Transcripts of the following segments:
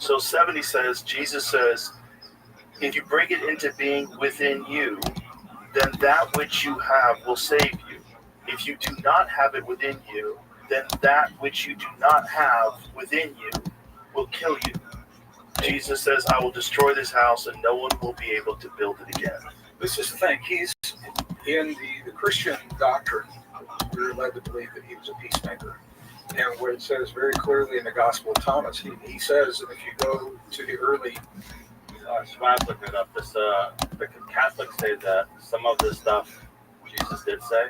So 70 says, Jesus says, if you bring it into being within you, then that which you have will save you. If you do not have it within you, then that which you do not have within you will kill you. Jesus says, I will destroy this house and no one will be able to build it again. This is the thing. He's in the Christian doctrine. We're led to believe that he was a peacemaker. And what it says very clearly in the Gospel of Thomas, he says, and if you go to the early... So I was looking it up. The Catholics say that some of this stuff Jesus did say.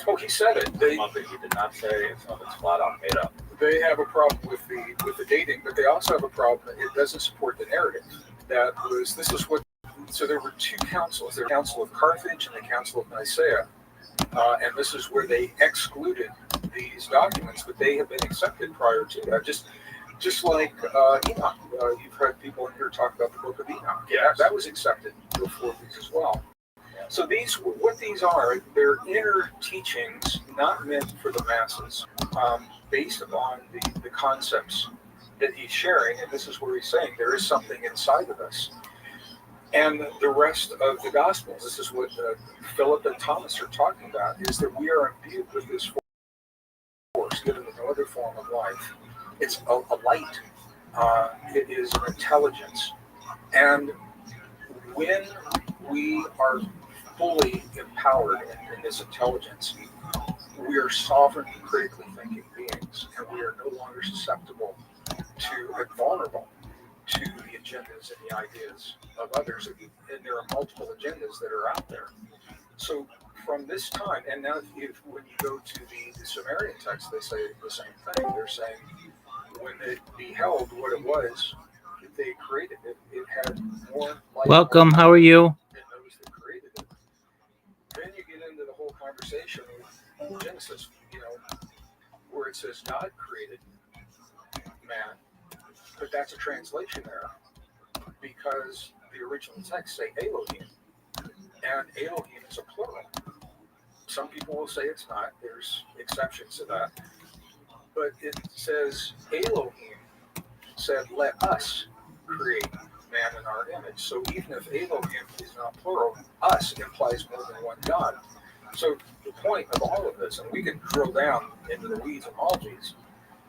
Oh, he said it. Some of it he did not say, and some of it's flat out made up. They have a problem with the dating, but they also have a problem that it doesn't support the narrative. So there were two councils. The Council of Carthage and the Council of Nicaea. And this is where they excluded these documents, but they have been accepted prior to that. Just like Enoch. You've heard people in here talk about the book of Enoch. Yes. That was accepted before these as well. So what these are, they're inner teachings, not meant for the masses, based upon the concepts that he's sharing. And this is where he's saying there is something inside of us. And the rest of the Gospels, this is what Philip and Thomas are talking about, is that we are imbued with this force, given no other form of life. It's a light. It is an intelligence. And when we are fully empowered in this intelligence, we are sovereign, critically thinking beings, and we are no longer susceptible to and vulnerable to the agendas and the ideas of others. And there are multiple agendas that are out there. So from this time, and now when you go to the Sumerian text, they say the same thing. They're saying when they beheld what it was that they created, it had more light. Welcome, how are you? Than those that created it. Then you get into the whole conversation with Genesis, where it says God created man, but that's a translation error because the original text say Elohim, and Elohim is a plural. Some people will say it's not. There's exceptions to that. But it says Elohim said, let us create man in our image. So even if Elohim is not plural, us implies more than one God. So the point of all of this, and we can drill down into the weeds of all these,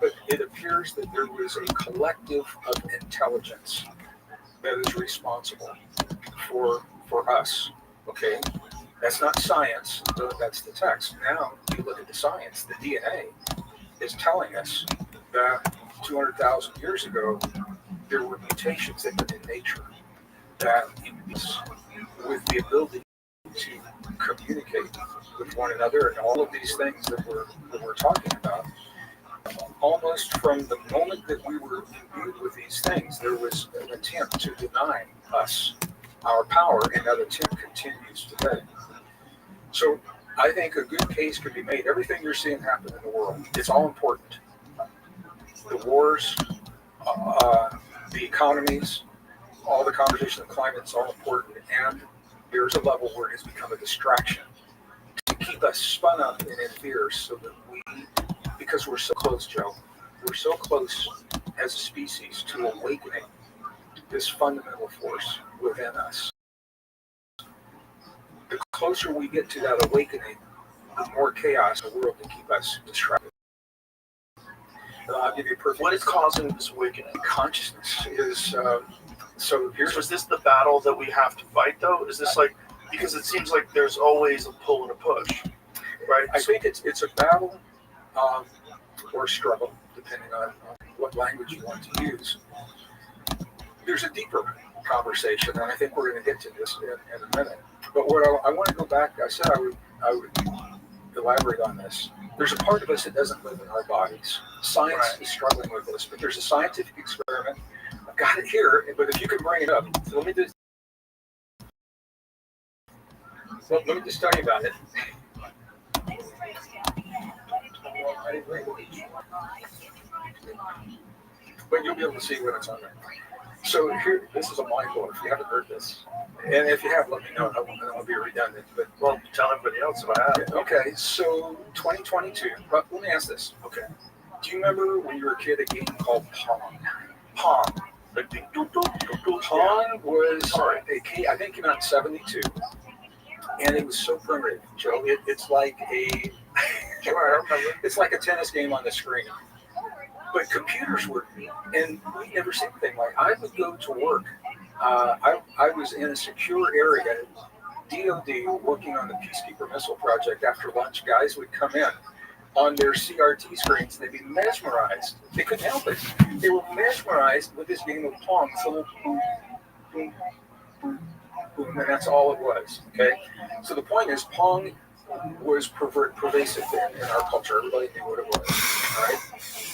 but it appears that there was a collective of intelligence that is responsible for us. Okay? That's not science, that's the text. Now you look at the science, the DNA is telling us that 200,000 years ago, there were mutations that were in nature that with the ability to communicate with one another and all of these things that we're talking about. Almost from the moment that we were imbued with these things, there was an attempt to deny us our power, and that attempt continues today. So I think a good case could be made. Everything you're seeing happen in the world, it's all important. The wars, the economies, all the conversation of climate is all important, and there's a level where it has become a distraction to keep us spun up and in fear so that because we're so close, Joe, we're so close as a species to awakening this fundamental force within us. The closer we get to that awakening, the more chaos in the world can keep us distracted. I'll give you a perfect. What is causing this awakening? Consciousness is. So is this the battle that we have to fight, though? Is this because it seems like there's always a pull and a push, right? I think it's a battle or a struggle, depending on what language you want to use. There's a deeper conversation, and I think we're going to get to this in a minute. But what I want to go back, I said I would elaborate on this. There's a part of us that doesn't live in our bodies. Science is struggling with this, but there's a scientific experiment. I've got it here, but if you can bring it up, let me just tell you about it. But you'll be able to see when it's on there. So here, this is a mind blower. If you haven't heard this, and if you have, let me know. I won't be redundant. But Tell everybody else if I have. Okay, so 2022. But let me ask this. Okay, do you remember when you were a kid a game called Pong? Pong. Like the doop, doop, doop, doop, Pong was, I think it came out in 72, and it was so primitive, Joe. It's like it's like a tennis game on the screen. But computers were, and we never seen anything like. I would go to work. I was in a secure area, DoD, working on the Peacekeeper Missile Project. After lunch, guys would come in on their CRT screens. They'd be mesmerized. They couldn't help it. They were mesmerized with this game of Pong. So boom, boom, boom, boom, and that's all it was. Okay. So the point is, Pong was pervasive in our culture. Everybody knew what it was. All right.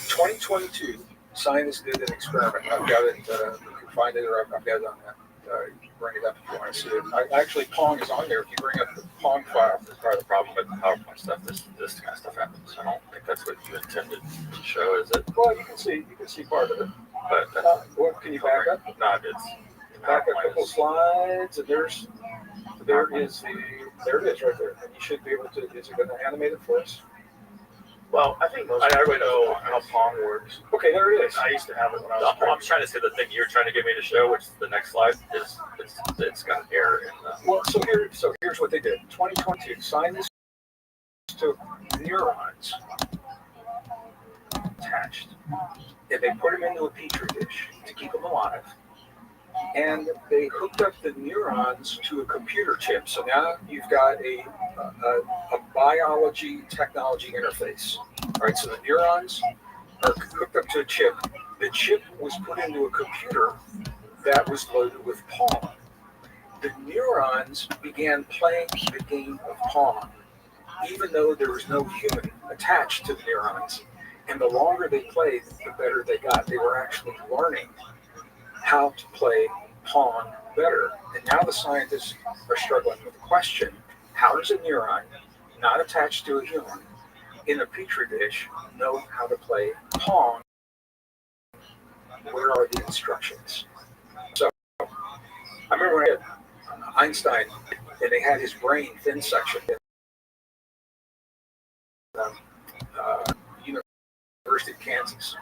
2022, scientists did an experiment. I've got it. You can find it, or I've got it on that. You can bring it up if you want to see it. Actually, Pong is on there. If you bring up the Pong file, That's part of the problem with PowerPoint stuff. This kind of stuff happens. I don't think that's what you intended to show, is it? well, you can see part of it. But What can you back up? No, it's Back a couple slides, and there it is right there. And you should be able to. Is it going to animate it for us? Well, I think most I people already know know how Pong works. Okay, there it is. I used to have it when I No, was a I'm trying to say the thing you're trying to get me to show, which is the next slide, is it's got an error in the. Well, so here's what they did. 2022, scientists took neurons attached, and they put them into a petri dish to keep them alive. And they hooked up the neurons to a computer chip. So now you've got a biology technology interface. All right, so the neurons are hooked up to a chip. The chip was put into a computer that was loaded with Pong. The neurons began playing the game of Pong, even though there was no human attached to the neurons. And the longer they played, the better they got. They were actually learning how to play Pong better. And now the scientists are struggling with the question, how does a neuron not attached to a human in a petri dish know how to play Pong? Where are the instructions? So I remember when I had Einstein, and they had his brain thin section in University of Kansas,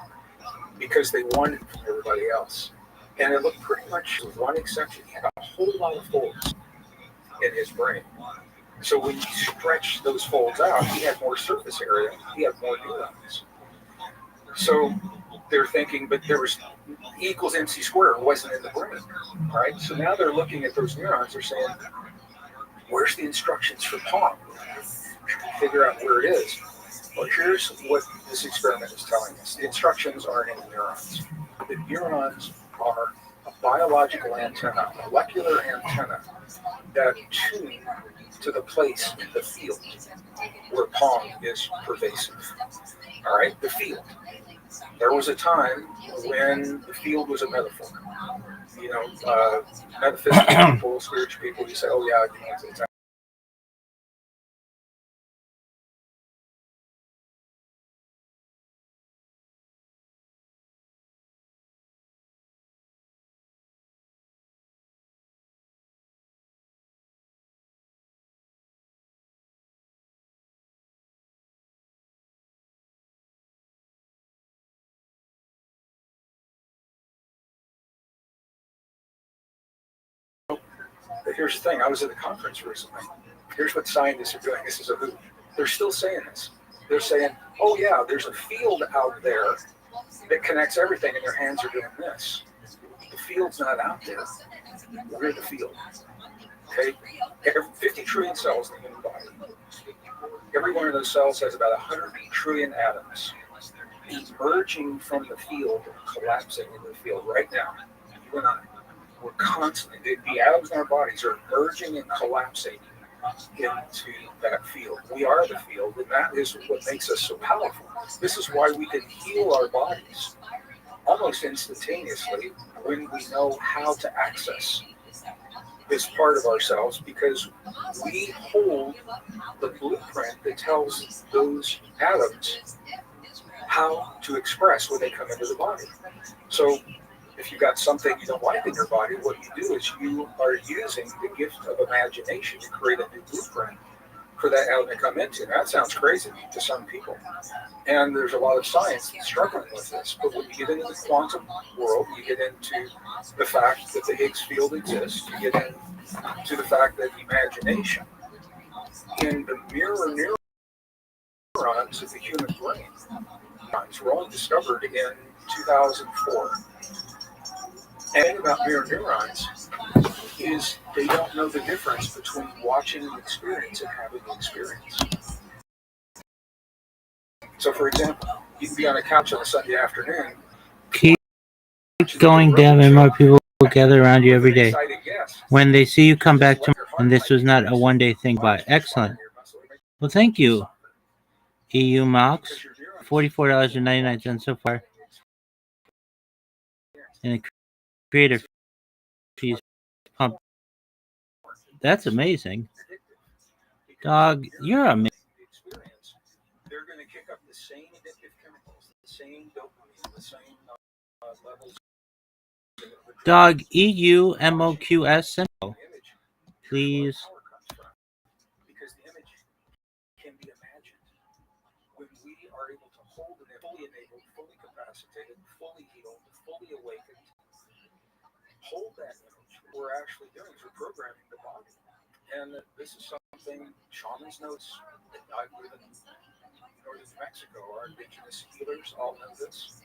because they wanted it from everybody else. And it looked pretty much, with one exception, he had a whole lot of folds in his brain. So when you stretch those folds out, he had more surface area, he had more neurons. So they're thinking, but there was E equals MC squared wasn't in the brain, right? So now they're looking at those neurons, they're saying, where's the instructions for Pong? Figure out where it is. Well, here's what this experiment is telling us. The instructions aren't in the neurons. The neurons are a biological antenna, a molecular antenna that tune to the place in the field where Pong is pervasive. All right, the field. There was a time when the field was a metaphor. You know, metaphysical people, spiritual people, you say, oh yeah, you know, it's But here's the thing, I was at a conference recently. Here's what scientists are doing. This is a hoot. They're still saying this. They're saying, oh yeah, there's a field out there that connects everything, and your hands are doing this. The field's not out there. We're the field. Okay? 50 trillion cells in the human body. Every one of those cells has about 100 trillion atoms emerging from the field and collapsing into the field right now. You and I. We're constantly, the atoms in our bodies are merging and collapsing into that field. We are the field, and that is what makes us so powerful. This is why we can heal our bodies almost instantaneously when we know how to access this part of ourselves, because we hold the blueprint that tells those atoms how to express when they come into the body. So if you've got something you don't like in your body, what you do is you are using the gift of imagination to create a new blueprint for that element to come into. That sounds crazy to some people. And there's a lot of science that's struggling with this. But when you get into the quantum world, you get into the fact that the Higgs field exists, you get into the fact that imagination in the mirror neurons of the human brain were only discovered in 2004. And the thing about mirror neurons is they don't know the difference between watching an experience and having an experience. So, for example, you can be on a couch on a Sunday afternoon. Keep going down, and more people will gather around you every day. When they see you come back to, and this was not a one-day thing, but excellent. Well, thank you, EU Mox. $44.99 so far, and the creator fees pump. That's amazing, dog. You're amazing. They're going to kick up the same addictive chemicals, the same dopamine, the same levels. Dog, EUMOQS symbol, please. Because the image can be imagined. When we are able to hold it fully enabled, fully capacitated, fully healed, fully awakened, hold that image, what we're actually doing is we're programming the body. And this is something shamans know. I live in northern New Mexico. Our indigenous healers all know this.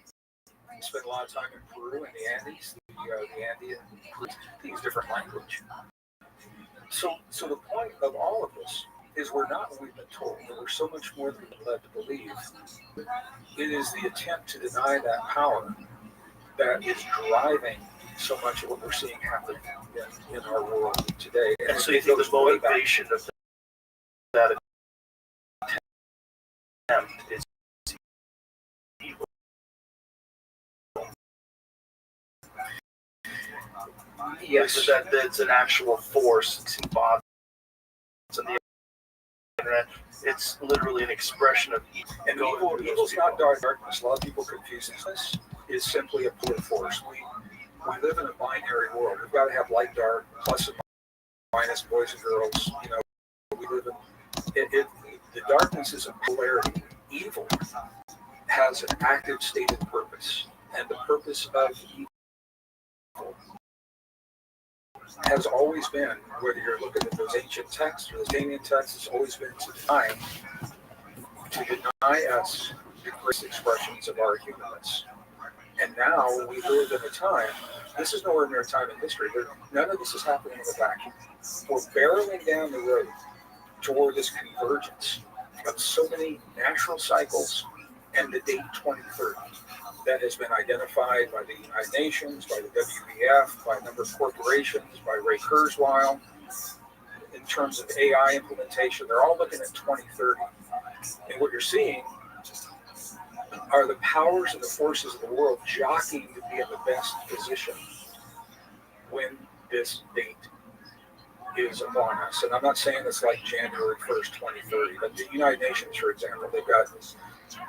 We spend a lot of time in Peru and the Andes, the Andean, these different language. So the point of all of this is we're not what we've been told, but we're so much more than we're led to believe. It is the attempt to deny that power that is driving so much of what we're seeing happen in our world today. And so you think the motivation of that attempt is evil? Yes, that's an actual force. It's in bots on the internet. It's literally an expression of evil. And evil's not darkness. A lot of people confuse this. It's simply a polar force. We live in a binary world. We've got to have light, dark, plus and minus, boys and girls. We live in the darkness is a polarity. Evil has an active stated purpose, and the purpose of evil has always been, whether you're looking at those ancient texts or those Damien texts, it's always been to deny us the greatest expressions of our humanness. And now we live in a time, this is no ordinary time in history, none of this is happening in a vacuum. We're barreling down the road toward this convergence of so many natural cycles and the date 2030 that has been identified by the United Nations, by the WEF, by a number of corporations, by Ray Kurzweil. In terms of AI implementation, they're all looking at 2030. And what you're seeing are the powers and the forces of the world jockeying to be in the best position when this date is upon us. And I'm not saying it's like January 1st, 2030, but the United Nations, for example, they've got,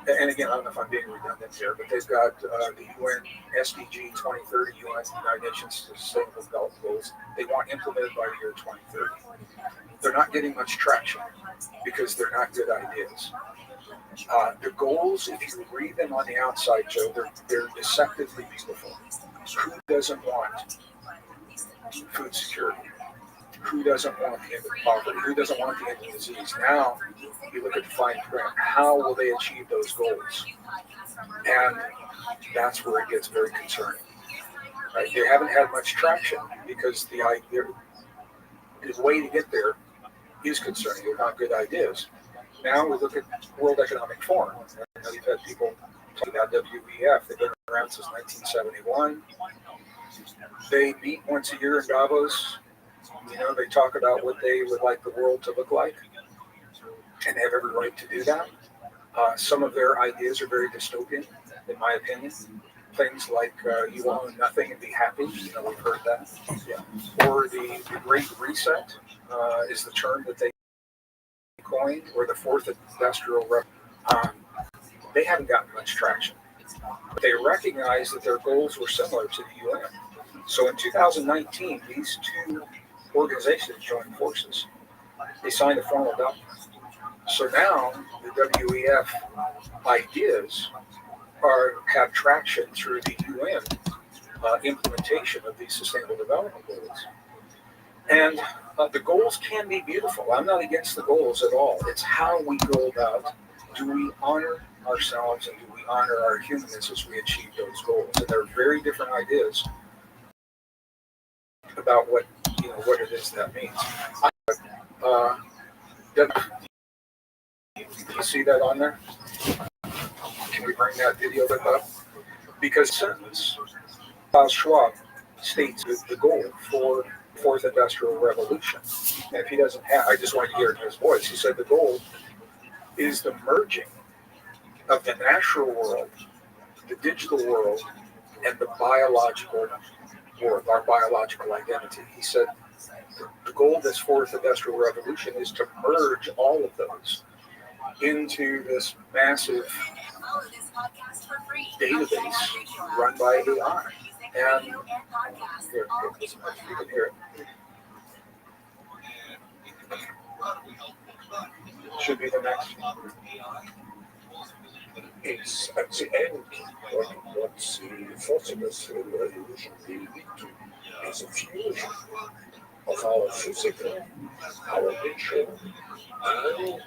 and again, I don't know if I'm being redundant here, but they've got the UN SDG 2030, United Nations Sustainable Development Goals. They want implemented by the year 2030. They're not getting much traction because they're not good ideas. The goals, if you read them on the outside, Joe, they're deceptively beautiful. Who doesn't want food security? Who doesn't want the end of poverty? Who doesn't want the end of disease? Now, you look at the fine print. How will they achieve those goals? And that's where it gets very concerning. Right? They haven't had much traction because the way to get there is concerning. They're not good ideas. Now we look at World Economic Forum. You've had people talking about WEF. They've been around since 1971. They meet once a year in Davos. They talk about what they would like the world to look like, and they have every right to do that. Some of their ideas are very dystopian, in my opinion. Things like you will own nothing and be happy. We've heard that. Yeah. Or the Great Reset is the term that they coined, or the fourth industrial revolution. They haven't gotten much traction. But they recognize that their goals were similar to the UN. So in 2019, these two organizations joined forces. They signed a formal document. So now the WEF ideas have traction through the UN implementation of these Sustainable Development Goals. And the goals can be beautiful. I'm not against the goals at all. It's how we go about, do we honor ourselves and do we honor our humanness as we achieve those goals? And there are very different ideas about what it is that means. Do you see that on there? Can we bring that video clip up? Because sentence, Klaus Schwab states the goal for Fourth Industrial Revolution. And if he doesn't have, I just wanted to hear it in his voice. He said the goal is the merging of the natural world, the digital world, and the biological world, our biological identity. He said the goal of this Fourth Industrial Revolution is to merge all of those into this massive database run by AI. And here, you can hear it. Should be the next. It's at the end what the Fourth Industrial Revolution will lead to is a fusion of our physical, our nature, and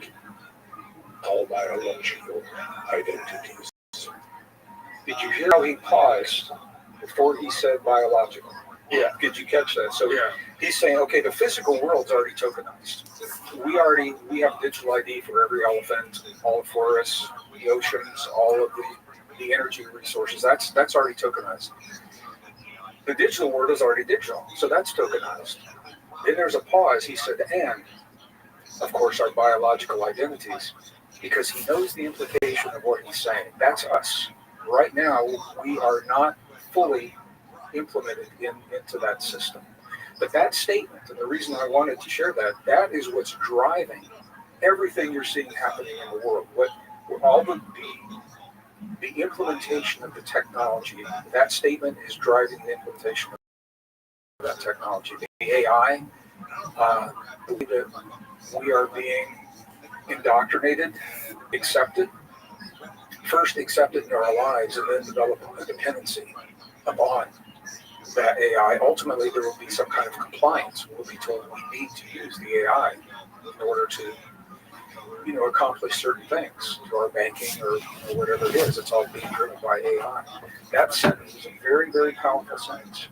our biological identities. Did you hear how he paused before he said biological? Yeah. Did you catch that? So Yeah. he's saying, okay, the physical world's already tokenized. We have digital ID for every elephant, all the forests, the oceans, all of the energy resources. That's already tokenized. The digital world is already digital, so that's tokenized. Then there's a pause. He said, and of course our biological identities, because he knows the implication of what he's saying. That's us. Right now, we are not fully implemented into that system. But that statement, and the reason I wanted to share that is what's driving everything you're seeing happening in the world. What all the implementation of the technology, that statement is driving the implementation of that technology. The AI, we are being indoctrinated, accepted, first accepted into our lives, and then develop a dependency upon that AI. Ultimately, there will be some kind of compliance. We'll be told we need to use the AI in order to, accomplish certain things to our banking or whatever it is. It's all being driven by AI. That sentence is a very, very powerful sentence.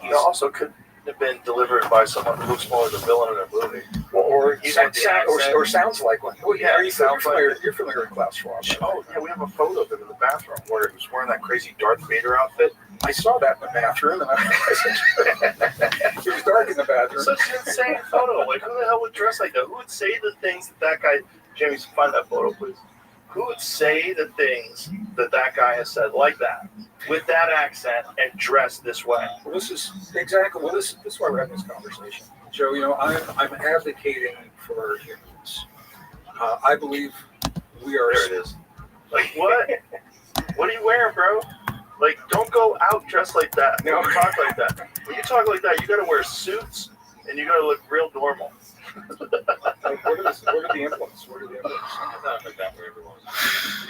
It also could have been delivered by someone who looks more like a villain in a movie. Or sounds like one. Well, yeah, you're familiar with Klaus Schwab. Oh, yeah, we have a photo of him in the bathroom where he was wearing that crazy Darth Vader outfit. I saw that in the bathroom, and it was dark in the bathroom. Such an insane photo. Like, who the hell would dress like that? Who would say the things that guy... Jamie, find that photo, please. Who would say the things that guy has said like that, with that accent, and dress this way? Well, this is exactly... Well, this is why we're having this conversation. Joe, I'm advocating for our humans. I believe we are... There it is. Like, what? What are you wearing, bro? Like, don't go out dressed like that. Don't talk like that. When you talk like that, you gotta wear suits, and you gotta look real normal. Like, what are the implements? I thought like that for everyone.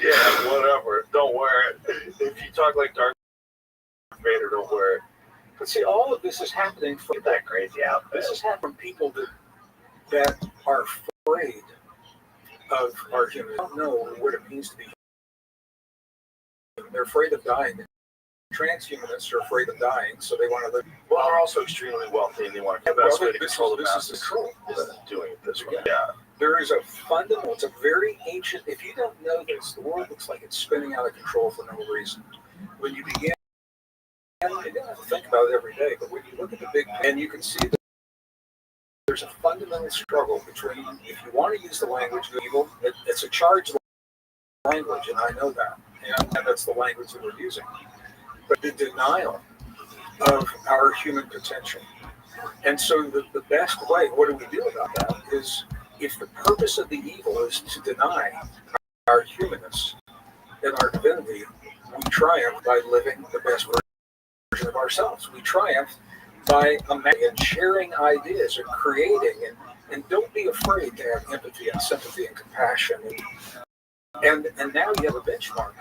Yeah, whatever. Don't wear it. If you talk like Darth Vader, don't wear it. But see, all of this is happening from Get that crazy outfit. This is happening from people that are afraid of our humans. They don't know what it means to be human. They're afraid of dying. Transhumanists are afraid of dying, so they want to live. Well, they're also extremely wealthy, and they want to get the best way to control the masses. This is control. Is doing it this way. Yeah. There is a fundamental, it's a very ancient, if you don't know this, the world looks like it's spinning out of control for no reason. When you begin, you don't have to think about it every day, but when you look at the big, and you can see that there's a fundamental struggle between, if you want to use the language of evil, it's a charged language, and I know that, and that's the language that we're using. But the denial of our human potential. And so the best way, what do we do about that, is if the purpose of the evil is to deny our humanness and our divinity, we triumph by living the best version of ourselves. We triumph by imagining and sharing ideas and creating And don't be afraid to have empathy and sympathy and compassion. And now you have a benchmark.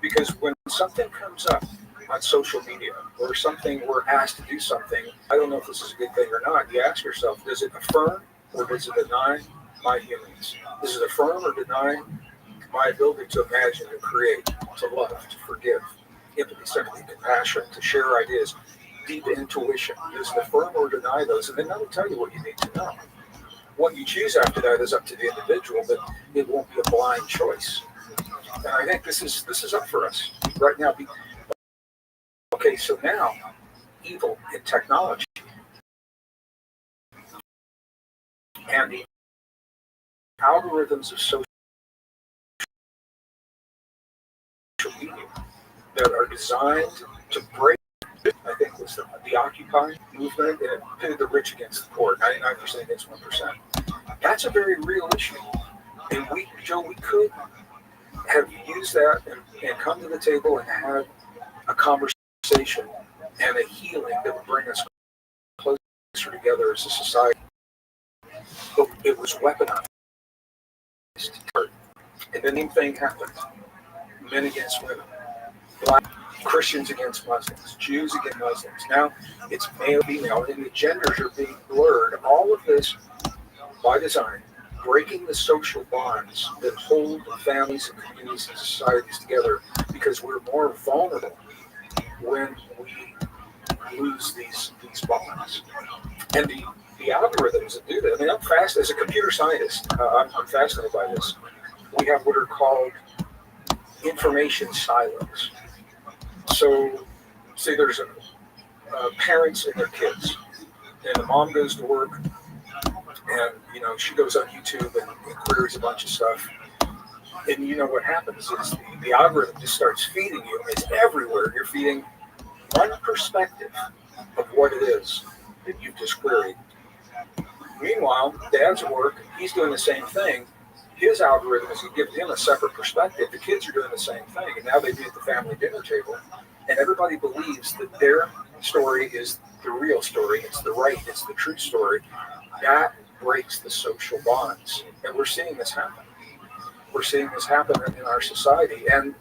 Because when something comes up on social media or something, we're asked to do something, I don't know if this is a good thing or not, you ask yourself, does it affirm or does it deny my humanness? Does it affirm or deny my ability to imagine, to create, to love, to forgive, empathy, sympathy, compassion, to share ideas, deep intuition? Does it affirm or deny those? And then that'll tell you what you need to know. What you choose after that is up to the individual, but it won't be a blind choice. And I think this is up for us right now. Okay, so now evil in technology and the algorithms of social media that are designed to break, I think, was the Occupy movement, and it pitted the rich against the poor, 99% against 1%. That's a very real issue. And we could have used that and come to the table and have a conversation and a healing that would bring us closer together as a society. But it was weaponized. And the same thing happened. Men against women, Black Christians against Muslims, Jews against Muslims. Now it's male, female, and the genders are being blurred. All of this by design, breaking the social bonds that hold families and communities and societies together, because we're more vulnerable when we lose these bonds. And the algorithms that do that, I mean, I'm fast as a computer scientist, I'm fascinated by this. We have what are called information silos. So, say there's parents and their kids, and the mom goes to work, and she goes on YouTube and queries a bunch of stuff. And you know what happens is the algorithm just starts feeding you. It's everywhere. You're feeding one perspective of what it is that you've just queried. Meanwhile, dad's at work, he's doing the same thing. His algorithm is giving him a separate perspective. The kids are doing the same thing. And now they be at the family dinner table, and everybody believes that their story is the real story. It's the right, it's the true story. That breaks the social bonds. And we're seeing this happen. We're seeing this happen in our society. And,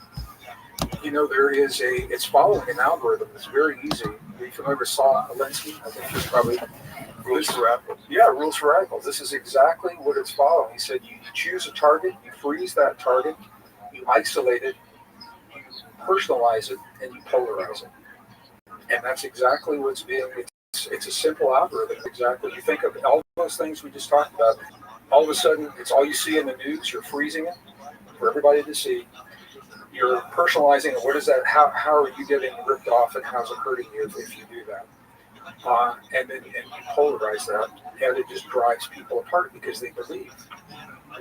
it's following an algorithm. It's very easy. If you ever saw Alinsky, I think he's probably Rules for Radicals. Yeah, Rules for Radicals. This is exactly what it's following. He said you choose a target, you freeze that target, you isolate it, you personalize it, and you polarize it. And that's exactly what's being, it's a simple algorithm. Exactly. You think of all those things we just talked about. All of a sudden, it's all you see in the news. You're freezing it for everybody to see. You're personalizing it. What is that? How are you getting ripped off, and how's it hurting you if you do that? And you polarize that, and it just drives people apart because they believe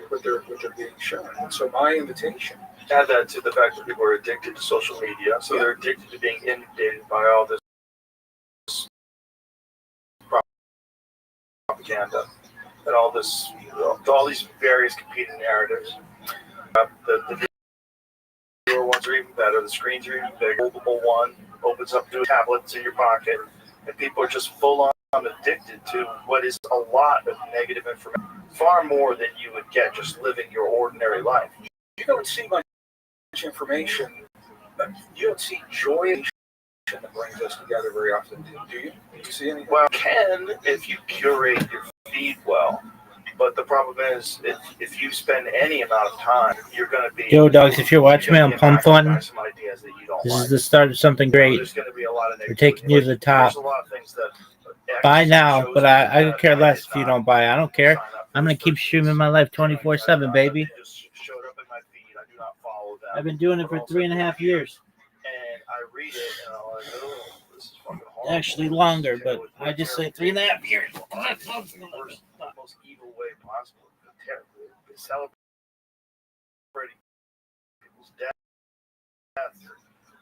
what they're being shown. And so my invitation. Add that to the fact that people are addicted to social media, so they're addicted to being inundated by all this propaganda and all these various competing narratives. The newer ones are even better. The screens are even bigger. Mobile one opens up to tablets in your pocket, and people are just full on addicted to what is a lot of negative information, far more than you would get just living your ordinary life. You don't see much information. You don't see joy that brings us together very often, do you? Do you see anything? Well, you can if you curate your feed well. But the problem is, if you spend any amount of time, you're going to be... Yo, dogs, if you're watching me on Pump Fun, this is the start of something great. There's going to be a lot of We're taking you to the top. There's a lot of things that buy now, but I could care less if you don't buy. I don't care. I'm going to keep streaming my life 24/7, baby. I've been doing it for 3.5 years. And I read it, and I'm like, oh, this is fucking horrible. Actually longer, but I just say 3.5 years. The most evil way possible. Celebrating people's death,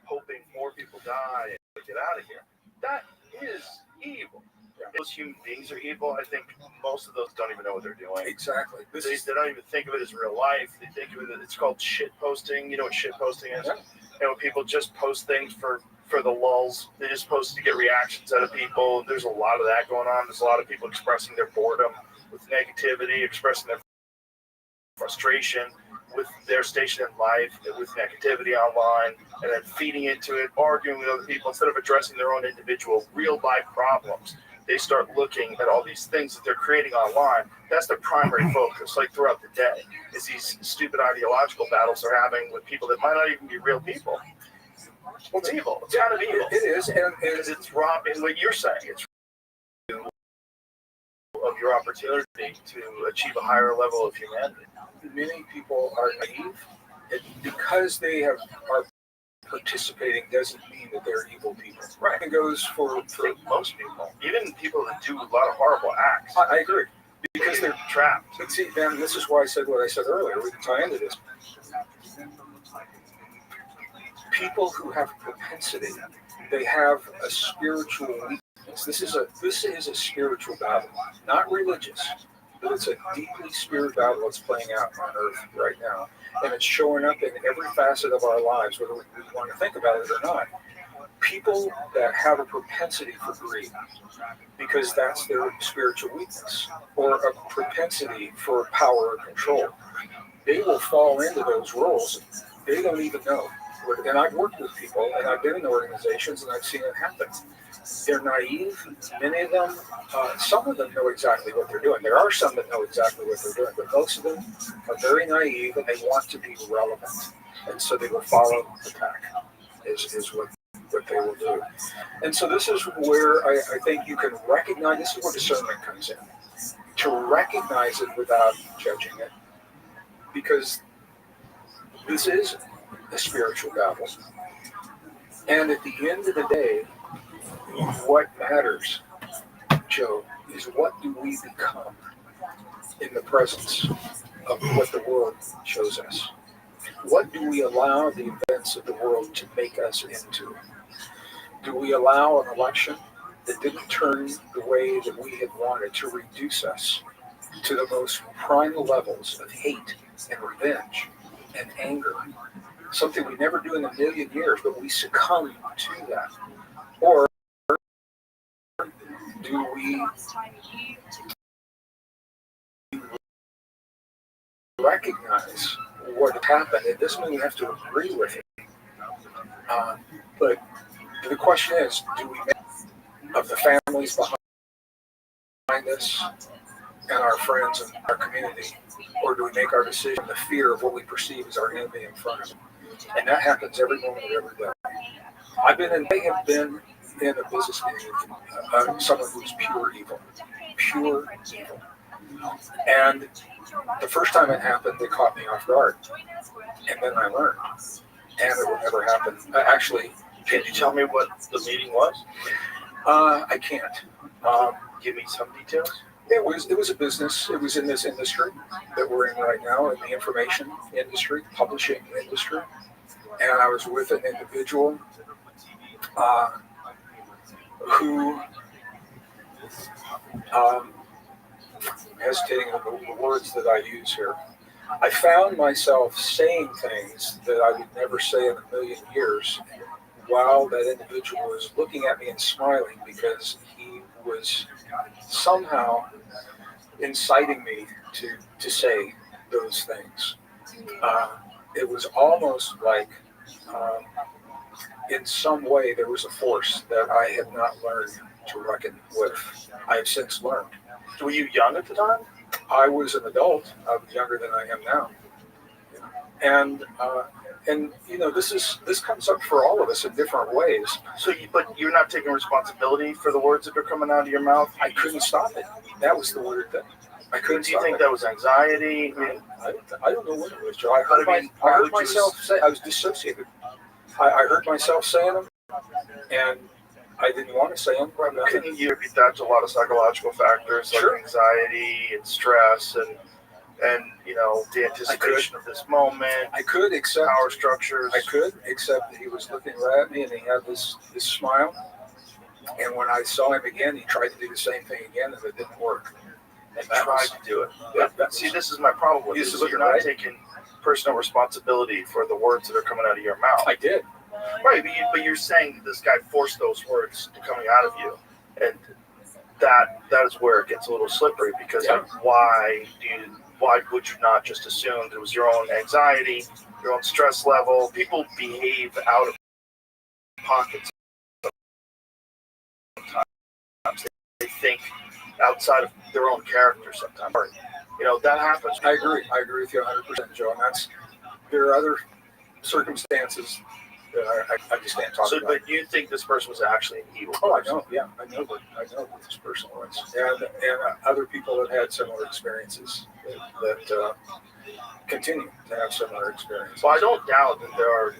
hoping more people die and get out of here. That is evil. Those human beings are evil. I think most of those don't even know what they're doing. Exactly. They don't even think of it as real life. They think of it, it's called shit posting. You know what shit posting is? Yeah. When people just post things for the lulz. They just post to get reactions out of people. There's a lot of that going on. There's a lot of people expressing their boredom with negativity, expressing their frustration with their station in life, with negativity online, and then feeding into it, arguing with other people instead of addressing their own individual real life problems. They start looking at all these things that they're creating online. That's their primary focus, like throughout the day, is these stupid ideological battles they're having with people that might not even be real people. Well, it's evil. It's kind of evil. It is, and it's robbing what you're saying. It's of your opportunity to achieve a higher level of humanity. many people are naive, and because they are participating doesn't mean that they're evil people. Right. It goes for most people, even people that do a lot of horrible acts. I agree. Because they're trapped. But see, Ben, this is why I said what I said earlier. We can tie into this. People who have propensity, they have a spiritual weakness. This is a spiritual battle, not religious, but it's a deeply spiritual battle that's playing out on Earth right now, and it's showing up in every facet of our lives, whether we want to think about it or not. People that have a propensity for greed, because that's their spiritual weakness, or a propensity for power or control, they will fall into those roles. They don't even know. And I've worked with people, and I've been in organizations, and I've seen it happen. They're naive. Many of them, some of them know exactly what they're doing. There are some that know exactly what they're doing, but most of them are very naive, and they want to be relevant. And so they will follow the pack, is what they will do. And so this is where I think you can recognize, this is where discernment comes in, to recognize it without judging it. Because this is a spiritual battle. And at the end of the day, what matters, Joe, is what do we become in the presence of what the world shows us? What do we allow the events of the world to make us into? Do we allow an election that didn't turn the way that we had wanted to reduce us to the most primal levels of hate and revenge and anger? Something we never do in a million years, but we succumb to that. Or do we recognize what happened? It doesn't mean we have to agree with it. But the question is, do we make of the families behind us and our friends and our community, or do we make our decision the fear of what we perceive as our enemy in front of us? And that happens every moment of every day. I have been in a business meeting with someone who's pure evil. And the first time it happened, they caught me off guard. And then I learned. And it will never happen. Actually, can you tell me what the meeting was? I can't. Give me some details. It was a business. It was in this industry that we're in right now, in the information industry, publishing industry. And I was with an individual who, hesitating on the words that I use here, I found myself saying things that I would never say in a million years, while that individual was looking at me and smiling, because he was somehow inciting me to say those things. It was almost like, in some way, there was a force that I had not learned to reckon with. I have since learned. Were you young at the time? I was an adult. I was younger than I am now. And you know, this comes up for all of us in different ways. So, but you're not taking responsibility for the words that are coming out of your mouth? I couldn't stop it. That was the weird thing. I couldn't. Do you think that was anxiety? I don't know what it was, Joe. I heard myself say, I was dissociated. I heard myself saying them, and I didn't want to say them. Couldn't you attribute that to a lot of psychological factors, like anxiety and stress and you know, the anticipation of this moment? I could, except power structures. I could, except that he was looking right at me and he had this smile. And when I saw him again, he tried to do the same thing again, and it didn't work. And tried to do it. See, this is my problem with this. You're not taking personal responsibility for the words that are coming out of your mouth. I did. Right, but you're saying that this guy forced those words to coming out of you, and that is where it gets a little slippery, because Yeah. why would you not just assume it was your own anxiety, your own stress level? People behave out of pocket sometimes. They think outside of their own character sometimes. That happens. I agree with you 100%, Joe. And there are other circumstances that I just can't talk about. But you think this person was actually an evil person? Oh, I know. Yeah, I know what this person was, and other people have had similar experiences that continue to have similar experiences. Well, I don't doubt that there are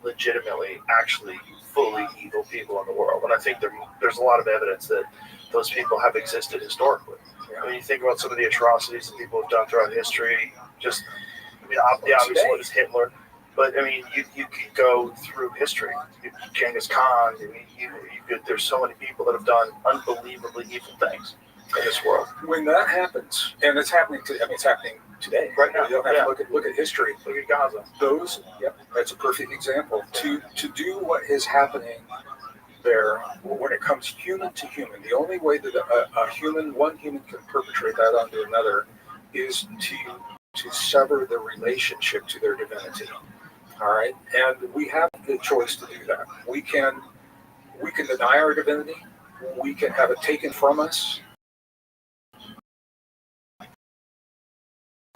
legitimately, actually, fully evil people in the world, and I think there's a lot of evidence that those people have existed historically. Yeah. I mean, you think about some of the atrocities that people have done throughout history. The obvious one is Hitler. But I mean, you could go through history. Genghis Khan. I mean, there's so many people that have done unbelievably evil things in this world. When that happens, and it's happening today. I mean, it's happening today, Right now. You don't have to look at history. Look at Gaza. That's a perfect example. To do what is happening there, when it comes human to human, the only way that one human can perpetrate that onto another is to sever the relationship to their divinity. All right, and we have the choice to do that. We can deny our divinity. We can have it taken from us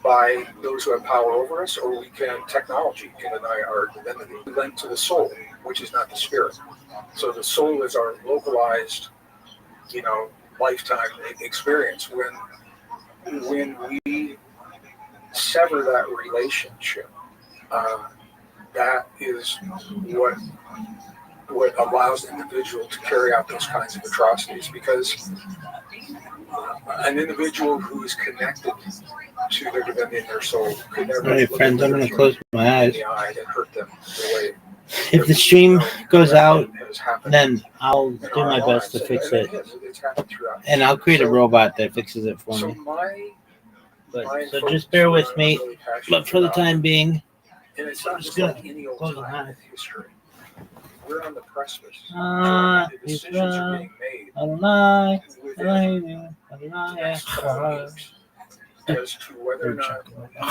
by those who have power over us, or technology can deny our divinity. Linked to the soul, which is not the spirit. So the soul is our localized, lifetime experience. When we sever that relationship, that is what allows the individual to carry out those kinds of atrocities, because an individual who is connected to their divinity and their soul could never. All right, friends, I'm going to close my eyes. And hurt them the way If the stream goes out, then I'll do my best to fix it. And I'll create a robot that fixes it for me. So just bear with me. But for the time being, and it's not just just gonna like any old close my time eyes. in history. We're on the precipice. Ah, The decisions are being made Adonai, within Elohim, the Adonai, next couple of weeks as to whether or not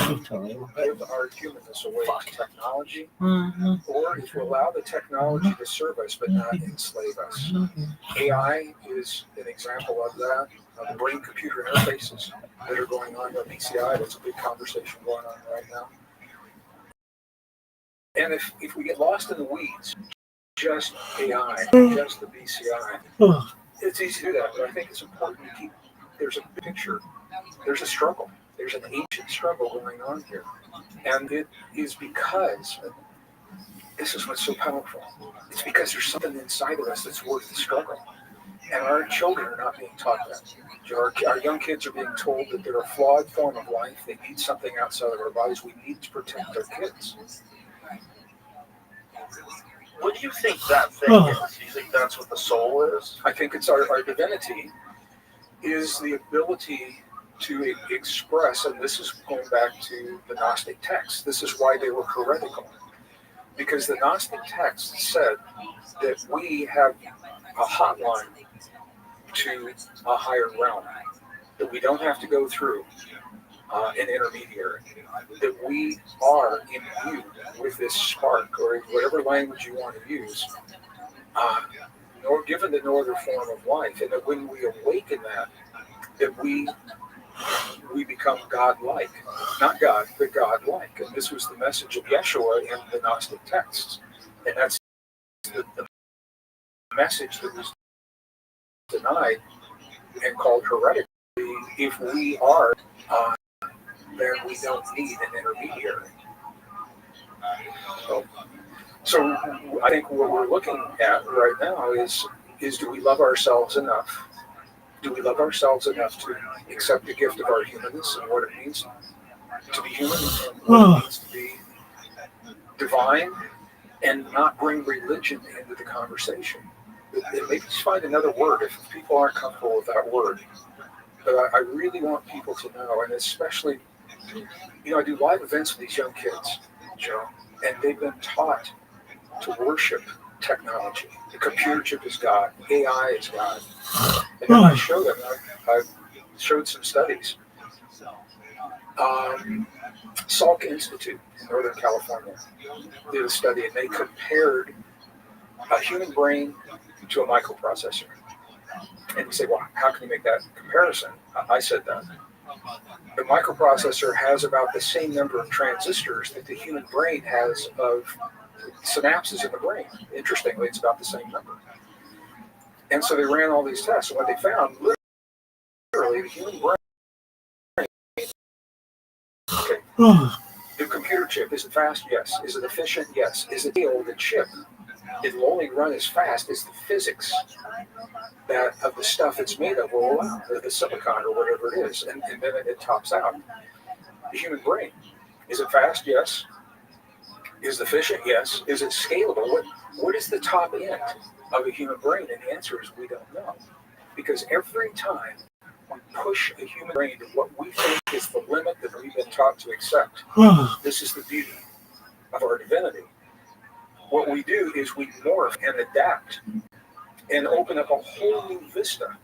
we give our humanness away to technology, or if we allow the technology to serve us but not enslave us. AI is an example of that. The brain-computer interfaces that are going on at BCI, that's a big conversation going on right now. And if we get lost in the weeds, just AI, just the BCI, it's easy to do that, but I think it's important to keep, there's a picture, there's a struggle, there's an ancient struggle going on here. And it is because, this is what's so powerful, it's because there's something inside of us that's worth the struggle. And our children are not being taught that. Our young kids are being told that they're a flawed form of life, they need something outside of our bodies, we need to protect our kids. What do you think that thing is? Do you think that's what the soul is? I think it's our divinity is the ability to express, and this is going back to the Gnostic texts. This is why they were heretical. Because the Gnostic texts said that we have a hotline to a higher realm, that we don't have to go through an intermediary, that we are imbued with this spark, or whatever language you want to use, given the no other form of life, and that when we awaken that we become God-like, not God, but God-like. And this was the message of Yeshua in the Gnostic texts, and that's the message that was denied and called heretical. If we are, then we don't need an intermediary. So I think what we're looking at right now is do we love ourselves enough? Do we love ourselves enough to accept the gift of our humanness and what it means to be human and what it means to be divine, and not bring religion into the conversation? Maybe just find another word if people aren't comfortable with that word. But I really want people to know, and especially, I do live events with these young kids, Joe, and they've been taught to worship technology. The computer chip is God. AI is God. And then I show them, I showed some studies. Salk Institute in Northern California did a study, and they compared a human brain to a microprocessor. And you say, well, how can you make that comparison? I said that. The microprocessor has about the same number of transistors that the human brain has of synapses in the brain. Interestingly, it's about the same number. And so they ran all these tests, and what they found, literally, the human brain, okay, the computer chip, is it fast? Yes. Is it efficient? Yes. Is it the chip? It will only run as fast as the physics that of the stuff it's made of will allow, the silicon or whatever it is, and then it tops out. The human brain, is it fast? Yes. Is it efficient? Yes. Is it scalable? What is the top end of a human brain? And the answer is we don't know. Because every time we push a human brain to what we think is the limit that we've been taught to accept, this is the beauty of our divinity. What we do is we morph and adapt and open up a whole new vista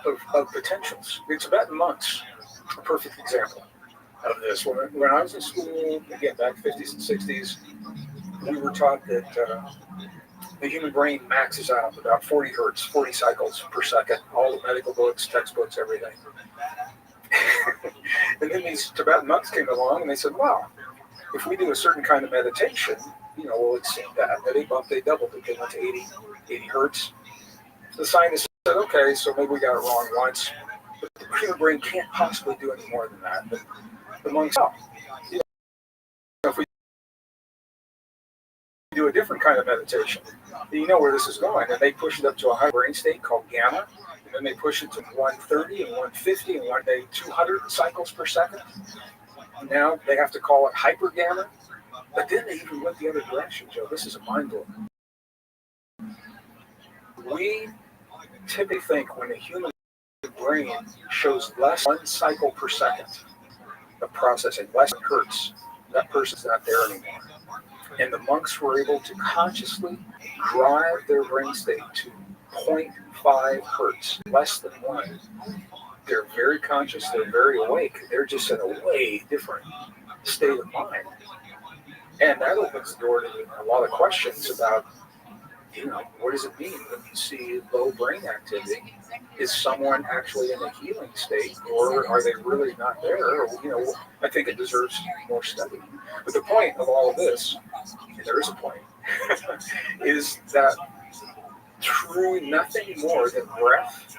of potentials. The Tibetan monks, a perfect example of this. When I was in school, again, back 50s and 60s, we were taught that the human brain maxes out about 40 hertz, 40 cycles per second, all the medical books, textbooks, everything. And then these Tibetan monks came along and they said, wow, if we do a certain kind of meditation, we'll exceed that. They doubled it. They went to 80 hertz. The scientists said, okay, so maybe we got it wrong once. But the human brain can't possibly do any more than that. But the monks, if we do a different kind of meditation, you know where this is going. And they push it up to a high brain state called gamma. And then they push it to 130 and 150 and 200 cycles per second. Now they have to call it hyper gamma. But then they even went the other direction, Joe. This is a mind blow. We typically think when a human brain shows less 1 cycle per second of processing, less than hertz, that person's not there anymore. And the monks were able to consciously drive their brain state to 0.5 hertz, less than 1. They're very conscious, they're very awake, they're just in a way different state of mind. And that opens the door to a lot of questions about, what does it mean when you see low brain activity? Is someone actually in a healing state, or are they really not there? Or, I think it deserves more study. But the point of all of this, and there is a point, is that through nothing more than breath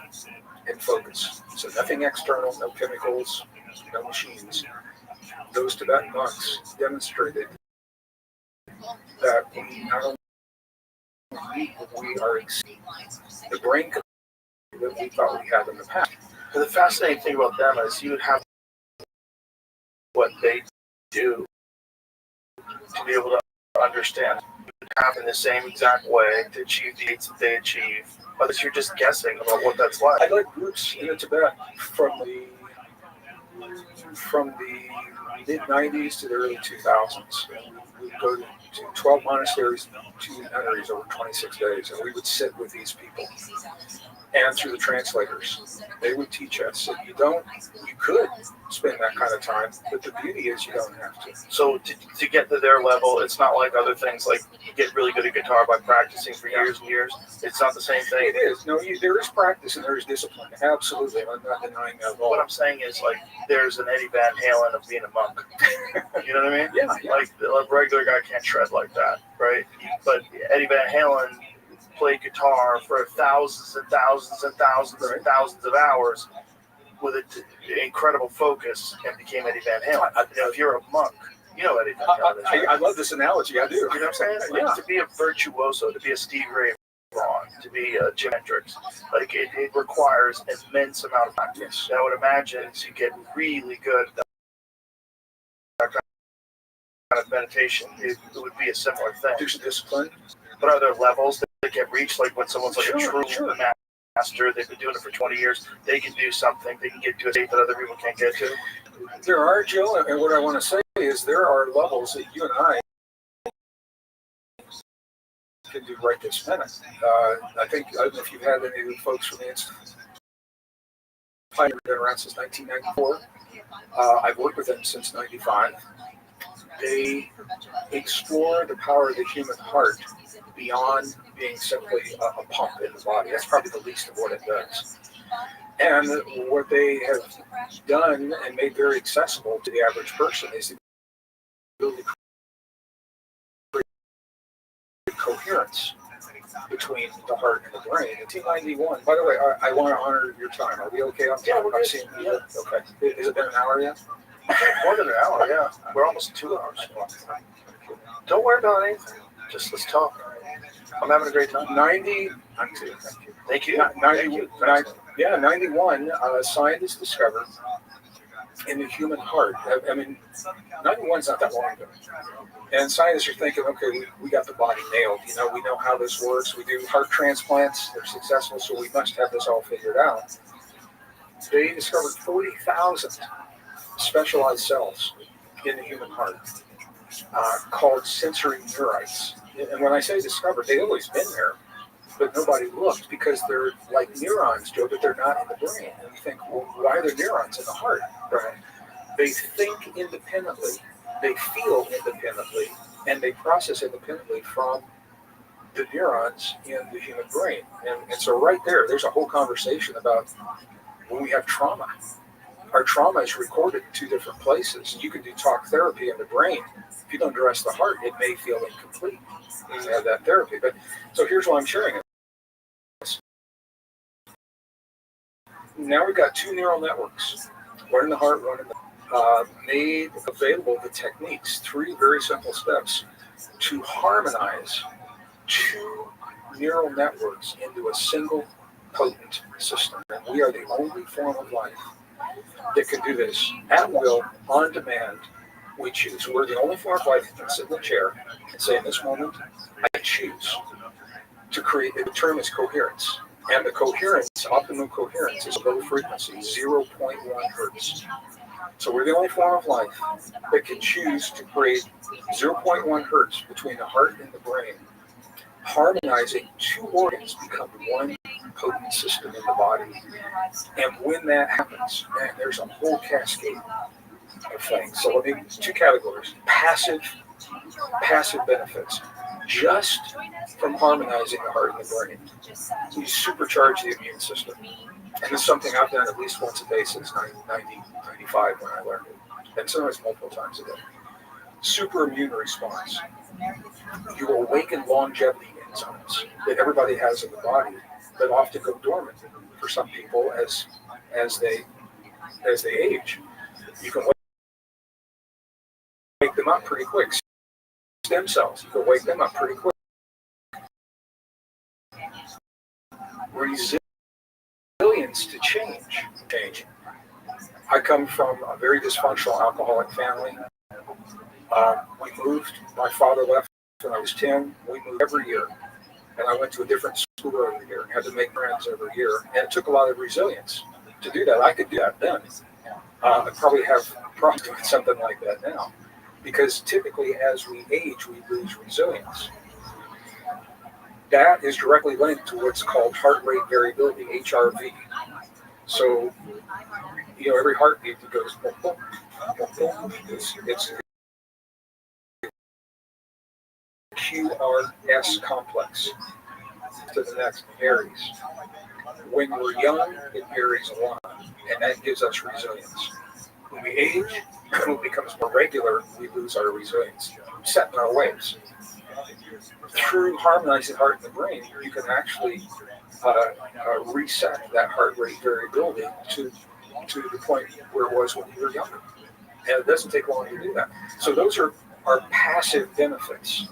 and focus, so nothing external, no chemicals, no machines, those Tibetan monks demonstrated that we not only we are the brain that we thought we had in the past. And the fascinating thing about them is you would have what they do to be able to understand. You would have in the same exact way to achieve the aids that they achieve. But you're just guessing about what that's like. I led groups in Tibet from the mid-90s to the early 2000s. We would go to 12 monasteries, 2 nunneries over 26 days, and we would sit with these people. And through the translators, they would teach us that you could spend that kind of time, but the beauty is you don't have to. So to get to their level, it's not like other things like you get really good at guitar by practicing for years and years. It's not the same thing. It is. No, there is practice and there is discipline. Absolutely. I'm not denying that at all. What I'm saying is like there's an Eddie Van Halen of being a monk. You know what I mean? Yeah. Like a regular guy can't shred like that, right? But Eddie Van Halen played guitar for thousands and thousands and thousands and thousands of hours with an incredible focus and became Eddie Van Halen. If you're a monk, you know Eddie Van Halen is. I love this analogy. I do. You know what I'm saying? Like, to be a virtuoso, to be a Steve Ray Vaughan, to be a Jim Hendrix, like it requires an immense amount of practice. I would imagine to get really good at that kind of meditation, it would be a similar thing. There's a discipline. But are there levels that get reached? Like when someone's like a true master, they've been doing it for 20 years, they can do something, they can get to a state that other people can't get to? There are, Joe, and what I want to say is there are levels that you and I can do right this minute. I don't know if you've had any of the folks from the Institute. Pioneer been around since 1994. I've worked with them since '95. They explore the power of the human heart beyond being simply a pump in the body. That's probably the least of what it does. And what they have done and made very accessible to the average person is the ability to create coherence between the heart and the brain. And T91, by the way, I want to honor your time. Are we okay on time? I'm seeing you. Okay. Has it been an hour yet? More than an hour, yeah. We're almost 2 hours. Don't worry about anything. Just let's talk. I'm having a great time. 90. Thank you. 91. Scientists discovered in the human heart. I mean, 91's not that long ago. And scientists are thinking, okay, we got the body nailed. You know, we know how this works. We do heart transplants. They're successful, so we must have this all figured out. They discovered 40,000 specialized cells in the human heart called sensory neurites. And when I say discovered, they've always been there, but nobody looked because they're like neurons, Joe, but they're not in the brain. And you think, well, why are there neurons in the heart? Right? They think independently, they feel independently, and they process independently from the neurons in the human brain. And so right there's a whole conversation about when we have trauma. Our trauma is recorded in 2 different places. You can do talk therapy in the brain. If you don't address the heart, it may feel incomplete. You have that therapy. But so here's why I'm sharing it. Now we've got 2 neural networks, one in the heart, one in the made available the techniques, 3 very simple steps to harmonize 2 neural networks into a single potent system. And we are the only form of life that can do this at will, on demand. We choose. We're the only form of life that can sit in the chair and say, in this moment, I choose to create. The term is coherence. And the coherence, optimum coherence, is low frequency, 0.1 hertz. So we're the only form of life that can choose to create 0.1 hertz between the heart and the brain, harmonizing 2 organs become one potent system in the body. And when that happens, man, there's a whole cascade of things. So let me 2 categories: passive benefits, just from harmonizing the heart and the brain. You supercharge the immune system. And it's something I've done at least once a day since 1995 when I learned it, and sometimes multiple times a day. Super immune response. You awaken longevity enzymes that everybody has in the body that often go dormant for some people as they age. You can wake them up pretty quick. Stem cells, you can wake them up pretty quick. Resilience to change. I come from a very dysfunctional alcoholic family. We moved. My father left when I was 10. We moved every year. And I went to a different school every year and had to make friends every year. And it took a lot of resilience to do that. I could do that then. I probably doing something like that now. Because typically as we age, we lose resilience. That is directly linked to what's called heart rate variability, HRV. So, every heartbeat that goes boom, boom, boom, boom, it's QRS complex. To the next, varies. When we're young, it varies a lot, and that gives us resilience. When we age, when it becomes more regular, we lose our resilience, set in our ways. Through harmonizing the heart and the brain, you can actually reset that heart rate variability to the point where it was when you were younger. And it doesn't take long to do that. So those are passive benefits.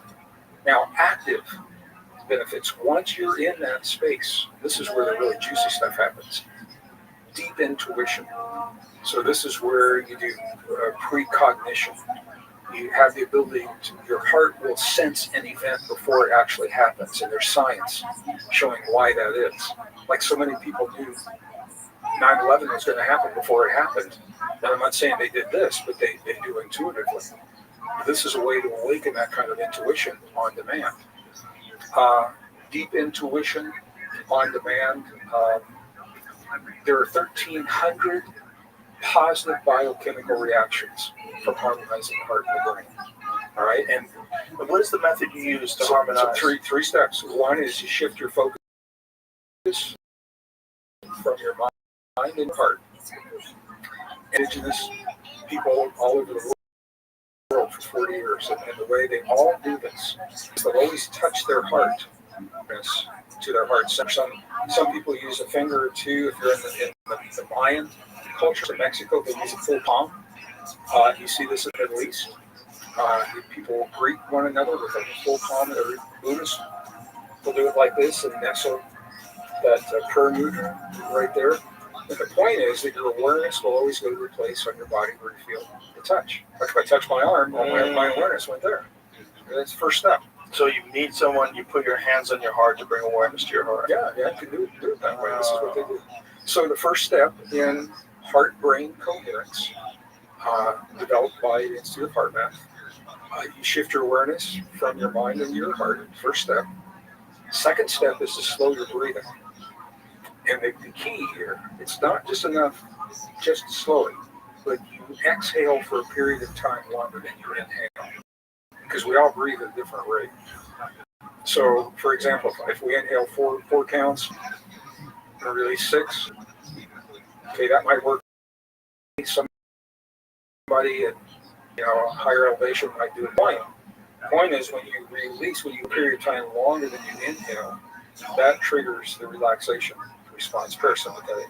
Now, active benefits, once you're in that space, this is where the really juicy stuff happens. Deep intuition. So this is where you do precognition. You have the ability your heart will sense an event before it actually happens. And there's science showing why that is. Like so many people knew 9/11 was going to happen before it happened. And I'm not saying they did this, but they do intuitively. This is a way to awaken that kind of intuition on demand. deep intuition on demand. There are 1,300 positive biochemical reactions from harmonizing the heart and the brain. All right, and what is the method you use to so harmonize? Three steps. One is you shift your focus from your mind and heart. Indigenous people all over the world for 40 years, and the way they all do this is they'll always touch their heart to their heart. Some people use a finger or two. If you're in the Mayan culture in Mexico, they use a full palm. You see this in the Middle East. People greet one another with a full palm. Or Buddhists will do it like this and nestle that prayer mood right there. And the point is that your awareness will always go to the place on your body where you feel the touch. Like if I touch my arm, my awareness went there. That's the first step. So you meet someone, you put your hands on your heart to bring awareness to your heart. Yeah, you can do it that way. This is what they do. So the first step in heart-brain coherence, developed by the Institute of Heart Math, you shift your awareness from your mind into your heart. First step. Second step is to slow your breathing. And the key here, it's not just enough just to slow it, but you exhale for a period of time longer than you inhale. Because we all breathe at a different rate. So, for example, if we inhale four counts and release 6, okay, that might work. Somebody at a higher elevation might do it. The point is when you release, when you period of time longer than you inhale, that triggers the relaxation response, parasympathetic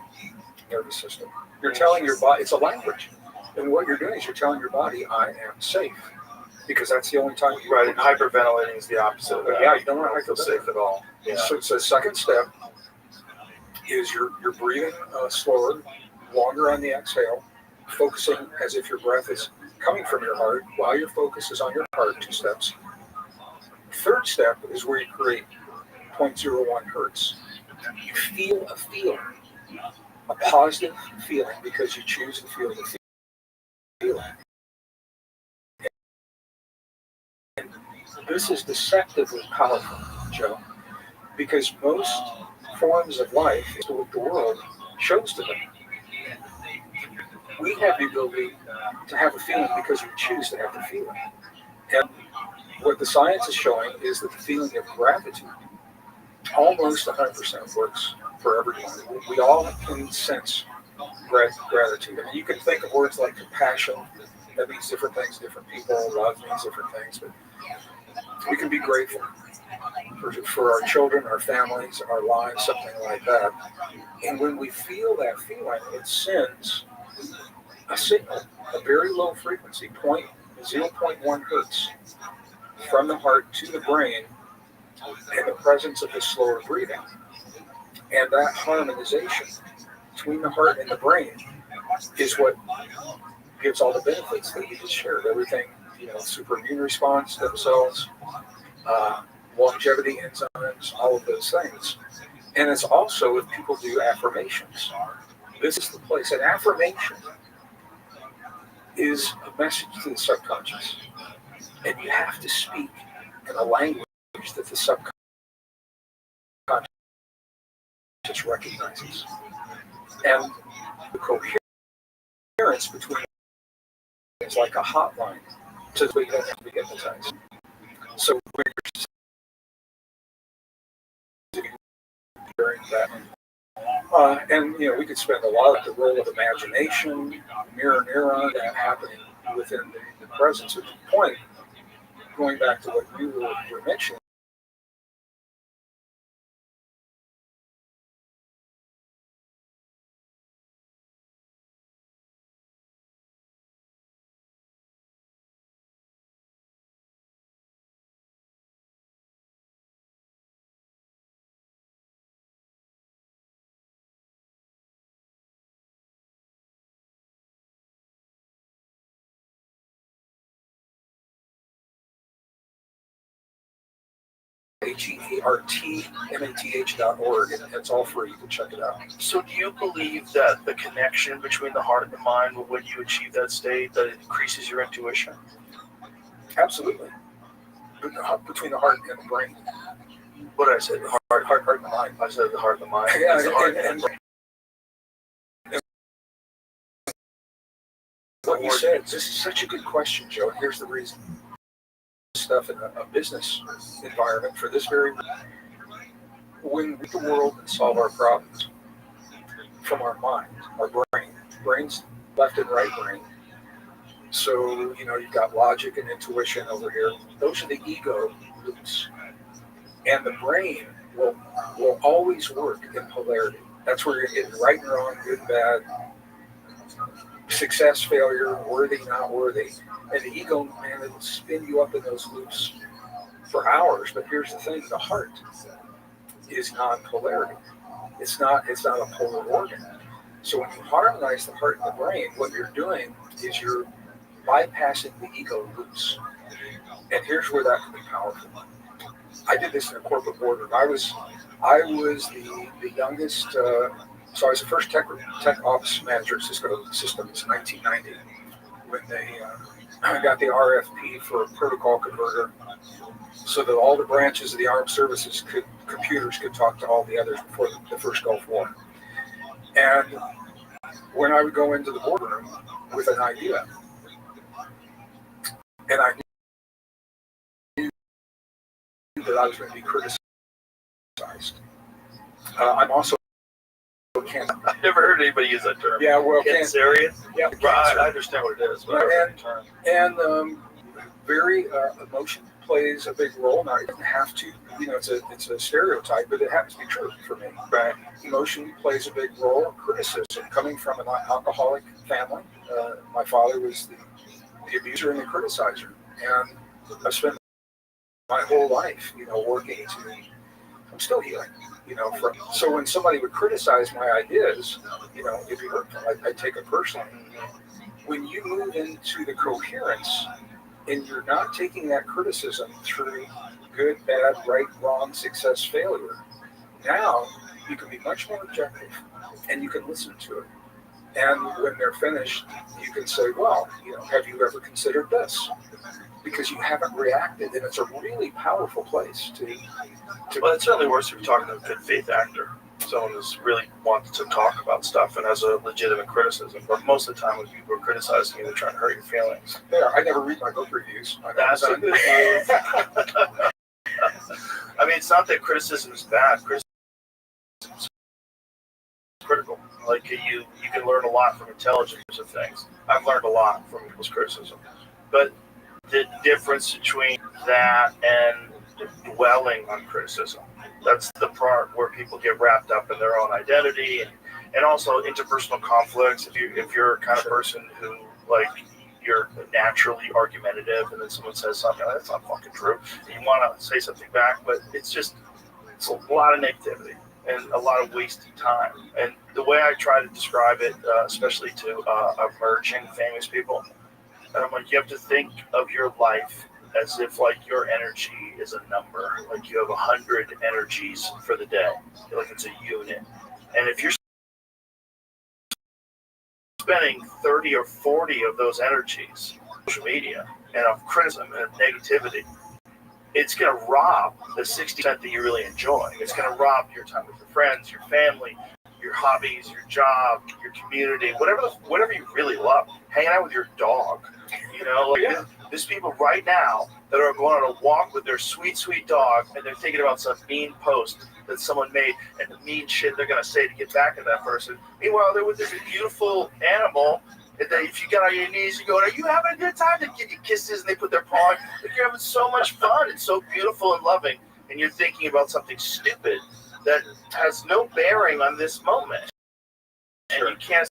nervous system. You're telling your body, it's a language. And what you're doing is you're telling your body, I am safe. Because that's the only time you... Right, and hyperventilating is the opposite of that. Yeah, you don't want to feel safe at all. Yeah. So the second step is you're breathing slower, longer on the exhale, focusing as if your breath is coming from your heart while your focus is on your heart, 2 steps. Third step is where you create 0.01 hertz. You feel a feeling, a positive feeling, because you choose to feel the feeling. And this is deceptively powerful, Joe, because most forms of life is what the world shows to them. We have the ability to have a feeling because we choose to have the feeling. And what the science is showing is that the feeling of gratitude almost 100% works for everyone. We all can sense gratitude. I mean, you can think of words like compassion. That means different things to different people. Love means different things. But we can be grateful for our children, our families, our lives, something like that. And when we feel that feeling, it sends a signal, a very low frequency, 0.1 hertz, from the heart to the brain in the presence of the slower breathing. And that harmonization between the heart and the brain is what gives all the benefits that we just shared. Everything, super immune response, stem cells, longevity enzymes, all of those things. And it's also if people do affirmations. This is the place. An affirmation is a message to the subconscious. And you have to speak in a language that the subconscious recognizes. And the coherence between it's like a hotline, so that you don't have to be hypnotized. So when you're during that, and we could spend a lot of the role of imagination, mirror neuron, that happening within the presence. At the point, going back to what you were mentioning. HEARTMATH.org, and it's all free. You can check it out. So do you believe that the connection between the heart and the mind, when you achieve that state, that it increases your intuition? Absolutely. Between the heart and the brain. What did I say? The heart and the mind. I said the heart and the mind. Yeah, It's the heart and the what you said, this is such a good question, Joe, and here's the reason. Stuff in a business environment for this very reason. When we look at the world and solve our problems from our mind, our brains left and right brain. So, you've got logic and intuition over here. Those are the ego loops. And the brain will always work in polarity. That's where you're getting right and wrong, good and bad, success, failure, worthy, not worthy. And the ego, man, it'll spin you up in those loops for hours. But here's the thing, the heart is non-polarity. It's not a polar organ. So when you harmonize the heart and the brain, what you're doing is you're bypassing the ego loops. And here's where that can be powerful. I did this in a corporate boardroom. I was the youngest, so I was the first tech office manager at Cisco Systems in 1990 when they got the RFP for a protocol converter so that all the branches of the armed services computers could talk to all the others before the first Gulf War. And when I would go into the boardroom with an idea, and I knew that I was going to be criticized. I'm also I've never heard anybody use that term. Yeah, well, Cancerian? Yeah, I understand what it is, but and very emotion plays a big role. Now, it doesn't have to, it's a stereotype, but it happens to be true for me. Right. Emotion plays a big role. Criticism, coming from an alcoholic family. My father was the abuser and the criticizer, and I've spent my whole life, working to. I'm still healing, so when somebody would criticize my ideas, it'd be hurtful. I take it personally. When you move into the coherence, and you're not taking that criticism through good, bad, right, wrong, success, failure, now you can be much more objective, and you can listen to it. And when they're finished, you can say, well, have you ever considered this? Because you haven't reacted, and it's a really powerful place to. Well, it certainly works if you're talking to a good faith actor, someone who's really wants to talk about stuff and has a legitimate criticism. But most of the time, when people are criticizing you, they're trying to hurt your feelings. Yeah, I never read my book reviews. That's a good move. I mean, it's not that criticism is bad. Criticism is critical. Like you can learn a lot from intelligence of things. I've learned a lot from people's criticism, but the difference between that and dwelling on criticism, that's the part where people get wrapped up in their own identity and also interpersonal conflicts. If you're a kind of person who, like, you're naturally argumentative and then someone says something that's not fucking true, and you want to say something back, but it's a lot of negativity and a lot of wasted time. And the way I try to describe it, especially to emerging famous people, and I'm like, you have to think of your life as if, like, your energy is a number. Like, you have 100 energies for the day. Like, it's a unit. And if you're spending 30 or 40 of those energies on social media and of criticism and of negativity, it's going to rob the 60% that you really enjoy. It's going to rob your time with your friends, your family, your hobbies, your job, your community, whatever you really love. Hanging out with your dog. There's people right now that are going on a walk with their sweet, sweet dog, and they're thinking about some mean post that someone made and the mean shit they're going to say to get back at that person. Meanwhile, they're with this beautiful animal, and then if you get on your knees, you go, are you having a good time? They give you kisses, and they put their paw on. Like, you're having so much fun. It's so beautiful and loving, and you're thinking about something stupid that has no bearing on this moment. And you can't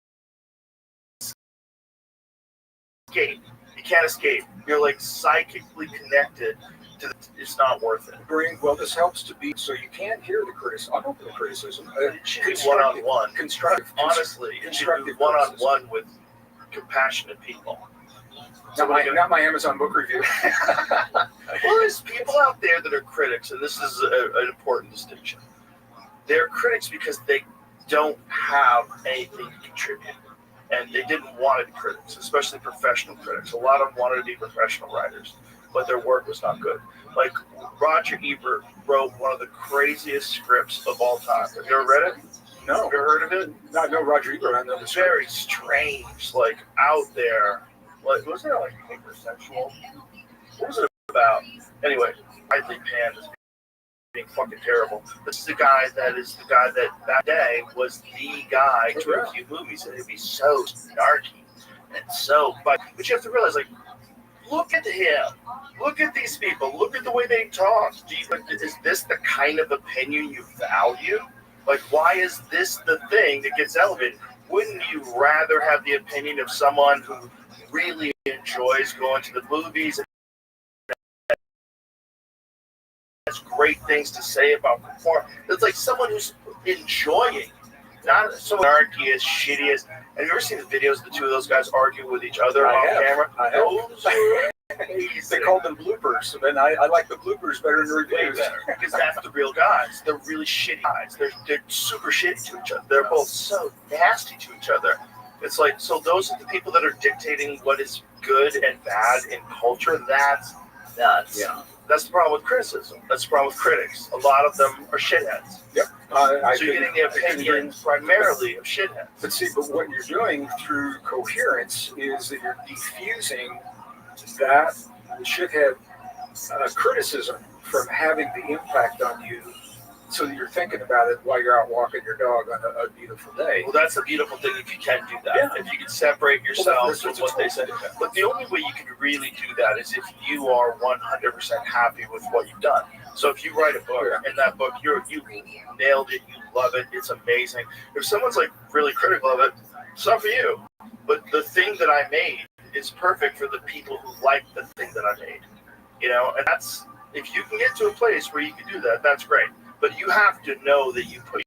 escape. You can't escape. You're like psychically connected to it's not worth it. Well, this helps to be so you can't hear the criticism. I'm open to criticism. One-on-one. Constructive. Honestly, constructive one-on-one with compassionate people. Not my Amazon book review. Well, there's people out there that are critics, and this is an important distinction. They're critics because they don't have anything to contribute. And they didn't want to be critics, especially professional critics. A lot of them wanted to be professional writers, but their work was not good. Like Roger Ebert wrote one of the craziest scripts of all time. Have you ever read it? No. Have you ever heard of it? I know Roger Ebert. I know the It's very strange, like out there. Like, wasn't it like hypersexual? What was it about? Anyway, widely panned as being fucking terrible. This is the guy that day was the guy to review movies, and it'd be so snarky and so. But you have to realize, like, look at him. Look at these people. Look at the way they talk. Is this the kind of opinion you value? Like, why is this the thing that gets elevated? Wouldn't you rather have the opinion of someone who really enjoys going to the movies and has great things to say about performance? It's like someone who's enjoying, not so anarchy as shitty as. Have you ever seen the videos of the two of those guys arguing with each other on camera? I have. They called them bloopers, and I like the bloopers better than the reviews. Because that's the real guys. They're really shitty guys. They're super shitty to each other. They're both so nasty to each other. It's like, so those are the people that are dictating what is good and bad in culture. That's nuts. Yeah. That's the problem with criticism. That's the problem with critics. A lot of them are shitheads. Yep. So you're getting the opinions primarily of shitheads. But see, what you're doing through coherence is that you're diffusing that shithead criticism from having the impact on you, so that you're thinking about it while you're out walking your dog on a beautiful day. Well, that's a beautiful thing if you can do that. Yeah. If you can separate yourself from what they say. But the only way you can really do that is if you are 100% happy with what you've done. So if you write a book, and that book, you nailed it, you love it, it's amazing. If someone's like really critical of it, it's not for you. But the thing that I made is perfect for the people who like the thing that I made. You know, and that's, if you can get to a place where you can do that, that's great. But you have to know that you put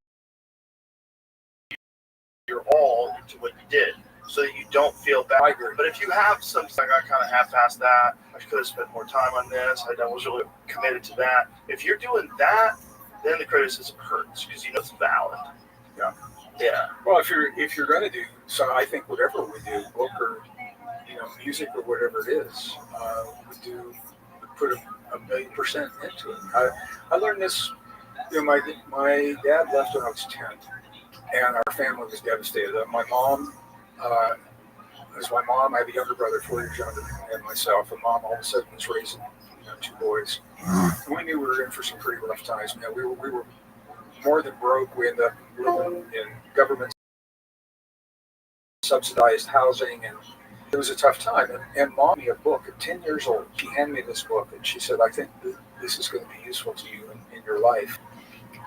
your all into what you did, so that you don't feel bad. I agree. But if you have something like, I kind of half-assed that, I could have spent more time on this, I was really committed to that. If you're doing that, then the criticism hurts because you know it's valid. Yeah. Yeah. Well, if you're going to do, so I think whatever we do, book or music or whatever it is, we put a million% into it. I learned this. My dad left when I was 10, and our family was devastated. My mom was my mom. I have a younger brother, 4 years younger than myself, and mom all of a sudden was raising two boys. And we knew we were in for some pretty rough times. We were more than broke. We ended up living in government subsidized housing, and it was a tough time. And mom gave me a book at 10 years old. She handed me this book, and she said, I think this is going to be useful to you in your life.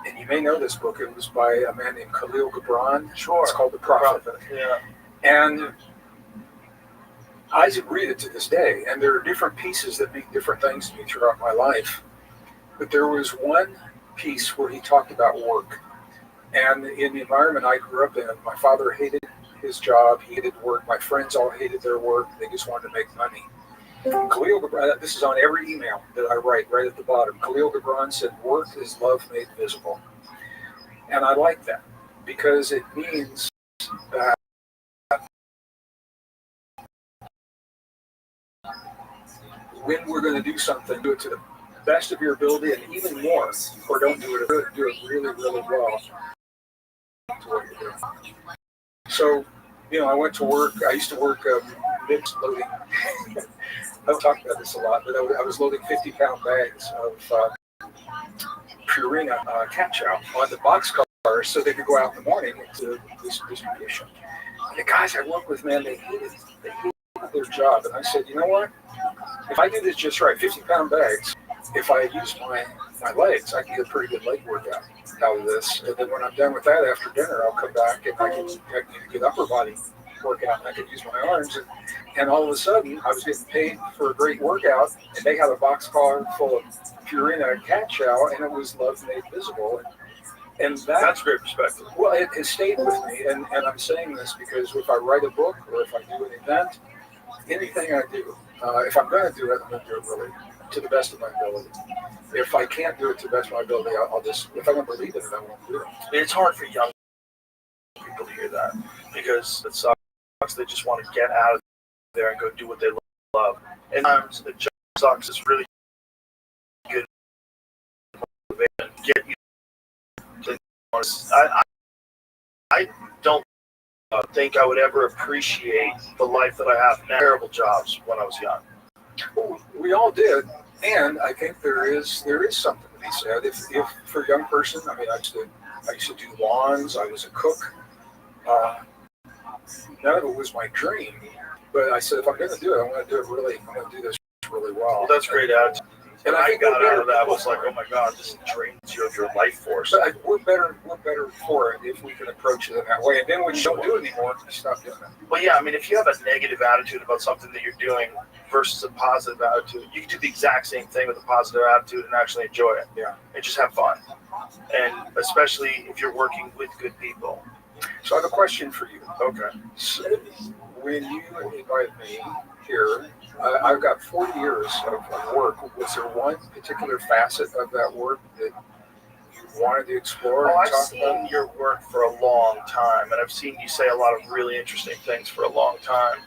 And you may know this book. It was by a man named Khalil Gibran. Sure. It's called The Prophet. Yeah. And I read it to this day. And there are different pieces that mean different things to me throughout my life. But there was one piece where he talked about work. And in the environment I grew up in, my father hated his job. He hated work. My friends all hated their work. They just wanted to make money. Khalil Gibran, this is on every email that I write right at the bottom. Khalil Gibran said, work is love made visible. And I like that because it means that when we're going to do something, do it to the best of your ability and even more, or don't do it really, really well to what you're doing. So, I went to work. I used to work mixed loading. I don't talk about this a lot, but I was loading 50-pound bags of Purina cat chow on the boxcars so they could go out in the morning to distribution. And the guys I work with, man, they hated their job. And I said, you know what? If I do this just right, 50-pound bags, if I use my legs, I can get a pretty good leg workout out of this. And then when I'm done with that after dinner, I'll come back and I can get upper body workout, and I could use my arms. And all of a sudden, I was getting paid for a great workout, and they had a boxcar full of Purina cat chow, and it was love made visible. And That's great perspective. Well, it stayed with me, and I'm saying this because if I write a book or if I do an event, anything I do, if I'm going to do it, I'm going to do it really to the best of my ability. If I can't do it to the best of my ability, I'll just, if I don't believe in it, I won't do it. It's hard for young people to hear that because it sucks. They just want to get out of there and go do what they love. And sometimes it just sucks. It's really good I don't think I would ever appreciate the life that I have now. Terrible jobs when I was young. Well, we all did, and I think there is something to be said. If for a young person, I mean, I used to do lawns. I was a cook. None of it was my dream, but I said if I'm going to do it, I'm going to do it really. I'm going to do this really well. Well, that's great attitude. And I think got out of that was like, oh my God, this drains you of your life force. But we're better for it if we can approach it in that way. And then when you don't do it anymore, you stop doing it. Well, yeah, I mean, if you have a negative attitude about something that you're doing versus a positive attitude, you can do the exact same thing with a positive attitude and actually enjoy it. Yeah. And just have fun. And especially if you're working with good people. So I have a question for you. Okay. So when you invited me here, I've got 40 years of work. Was there one particular facet of that work that you wanted to explore and I've talk seen about? your work for a long time, and I've seen you say a lot of really interesting things for a long time.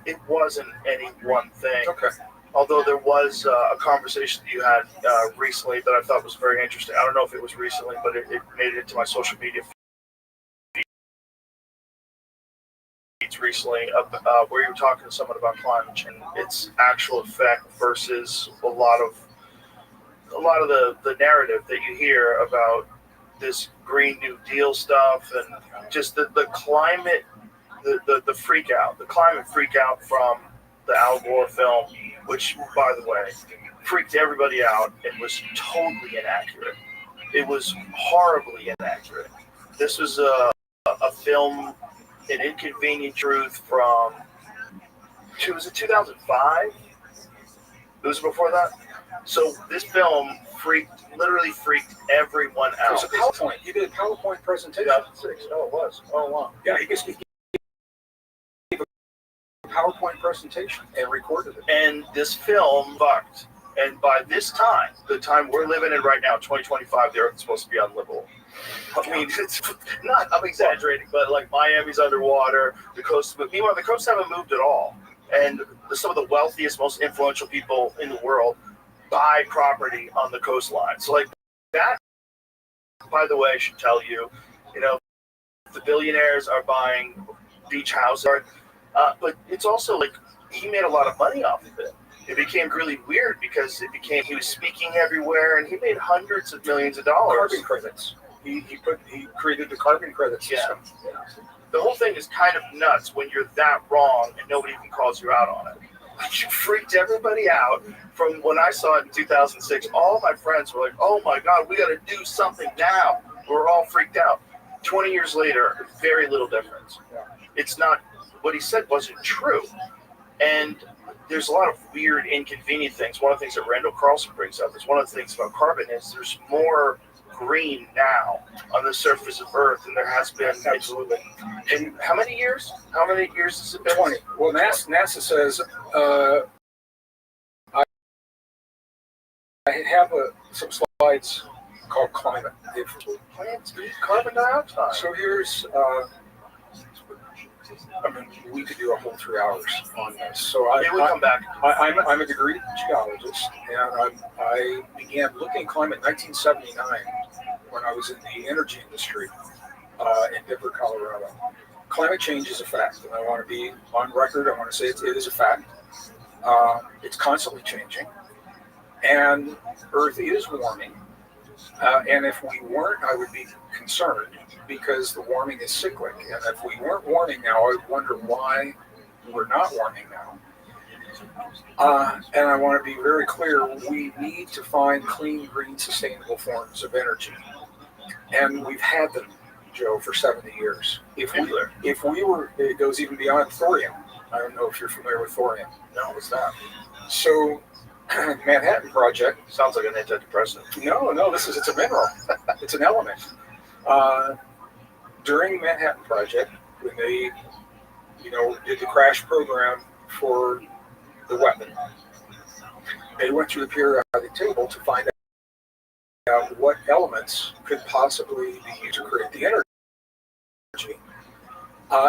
It wasn't any one thing. Okay. Although there was a conversation that you had recently that I thought was very interesting. I don't know if it was recently, but it made it into my social media feeds recently, where you were talking to someone about climate change, its actual effect versus a lot of the narrative that you hear about this Green New Deal stuff and just the climate, the freak out, the climate freak out from the Al Gore film, which, by the way, freaked everybody out and was totally inaccurate. It was horribly inaccurate. This was a film, An Inconvenient Truth from, was it 2005? It was before that? So this film literally freaked everyone out. It was a PowerPoint. You did a PowerPoint presentation. 2006. No, it was. Oh, wow. Yeah, he gave a PowerPoint presentation and recorded it. And this film fucked. And by this time, the time we're living in right now, 2025, the Earth is supposed to be unlivable. I mean, it's not, I'm exaggerating, but like Miami's underwater, the coast, but meanwhile, the coasts haven't moved at all. And some of the wealthiest, most influential people in the world buy property on the coastline. So like that, by the way, I should tell you, the billionaires are buying beach houses, but it's also like he made a lot of money off of it. It became really weird because he was speaking everywhere and he made hundreds of millions of dollars. Carbon credits. He created the carbon credit system. Yeah. The whole thing is kind of nuts when you're that wrong and nobody even calls you out on it. You freaked everybody out. From when I saw it in 2006, all my friends were like, oh my God, we got to do something now. We're all freaked out. 20 years later, very little difference. Yeah. It's not, what he said wasn't true. And there's a lot of weird, inconvenient things. One of the things that Randall Carlson brings up is one of the things about carbon is there's more green now on the surface of Earth than there has been. Absolutely. In how many years? How many years has it been? 20. Well, NASA says I have some slides called climate. Plants eat carbon dioxide. So here's, we could do a whole 3 hours on this. So we'll come back. I'm a degree geologist, and I began looking at climate in 1979 when I was in the energy industry in Denver, Colorado. Climate change is a fact, and I want to be on record. I want to say it is a fact. It's constantly changing, and Earth is warming. And if we weren't, I would be concerned because the warming is cyclic. And if we weren't warming now, I would wonder why we're not warming now. And I want to be very clear, we need to find clean, green, sustainable forms of energy. And we've had them, Joe, for 70 years. If we were, it goes even beyond thorium. I don't know if you're familiar with thorium. No, what's that? So, Manhattan Project. Sounds like an antidepressant. No, it's a mineral. It's an element. During the Manhattan Project, when they, did the crash program for the weapon, they went through the periodic table to find out what elements could possibly be used to create the energy.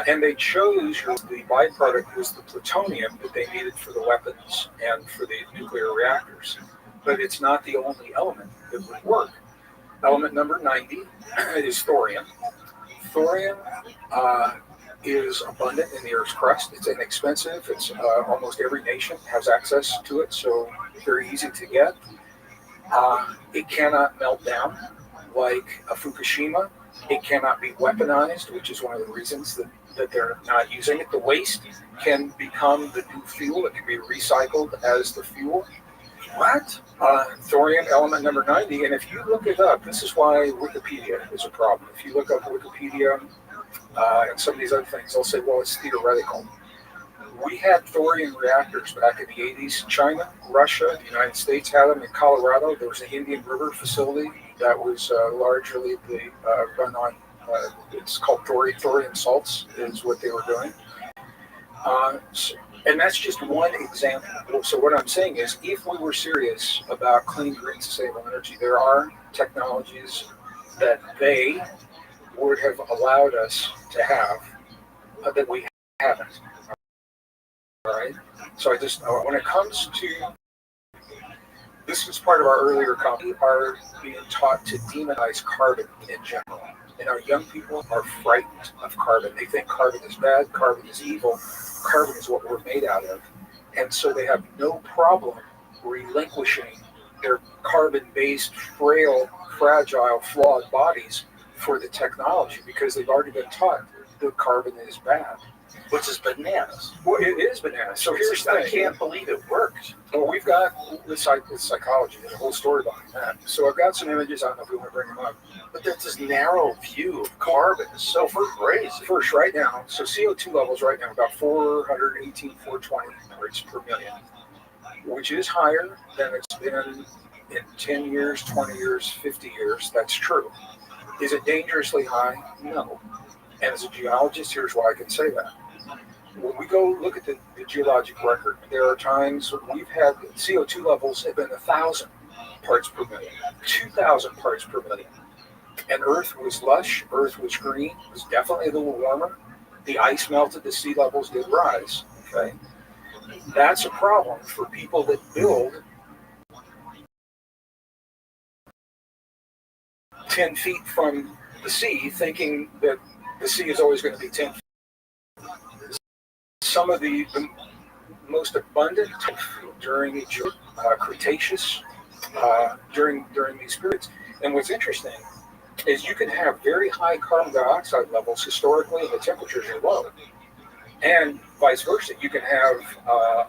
And they chose the byproduct was the plutonium that they needed for the weapons and for the nuclear reactors. But it's not the only element that would work. Element number 90 is thorium. Thorium is abundant in the Earth's crust. It's inexpensive. It's almost every nation has access to it, so very easy to get. It cannot melt down like a Fukushima. It cannot be weaponized, which is one of the reasons that they're not using it. The waste can become the new fuel. It can be recycled as the fuel. What? Thorium element number 90. And if you look it up, this is why Wikipedia is a problem. If you look up Wikipedia and some of these other things, they'll say, well, it's theoretical. We had thorium reactors back in the 80s. China, Russia, the United States had them. In Colorado, there was an Indian River facility that was largely run on, it's called thorium salts, is what they were doing. And that's just one example. So what I'm saying is, if we were serious about clean, green, sustainable energy, there are technologies that they would have allowed us to have that we haven't. All right. So when it comes to, this is part of our earlier comment, we are being taught to demonize carbon in general. And our young people are frightened of carbon. They think carbon is bad, carbon is evil, carbon is what we're made out of. And so they have no problem relinquishing their carbon-based, frail, fragile, flawed bodies for the technology because they've already been taught that carbon is bad. Which is bananas. Well, it is bananas. So here's the thing. I can't believe it worked. Well, we've got the psychology. There's a whole story behind that. So I've got some images. I don't know if we want to bring them up. But that's this narrow view of carbon is so crazy. First, right now, so CO2 levels right now about 418, 420 parts per million, which is higher than it's been in 10 years, 20 years, 50 years. That's true. Is it dangerously high? No. And as a geologist, here's why I can say that. When we go look at the geologic record, there are times we've had CO2 levels have been 1,000 parts per million, 2,000 parts per million. And Earth was lush, Earth was green, it was definitely a little warmer. The ice melted, the sea levels did rise. Okay, that's a problem for people that build 10 feet from the sea, thinking that the sea is always going to be 10 feet. Some of the most abundant during the Cretaceous, during these periods. And what's interesting is you can have very high carbon dioxide levels historically, and the temperatures are low. And vice versa, you can have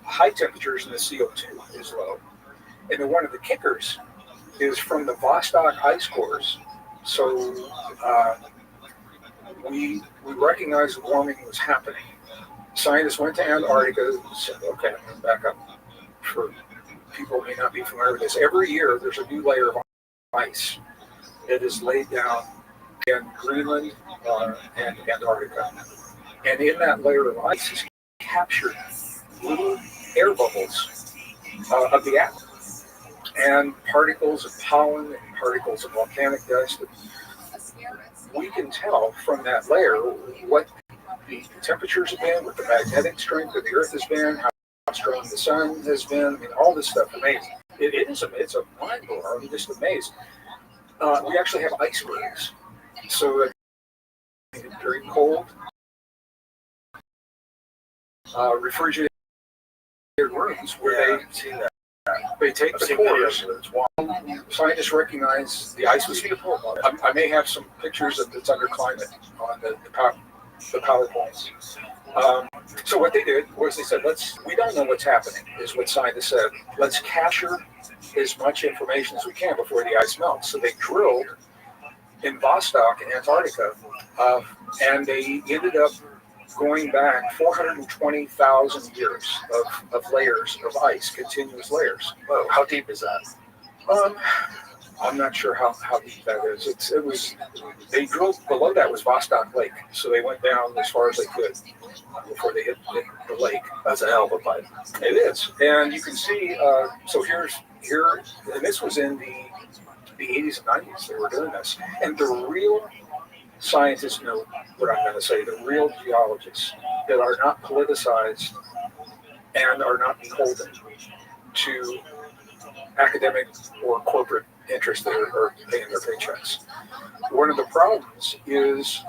high temperatures and the CO2 is low. And then one of the kickers is from the Vostok ice cores. So we recognized warming was happening. Scientists went to Antarctica and said, okay, I'm going to back up for people who may not be familiar with this. Every year there's a new layer of ice that is laid down in Greenland and Antarctica. And in that layer of ice is captured little air bubbles of the atom and particles of pollen and particles of volcanic dust. We can tell from that layer what the temperatures have been, what the magnetic strength of the Earth has been, how strong the sun has been. I mean, all this stuff. Amazing. It's a mind blower. I'm just amazed. We actually have icebergs. So during cold, refrigerated rooms where they take the cores. Scientists recognize the ice was heatable. I may have some pictures of it's under climate on the PowerPoints. So what they did was they said, we don't know what's happening, is what scientists said. Let's capture as much information as we can before the ice melts. So they drilled in Vostok in Antarctica, and they ended up going back 420,000 years of layers of ice, continuous layers. Whoa, how deep is that? I'm not sure how deep that is. They drilled below that was Vostok Lake, so they went down as far as they could before they hit the lake. That's a hell of a pipe. It is, and you can see. So here, and this was in the 80s and 90s. They were doing this, and the real scientists know what I'm going to say. The real geologists that are not politicized and are not beholden to academic or corporate interested or paying their paychecks. One of the problems is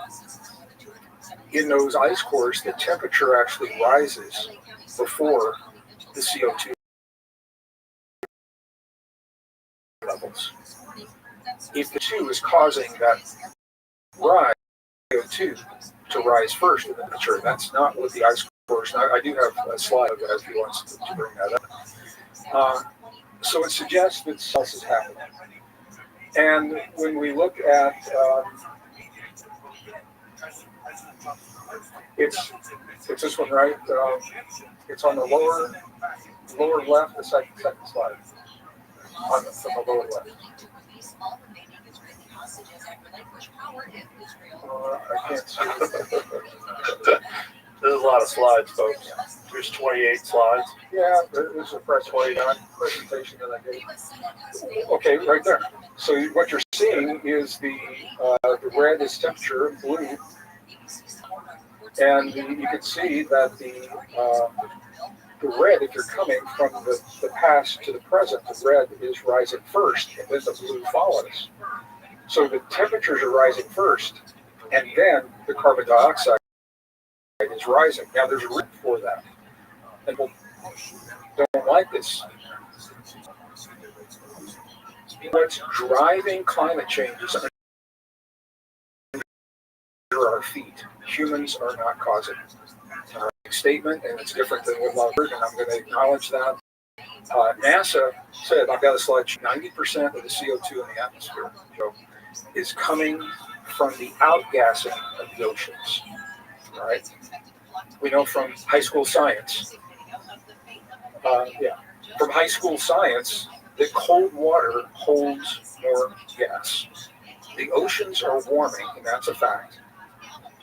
in those ice cores, the temperature actually rises before the CO2 levels. If the 2 is causing that rise, CO2 to rise first in the temperature, that's not what the ice cores. I do have a slide of that if you want to bring that up. So it suggests that something else is happening. And when we look at it's this one, right? It's on the lower left, the second slide. From the lower left. I can't see. There's a lot of slides, folks. There's 28 slides. Yeah, there's a presentation that I gave. Okay, right there. So what you're seeing is the red is temperature, blue, and you can see that the red, if you're coming from the past to the present, the red is rising first, and then the blue follows. So the temperatures are rising first, and then the carbon dioxide is rising. Now there's a reason for that, and people don't like this. What's driving climate change is under our feet. Humans are not causing it. Statement, and it's different than what Lovert, and I'm going to acknowledge that. NASA said, I've got a slide, 90% of the CO2 in the atmosphere is coming from the outgassing of the oceans. All right? We know from high school science, from high school science, that cold water holds more gas. The oceans are warming, and that's a fact.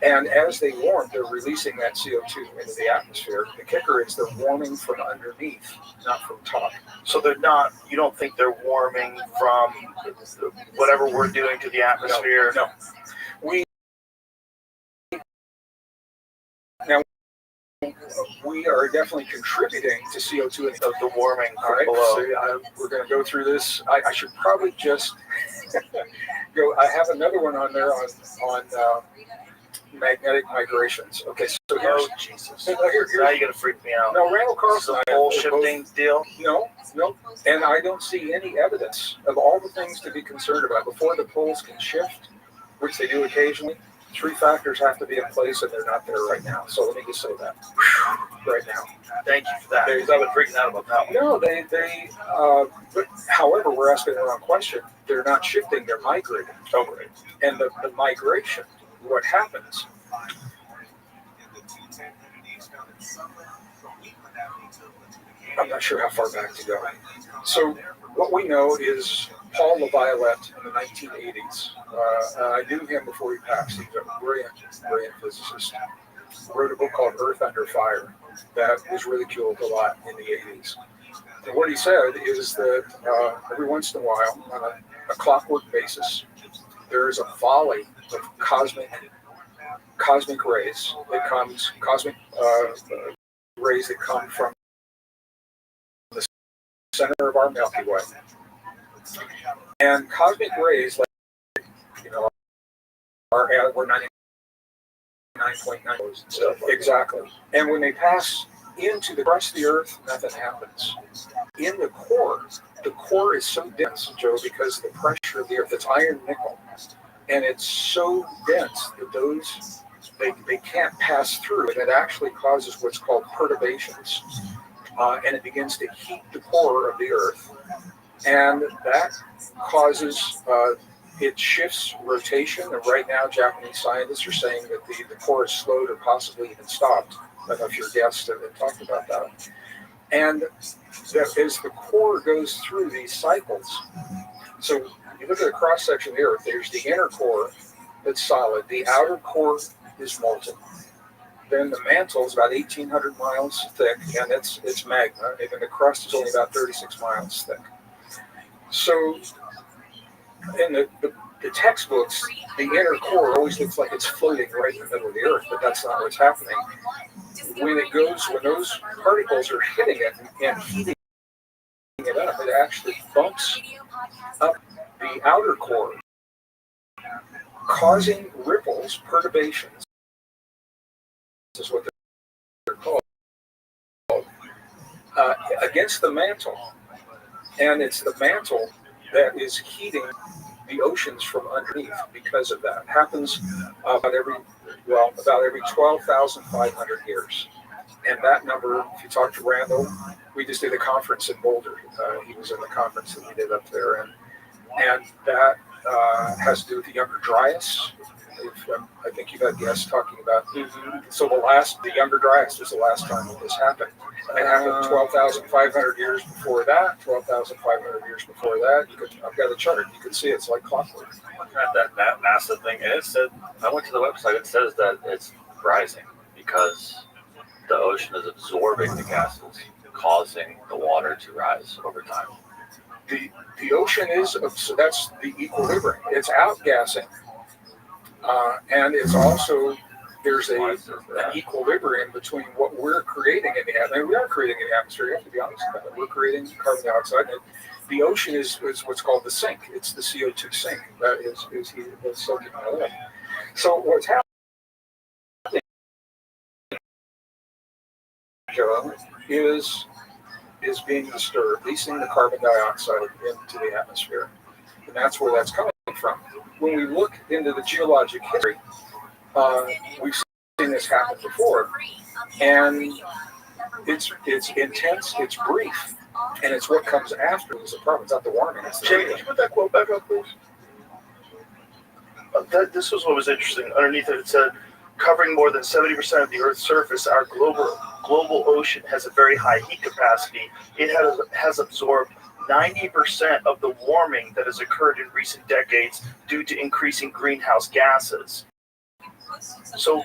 And as they warm, they're releasing that CO2 into the atmosphere. The kicker is they're warming from underneath, not from top. So they're not, you don't think they're warming from whatever we're doing to the atmosphere? No. We are definitely contributing to CO2 and the warming right, below. So we're going to go through this. I should probably just go. I have another one on there on magnetic migrations. Okay, so here's Jesus. Here's, Now you're going to freak me out. No, Randall Carlson. The whole shifting deal? No. And I don't see any evidence of all the things to be concerned about. Before the poles can shift, which they do occasionally, 3 factors have to be in place, and they're not there right now. So let me just say that right now. Thank you for that. Because I've been freaking out about that one. No, but however, we're asking the wrong question. They're not shifting, they're migrating. Okay. And the migration, what happens? I'm not sure how far back to go. So what we know is Paul LaViolette in the 1980s. I knew him before he passed. He was a brilliant physicist. Wrote a book called Earth Under Fire that was ridiculed a lot in the 80s. And what he said is that every once in a while, on a clockwork basis, there is a volley of cosmic rays that comes, rays that come from the center of our Milky Way. And cosmic rays, we're 99.9. Exactly. And when they pass into the crust of the Earth, nothing happens. In the core is so dense, Joe, because of the pressure of the Earth. It's iron nickel, and it's so dense that they can't pass through, and it actually causes what's called perturbations, and it begins to heat the core of the Earth, and that causes it shifts rotation. And right now, Japanese scientists are saying that the core is slowed or possibly even stopped. I don't know if your guests have talked about that. And that as the core goes through these cycles, so you look at a cross section of the Earth, there's the inner core that's solid, the outer core is molten. Then the mantle is about 1,800 miles thick, and it's magma, and the crust is only about 36 miles thick. So in the textbooks, the inner core always looks like it's floating right in the middle of the Earth, but that's not what's happening. When those particles are hitting it and heating it up, it actually bumps up the outer core, causing ripples, perturbations, is what they're called, against the mantle. And it's the mantle that is heating the oceans from underneath because of that. It happens about every 12,500 years. And that number, if you talk to Randall, we just did a conference in Boulder. He was in the conference that we did up there. And that has to do with the Younger Dryas. I think you've had guests talking about. So the Younger Dryas was the last time that this happened. It happened 12,500 years before that, 12,500 years before that. I've got a chart. You can see it's like clockwork. That NASA thing, and it said, I went to the website, it says that it's rising because the ocean is absorbing the gases, causing the water to rise over time. The ocean so that's the equilibrium. It's outgassing. And it's also, there's an equilibrium between what we're creating in the atmosphere. We are creating in the atmosphere, you have to be honest about it. We're creating carbon dioxide. And the ocean is what's called the sink. It's the CO2 sink that is soaking that up. So what's happening, Joe, is being disturbed, releasing the carbon dioxide into the atmosphere. And that's where that's coming from. When we look into the geologic history, we've seen this happen before, and it's intense, it's brief, and it's what comes after is the problem. It's not the warming. Jay, can you put that quote back up, please? This was what was interesting. Underneath it, it said, covering more than 70% of the Earth's surface, our global ocean has a very high heat capacity. It has absorbed 90% of the warming that has occurred in recent decades due to increasing greenhouse gases. So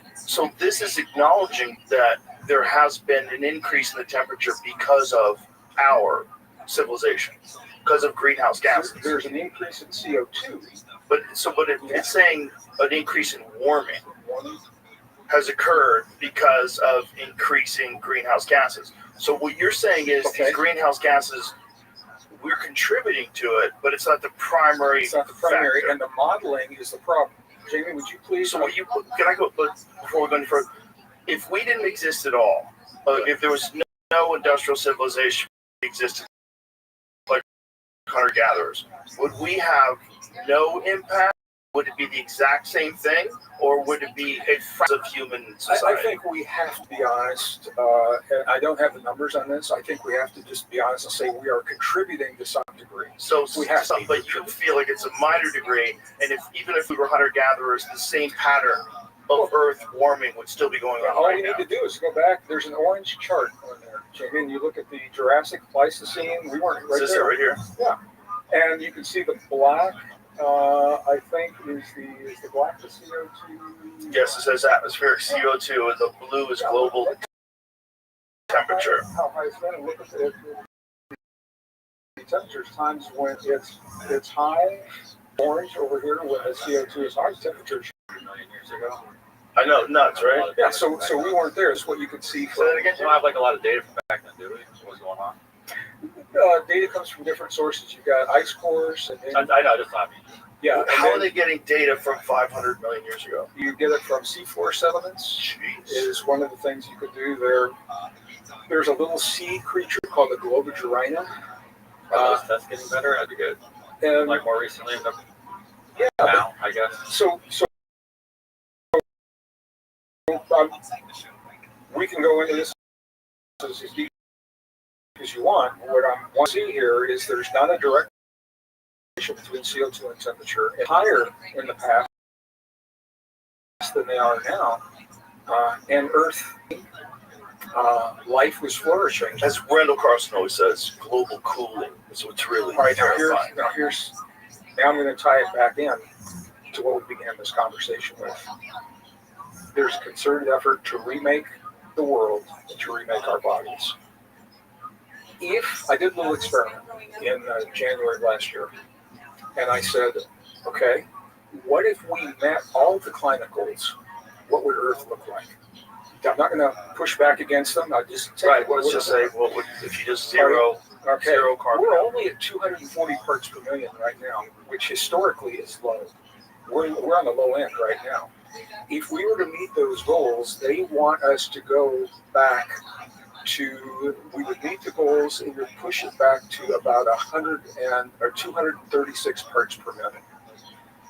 this is acknowledging that there has been an increase in the temperature because of our civilization, because of greenhouse gases. There's an increase in CO2. But it's saying an increase in warming has occurred because of increasing greenhouse gases. So what you're saying is these greenhouse gases, we're contributing to it, but it's not the primary. It's not the primary, factor. and the modeling is the problem. Jamie, would you please? So can I go? But before we go any further, if we didn't exist at all, if there was no industrial civilization existed, like hunter-gatherers, would we have no impact? Would it be the exact same thing, or would it be a fraction of human society? I think we have to be honest. And I don't have the numbers on this. I think we have to just be honest and say we are contributing to some degree. So we have to, but you feel like it's a minor degree, and even if we were hunter-gatherers, the same pattern of Earth warming would still be going on. All we need to do is go back. There's an orange chart on there, Jamie, and you look at the Jurassic Pleistocene. We weren't right there. Right here? Yeah, and you can see the black. I think is the black the CO2. Yes, it says atmospheric CO2, and the blue is global temperature. How high is that? Look at the temperatures times when it's high, orange over here when the CO2 is high. Temperature 3 million years ago. I know, nuts, right? Yeah, so we weren't there. It's what you can see. Say that again. We don't have like a lot of data from back then, do we? What's going on? Data comes from different sources. You've got ice cores. I know, just not me. Yeah. How are they getting data from 500 million years ago? You get it from seafloor sediments. Jeez. Is one of the things you could do there. There's a little sea creature called the Globigerina. Are those tests getting better? That'd be good. And like more recently, yeah, now, I guess. So we can go into this as deep as you want. What I want to see here is there's not a direct relationship between CO2 and temperature. It's higher in the past than they are now. And Earth, life was flourishing. As Randall Carlson always says, global cooling is what's really All right, terrifying. now I'm going to tie it back in to what we began this conversation with. There's a concerted effort to remake the world and to remake our bodies. If I did a little experiment in January of last year, and I said, okay, what if we met all the climate goals? What would Earth look like? I'm not going to push back against them. I'll just say, Right, let's just say, well, if you just zero Okay, Zero carbon. we're only at 240 parts per million right now, which historically is low. We're on the low end right now. If we were to meet those goals, they want us to go back to, we would meet the goals and would push it back to about 236 parts per million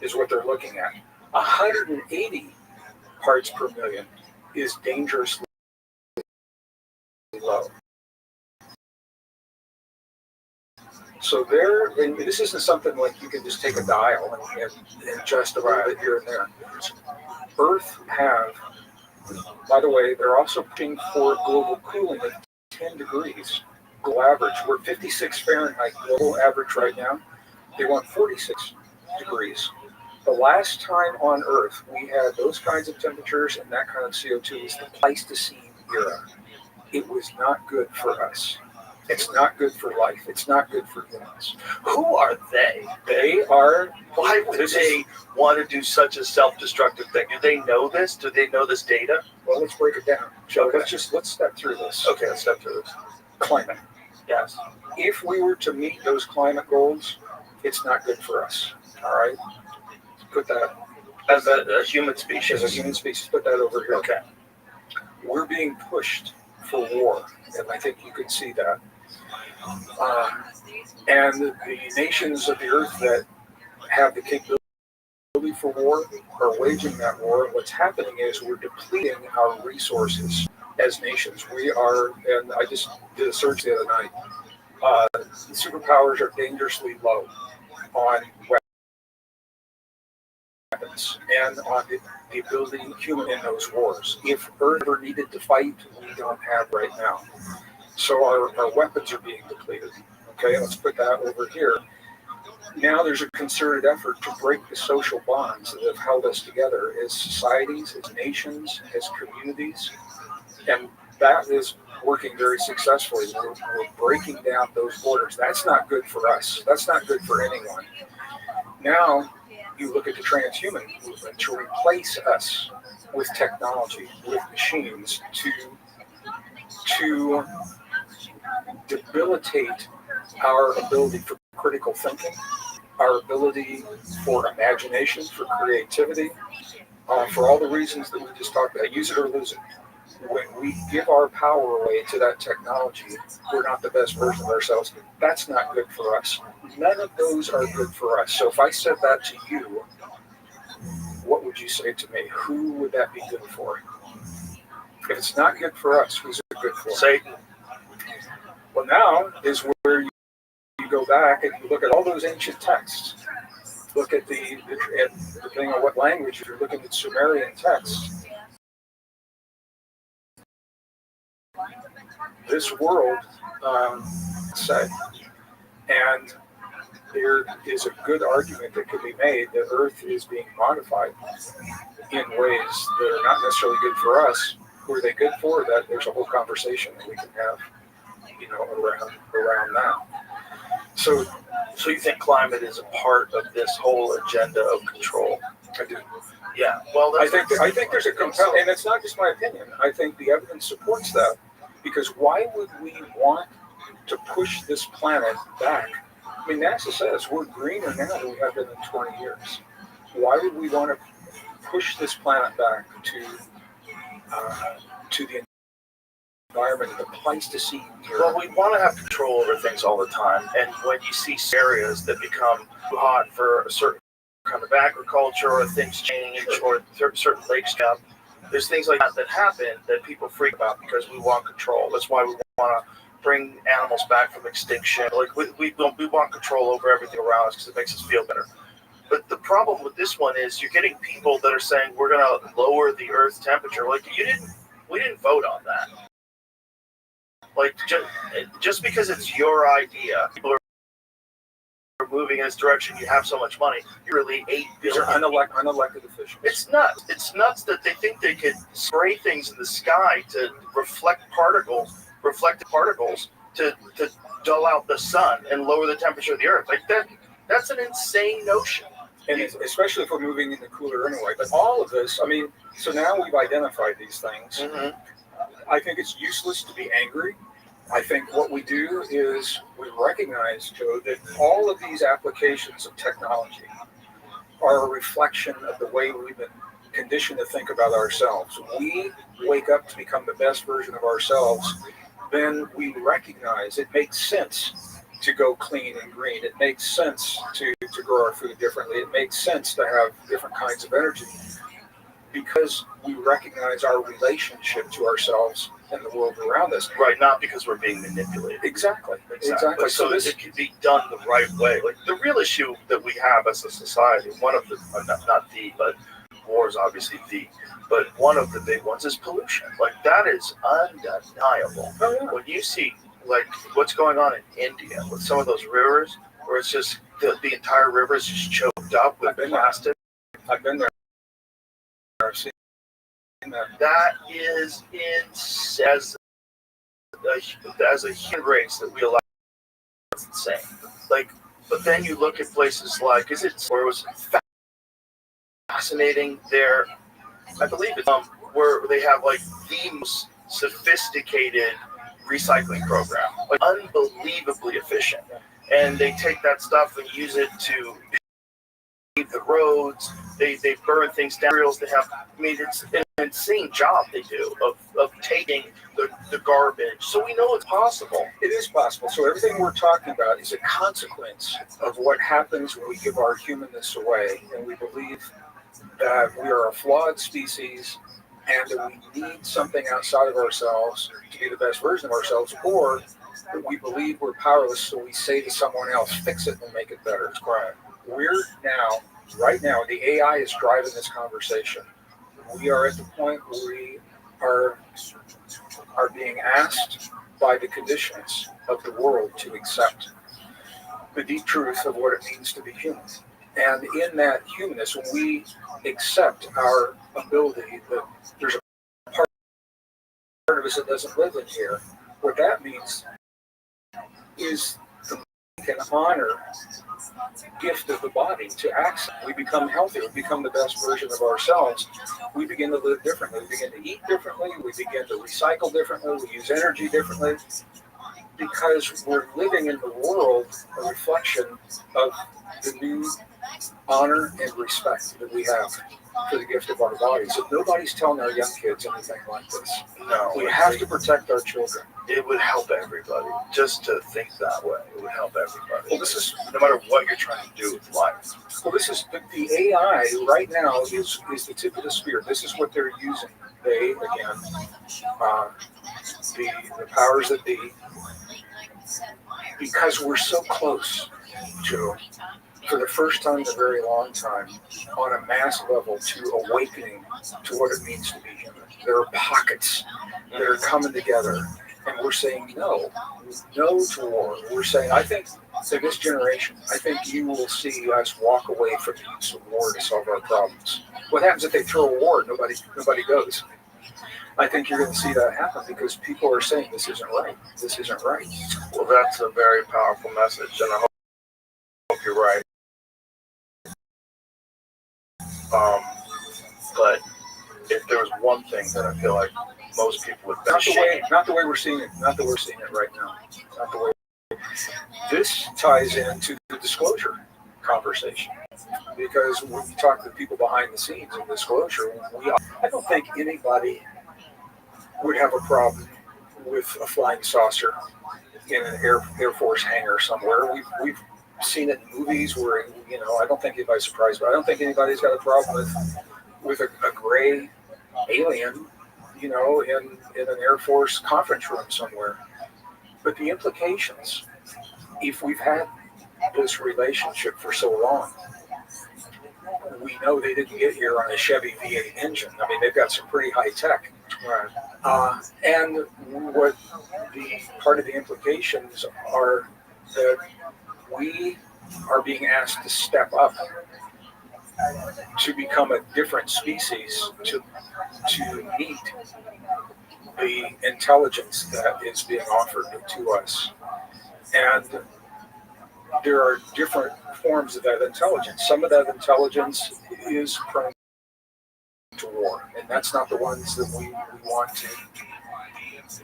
is what they're looking at. 180 parts per million is dangerously low. So there, and this isn't something like you can just take a dial and adjust about it here and there. Earth have, by the way, they're also pushing for global cooling of 10 degrees. Global average, we're 56 Fahrenheit global average right now. They want 46 degrees. The last time on Earth we had those kinds of temperatures and that kind of CO2 was the Pleistocene era. It was not good for us. It's not good for life. It's not good for humans. Who are they? They are. Why would they want to do such a self-destructive thing? Do they know this? Do they know this data? Well, let's break it down. So Okay. let's step through this. Okay, let's step through this. Climate. Yes. If we were to meet those climate goals, it's not good for us. All right. Put that As a human species. as a human species. Put that over here. Okay. We're being pushed for war, and I think you can see that. And the nations of the earth that have the capability for war are waging that war. What's happening is we're depleting our resources as nations. We are, and I just did a search the other night. The superpowers are dangerously low on weapons and on the ability to human in those wars. If Earth ever needed to fight, we don't have right now. So our weapons are being depleted. Okay, let's put that over here. Now there's a concerted effort to break the social bonds that have held us together as societies, as nations, as communities. And that is working very successfully. We're breaking down those borders. That's not good for us. That's not good for anyone. Now you look at the transhuman movement to replace us with technology, with machines, to debilitate our ability for critical thinking, our ability for imagination, for creativity, for all the reasons that we just talked about. Use it or lose it. When we give our power away to that technology, we're not the best version of ourselves. That's not good for us. None of those are good for us. So if I said that to you, what would you say to me? Who would that be good for? If it's not good for us, who's it good for? Satan. Well, now is where you go back and you look at all those ancient texts. Look at depending on what language, if you're looking at Sumerian texts, this world said, and there is a good argument that could be made that Earth is being modified in ways that are not necessarily good for us. Who are they good for? That there's a whole conversation that we can have, around that. So you think climate is a part of this whole agenda of control? I do. Yeah. Well, I think there's a compelling, and it's not just my opinion. I think the evidence supports that, because why would we want to push this planet back? I mean, NASA says we're greener now than we have been in 20 years. Why would we want to push this planet back to the environment, the Pleistocene era? Well, we want to have control over things all the time, and when you see areas that become too hot for a certain kind of agriculture, or things change, or certain lakes come, there's things like that happen that people freak about because we want control. That's why we want to bring animals back from extinction. Like we want control over everything around us because it makes us feel better. But the problem with this one is you're getting people that are saying we're going to lower the Earth's temperature. Like we didn't vote on that. Like just because it's your idea, people are moving in this direction. You have so much money. You're really $8 These are billion. unelected officials. It's nuts. It's nuts that they think they could spray things in the sky to reflective particles to dull out the sun and lower the temperature of the Earth. Like that's an insane notion. And especially if we're moving into cooler anyway. But all of this, I mean, so now we've identified these things. Mm-hmm. I think it's useless to be angry. I think what we do is we recognize, Joe, that all of these applications of technology are a reflection of the way we've been conditioned to think about ourselves. We wake up to become the best version of ourselves, then we recognize it makes sense to go clean and green. It makes sense to grow our food differently. It makes sense to have different kinds of energy because we recognize our relationship to ourselves and the world around us. Right, not because we're being manipulated. Exactly. So it can be done the right way. Like the real issue that we have as a society, one of the, not the, but war is obviously the, but one of the big ones is pollution. Like that is undeniable. Oh, yeah. When you see like what's going on in India with some of those rivers, where it's just the entire river is just choked up with plastic. I've been there. I've seen that. That is as a human race that we allow. It's insane. Like, but then you look at places like, where it was fascinating there, I believe it's where they have like the most sophisticated recycling program, like unbelievably efficient, and they take that stuff and use it to pave the roads. They burn things down. They have, I mean, it's an insane job they do of taking the garbage. So we know it's possible. It is possible. So everything we're talking about is a consequence of what happens when we give our humanness away and we believe that we are a flawed species and that we need something outside of ourselves to be the best version of ourselves, or that we believe we're powerless, so we say to someone else, fix it and make it better. It's quiet. We're now, right now, the AI is driving this conversation. We are at the point where we are being asked by the conditions of the world to accept the deep truth of what it means to be human. And in that humanness, when we accept our ability that there's a part of us that doesn't live in here, what that means is we can honor the gift of the body to access. We become healthy. We become the best version of ourselves. We begin to live differently. We begin to eat differently. We begin to recycle differently. We use energy differently because we're living in the world a reflection of the new honor and respect that we have for the gift of our bodies. So nobody's telling our young kids anything like this. No, we have to protect our children. It would help everybody just to think that way. It would help everybody. Well, this is no matter what you're trying to do with life. Well, this is the AI right now is the tip of the spear. This is what they're using. They again, the powers that be, because we're so close, Joe, for the first time in a very long time, on a mass level, to awakening to what it means to be human. There are pockets that are coming together, and we're saying no to war. We're saying, I think, to this generation, I think you will see us walk away from the use of war to solve our problems. What happens if they throw a war? Nobody goes. I think you're going to see that happen because people are saying this isn't right. This isn't right. Well, that's a very powerful message, and I hope you're right. But if there was one thing that I feel like most people would not the way we're seeing it right now. Not the way. This ties into the disclosure conversation because when you talk to people behind the scenes in disclosure, I don't think anybody would have a problem with a flying saucer in an Air Force hangar somewhere. We've seen it in movies where, I don't think anybody's surprised, but I don't think anybody's got a problem with a gray alien, in an Air Force conference room somewhere. But the implications, if we've had this relationship for so long, we know they didn't get here on a Chevy V8 engine. I mean, they've got some pretty high tech. Right. And what the part of the implications are that we are being asked to step up to become a different species to meet the intelligence that is being offered to us. And there are different forms of that intelligence. Some of that intelligence is prone to war, and that's not the ones that we want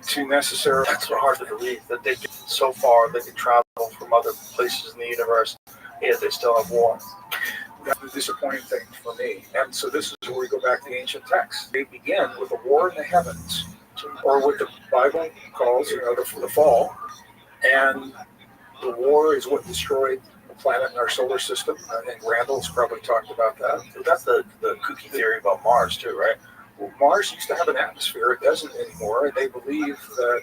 to necessarily. That's so hard to believe that they get so far, they can travel from other places in the universe, yet they still have war. That's the disappointing thing for me. And so this is where we go back to the ancient texts. They begin with a war in the heavens, or what the Bible calls, the fall. And the war is what destroyed the planet in our solar system. I think Randall's probably talked about that. That's the kooky theory about Mars too, right? Well, Mars used to have an atmosphere. It doesn't anymore. They believe that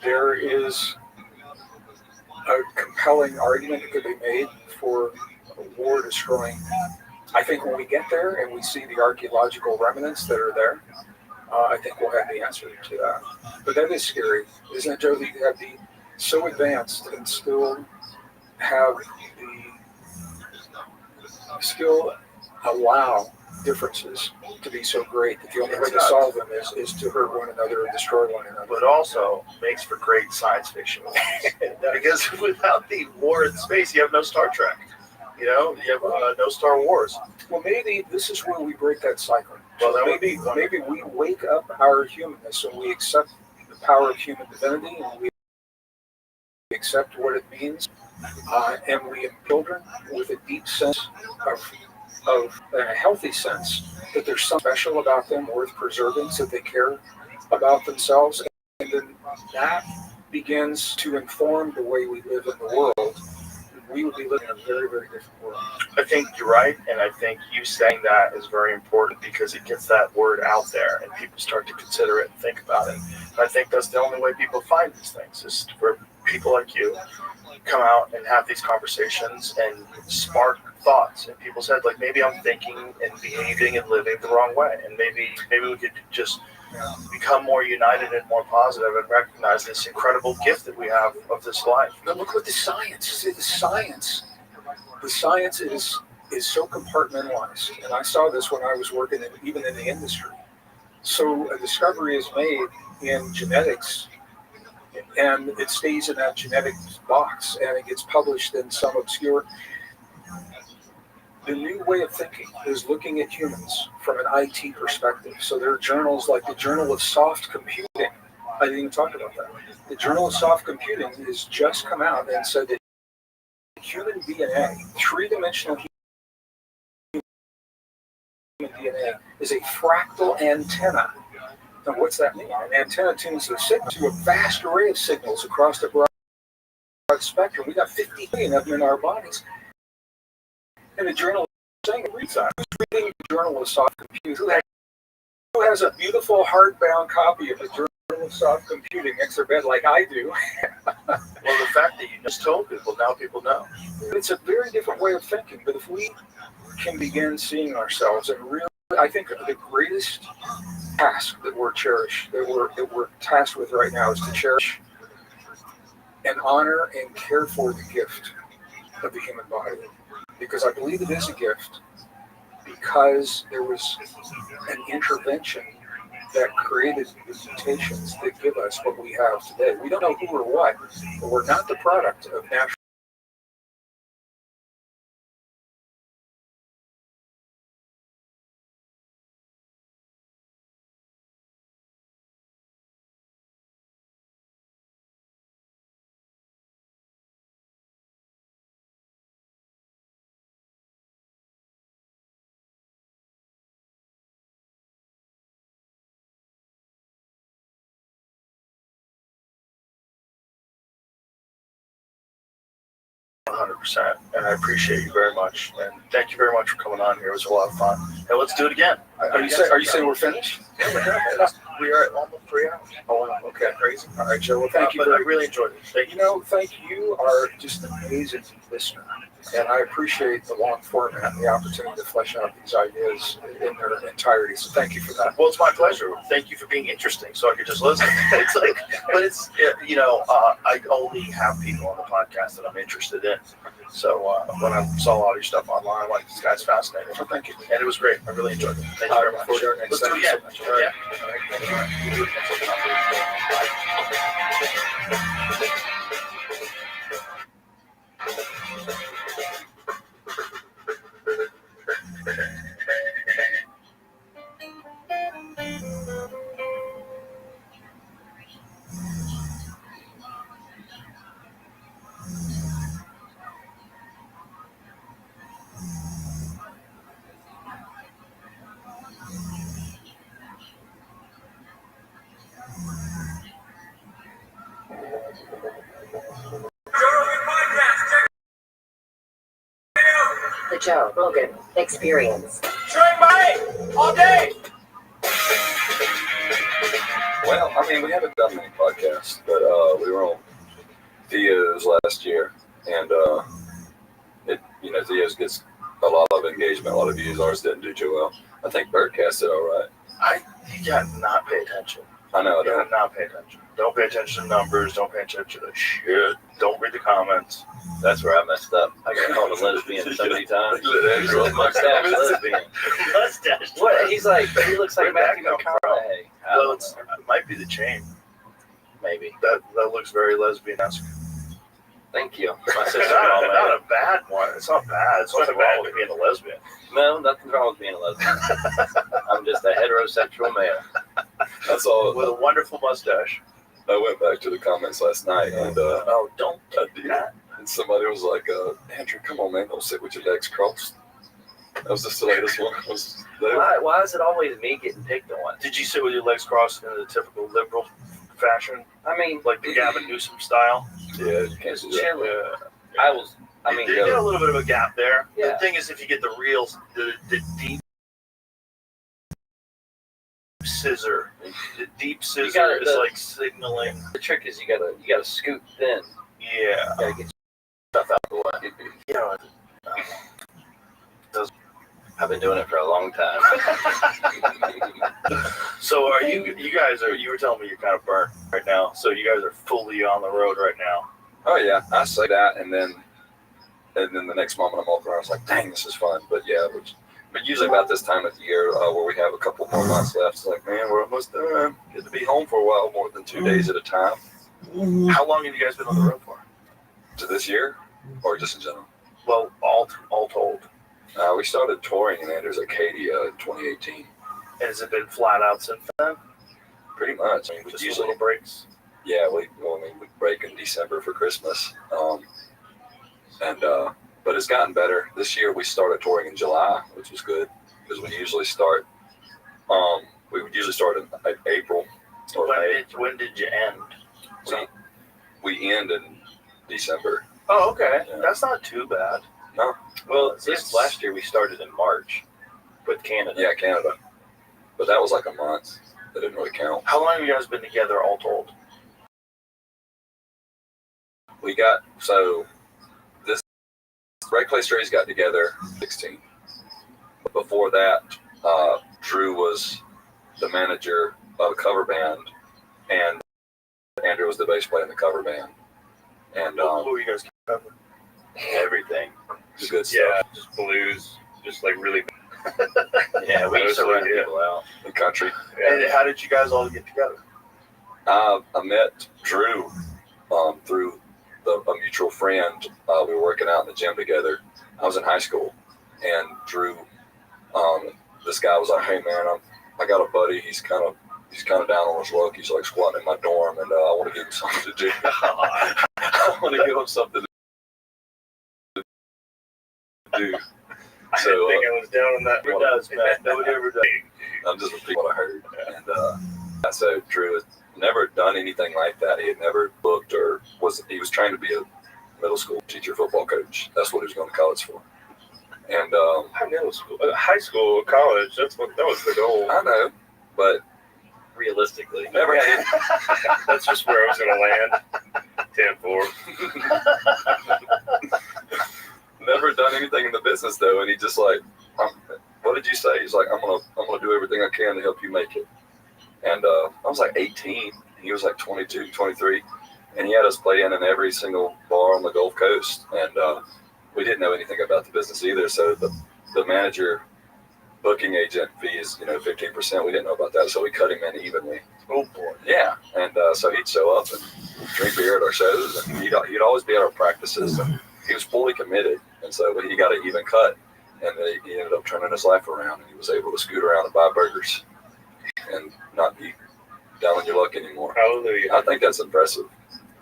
there is a compelling argument that could be made for a war destroying. I think when we get there and we see the archaeological remnants that are there, I think we'll have the answer to that. But that is scary, isn't it, Joe? That you have the so advanced and still have still allow differences to be so great that the only way to solve them is to hurt one another and destroy one another. But also makes for great science fiction. Because without the war in space, you have no Star Trek. You have no Star Wars. Well, maybe this is where we break that cycle. Well, that maybe we wake up our humanness and we accept the power of human divinity and we accept what it means, and we have children with a deep sense of a healthy sense that there's something special about them worth preserving, so they care about themselves, and then that begins to inform the way we live in the world. We would be living in a very, very different world. I think you're right, and I think you saying that is very important because it gets that word out there and people start to consider it and think about it. And I think that's the only way people find these things, is for people like you come out and have these conversations and spark thoughts in people's head. Like, maybe I'm thinking and behaving and living the wrong way, and maybe we could just become more united and more positive and recognize this incredible gift that we have of this life. But look what the science. See, the science is so compartmentalized, and I saw this when I was working even in the industry. So a discovery is made in genetics, and it stays in that genetics box, and it gets published in some obscure. The new way of thinking is looking at humans from an IT perspective. So there are journals like the Journal of Soft Computing. I didn't even talk about that. The Journal of Soft Computing has just come out and said that human DNA, three-dimensional human DNA, is a fractal antenna. Now, what's that mean? An antenna tunes the signal to a vast array of signals across the broad spectrum. We got 50 million of them in our bodies. And the journal is saying it reads that. Who's reading the Journal of Soft Computing? Who has a beautiful hardbound copy of the Journal of Soft Computing next to their bed like I do? Well, the fact that you just told people, now people know. It's a very different way of thinking, but if we can begin seeing ourselves and really, I think the greatest task that we're tasked with right now is to cherish and honor and care for the gift of the human body. Because I believe it is a gift, because there was an intervention that created the mutations that give us what we have today. We don't know who or what, but we're not the product of natural. %, and I appreciate you very much, and thank you very much for coming on here. It was a lot of fun, and let's do it again. Are you saying we're finished? Yeah, we're done. We are at almost 3 hours. Oh, wow. Okay. Crazy. All right, Joe. Well, thank you. But I really enjoyed it. Thank you. Thank you. Are just an amazing listener, and I appreciate the long format and the opportunity to flesh out these ideas in their entirety. So thank you for that. Well, it's my pleasure. Thank you for being interesting, so I could just listen. It's like, but it's I only have people on the podcast that I'm interested in. So when I saw all your stuff online, I'm like, this guy's fascinating. Well, thank you. And it was great. I really enjoyed it. Thank you very much. Let's do it again. All right. Yeah. Joe Rogan Experience. Train by all day. Well, I mean, we haven't done many podcasts, but we were on Theo's last year, and Theo's gets a lot of engagement, a lot of views. Ours didn't do too well. I think Birdcast did all right. You gotta not pay attention. I know. You gotta not pay attention. Don't pay attention to numbers. Don't pay attention to shit. Don't read the comments. That's where I messed up. I got called a lesbian so many times. Mustache lesbian. Mustache. What? He looks like Where'd that Matthew come from? McConaughey. Well, it might be the chain. Maybe. That looks very lesbian-esque. Thank you. My It's sister not, called me. not a bad one. It's not bad. It's nothing wrong with being a lesbian. No, nothing's wrong with being a lesbian. I'm just a heterosexual male. That's all. With a wonderful mustache. I went back to the comments last night, and Oh, don't I do did. that. And somebody was like, Andrew, come on, man, don't sit with your legs crossed. That was just the latest one. Why is it always me getting picked on? Did you sit with your legs crossed in the typical liberal fashion? I mean, Like the Gavin Newsom style? Yeah, you can't it's do that. chilly. You get a little bit of a gap there. Yeah. The thing is, if you get the deep scissor, the deep scissor is like signaling. The trick is you gotta scoot thin. Yeah. You gotta get your stuff out the way. You know, I've been doing it for a long time. so are you guys you were telling me you're kind of burnt right now. So you guys are fully on the road right now. Oh yeah, I say that, and then the next moment I'm walking around, I was like, dang, this is fun. But yeah, but usually about this time of the year where we have a couple more months left, it's like, man, we're almost done. Get to be home for a while, more than 2 days at a time. How long have you guys been on the road for? To this year, or just in general? Well, all told. We started touring in Andrews Acadia in 2018. And has it been flat out since then? Pretty much. I mean, we Just usually little breaks. Yeah, we break in December for Christmas, but it's gotten better. This year we started touring in July, which was good because we usually start. We would usually start in April or May. When did you end? We end in December. Oh, okay. Yeah. That's not too bad. No. Well, this last year we started in March with Canada. Yeah, Canada, but that was like a month. That didn't really count. How long have you guys been together, all told? We got this Red Clay Strays got together 16. Before that, Drew was the manager of a cover band, and Andrew was the bass player in the cover band. And What were you guys covering? Everything. the good stuff. Yeah, just blues, just like really. Yeah, we used to run people out. The country. And how did you guys all get together? I met Drew through a mutual friend. We were working out in the gym together. I was in high school, and Drew, this guy was like, "Hey man, I got a buddy. He's kind of down on his luck. He's like squatting in my dorm, and I want to give him something to do. I want to give him something to do." I didn't think I was down on that. Never does, man. Nobody ever does. I'm just repeating what I heard. And so Drew had never done anything like that. He had never booked he was trying to be a middle school teacher, football coach. That's what he was going to college for. And Middle school, high school, college. That was the goal. I know, but Realistically, never had That's just where I was going to land. 10-4. never done anything in the business though. And he just like, what did you say? He's like, I'm gonna do everything I can to help you make it. And I was like 18. He was like 22, 23. And he had us play in every single bar on the Gulf Coast. And we didn't know anything about the business either. So the manager booking agent fee is, 15%. We didn't know about that. So we cut him in evenly. Oh boy. Yeah. And so he'd show up and drink beer at our shows. And he'd always be at our practices. And he was fully committed. And so he got an even cut. And he ended up turning his life around. And he was able to scoot around and buy burgers and not be down on your luck anymore. Hallelujah. I think that's impressive.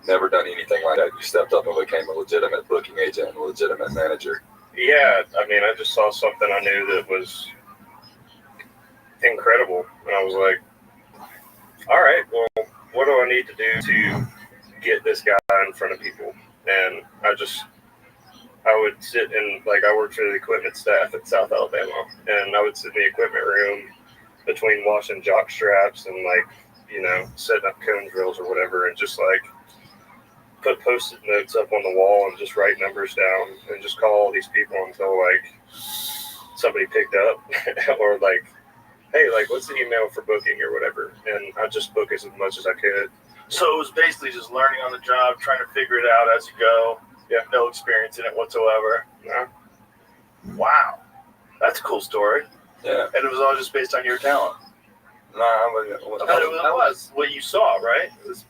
Never done anything like that. You stepped up and became a legitimate booking agent and a legitimate manager. Yeah, I mean, I just saw something I knew that was incredible. And I was like, all right, well, what do I need to do to get this guy in front of people? And I just I would sit in, like, I worked for the equipment staff at South Alabama, and I would sit in the equipment room between washing jock straps and, like, you know, setting up cone drills or whatever, and just, like, put Post-it notes up on the wall and just write numbers down and just call all these people until, like, somebody picked up or, like, hey, like, what's the email for booking or whatever, and I'd just book as much as I could. So it was basically just learning on the job, trying to figure it out as you go. Yeah. No experience in it whatsoever. No. Wow. That's a cool story. Yeah. And it was all just based on your talent. No, But it was what you saw, right? It was,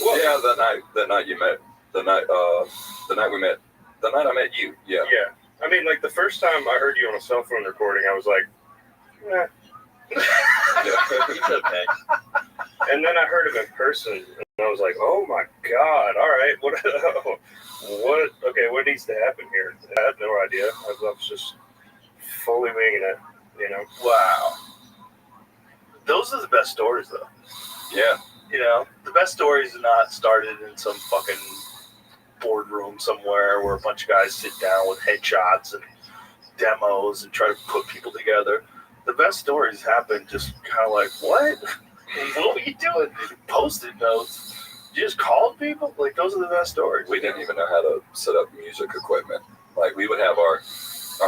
yeah, that night you met, the night we met, the night I met you. Yeah. Yeah. I mean, like, the first time I heard you on a cell phone recording, I was like, eh. it's okay. And then I heard him in person, and I was like, oh my God, all right, what needs to happen here? I had no idea. I was just fully winging it, you know? Wow. Those are the best stories, though. Yeah. You know, the best stories are not started in some fucking boardroom somewhere where a bunch of guys sit down with headshots and demos and try to put people together. The best stories happen just kind of like, what? What were you doing? Post-it notes? You just called people? Like, those are the best stories. We didn't even know how to set up music equipment. Like, we would have our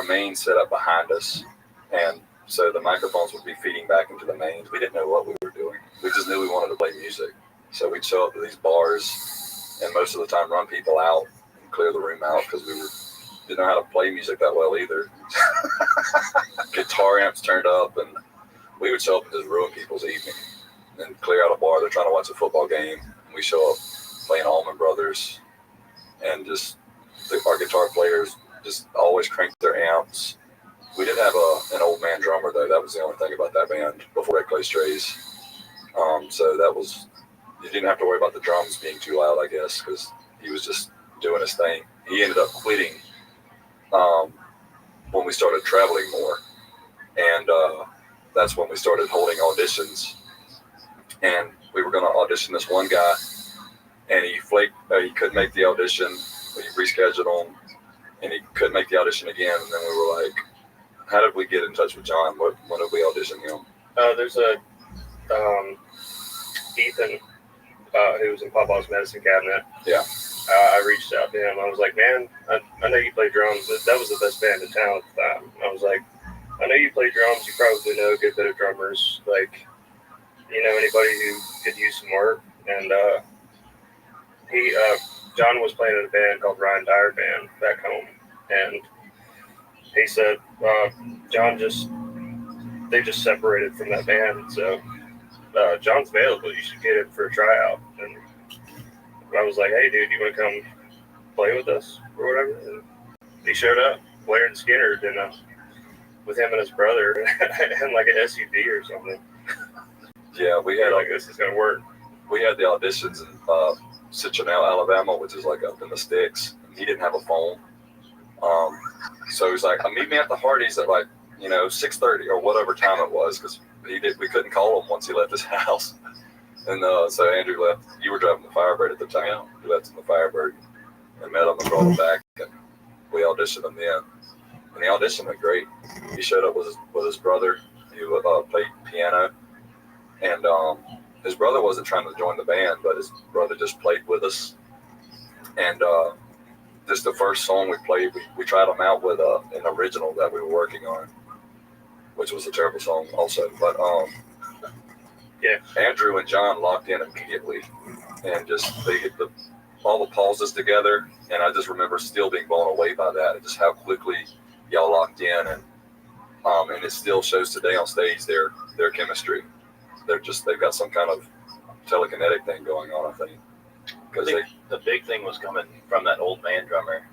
main set up behind us, and so the microphones would be feeding back into the mains. We didn't know what we were doing. We just knew we wanted to play music. So we'd show up to these bars and most of the time run people out and clear the room out because didn't know how to play music that well either. Guitar amps turned up, and we would show up and just ruin people's evening and clear out a bar. They're trying to watch a football game. And we show up playing Allman Brothers, and just our guitar players just always cranked their amps. We did have an old man drummer, though. That was the only thing about that band before Red Clay Strays. So that was, you didn't have to worry about the drums being too loud, I guess, because he was just doing his thing. He ended up quitting when we started traveling more. And that's when we started holding auditions. And we were going to audition this one guy, and he flaked. He couldn't make the audition. We rescheduled him, and he couldn't make the audition again. And then we were like, how did we get in touch with John? When did we audition him? There's a Ethan who was in Papa's medicine cabinet. Yeah. I reached out to him. I was like, man, I know you play drums. That was the best band in town at the time. I was like, I know you play drums. You probably know a good bit of drummers. Like, you know, anybody who could use some work. And John was playing in a band called Ryan Dyer Band back home. And he said, they just separated from that band. So John's available. You should get him for a tryout. And I was like, hey, dude, you want to come play with us or whatever? And he showed up, Blair Skinner, with him and his brother, and like an SUV or something. Yeah, we had like, this is going to work. We had the auditions in Citronelle, Alabama, which is like up in the sticks. He didn't have a phone. So he was like, meet me at the Hardee's at like, 6:30 or whatever time it was, because we couldn't call him once he left his house. And so Andrew left. You were driving the Firebird at the time. We left in the Firebird and met him and brought him back, and we auditioned him then. And the audition went great. He showed up with his brother. He played piano, and his brother wasn't trying to join the band, but his brother just played with us. And just the first song we played, we tried him out with an original that we were working on, which was a terrible song also. But yeah, Andrew and John locked in immediately, and just they hit all the pauses together. And I just remember still being blown away by that, and just how quickly y'all locked in. And it still shows today on stage their chemistry. They've got some kind of telekinetic thing going on, I think. Because the big thing was coming from that old man drummer,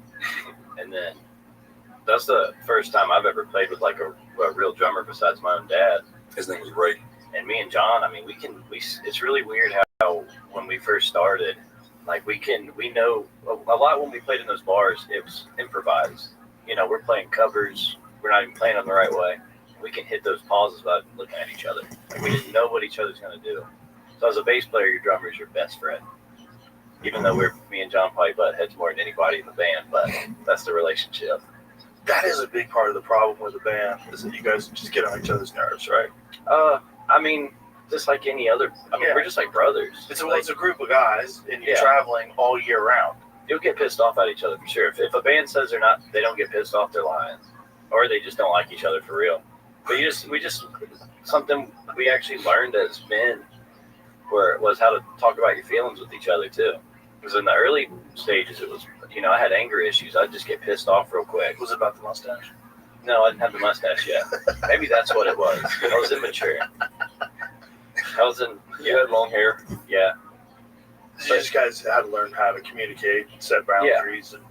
and then that's the first time I've ever played with like a real drummer besides my own dad. His name was Ray. And me and John, I mean, it's really weird how when we first started, like we know a lot when we played in those bars, it was improvised. We're playing covers, we're not even playing them the right way. We can hit those pauses without looking at each other. Like, we didn't know what each other's going to do. So as a bass player, your drummer is your best friend. Even though me and John probably butt heads more than anybody in the band, but that's the relationship. That is a big part of the problem with the band, is that you guys just get on each other's nerves, right? I mean, just like any other. I mean, we're just like brothers. It's a group of guys, and you're traveling all year round. You'll get pissed off at each other for sure. If a band says they don't get pissed off, they're lying, or they just don't like each other for real. But something we actually learned as men was how to talk about your feelings with each other too. Because in the early stages, it was, I had anger issues. I'd just get pissed off real quick. Was it about the mustache? No, I didn't have the mustache yet. Maybe that's what it was. I was immature. You had long hair. Yeah. You just guys had to learn how to communicate, set boundaries. And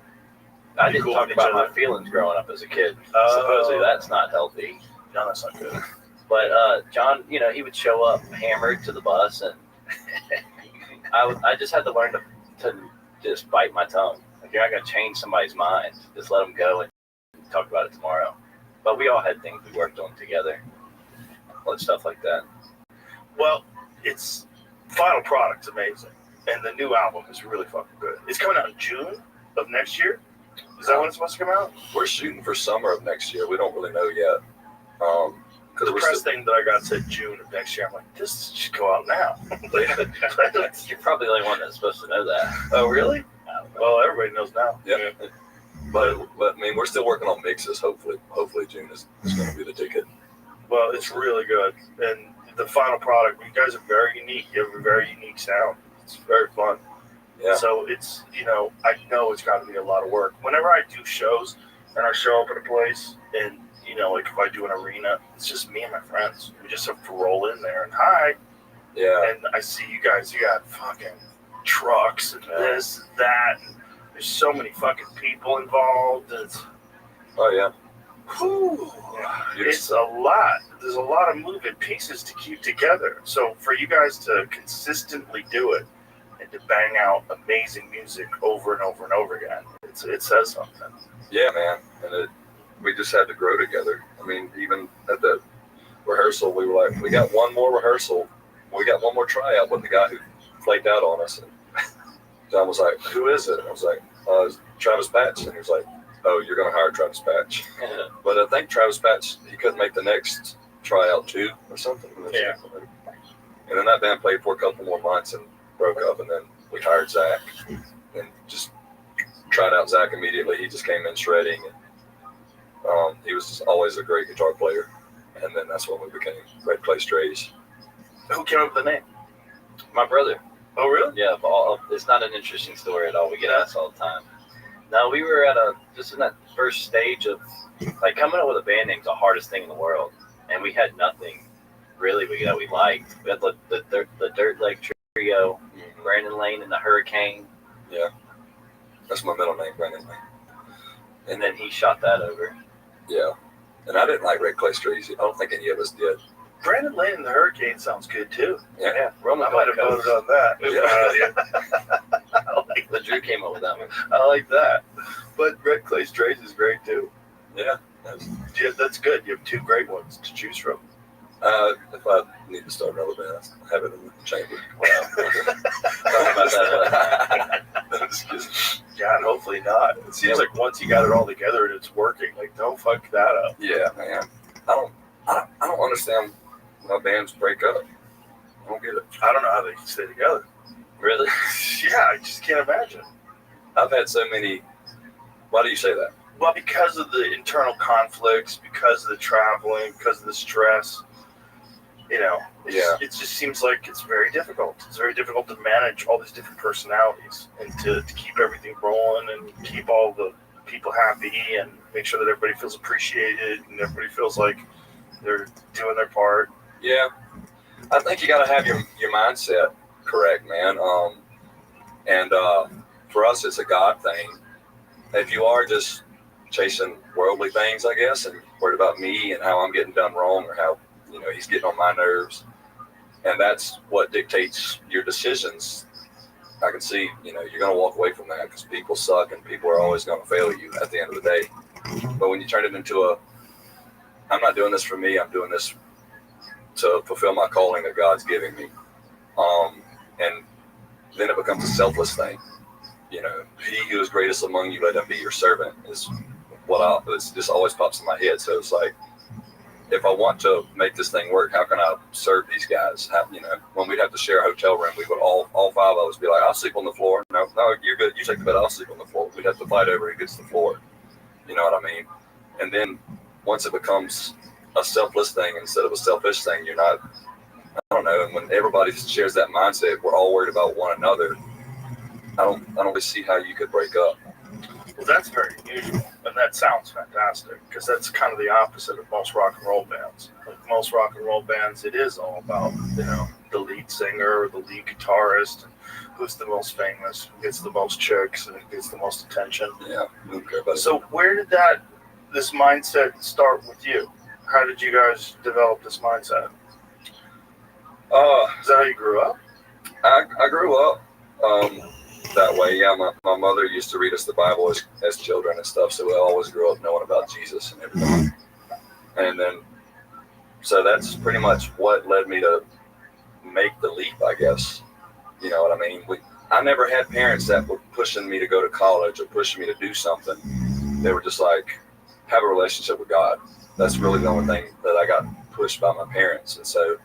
I didn't talk about my feelings growing up as a kid. Supposedly that's not healthy. No, that's not good. But John, he would show up hammered to the bus, and I just had to learn to just bite my tongue. Like, you're not going to change somebody's mind. Just let them go and talk about it tomorrow. But we all had things we worked on together. Stuff like that. Well, its final product's amazing. And the new album is really fucking good. It's coming out in June of next year. Is that when it's supposed to come out? We're shooting for summer of next year. We don't really know yet. The press thing that I got said June of next year. I'm like, this should go out now. You're probably the only one that's supposed to know that. Oh, really? Well, everybody knows now. Yeah. But I mean, we're still working on mixes. Hopefully June is going to be the ticket. Well, it's really good. And the final product, you guys are very unique. You have a very unique sound. It's very fun. Yeah. So it's, I know it's got to be a lot of work. Whenever I do shows and I show up at a place and, like if I do an arena, it's just me and my friends. We just have to roll in there and hi. Yeah. And I see you guys, you got fucking trucks and this and that. And there's so many fucking people involved. Oh, yeah. Whew, it's a lot. There's a lot of moving pieces to keep together. So for you guys to consistently do it and to bang out amazing music over and over and over again, it says something. Yeah, man. And we just had to grow together. I mean, even at the rehearsal, we were like, we got one more rehearsal. We got one more tryout with the guy who flaked out on us. And John was like, who is it? And I was like, it's Travis Patch. And he was like, oh, you're going to hire Travis Patch. But I think Travis Patch, he couldn't make the next tryout too or something. Yeah. And then that band played for a couple more months and broke up. And then we hired Zach and just tried out Zach immediately. He just came in shredding. And, he was just always a great guitar player. And then that's when we became Red Clay Strays. Who came up with the name? My brother. Oh, really? Yeah, it's not an interesting story at all. We get asked all the time. No, we were just in that first stage of, like, coming up with a band name is the hardest thing in the world. And we had nothing really that we liked. We had the Dirt Leg Trio, Brandon Lane and the Hurricane. Yeah. That's my middle name, Brandon Lane. And then he shot that over. Yeah. And I didn't like Red Clay Strays. I don't think any of us did. Brandon Lane and the Hurricane sounds good too. Yeah. Roman I might have voted on that. Yeah. The Drew came up with that one. I like that. But Red Clay Strays is great too. Yeah. That's good. You have two great ones to choose from. If I need to start another band, I have it in the chamber. Wow. Talk about that. God, hopefully not. It seems like once you got it all together and it's working, like don't fuck that up. Yeah, man. I don't understand why bands break up. I don't get it. I don't know how they can stay together. Really? Yeah, I just can't imagine. I've had so many. Why do you say that? Well, because of the internal conflicts, because of the traveling, because of the stress. It just seems like it's very difficult. It's very difficult to manage all these different personalities and to keep everything rolling and keep all the people happy and make sure that everybody feels appreciated and everybody feels like they're doing their part. Yeah. I think you got to have your mindset correct, man. And for us, it's a God thing. If you are just chasing worldly things, I guess, and worried about me and how I'm getting done wrong or how, he's getting on my nerves, and that's what dictates your decisions, I can see, you're going to walk away from that because people suck and people are always going to fail you at the end of the day. But when you turn it into I'm not doing this for me, I'm doing this to fulfill my calling that God's giving me. And then it becomes a selfless thing. You know, he who is greatest among you, let him be your servant, is it just always pops in my head. So it's like, if I want to make this thing work, how can I serve these guys? You know, when we'd have to share a hotel room, we would all 5 of us be like, I'll sleep on the floor. No, you're good. You take the bed, I'll sleep on the floor. We'd have to fight over who gets the floor. You know what I mean? And then once it becomes a selfless thing instead of a selfish thing, you're not, I don't know. And when everybody shares that mindset, we're all worried about one another. I don't really see how you could break up. Well, that's very unusual, and that sounds fantastic, because that's kind of the opposite of most rock and roll bands. Like most rock and roll bands, it is all about, you know, the lead singer or the lead guitarist, and who's the most famous, who gets the most chicks, and who gets the most attention. Yeah, I don't care about it. So where did this mindset start with you? How did you guys develop this mindset? Is that how you grew up? I grew up that way. Yeah, my mother used to read us the Bible as children and stuff, so we always grew up knowing about Jesus and everything. And then, so that's pretty much what led me to make the leap, I guess. You know what I mean? I never had parents that were pushing me to go to college or pushing me to do something. They were just like, have a relationship with God. That's really the only thing that I got pushed by my parents. And so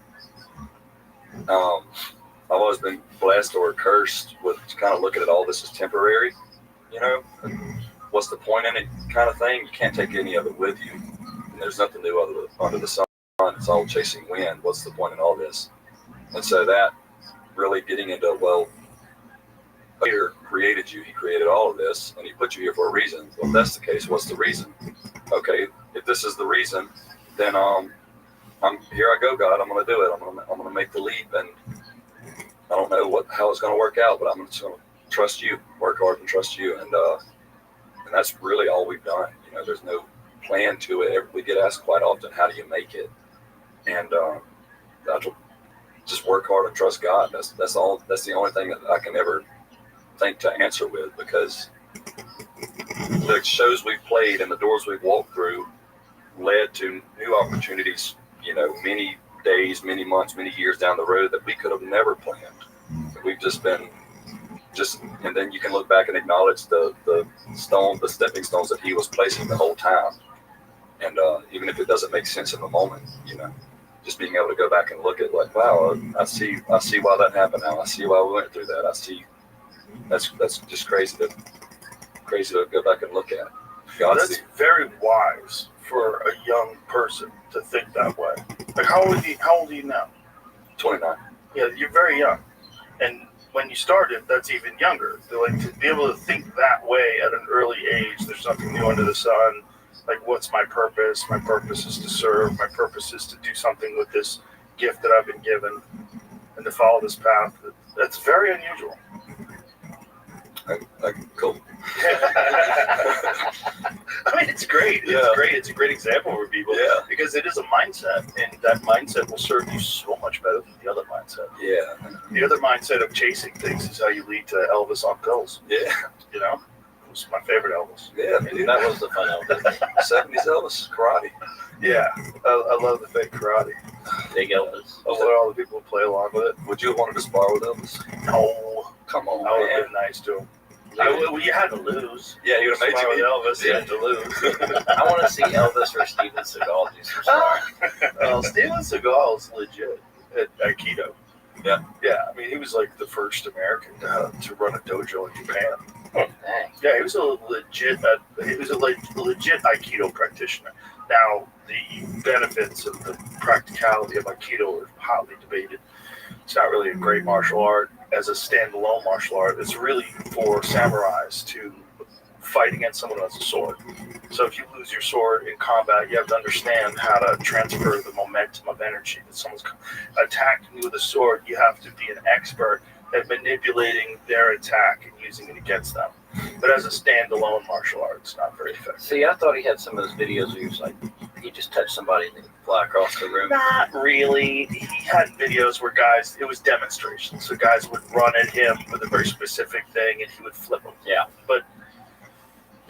I've always been blessed or cursed with kind of looking at all this as temporary, you know, what's the point in it kind of thing. You can't take any of it with you. And there's nothing new under the sun. It's all chasing wind. What's the point in all this? And so that really getting into, well, Peter created you. He created all of this, and he put you here for a reason. Well, if that's the case, what's the reason? Okay, if this is the reason, then I'm here. I go, God. I'm going to do it. I'm going to make the leap, and I don't know how it's going to work out, but I'm just going to trust you, work hard and trust you, and that's really all we've done. You know, there's no plan to it. We get asked quite often, how do you make it? And just work hard and trust God. That's all. That's the only thing that I can ever think to answer with, because the shows we've played and the doors we've walked through led to new opportunities, you know, many days, many months, many years down the road that we could have never planned. We've just been and then you can look back and acknowledge the stepping stones that he was placing the whole time. And even if it doesn't make sense in the moment, you know, just being able to go back and look at, like, wow, I see why that happened now. I see why we went through that. I see that's just crazy to go back and look at. That's very wise for a young person to think that way. Like, how old are you now? 29. Yeah, you're very young. And when you started, that's even younger. Like, to be able to think that way at an early age, there's nothing new under the sun. Like, what's my purpose? My purpose is to serve. My purpose is to do something with this gift that I've been given and to follow this path. That's very unusual. Cool. I mean, it's great. It's great. It's a great example for people. Yeah. Because it is a mindset, and that mindset will serve you so much better than the other mindset. Yeah. The other mindset of chasing things is how you lead to Elvis on pills. Yeah. You know? It was my favorite Elvis. Yeah, dude. That was the fun Elvis. 70s Elvis, karate. Yeah. I love the fake karate. Big Elvis. I want all the people to play along with it. Would you have wanted to spar with Elvis? No. Come on, I would man. have been nice to him. You had to lose. Yeah, you would have made Spar you. with Elvis, you had to lose. I want to see Elvis or Steven Seagal do some sparring. Steven Seagal's legit at Aikido. Yeah. Yeah, I mean, he was like the first American to run a dojo in Japan. Dang. Yeah, he was a legit Aikido practitioner. Now, the benefits of the practicality of Aikido are hotly debated. It's not really a great martial art as a standalone martial art. It's really for samurais to fight against someone who has a sword. So if you lose your sword in combat, you have to understand how to transfer the momentum of energy. If someone's attacking you with a sword, you have to be an expert at manipulating their attack and using it against them. But as a standalone martial art, it's not very effective. See, I thought he had some of those videos where he was like, he just touched somebody and they fly across the room. Not really. He had videos where it was demonstrations. So guys would run at him with a very specific thing and he would flip them. Yeah. But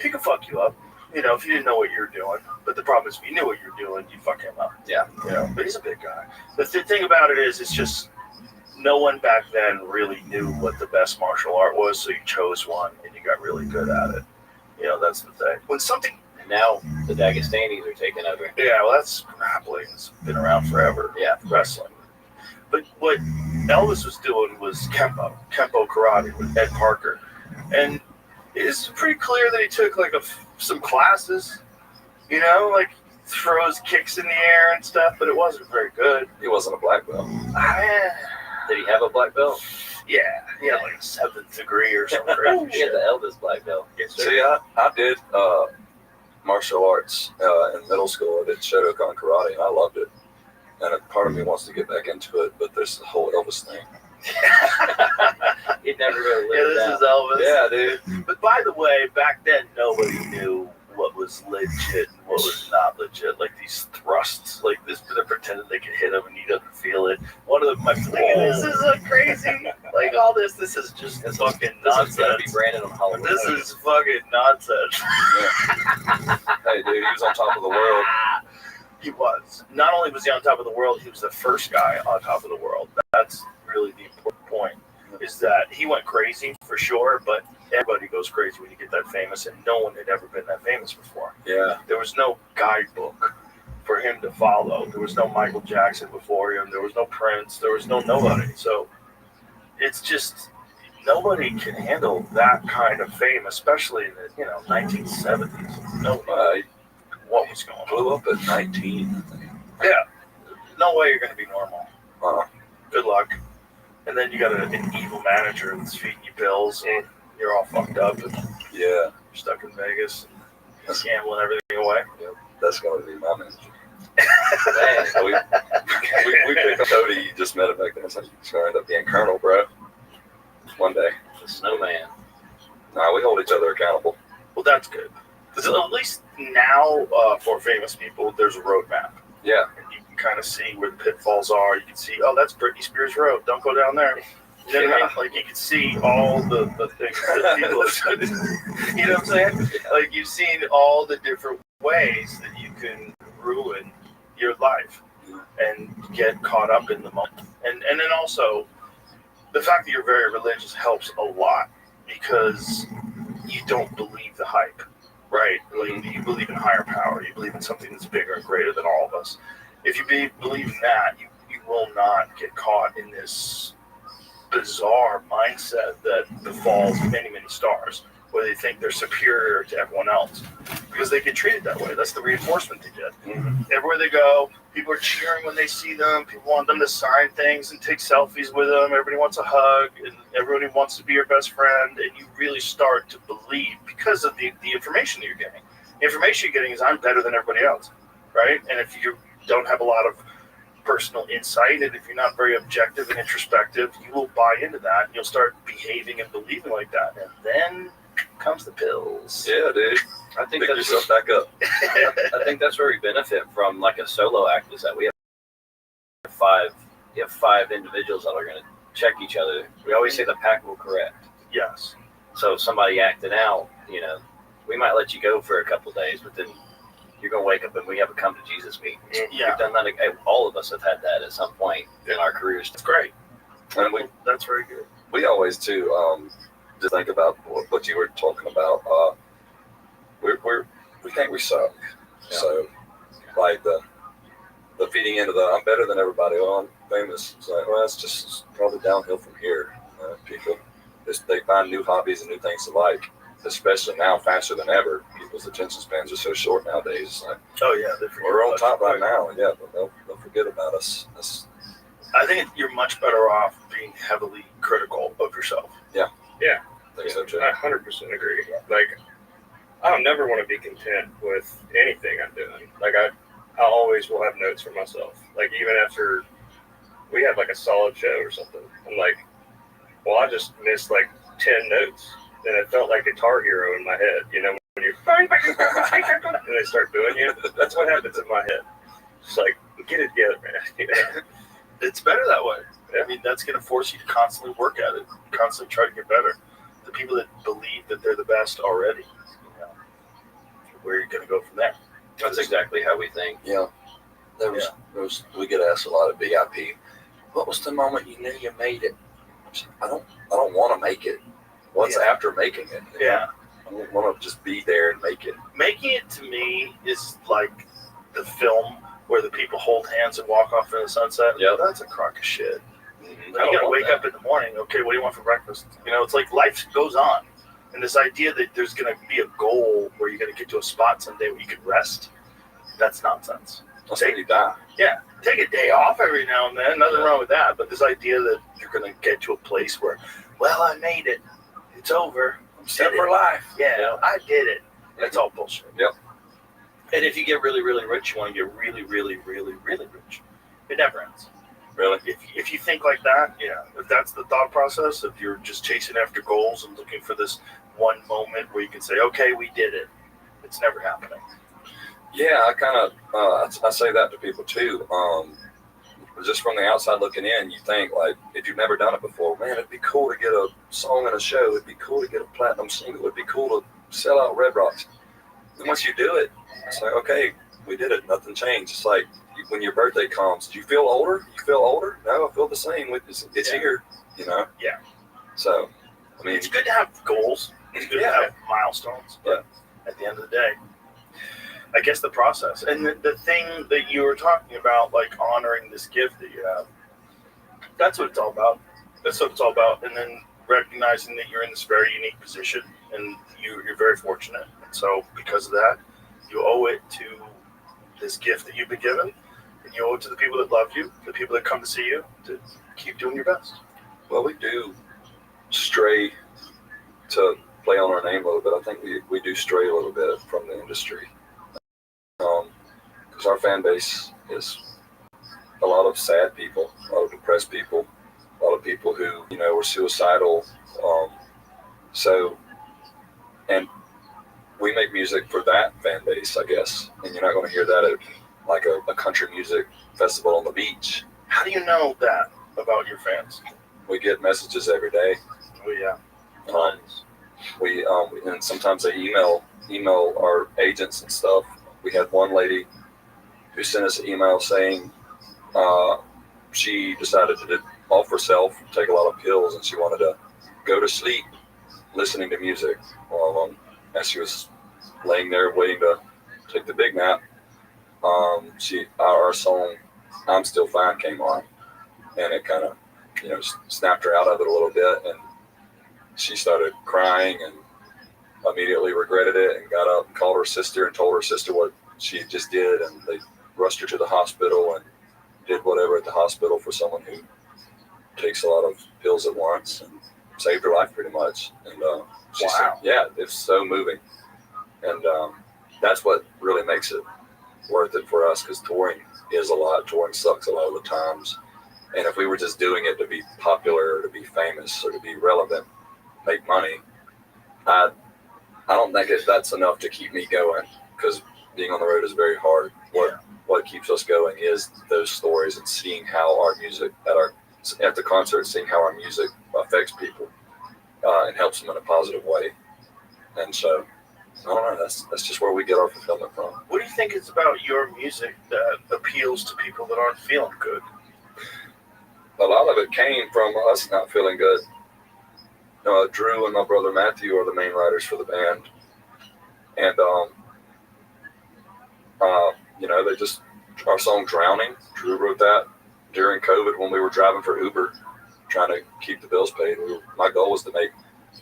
he could fuck you up, you know, if you didn't know what you were doing. But the problem is, if you knew what you were doing, you'd fuck him up. Yeah. You know, but he's a big guy. The thing about it is, it's just no one back then really knew what the best martial art was, so you chose one and you got really good at it. You know, that's the thing. When something, And now the Dagestanis are taking over. yeah, well, that's grappling. It's been around forever. Yeah. Wrestling. But what Elvis was doing was Kempo karate with Ed Parker. And it's pretty clear that he took like some classes, you know, like throws kicks in the air and stuff, but it wasn't very good. He wasn't a black belt. Did he have a black belt? Yeah, he had like a 7th degree or something crazy. He had the Elvis black belt. See, I did martial arts in middle school. I did Shotokan karate, and I loved it. And a part of me wants to get back into it, but there's the whole Elvis thing. He'd never really Yeah, lived this down. is Elvis. Yeah, dude. But by the way, back then nobody knew what was legit and what was not legit. Like these thrusts, like this, they're pretending they can hit him and he doesn't feel it. One of them might be like, "This is a crazy, like all this. This is just fucking This is gonna be nonsense. branded on Hollywood. This is fucking nonsense." Hey, dude, he was on top of the world. He was. Not only was he on top of the world, he was the first guy on top of the world. That's really the important point. Is that he went crazy for sure, but everybody goes crazy when you get that famous, and no one had ever been that famous before. Yeah. There was no guidebook for him to follow. There was no Michael Jackson before him. There was no Prince. There was no nobody. So it's just nobody can handle that kind of fame, especially in the 1970s. Nobody. What was going on? Blew up at 19, I think. Yeah. No way you're going to be normal. Wow. Good luck. And then you got an evil manager that's feeding you pills, and you're all fucked up, and Yeah, you're stuck in Vegas, and gambling everything away. that's going to be my manager. Man, we picked up Cody. You just met him back then. So he's going to end up being Colonel, bro. One day. the snowman. Nah, we hold each other accountable. Well, that's good. So at least now, for famous people, there's a roadmap. Yeah. And you can kind of see where the pitfalls are. You can see, oh, that's Britney Spears Road. Don't go down there. You know what I mean? Like, you can see all the things that people have done. You know what I'm saying? Like, you've seen all the different ways that you can ruin your life and get caught up in the moment. And then also, the fact that you're very religious helps a lot because you don't believe the hype, right? Like, you believe in higher power. You believe in something that's bigger and greater than all of us. If you believe in that, you will not get caught in this bizarre mindset that befalls many, many stars, where they think they're superior to everyone else because they get treated that way. That's the reinforcement they get. Everywhere they go, people are cheering when they see them. People want them to sign things and take selfies with them. Everybody wants a hug, and everybody wants to be your best friend. And you really start to believe because of the information that you're getting. The information you're getting is I'm better than everybody else, right? And if you don't have a lot of personal insight, and if you're not very objective and introspective, you will buy into that, and you'll start behaving and believing like that. And then comes the pills. Yeah, dude. I think Pick that's yourself back up. I think that's where we benefit from like a solo act is that we have five individuals that are going to check each other. We always say the pack will correct. Yes. So if somebody acted out, we might let you go for a couple of days, but then you're going to wake up and we have a come to Jesus meeting. Yeah. We've done that. All of us have had that at some point in our careers. That's great. And we That's very good. always too just think about what you were talking about. We think we suck. Yeah. So like the feeding into the I'm better than everybody. Well, I'm famous. It's like, well, it's just probably downhill from here. People they find new hobbies and new things to like, especially now faster than ever. People's attention spans are so short nowadays. It's like, Oh yeah, they forget we're on about top you. right now, yeah, but they'll forget about us. I think you're much better off being heavily critical of yourself. I think so too. I 100% agree. Like, I don't never want to be content with anything I'm doing. Like, I always will have notes for myself. Like, even after we had like a solid show or something, I'm like, well, I just missed like 10 notes. And it felt like Guitar Hero in my head, when you and they start doing you. That's what happens in my head. It's like, get it together, man. It's better that way. I mean, that's going to force you to constantly work at it, constantly try to get better. The people that believe that they're the best already, where are you going to go from there? That's exactly how we think. Yeah. There was we get asked a lot at BIP, what was the moment you knew you made it? I don't want to make it. What's after making it? Yeah. I don't want to just be there and make it. Making it to me is like the film where the people hold hands and walk off in the sunset. Yeah. That's a crock of shit. Mm-hmm. You gotta wake up in the morning. Okay, what do you want for breakfast? You know, it's like life goes on. And this idea that there's gonna be a goal where you're gonna get to a spot someday where you can rest, that's nonsense. That's when you die. Yeah, take a day off every now and then. Nothing wrong with that. But this idea that you're going to get to a place where, well, I made it. It's over. I'm set for life. Yeah, I did it. That's all bullshit. Yep. And if you get really, really rich, you want to get really, really, really, really rich. It never ends. Really? If you think like that, yeah, if that's the thought process, if you're just chasing after goals and looking for this one moment where you can say, okay, we did it, it's never happening. Yeah, I kind of I say that to people too. Just from the outside looking in, you think like if you've never done it before, man, it'd be cool to get a song in a show. It'd be cool to get a platinum single. It'd be cool to sell out Red Rocks. And once you do it, it's like, okay, we did it. Nothing changed. It's like when your birthday comes, do you feel older? You feel older? No, I feel the same. It's here, you know? Yeah. So, I mean, it's good to have goals. It's good to have milestones. But at the end of the day, I guess the process and the thing that you were talking about, like honoring this gift that you have, that's what it's all about. That's what it's all about. And then recognizing that you're in this very unique position and you're very fortunate. And so because of that, you owe it to this gift that you've been given, and you owe it to the people that love you, the people that come to see you, to keep doing your best. Well, we do stray, to play on our name a little bit. I think we do stray a little bit from the industry. Because our fan base is a lot of sad people, a lot of depressed people, a lot of people who, you know, were suicidal. And we make music for that fan base, I guess. And you're not going to hear that at like a country music festival on the beach. How do you know that about your fans? We get messages every day. Oh yeah. And sometimes they email our agents and stuff. We had one lady who sent us an email saying she decided to off herself, take a lot of pills, and she wanted to go to sleep listening to music as she was laying there waiting to take the big nap. Our song "I'm Still Fine" came on, and it kind of, you know, snapped her out of it a little bit, and she started crying and immediately regretted it and got up and called her sister and told her sister what she just did, and they rushed her to the hospital and did whatever at the hospital for someone who takes a lot of pills at once, and saved her life pretty much. And she said, yeah, it's so moving. And that's what really makes it worth it for us, because touring is a lot. Touring sucks a lot of the times. And if we were just doing it to be popular or to be famous or to be relevant, make money, I don't think that's enough to keep me going, because being on the road is very hard. What keeps us going is those stories and seeing how our music at the concert, seeing how our music affects people and helps them in a positive way. And so, I don't know, that's just where we get our fulfillment from. What do you think is about your music that appeals to people that aren't feeling good? A lot of it came from us not feeling good. Drew and my brother Matthew are the main writers for the band. And, they just, our song "Drowning," Drew wrote that during COVID when we were driving for Uber, trying to keep the bills paid. My goal was to make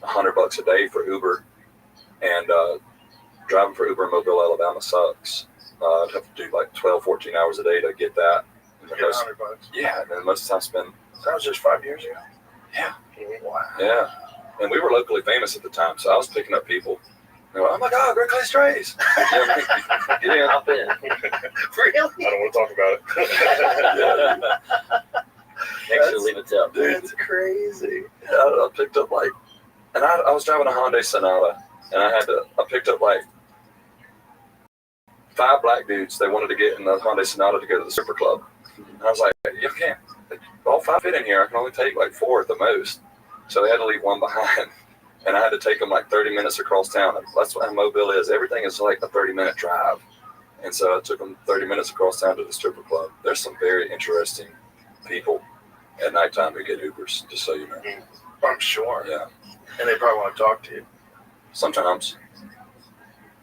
$100 a day for Uber, and driving for Uber in Mobile, Alabama sucks. I'd have to do like 12, 14 hours a day to get that. And get $100. Yeah, and then most of the time spend. That was just 5 years ago? Yeah. Wow. Yeah. And we were locally famous at the time, so I was picking up people. They were, oh my God, Great Clay Strays. Get in. Hop in. Really? I don't want to talk about it. Next to leave it up. That's crazy. I picked up and I was driving a Hyundai Sonata, and I picked up 5 black dudes. They wanted to get in the Hyundai Sonata to go to the stripper club. And I was like, you can't, all 5 fit in here. I can only take 4 at the most. So they had to leave one behind. And I had to take them 30 minutes across town. That's what Mobile is. Everything is a 30-minute drive. And so I took them 30 minutes across town to the stripper club. There's some very interesting people at nighttime to get Ubers, just so you know. I'm sure. Yeah. And they probably want to talk to you. Sometimes.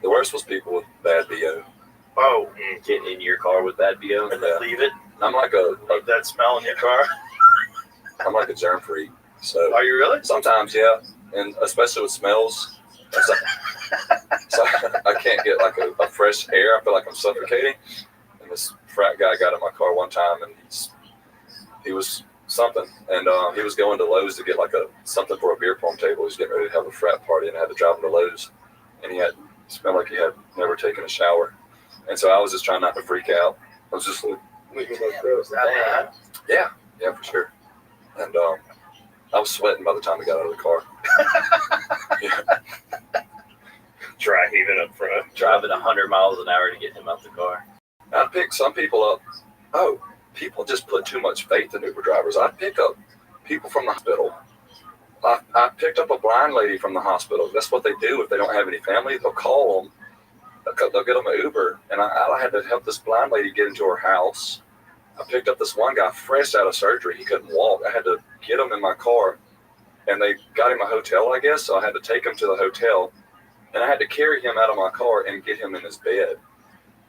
The worst was people with bad BO. Oh, Getting in your car with bad BO. and then leave it. I'm like Leave that smell in your car. I'm like a germ freak. So Are you really? sometimes, yeah, and especially with smells. So I can't get like a fresh air. I feel like I'm suffocating. And this frat guy got in my car one time, and he was something, and he was going to Lowe's to get like something for a beer pong table. He was getting ready to have a frat party, and I had to drive him to Lowe's, and he smelled like he had never taken a shower, and so I was just trying not to freak out. I was just like, Was that bad? yeah, for sure, and I was sweating by the time we got out of the car. Yeah. Dry heaving up front. Driving 100 miles an hour to get him out the car. I'd pick some people up. Oh, people just put too much faith in Uber drivers. I'd pick up people from the hospital. I picked up a blind lady from the hospital. That's what they do if they don't have any family. They'll call them. They'll get them an Uber. And I had to help this blind lady get into her house. I picked up this one guy fresh out of surgery. He couldn't walk. I had to get him in my car. And they got him a hotel, I guess. So I had to take him to the hotel. And I had to carry him out of my car and get him in his bed.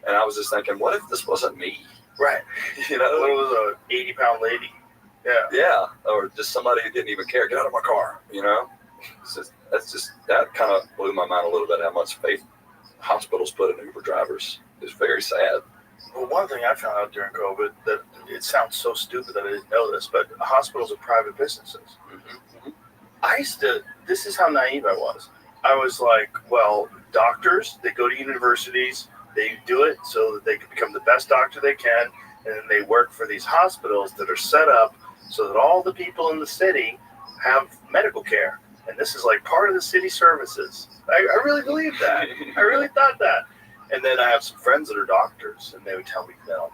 And I was just thinking, what if this wasn't me? Right. You know? What was a 80-pound lady? Yeah. Yeah, or just somebody who didn't even care. Get out of my car, you know? That kind of blew my mind a little bit, how much faith hospitals put in Uber drivers. It's very sad. Well, one thing I found out during COVID, that it sounds so stupid that I didn't know this, but hospitals are private businesses. This is how naive I was. I was like, well, doctors, they go to universities, they do it so that they can become the best doctor they can, and then they work for these hospitals that are set up so that all the people in the city have medical care. And this is like part of the city services. I really believe that. I really thought that. And then I have some friends that are doctors, and they would tell me, no.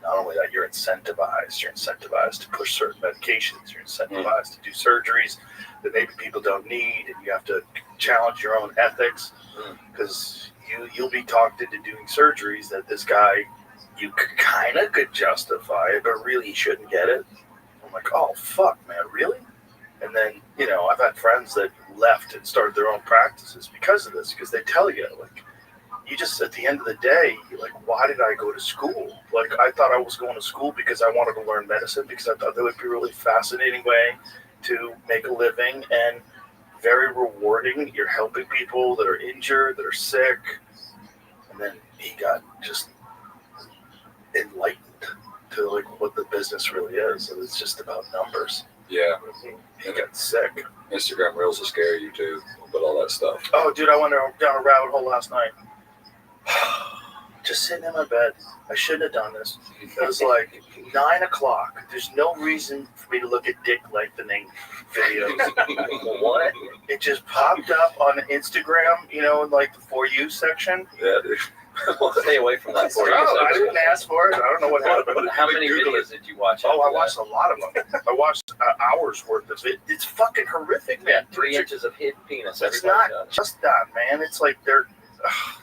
Not only that, you're incentivized to push certain medications. You're incentivized to do surgeries that maybe people don't need, and you have to challenge your own ethics because you'll be talked into doing surgeries that this guy, you kind of could justify it, but really shouldn't get it. I'm like, oh, fuck, man, really? And then, I've had friends that left and started their own practices because of this, because they tell you, like, you just, at the end of the day, you're like, why did I go to school? Like, I thought I was going to school because I wanted to learn medicine, because I thought that would be a really fascinating way to make a living and very rewarding. You're helping people that are injured, that are sick. And then he got just enlightened to like what the business really is. And it's just about numbers. Yeah. He got sick. Instagram Reels will scare you too, but all that stuff. Oh, dude, I went down a rabbit hole last night. Just sitting in my bed. I shouldn't have done this. It was like 9 o'clock. There's no reason for me to look at dick lengthening videos. What? It just popped up on Instagram, in like the For You section. Yeah, dude. Stay away from that For You I section. didn't ask for it. I don't know what happened. How many videos did you watch? Oh, I watched a lot of them. I watched hours worth of it. It's fucking horrific, man. 3 inches of hidden penis. It's not just that, man. It's like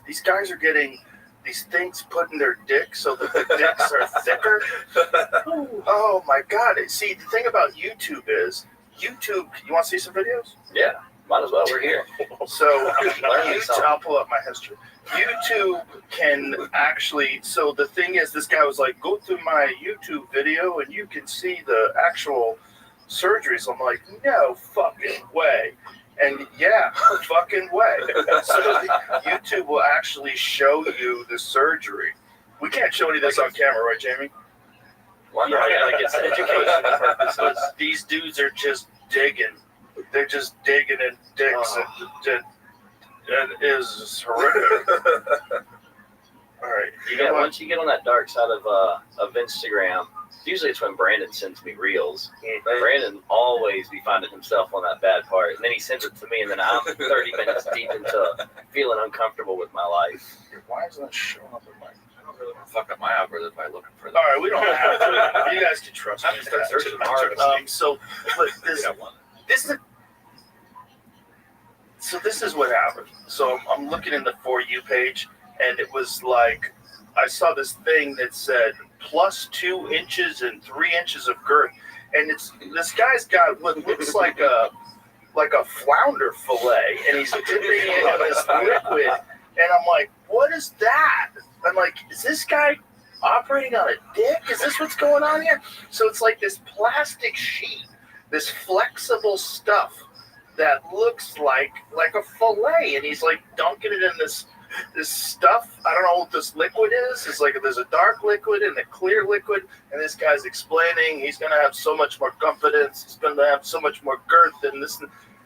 these guys are getting these things put in their dicks so that the dicks are thicker. Oh my God. See, the thing about YouTube is, you want to see some videos? Yeah, might as well. We're here. So I'll pull up my history. YouTube can actually, so the thing is, this guy was like, go through my YouTube video and you can see the actual surgeries. I'm like, no fucking way. And yeah, fucking way. So YouTube will actually show you the surgery. We can't show any of this on camera, right, Jamie? Why not? Yeah, like it's educational purposes. These dudes are just digging. They're just digging in dicks. It is horrific. All right. Once you get on that dark side of Instagram, usually it's when Brandon sends me reels. Brandon always be finding himself on that bad part, and then he sends it to me, and then I'm 30 minutes deep into feeling uncomfortable with my life. Why isn't it showing up in my? I don't really want to fuck up my algorithm by looking for that. All right, we don't have to. You guys can trust me. I'm just start searching hard. This is what happened. So I'm looking in the For You page, and it was like, I saw this thing that said +2 inches and 3 inches of girth. and this guy's got what looks like a flounder fillet, and he's dipping it in this liquid, and I'm like, what is that? I'm like, is this guy operating on a dick? Is this what's going on here? So it's like this plastic sheet, this flexible stuff that looks like a fillet, and he's like dunking it in this stuff. I don't know what this liquid is. It's like there's a dark liquid and a clear liquid, and this guy's explaining he's gonna have so much more confidence, he's gonna have so much more girth than this.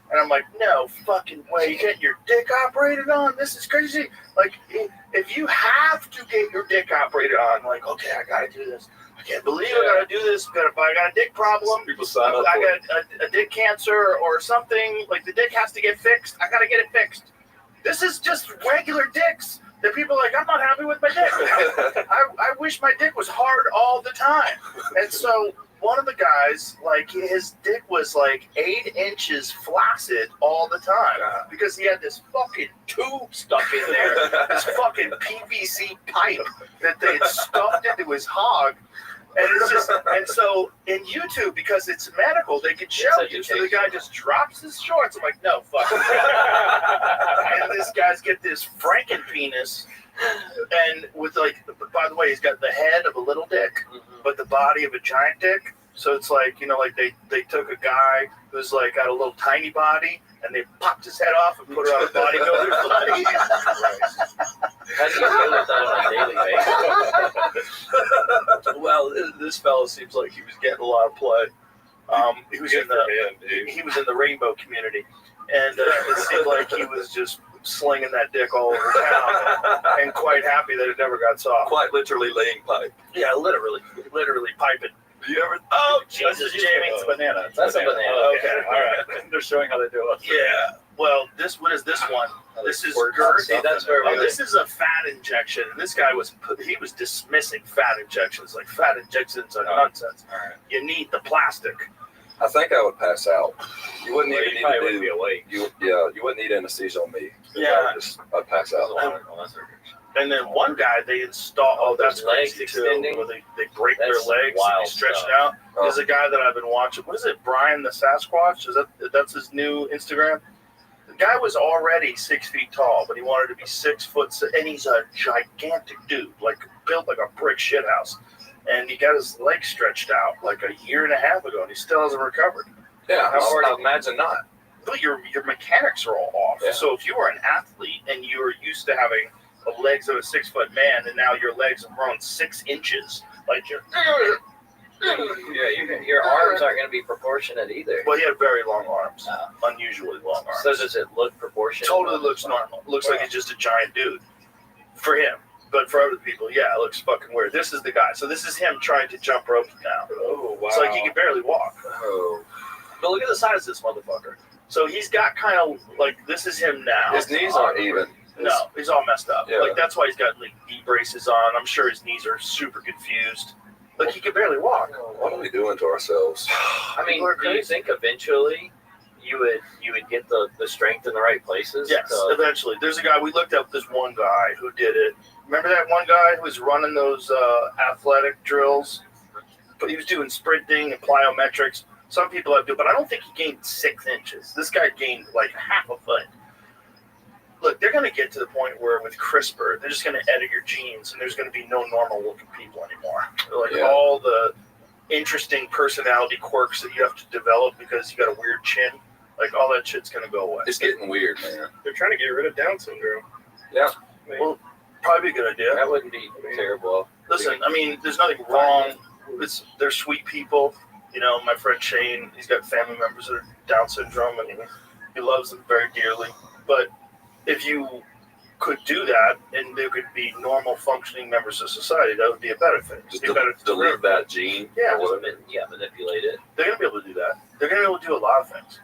And I'm like, no fucking way, you get your dick operated on? This is crazy. Like, if you have to get your dick operated on, like, okay, I gotta do this. I can't believe I gotta do this. I got a dick problem. People sign up I got a dick cancer or something. Like, the dick has to get fixed. I gotta get it fixed. This is just regular dicks that people are like, I'm not happy with my dick. I wish my dick was hard all the time. And so one of the guys, like, his dick was like 8 inches flaccid all the time because he had this fucking tube stuck in there, this fucking PVC pipe that they had stuffed into his hog. And it's just, and so in YouTube, because it's medical, they can show you. So the guy just drops his shorts. I'm like, no, fuck. And this guy's get this Franken penis, and with like, by the way, he's got the head of a little dick, but the body of a giant dick. So it's like, you know, like they took a guy who's like got a little tiny body, and they popped his head off and put it on a bodybuilder's body. How do you deal with that on a daily basis? Well, this fellow seems like he was getting a lot of play. He was in the rainbow community, and it seemed like he was just slinging that dick all over town, and quite happy that it never got soft. Quite literally laying pipe. Yeah, literally piping. Do you ever? Oh, Jesus, Jamie, It's a banana. That's a banana. Okay, all right. They're showing how they do it. Yeah. Well, what is this one? This is See, that's where this is a fat injection. And this guy was dismissing fat injections. Like, fat injections are nonsense. All right. You need the plastic. I think I would pass out. You wouldn't Well, even you need probably to wouldn't be awake. You wouldn't need anesthesia on me. Yeah. I'd pass out. And then one guy they install. Oh, that's legs crazy extending. too. Where they break That's their legs, wild and they stretch stuff. it out. Oh. There's a guy that I've been watching. What is it? Brian the Sasquatch? That's his new Instagram? The guy was already 6 feet tall, but he wanted to be 6 foot, and he's a gigantic dude, like built like a brick shithouse. And he got his legs stretched out like a year and a half ago, and he still hasn't recovered. Yeah, How I imagine not. But your mechanics are all off. Yeah. So if you were an athlete and you were used to having the legs of a 6 foot man, and now your legs have grown 6 inches, like you're. Yeah, your arms aren't going to be proportionate either. Well, he had very long arms, unusually long arms. So does it look proportionate? Totally looks normal. Looks like he's just a giant dude for him. But for other people, yeah, it looks fucking weird. This is the guy. So this is him trying to jump ropes now. Oh, wow. It's like he can barely walk. Oh. But look at the size of this motherfucker. So he's got kind of like, this is him now. His knees aren't even. No, he's all messed up. Yeah. Like, that's why he's got like knee braces on. I'm sure his knees are super confused. Like, he can barely walk. What are we doing to ourselves? I mean, do you think eventually you would get the strength in the right places? Yes, eventually. There's a guy, we looked up this one guy who did it. Remember that one guy who was running those athletic drills? But he was doing sprinting and plyometrics. Some people have to, but I don't think he gained 6 inches. This guy gained like half a foot. Look, they're going to get to the point where with CRISPR, they're just going to edit your genes, and there's going to be no normal-looking people anymore. Like, all the interesting personality quirks that you have to develop because you got a weird chin, like, all that shit's going to go away. It's getting weird, man. They're trying to get rid of Down syndrome. Yeah. Well, probably a good idea. That wouldn't be terrible. Listen, I mean, there's nothing wrong. They're sweet people. You know, my friend Shane, he's got family members that are Down syndrome, and he loves them very dearly. But if you could do that and there could be normal functioning members of society, that would be a better thing. Just be better delete that gene. Yeah, Manipulate it. they're going to be able to do that. They're going to be able to do a lot of things.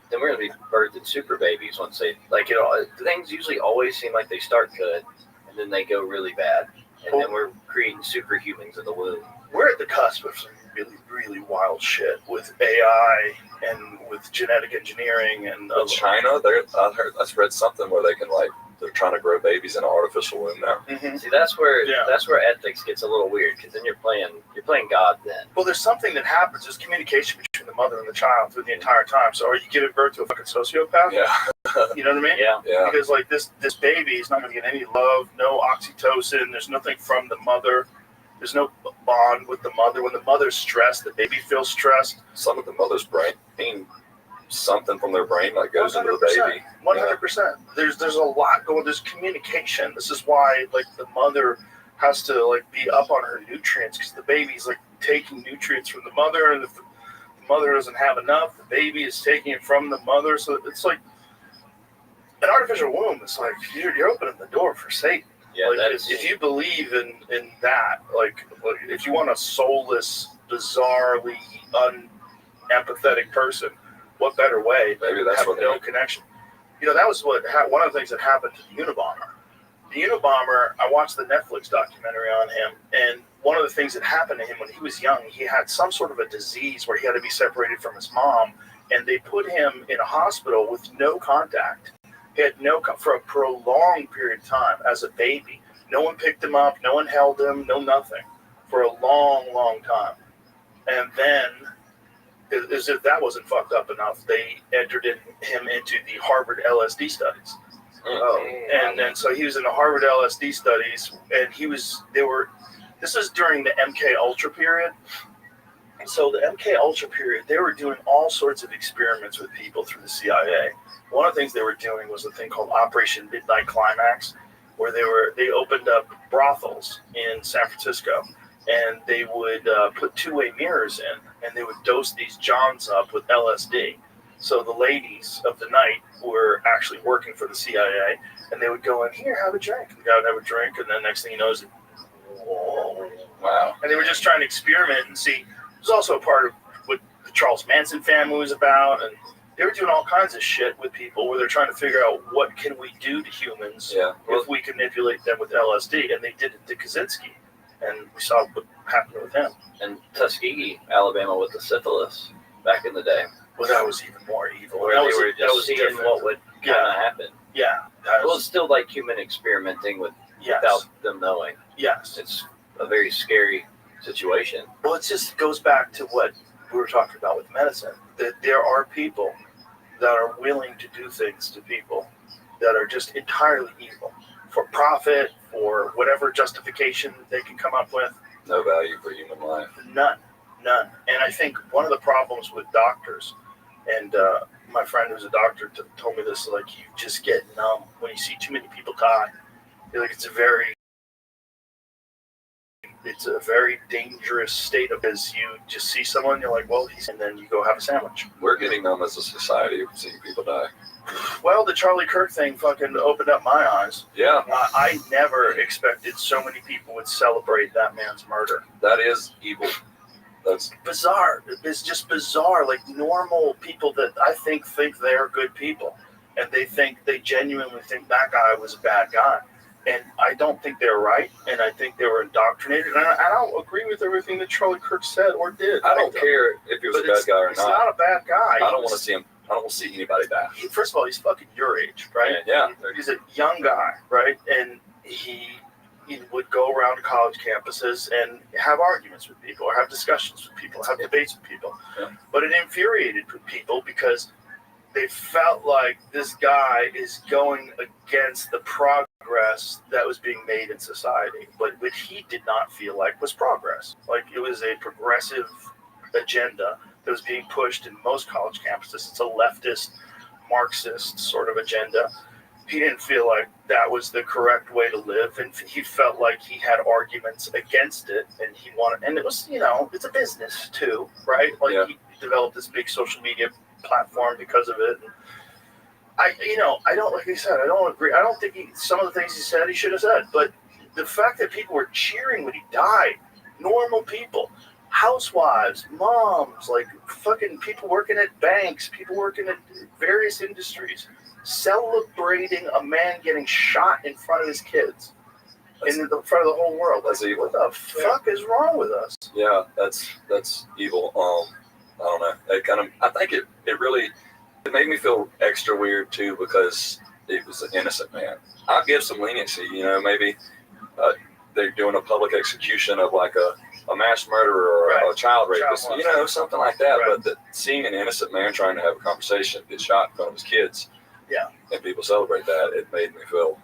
Then we're going to be birthing super babies once they, like, you know, things usually always seem like they start good and then they go really bad. And then we're creating superhumans in the womb. We're at the cusp of some really, really wild shit with AI and with genetic engineering and In China, I read something where they can they're trying to grow babies in an artificial womb now. Mm-hmm. See, that's where Yeah. ethics gets a little weird, because then you're playing God then. Well, there's something that happens. There's communication between the mother and the child through the entire time. So are you giving birth to a fucking sociopath? Yeah. You know what I mean? Yeah. Yeah. Because like this baby is not going to get any love, no oxytocin. There's nothing from the mother. There's no bond with the mother. When the mother's stressed, the baby feels stressed. Some of the mother's brain, something from their brain like goes into the baby. 100%. There's a lot going. There's communication. This is why like the mother has to like be up on her nutrients, because the baby's like taking nutrients from the mother, and if the mother doesn't have enough, the baby is taking it from the mother. So it's like an artificial womb. It's like you're opening the door for Satan. Yeah, like, that is. if you believe in that, like if you want a soulless, bizarrely unempathetic person, what better way Maybe to that's have what no connection? You know, that was one of the things that happened to the Unabomber. The Unabomber, I watched the Netflix documentary on him, and one of the things that happened to him when he was young, he had some sort of a disease where he had to be separated from his mom, and they put him in a hospital with no contact. He had for a prolonged period of time as a baby. No one picked him up, no one held him, no nothing, for a long, long time. And then, as if that wasn't fucked up enough, they entered him into the Harvard LSD studies. And then so he was in the Harvard LSD studies, and this was during the MK Ultra period. So the MK Ultra period, they were doing all sorts of experiments with people through the CIA. One of the things they were doing was a thing called Operation Midnight Climax, where they opened up brothels in San Francisco, and they would put two-way mirrors in, and they would dose these Johns up with LSD. So the ladies of the night were actually working for the CIA, and they would go in, here, have a drink. And the guy would have a drink, and then next thing you know is, whoa. Wow. And they were just trying to experiment and see. It was also a part of what the Charles Manson family was about, and they were doing all kinds of shit with people where they're trying to figure out what can we do to humans if we can manipulate them with LSD. And they did it to Kaczynski, and we saw what happened with him. And Tuskegee, Alabama, with the syphilis back in the day. Well, that was even more evil. Where they were just seeing different. what would kind of happen. Yeah. Well, it's still like human experimenting without them knowing. Yes. It's a very scary situation. Well, it just goes back to what we were talking about with medicine, that there are people that are willing to do things to people that are just entirely evil, for profit, for whatever justification they can come up with. No value for human life. None. And I think one of the problems with doctors, and my friend who's a doctor told me this, like, you just get numb when you see too many people die. Like, it's a very dangerous state of as you just see someone, you're like, well, and then you go have a sandwich. We're getting numb as a society seeing people die. Well, the Charlie Kirk thing fucking opened up my eyes. Yeah. I never expected so many people would celebrate that man's murder. That is evil. That's bizarre. It's just bizarre. Like normal people that I think they're good people, and they genuinely think that guy was a bad guy. And I don't think they're right, and I think they were indoctrinated. And I don't agree with everything that Charlie Kirk said or did. I don't care if he was a bad guy or not. He's not a bad guy. I don't want to see him. I don't want to see anybody die. First of all, he's fucking your age, right? Yeah. He's a young guy, right? And he would go around college campuses and have arguments with people, or have discussions with people, have debates with people. Yeah. But it infuriated people because they felt like this guy is going against the progress that was being made in society. But what he did not feel like was progress. Like it was a progressive agenda that was being pushed in most college campuses. It's a leftist, Marxist sort of agenda. He didn't feel like that was the correct way to live, and he felt like he had arguments against it, and he wanted, and it was, it's a business too, right? Like he developed this big social media platform because of it. And I don't, like I said, I don't agree. I don't think some of the things he said he should have said, but the fact that people were cheering when he died, normal people, housewives, moms, like fucking people working at banks, people working at various industries, celebrating a man getting shot in front of his kids, in front of the whole world. That's evil. What the fuck is wrong with us? Yeah, that's evil. I don't know. I think it really made me feel extra weird too, because it was an innocent man. I'll give some leniency, maybe they're doing a public execution of like a mass murderer or a child rapist, something like that. Right. But seeing an innocent man trying to have a conversation get shot in front of his kids, and people celebrate that, it made me feel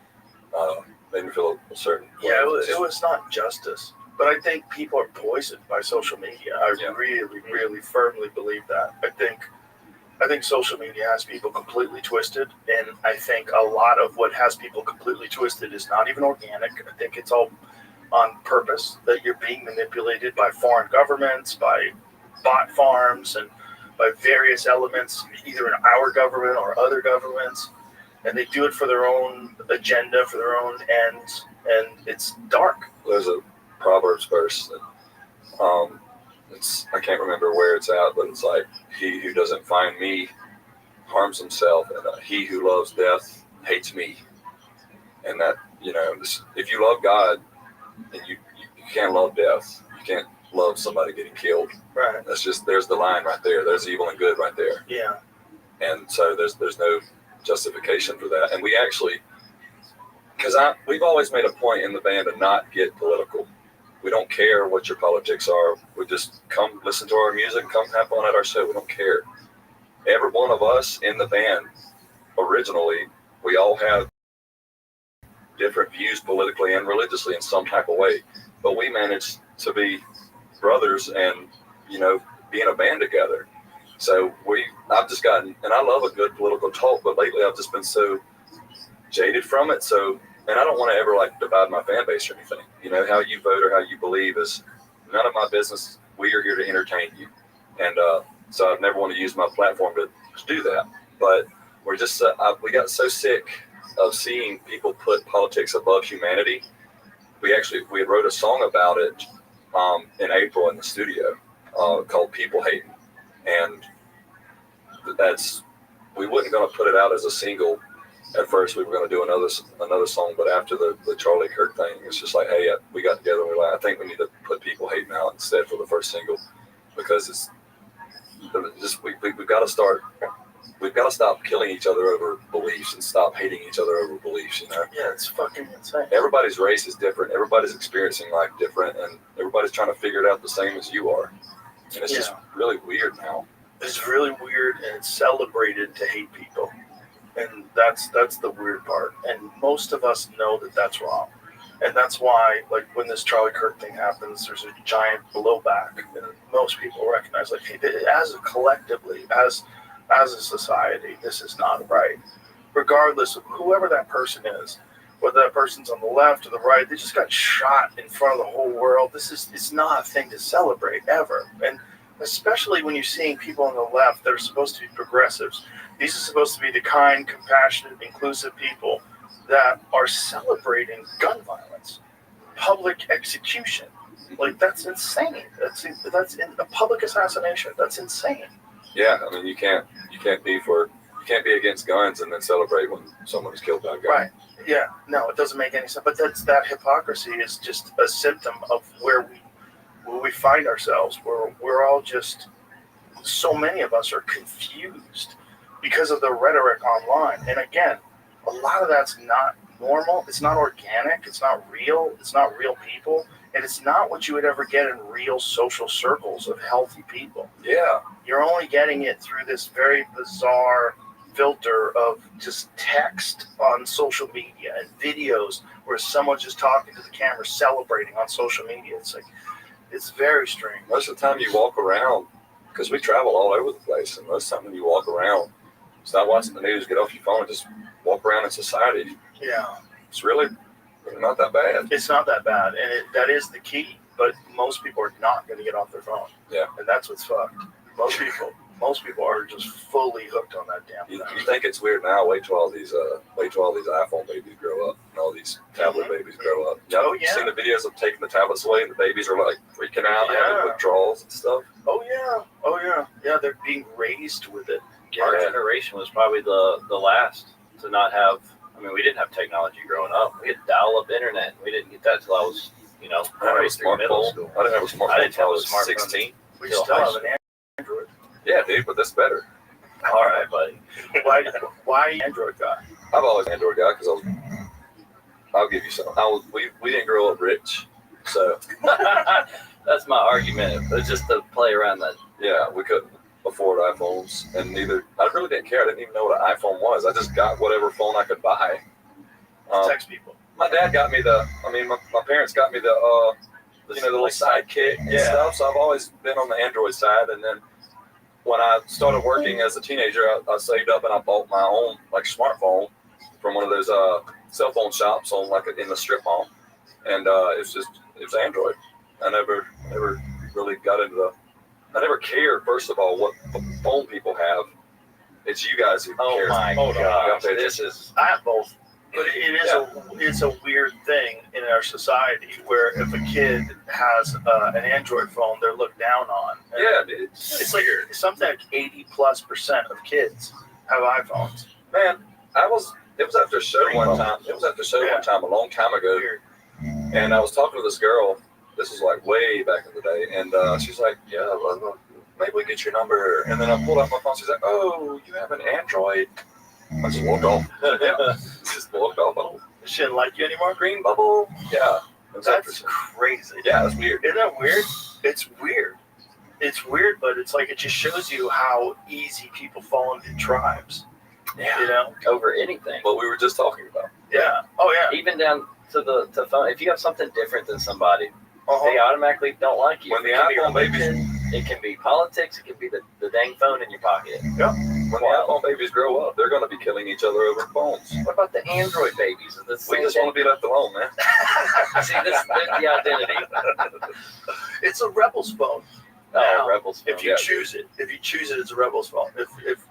a certain way. Yeah, it was not justice. But I think people are poisoned by social media. I really, really firmly believe that. I think social media has people completely twisted, and I think a lot of what has people completely twisted is not even organic. I think it's all on purpose, that you're being manipulated by foreign governments, by bot farms, and by various elements, either in our government or other governments, and they do it for their own agenda, for their own ends, and it's dark. There's a Proverbs verse that I can't remember where it's at, but it's like, he who doesn't find me harms himself, and he who loves death hates me. And that, if you love God, and you can't love death, you can't love somebody getting killed. Right. There's the line right there. There's evil and good right there. Yeah. And so there's no justification for that. And we actually, because we've always made a point in the band to not get political. We don't care what your politics are. We just come listen to our music, come have fun at our show. We don't care. Every one of us in the band, originally, we all have different views politically and religiously in some type of way. But we managed to be brothers and, be in a band together. So I've just gotten, and I love a good political talk, but lately I've just been so jaded from it. So, and I don't want to ever divide my fan base or anything. How you vote or how you believe is none of my business. We are here to entertain you. And so I've never want to use my platform to do that. But we're just, we got so sick of seeing people put politics above humanity. We had wrote a song about it in April in the studio called People Hating. And we wasn't going to put it out as a single. At first, we were going to do another song, but after the Charlie Kirk thing, it's just like, hey, we got together and we're like, I think we need to put People Hating out instead for the first single, because it's just we've got to start. We've got to stop killing each other over beliefs and stop hating each other over beliefs. Yeah, it's fucking insane. Everybody's race is different. Everybody's experiencing life different, and everybody's trying to figure it out the same as you are. And it's just really weird now. It's really weird, and it's celebrated to hate people. And that's the weird part. And most of us know that that's wrong. And that's why, when this Charlie Kirk thing happens, there's a giant blowback. And most people recognize, hey, as a collectively, as a society, this is not right. Regardless of whoever that person is, whether that person's on the left or the right, they just got shot in front of the whole world. It's not a thing to celebrate ever. And especially when you're seeing people on the left that are supposed to be progressives. These are supposed to be the kind, compassionate, inclusive people that are celebrating gun violence, public execution. That's insane. That's in a public assassination. That's insane. Yeah, I mean, you can't be against guns and then celebrate when someone is killed by a gun. Right. Yeah. No, it doesn't make any sense. But that hypocrisy is just a symptom of where we find ourselves. Where we're all just, so many of us are confused because of the rhetoric online. And again, a lot of that's not normal. It's not organic. It's not real. It's not real people. And it's not what you would ever get in real social circles of healthy people. Yeah. You're only getting it through this very bizarre filter of just text on social media and videos where someone's just talking to the camera, celebrating on social media. It's very strange. Most of the time you walk around, because we travel all over the place, and most of the time when you walk around, stop watching the news, get off your phone, and just walk around in society. Yeah. It's really not that bad. It's not that bad, and that is the key. But most people are not going to get off their phone. Yeah. And that's what's fucked. Most people are just fully hooked on that damn thing. You think it's weird now?Ait till all these iPhone babies grow up and all those tablet babies grow up. Yeah. Seen the videos of taking the tablets away and the babies are freaking out, having withdrawals and stuff. Oh yeah. Yeah, they're being raised with it. Our generation was probably the last to not have. I mean, we didn't have technology growing up. We had dial-up internet. We didn't get that till I was, right through middle school. I didn't have a smartphone until I was 16. We still have an Android. Yeah, dude, but that's better. All right, buddy. Why Android guy? I've always been an Android guy because I'll give you some. We didn't grow up rich, so That's my argument. It's just to play around that. yeah, we couldn't afford iPhones, and I really didn't care. I didn't even know what an iPhone was. I just got whatever phone I could buy. Text people. My dad got me my parents got me the little sidekick and stuff. So I've always been on the Android side. And then when I started working as a teenager, I saved up and I bought my own smartphone from one of those cell phone shops in the strip mall, and it was Android. I never really got into I never cared, first of all, what phone people have. It's you guys who care. My God! I have both. But it's a weird thing in our society where if a kid has an Android phone, they're looked down on. And it's like something like 80+% of kids have iPhones. Man, it was after a show one time. It was after a show one time a long time ago, and I was talking to this girl. This was way back in the day, and she's like, "Yeah, well, maybe we get your number." And then I pulled out my phone. She's like, "Oh, you have an Android?" I just walked off. Just walked off. She didn't like you anymore? Green bubble? Yeah. That's crazy. Yeah, that's weird. Isn't that weird? It's weird. It's weird, but it's like it just shows you how easy people fall into tribes. Yeah. You know? Over anything. What we were just talking about. Yeah. Oh, yeah. Even down to the phone. If you have something different than somebody, they automatically don't like you. When the iPhone babies, it can be politics. It can be the dang phone in your pocket. Yeah. When the iPhone babies grow up, they're going to be killing each other over phones. What about the Android babies? We just want to be left alone, man. See, this is the identity. It's a Rebels phone. Rebels phone. If you choose it, it's a Rebels phone. If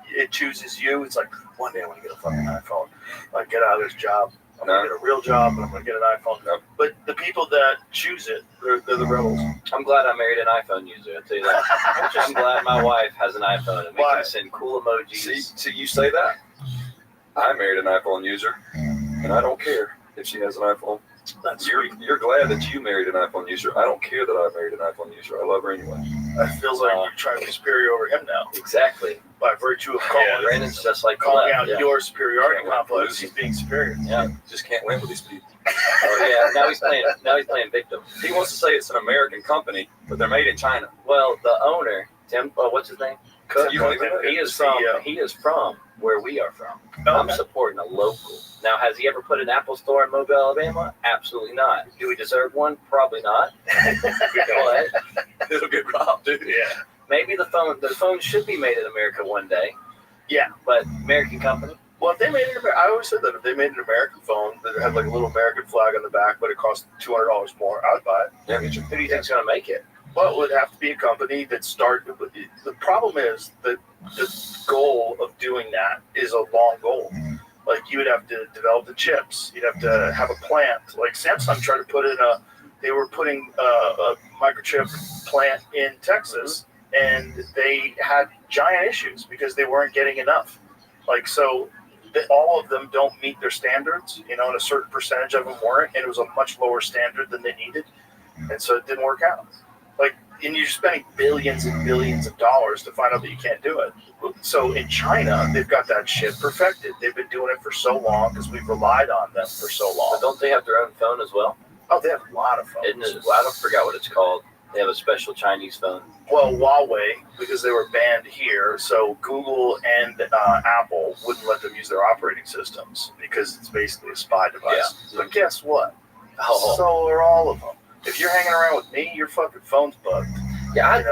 it chooses you, it's like, one day I want to get a fucking iPhone. Like, get out of this job. I'm going to get a real job, and I'm going to get an iPhone. No. But the people that choose it, they're the rebels. I'm glad I married an iPhone user. I'll tell you that. I'm glad my wife has an iPhone, and we can send cool emojis. See, you say that. I married an iPhone user, and I don't care if she has an iPhone. You're glad that you married an iPhone user. I don't care that I married an iPhone user. I love her anyway. It feels like you're trying to be superior over him now. Exactly. By virtue of Brandon's just like calling out your superiority complex. He's being superior. Yeah. Just can't win with these people. Now he's playing victim. He wants to say it's an American company, but they're made in China. Well, the owner, Tim, what's his name? Cook. You don't even know. He is from where we are from. I'm supporting a local. Now, has he ever put an Apple store in Mobile, Alabama? Absolutely not. Do we deserve one? Probably not. But it'll get robbed, dude. Yeah. Maybe the phone should be made in America one day. Yeah. But American company. Well, if they made it, I always said that if they made an American phone that had like a little American flag on the back, but it cost $200 more, I would buy it. Yeah, me too. Who do you think's going to make it? Well, it would have to be a company that started. The problem is that the goal of doing that is a long goal. Like you would have to develop the chips. You'd have to have a plant. Like Samsung tried to put in they were putting a microchip plant in Texas, and they had giant issues because they weren't getting enough. Like so, all of them don't meet their standards. And a certain percentage of them weren't, and it was a much lower standard than they needed, and so it didn't work out. Like, and you're spending billions and billions of dollars to find out that you can't do it. So in China, they've got that shit perfected. They've been doing it for so long because we've relied on them for so long. But don't they have their own phone as well? Oh, they have a lot of phones. I don't forget what it's called. They have a special Chinese phone. Well, Huawei, because they were banned here, so Google and Apple wouldn't let them use their operating systems because it's basically a spy device. Yeah. But guess what? So are all of them. If you're hanging around with me, your fucking phone's bugged. Yeah,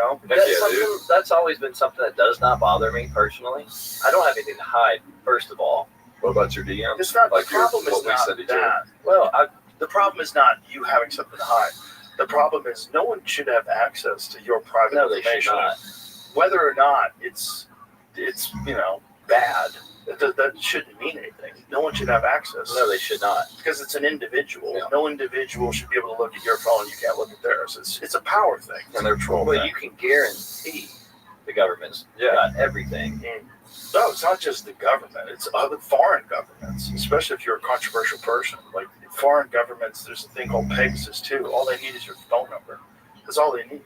that's always been something that does not bother me personally. I don't have anything to hide, first of all. What about your DMs? It's not, the problem is not that. Well, the problem is not you having something to hide. The problem is no one should have access to your private information. They should not. Whether or not it's bad, that shouldn't mean anything. No one should have access. No, they should not. Because it's an individual. Yeah. No individual should be able to look at your phone and you can't look at theirs. It's a power thing. And they're trolling. But you can guarantee the government's got everything. No, it's not just the government. It's other foreign governments, especially if you're a controversial person. Like foreign governments, there's a thing called Pegasus too. All they need is your phone number. That's all they need.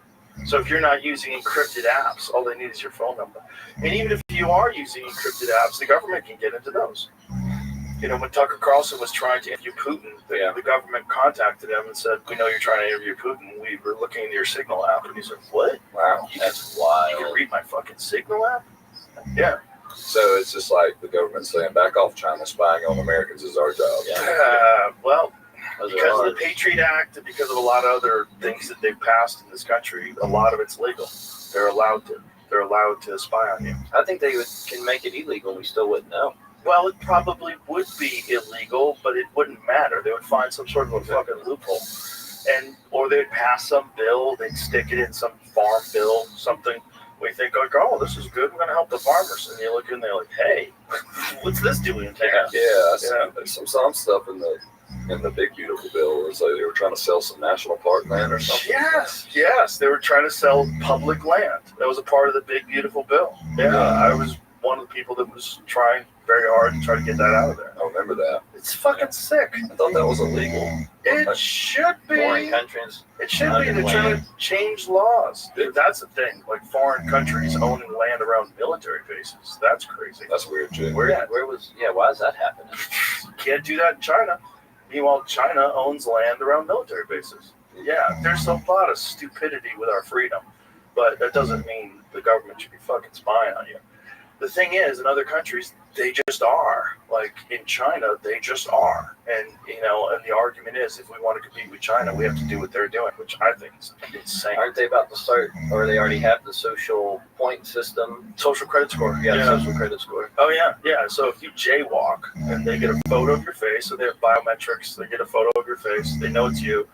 So if you're not using encrypted apps, all they need is your phone number. And even if you are using encrypted apps, the government can get into those. You know, when Tucker Carlson was trying to interview Putin, the government contacted him and said, "We know you're trying to interview Putin. We were looking into your Signal app." And he said, "What? Wow. That's wild. You can read my fucking Signal app?" Yeah. So it's just like the government saying, back off, China, spying on Americans is our job. Well, Those are because of ours. the Patriot Act and because of a lot of other things that they've passed in this country, a lot of it's legal. They're allowed to spy on you. I think they can make it illegal and we still wouldn't know. Well, it probably would be illegal, but it wouldn't matter. They would find some sort of a fucking loophole. Or they'd pass some bill, they'd stick it in some farm bill, something. We think like, oh, this is good. We're going to help the farmers. And you look in there like, hey, what's this doing in town? There's some stuff in the big beautiful bill. It was like they were trying to sell some national park land or something. Yes. They were trying to sell public land. That was a part of the big beautiful bill. Yeah, I was one of the people that was trying very hard to try to get that out of there. I remember that. It's fucking sick. I thought that was illegal. It should be. Foreign countries. It should be. They're trying to change laws. That's the thing. Like foreign countries owning land around military bases. That's crazy. That's weird, too. Why is that happening? Can't do that in China. Meanwhile, China owns land around military bases. Yeah, there's a lot of stupidity with our freedom, but that doesn't mean the government should be fucking spying on you. The thing is, in other countries, they just are. Like in China, they just are. And, and the argument is if we want to compete with China, we have to do what they're doing, which I think is insane. Aren't they about to start, or they already have the social point system? Social credit score. Social credit score. Oh, yeah. So if you jaywalk and they get a photo of your face, so they have biometrics, they get a photo of your face, they know it's you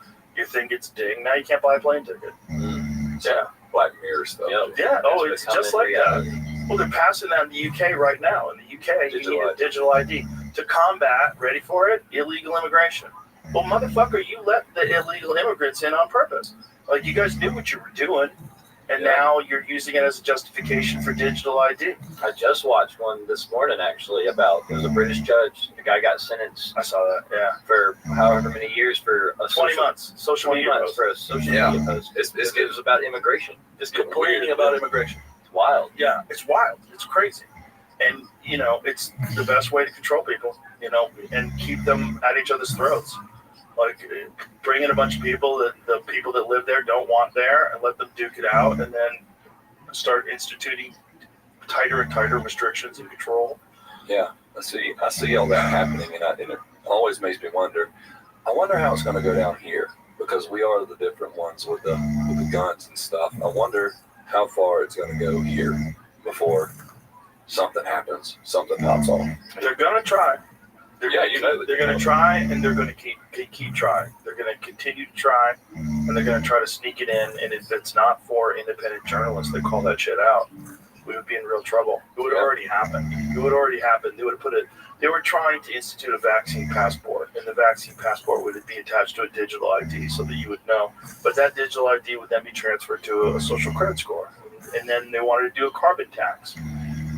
think it's ding, now you can't buy a plane ticket. Yeah. Black Mirror stuff. Yeah, it's just like that. Well, they're passing that in the UK right now. In the UK, you need a digital ID to combat, ready for it, illegal immigration. Well, motherfucker, you let the illegal immigrants in on purpose. Like, you guys knew what you were doing, and now you're using it as a justification for digital ID. I just watched one this morning, actually, about, it was a British judge. The guy got sentenced. I saw that, yeah. For however many years for a 20 months. Social media post. For a social media post. It was about immigration. It's complaining about immigration. It's wild. Yeah, it's wild. It's crazy. And, it's the best way to control people, and keep them at each other's throats. Like, bring in a bunch of people that the people that live there don't want there and let them duke it out, and then start instituting tighter and tighter restrictions and control. Yeah, I see all that happening, and it always makes me wonder. I wonder how it's going to go down here, because we are the different ones with the guns and stuff. I wonder how far it's going to go here before something happens, something pops off. They're going to try. They're going to try, and they're going to keep trying. They're going to continue to try, and they're going to try to sneak it in. And if it's not for independent journalists that call that shit out, we would be in real trouble. It would have already happened. They would have put it. They were trying to institute a vaccine passport, and the vaccine passport would be attached to a digital ID so that you would know. But that digital ID would then be transferred to a social credit score, and then they wanted to do a carbon tax.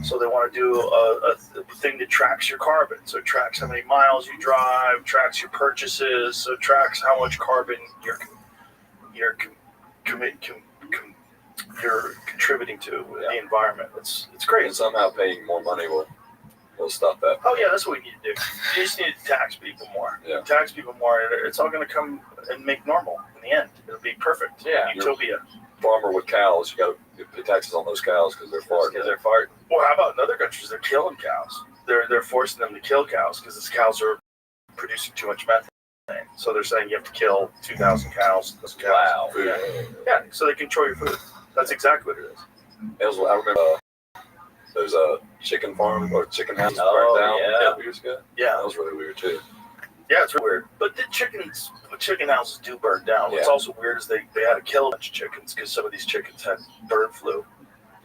So they want to do a thing that tracks your carbon. So it tracks how many miles you drive, tracks your purchases, so it tracks how much carbon you're contributing to the environment. It's crazy. And somehow paying more money will stop that. Oh, yeah, that's what we need to do. You just need to tax people more. Yeah. Tax people more. It's all going to come and make normal in the end. It'll be perfect. Yeah. Utopia. Farmer with cows, you got to pay taxes on those cows because they're farting. Well, how about in other countries? They're killing cows. They're forcing them to kill cows because these cows are producing too much methane. So they're saying you have to kill 2,000 cows. Wow. Yeah, so they control your food. That's exactly what it is. I remember those chicken farm or chicken houses burned down a couple years ago. Yeah. That was really weird too. Yeah, it's really weird. But the chicken houses do burn down. What's also weird is they had to kill a bunch of chickens because some of these chickens had bird flu.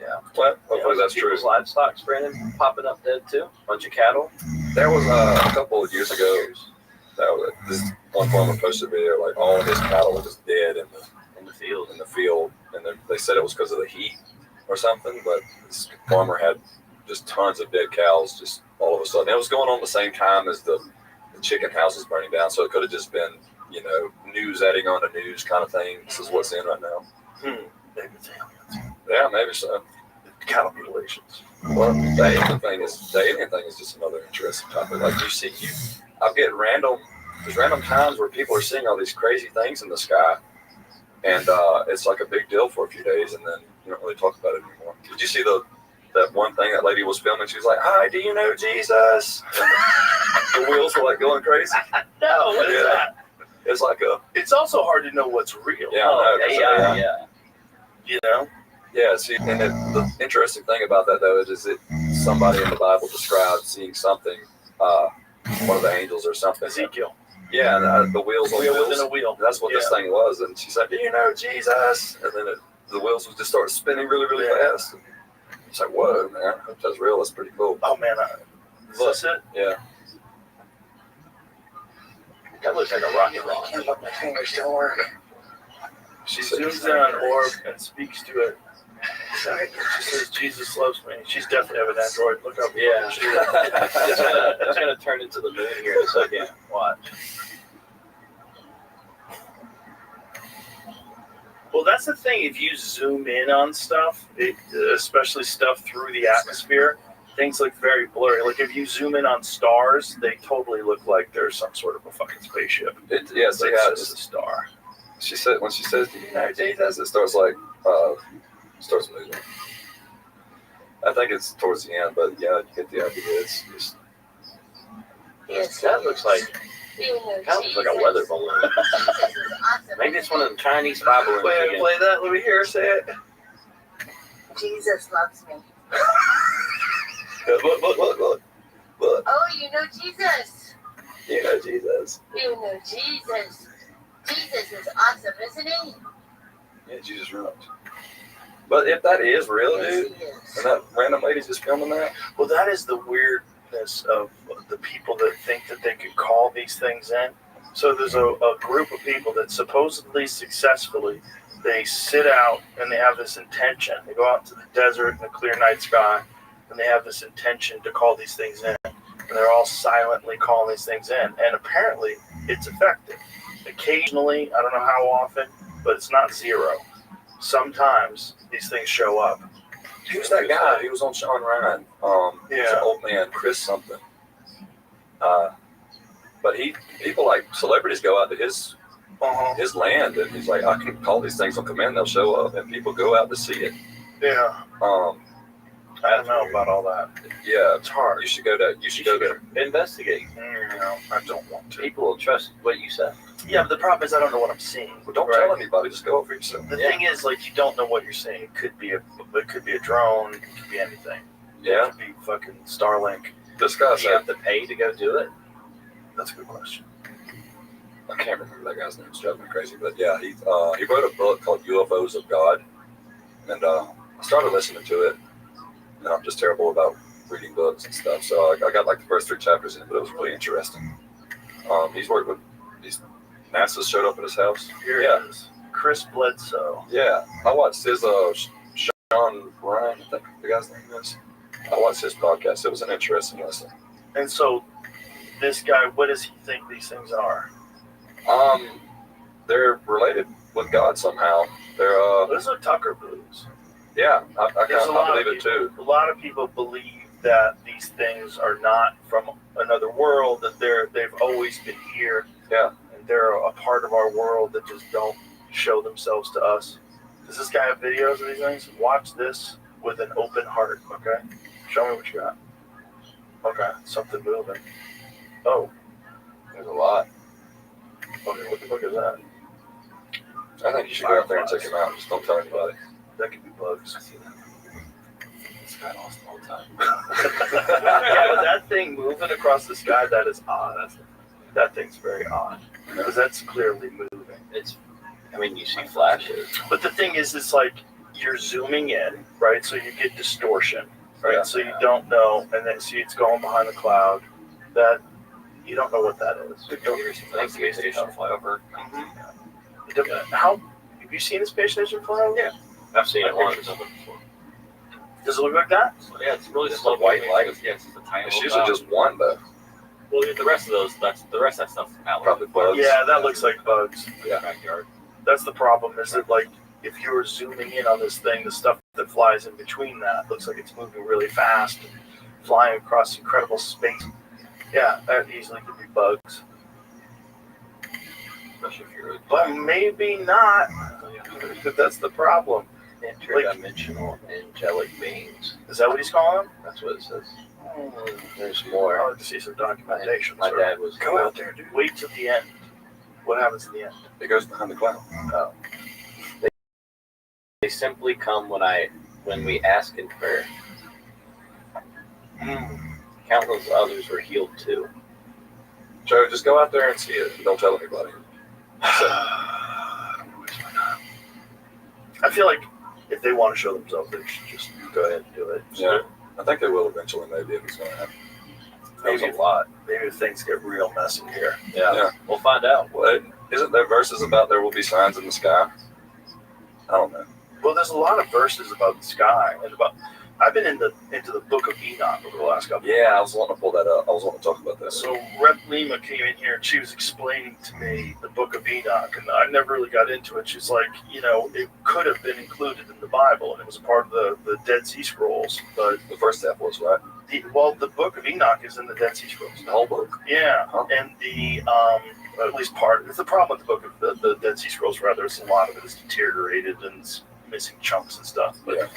Yeah. Hopefully that's true. Livestock spreading, popping up dead too. Bunch of cattle. There was a couple of years ago. This one farmer posted a video like all of his cattle were just dead in the field, and they said it was because of the heat or something. But this farmer had just tons of dead cows just all of a sudden. It was going on the same time as the chicken house was burning down, so it could have just been news adding on to news kind of thing. This is what's in right now. Maybe it's aliens. Yeah, maybe so. cattle mutilations. Well, the alien thing is just another interesting topic. Like I'm getting there's random times where people are seeing all these crazy things in the sky, and it's like a big deal for a few days, and then you don't really talk about it anymore. Did you see that one thing that lady was filming? She was like, "Hi, do you know Jesus?" And the wheels were like going crazy. No, what is that? It's like It's also hard to know what's real. Yeah, I know. Yeah. You know? Yeah, see, and the interesting thing about that, though, is that somebody in the Bible described seeing something, one of the angels or something. Ezekiel. Yeah, the wheels on Wheel wheels. within a wheel. That's what this thing was. And she said, "Do you know Jesus?" And then the wheels would just start spinning really, really fast. It's like, whoa, man, if that's real. That's pretty cool. Oh, man. Is this it? Yeah. That looks like a rocket launch. But my fingers don't work. She zooms in on an orb and speaks to it. She says, "Jesus loves me." She's definitely have an android. Look up. Yeah. It's gonna turn into the moon here in a second. Watch. Well, that's the thing. If you zoom in on stuff, especially stuff through the atmosphere, things look very blurry. Like if you zoom in on stars, they totally look like there's some sort of a fucking spaceship. It's just a star. She said when she says, "Do you know Jesus?" It starts starts moving. I think it's towards the end, but yeah, you get the idea. It's just That looks like a weather balloon. Maybe it's one of the Chinese spy balloons. Play that. Let me hear her say it. Jesus loves me. Look. Oh, you know Jesus. You know Jesus. You know Jesus. Jesus is awesome, isn't he? Yeah, Jesus runs. But if that is real, Yes, dude, he is. and that random lady's just filming that, Well, that is the weirdness of the people that think that they could call these things in. So there's a group of people that supposedly successfully, they sit out and they have this intention. They go out into the desert in a clear night sky and they have this intention to call these things in. And they're all silently calling these things in. And apparently it's effective. Occasionally, I don't know how often, but it's not zero. Sometimes these things show up. who's that guy? He was on Sean Ryan. He's an old man, Chris something. But people like celebrities go out to his land, and he's like, I can call these things on command, they'll show up, and people go out to see it. Yeah. I don't know about all that. Yeah, It's hard. you should go there. Investigate. No, I don't want to. People will trust what you say. Yeah, but the problem is I don't know what I'm seeing. Well, don't tell anybody. Just go over yourself. The thing is, like, you don't know what you're seeing. It could be a drone. It could be anything. Yeah. It could be fucking Starlink. This guy Do you have said, to pay to go do it? That's a good question. I can't remember that guy's name. It's driving me crazy. But yeah, he wrote a book called UFOs of God, and I started listening to it. And I'm just terrible about reading books and stuff, so I got like the first 3 chapters in, but it was really interesting. He's worked with NASA showed up at his house. Here it is. Chris Bledsoe. Yeah, I watched his Sean Ryan, I think the guy's name is. I watched his podcast. It was an interesting listen. And so, this guy, what does he think these things are? They're related with God somehow. They're Those are Tucker Blues. yeah, I There's a lot believe of it too. A lot of people believe that these things are not from another world, that they've always been here. Yeah. And they're a part of our world that just don't show themselves to us. Does this guy have videos of these things? Watch this with an open heart, okay? Show me what you got. Okay, something moving. Oh, There's a lot. okay, what the fuck is that? I think you should go out there and check him out. Just don't tell anybody. That could be bugs. This guy lost all the time. Yeah, but that thing moving across the sky, that is odd. That thing's very odd. Because that's clearly moving. You see flashes. But the thing is, it's like you're zooming in, right? So you get distortion, right? Yeah. So you don't know, and then see it's going behind the cloud. That you don't know what that is. Space station flyover. How have you seen a space station fly over? Yeah. I've seen it once. Does it look like that? Yeah, it's really It's slow like white moving. light. Yeah, it's just a tiny It's little usually dot. just one, though. Well, the rest of those, the rest of that stuff's out. Probably bugs. Yeah, that looks like bugs. Yeah. Backyard. That's the problem. Is that like if you were zooming in on this thing, the stuff that flies in between that looks like it's moving really fast and flying across incredible space. Yeah, that easily could be bugs. Especially if you're But maybe not. That's the problem. Interdimensional angelic beings. Is that what he's calling them? That's what it says. There's more. I'll have to see some documentation. My dad was. go out there, dude. Wait till the end. What happens at the end? It goes behind the cloud. Oh. They simply come when we ask in prayer. Countless others were healed too. Joe, just go out there and see it. Don't tell anybody. I feel like if they want to show themselves, they should just go ahead and do it. Yeah, I think they will eventually. Maybe if it's going to happen. Maybe a lot. Maybe if things get real messy here. Yeah. We'll find out. Well, isn't there verses about there will be signs in the sky? I don't know. Well, there's a lot of verses about the sky and about. I've been into the book of Enoch over the last couple. Yeah, I was wanting to pull that up. I was wanting to talk about that. So Rep Lima came in here and she was explaining to me the book of Enoch, and I never really got into it. She's like, it could have been included in the Bible, and it was a part of the Dead Sea Scrolls. But the first step was right. The book of Enoch is in the Dead Sea Scrolls. The whole book. Yeah, Huh? and at least part. It's the problem with the book of the Dead Sea Scrolls. Rather, it's a lot of it is deteriorated and it's missing chunks and stuff. But Yeah.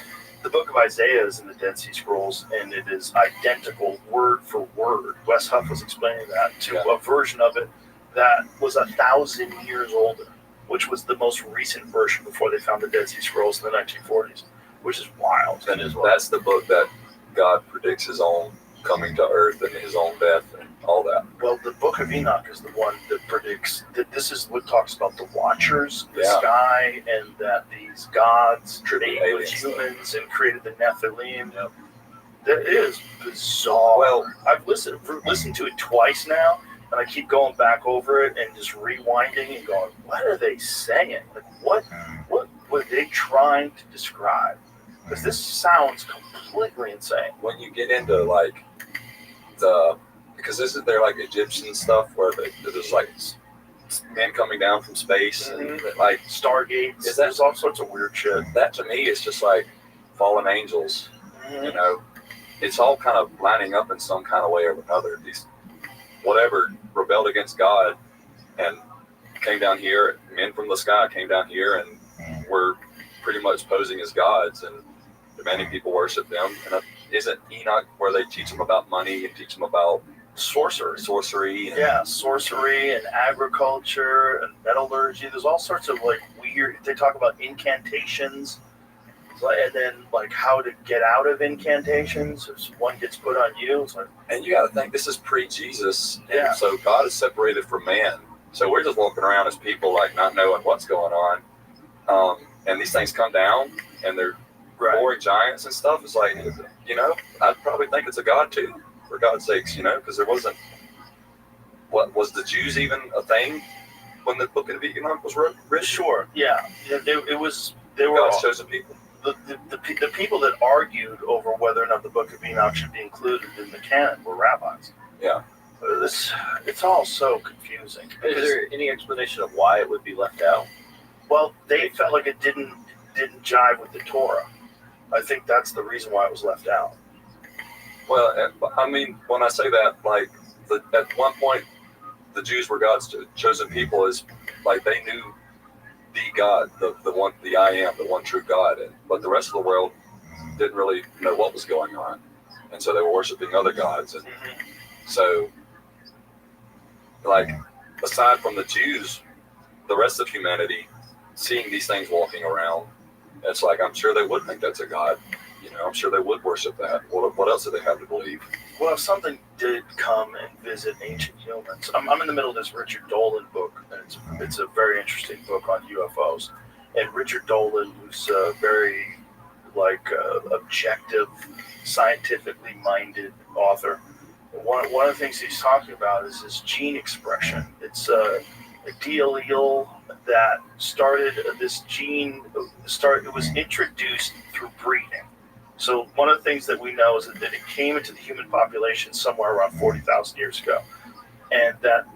the book of Isaiah is in the Dead Sea Scrolls, and it is identical word for word. Wes Huff was explaining that to a version of it that was 1,000 years older, which was the most recent version before they found the Dead Sea Scrolls in the 1940s, which is wild. And that's the book that God predicts his own coming to earth and his own death and all that. Well, the book of Enoch is the one that predicts that this is what talks about the Watchers, the Yeah. sky, and that these gods Trippy made with aliens. humans and created the Nephilim. That is bizarre. Well, I've listened to it twice now, and I keep going back over it and just rewinding and going, what are they saying? Like, what were they trying to describe? Because this sounds completely insane. when you get into because isn't there like Egyptian stuff where there's like men coming down from space and like Stargates, Is that- there's all sorts of weird shit. that to me is just like fallen angels. You know, it's all kind of lining up in some kind of way or another. These whatever rebelled against God and came down here, men from the sky came down here and were pretty much posing as gods and demanding people worship them. And isn't Enoch where they teach them about money and teach them about sorcery and Yeah, sorcery and agriculture and metallurgy. There's all sorts of like weird. They talk about incantations, and then like how to get out of incantations. If one gets put on you, it's like And you got to think this is pre-Jesus. Yeah. And so God is separated from man. So we're just walking around as people like not knowing what's going on. And these things come down and they're boring giants and stuff. It's like, I'd probably think it's a God too, for God's sakes, because there wasn't, what was the Jews even a thing when the book of Enoch was written? sure, yeah. They were God's chosen people. the people that argued over whether or not the book of Enoch should be included in the canon were rabbis. Yeah. It's all so confusing. Is there any explanation of why it would be left out? Well, they felt like it didn't jive with the Torah. I think that's the reason why it was left out. Well, I mean, when I say that, like, at one point, the Jews were God's chosen people, is like they knew the God, the one, the I am, the one true God, but the rest of the world didn't really know what was going on, and so they were worshiping other gods, and so, like, aside from the Jews, the rest of humanity seeing these things walking around, it's like I'm sure they would think that's a God. I'm sure they would worship that. What else do they have to believe? Well, if something did come and visit ancient humans, I'm in the middle of this Richard Dolan book, and it's a very interesting book on UFOs. And Richard Dolan, who's a very objective, scientifically minded author, one of the things he's talking about is this gene expression. It's a D allele that started this gene. It was introduced through breeding. So one of the things that we know is that it came into the human population somewhere around 40,000 years ago. And that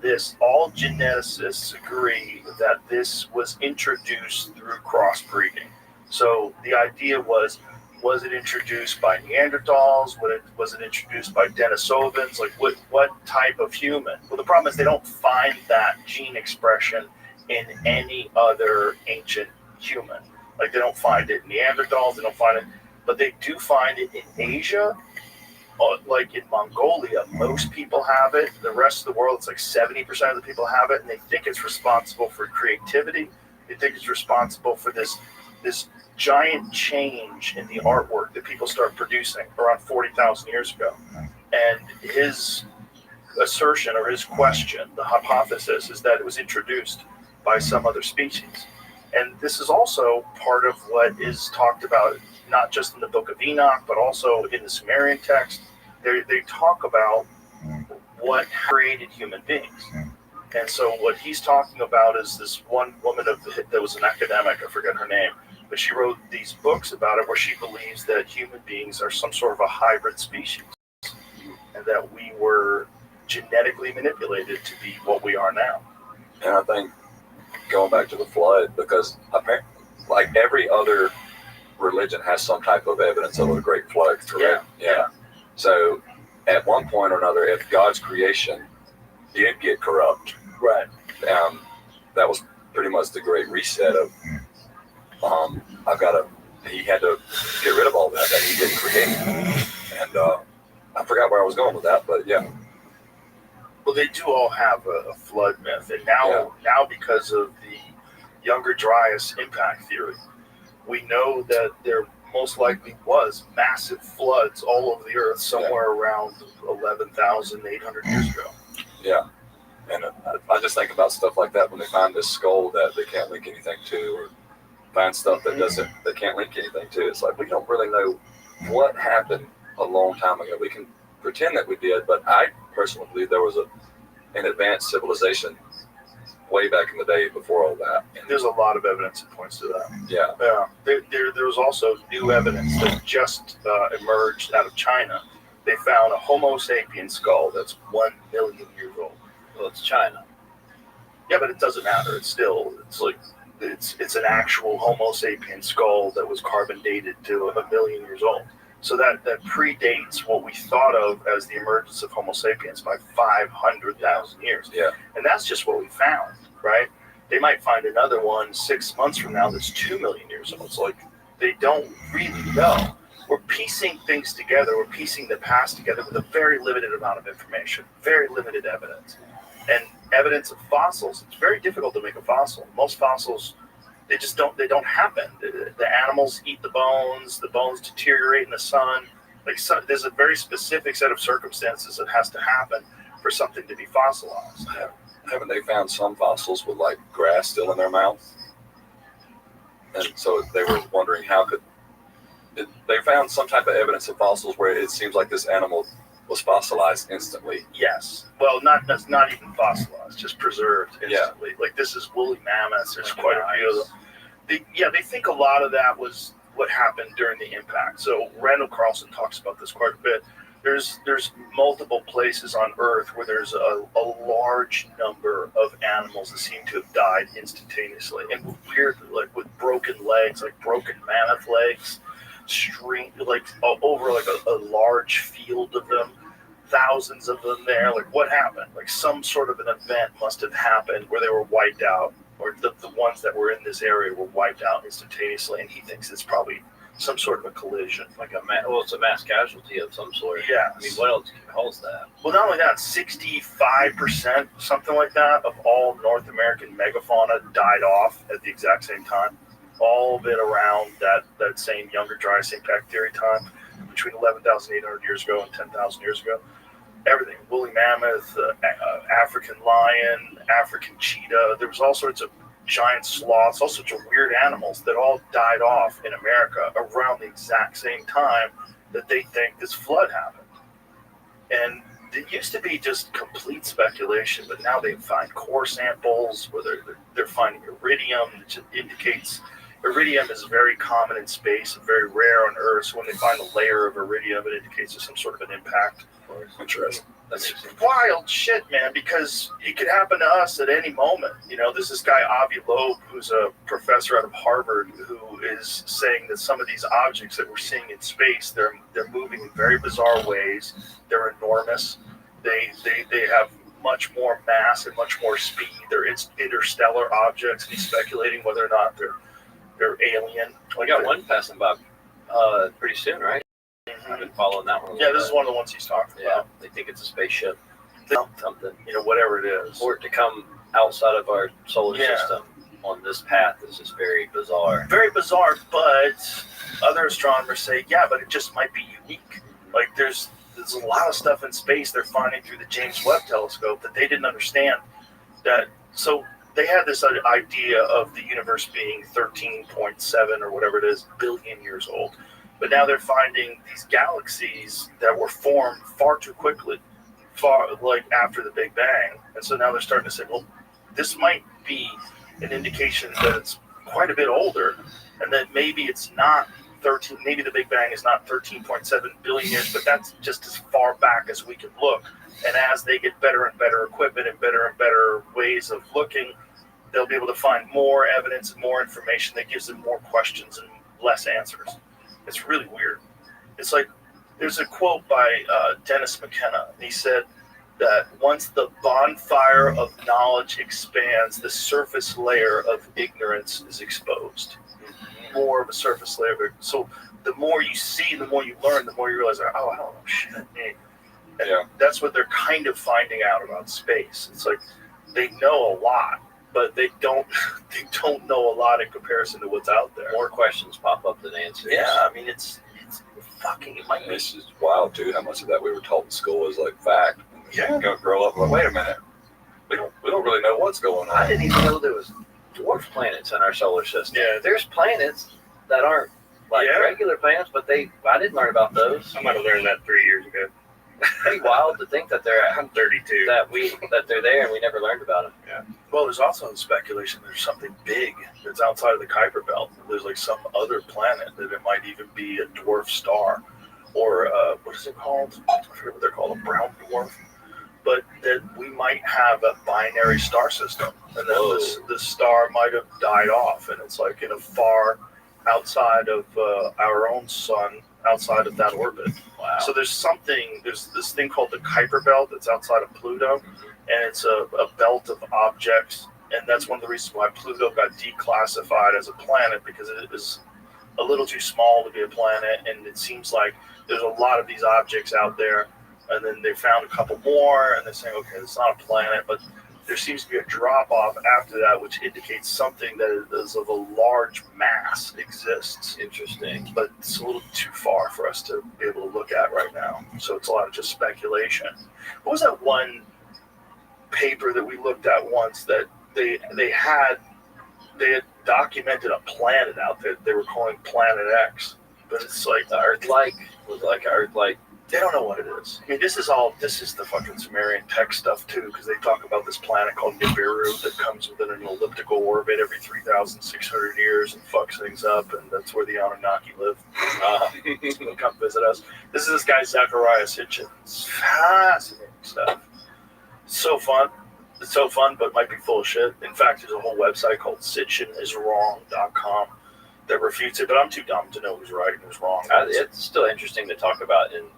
all geneticists agree that this was introduced through crossbreeding. So the idea was Was it introduced by Neanderthals? Was it introduced by Denisovans? Like what type of human? Well, the problem is they don't find that gene expression in any other ancient human. Like they don't find it in Neanderthals, they don't find it, but they do find it in Asia, like in Mongolia. Most people have it. The rest of the world, it's like 70% of the people have it, and they think it's responsible for creativity. They think it's responsible for this giant change in the artwork that people start producing around 40,000 years ago. And his assertion or his question, the hypothesis, is that it was introduced by some other species. And this is also part of what is talked about, not just in the Book of Enoch, but also in the Sumerian text. They talk about what created human beings. And so what he's talking about is this one woman that was an academic, I forget her name, but she wrote these books about it where she believes that human beings are some sort of a hybrid species and that we were genetically manipulated to be what we are now. And I think going back to the flood, because apparently, like every other religion has some type of evidence of a great flood, correct? Yeah. So at one point or another, if God's creation did get corrupt, right? That was pretty much the great reset of he had to get rid of all that he didn't create. And I forgot where I was going with that, but yeah. Well, they do all have a flood myth, and now because of the Younger Dryas impact theory, we know that there most likely was massive floods all over the earth somewhere around 11,800 years ago. Yeah. And I just think about stuff like that when they find this skull that they can't link anything to, or find stuff that they can't link anything to. It's like, we don't really know what happened a long time ago. We can pretend that we did, but I personally believe there was an advanced civilization way back in the day before all that. And there's a lot of evidence that points to that. Yeah. There was also new evidence that just emerged out of China. They found a Homo sapien skull that's 1 million years old. Well, it's China. Yeah, but it doesn't matter. It's an actual Homo sapien skull that was carbon dated to 1 million years old. So that predates what we thought of as the emergence of Homo sapiens by 500,000 years. Yeah. And that's just what we found, right? They might find another one 6 months from now that's 2 million years old. It's like they don't really know. We're piecing things together. We're piecing the past together with a very limited amount of information, very limited evidence. And evidence of fossils, it's very difficult to make a fossil. Most fossils, they don't happen. The animals eat the bones deteriorate in the sun. There's a very specific set of circumstances that has to happen for something to be fossilized. Yeah. Haven't they found some fossils with like grass still in their mouth? And so they were wondering they found some type of evidence of fossils where it seems like this animal was fossilized instantly. Yes. Well, that's not even fossilized, just preserved instantly. Yeah. Like this is woolly mammoths. There's quite a few of them. They think a lot of that was what happened during the impact. So Randall Carlson talks about this quite a bit. There's multiple places on Earth where there's a large number of animals that seem to have died instantaneously, and weird, like with broken legs, like broken mammoth legs, over a large field of them, thousands of them there. Like what happened? Like some sort of an event must have happened where they were wiped out, or the ones that were in this area were wiped out instantaneously, and he thinks it's probably some sort of a collision. It's a mass casualty of some sort. Yeah. I mean, what else can cause that? Well, not only that, 65%, something like that, of all North American megafauna died off at the exact same time. All of it around that same Younger Dryas impact theory time, between 11,800 years ago and 10,000 years ago. Everything, woolly mammoth, African lion, African cheetah. There was all sorts of giant sloths, all sorts of weird animals that all died off in America around the exact same time that they think this flood happened. And it used to be just complete speculation, but now they find core samples where they're finding iridium, which indicates Iridium is very common in space and very rare on Earth. So when they find a layer of iridium, it indicates there's some sort of an impact. Interesting. That's wild shit, man, because it could happen to us at any moment. You know, there's this guy, Avi Loeb, who's a professor out of Harvard, who is saying that some of these objects that we're seeing in space, they're moving in very bizarre ways. They're enormous. They have much more mass and much more speed. They're interstellar objects. He's speculating whether or not they're alien. We got one passing by pretty soon, right? I've been following that one. Yeah, this is one of the ones he's talking about. They think it's a spaceship, something. You know, whatever it is. For it to come outside of our solar system on this path is just very bizarre. Very bizarre, but other astronomers say, yeah, but it just might be unique. Like there's a lot of stuff in space they're finding through the James Webb Telescope that they didn't understand. So they had this idea of the universe being 13.7 or whatever it is billion years old. But now they're finding these galaxies that were formed far too quickly, like after the Big Bang. And so now they're starting to say, well, this might be an indication that it's quite a bit older, and that maybe it's not 13. Maybe the Big Bang is not 13.7 billion years, but that's just as far back as we can look. And as they get better and better equipment and better ways of looking, they'll be able to find more evidence and more information that gives them more questions and less answers. It's really weird. It's like there's a quote by Dennis McKenna. He said that once the bonfire of knowledge expands, the surface layer of ignorance is exposed. More of a surface layer. So the more you see, the more you learn, the more you realize, oh, I don't know shit. And that's what they're kind of finding out about space. It's like they know a lot, but they don't know a lot in comparison to what's out there. More questions pop up than answers. Yeah, I mean it's fucking. It might be. It's just wild too. How much of that we were taught in school is like fact. Yeah. Go grow up. Like, wait a minute. We don't really know what's going on. I didn't even know there was dwarf planets in our solar system. Yeah. There's planets that aren't like regular planets, but I didn't learn about those. I might have learned that 3 years ago. Pretty wild to think that I'm 32. that they're there and we never learned about them. Yeah. Well, there's also speculation there's something big that's outside of the Kuiper Belt. There's like some other planet that it might even be a dwarf star, or what is it called? I forget what they're called, a brown dwarf. But that we might have a binary star system, and then this star might have died off, and it's like in a far outside of our own sun, outside of that orbit. Wow. So there's this thing called the Kuiper Belt that's outside of Pluto, and it's a belt of objects, and that's one of the reasons why Pluto got declassified as a planet, because it is a little too small to be a planet, and it seems like there's a lot of these objects out there, and then they found a couple more, and they're saying, okay, it's not a planet, but there seems to be a drop-off after that, which indicates something that is of a large mass exists. Interesting. But it's a little too far for us to be able to look at right now. So it's a lot of just speculation. What was that one paper that we looked at once that they had documented a planet out there they were calling Planet X? But it's like the Earth-like. Was like Earth-like. They don't know what it is. I mean, this is the fucking Sumerian tech stuff too, because they talk about this planet called Nibiru that comes within an elliptical orbit every 3,600 years and fucks things up, and that's where the Anunnaki live. Come visit us. This is this guy Zechariah Sitchin. It's fascinating stuff. So fun. It's so fun, but might be full of shit. In fact, there's a whole website called sitchiniswrong.com that refutes it, but I'm too dumb to know who's right and who's wrong. It's still interesting to talk about and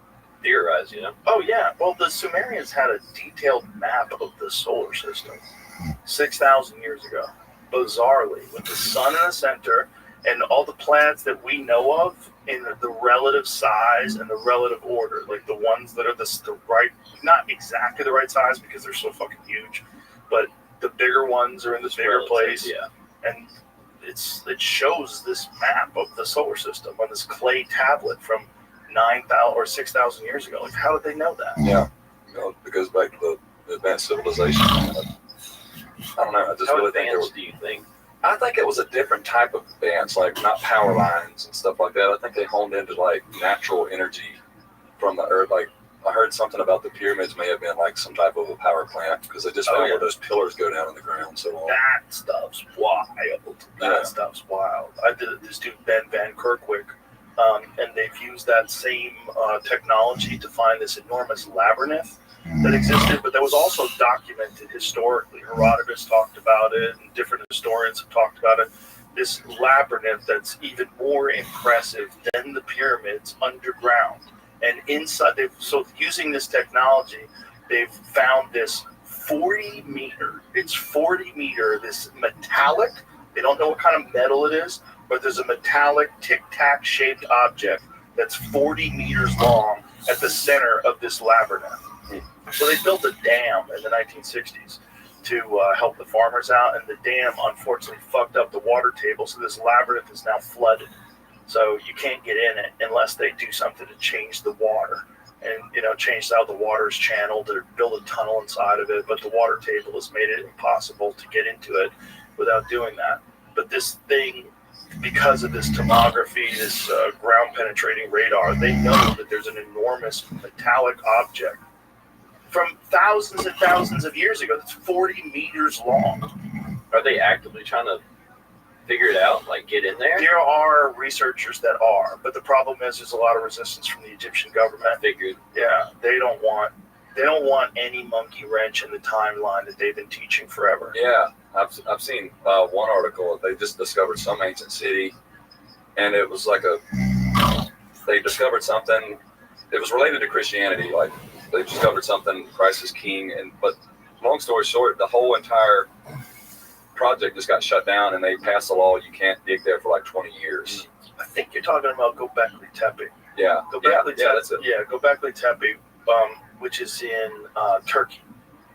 theorize, you know? Oh, yeah. Well, the Sumerians had a detailed map of the solar system 6,000 years ago, bizarrely, with the sun in the center and all the planets that we know of in the relative size and the relative order, like the ones that are the right, not exactly the right size because they're so fucking huge, but the bigger ones are in this bigger place. Yeah. And it shows this map of the solar system on this clay tablet from 9,000 or 6,000 years ago. Like, how did they know that? Yeah, it goes back to the advanced civilization. I don't know. I just how really advanced do you think? I think it was a different type of advance, like not power lines and stuff like that. I think they honed into like natural energy from the earth, like I heard something about the pyramids may have been like some type of a power plant because they just found where those pillars go down in the ground so long. That stuff's wild. That stuff's wild. I did this dude Ben Van Kerkwick, and they've used that same technology to find this enormous labyrinth that existed, but that was also documented historically. Herodotus talked about it, and different historians have talked about it. This labyrinth that's even more impressive than the pyramids underground. And inside, so using this technology, they've found this 40 meter, this metallic, they don't know what kind of metal it is, but there's a metallic tic-tac shaped object that's 40 meters long at the center of this labyrinth. So they built a dam in the 1960s to help the farmers out, and the dam unfortunately fucked up the water table, so this labyrinth is now flooded. So you can't get in it unless they do something to change the water and, change how the water is channeled or build a tunnel inside of it. But the water table has made it impossible to get into it without doing that. But this thing, because of this tomography, this ground penetrating radar, they know that there's an enormous metallic object from thousands and thousands of years ago that's 40 meters long. Are they actively trying to figure it out, like get in there? There are researchers that are, but the problem is there's a lot of resistance from the Egyptian government. I figured. Yeah, they don't want any monkey wrench in the timeline that they've been teaching forever. Yeah, I've seen one article. They just discovered some ancient city, and it was like they discovered something. It was related to Christianity. Like they discovered something, Christ is king, but long story short, the whole entire project just got shut down, and they passed a law you can't dig there for like 20 years. I think you're talking about Göbekli Tepe. Yeah, that's it. Yeah, Göbekli Tepe, which is in Turkey.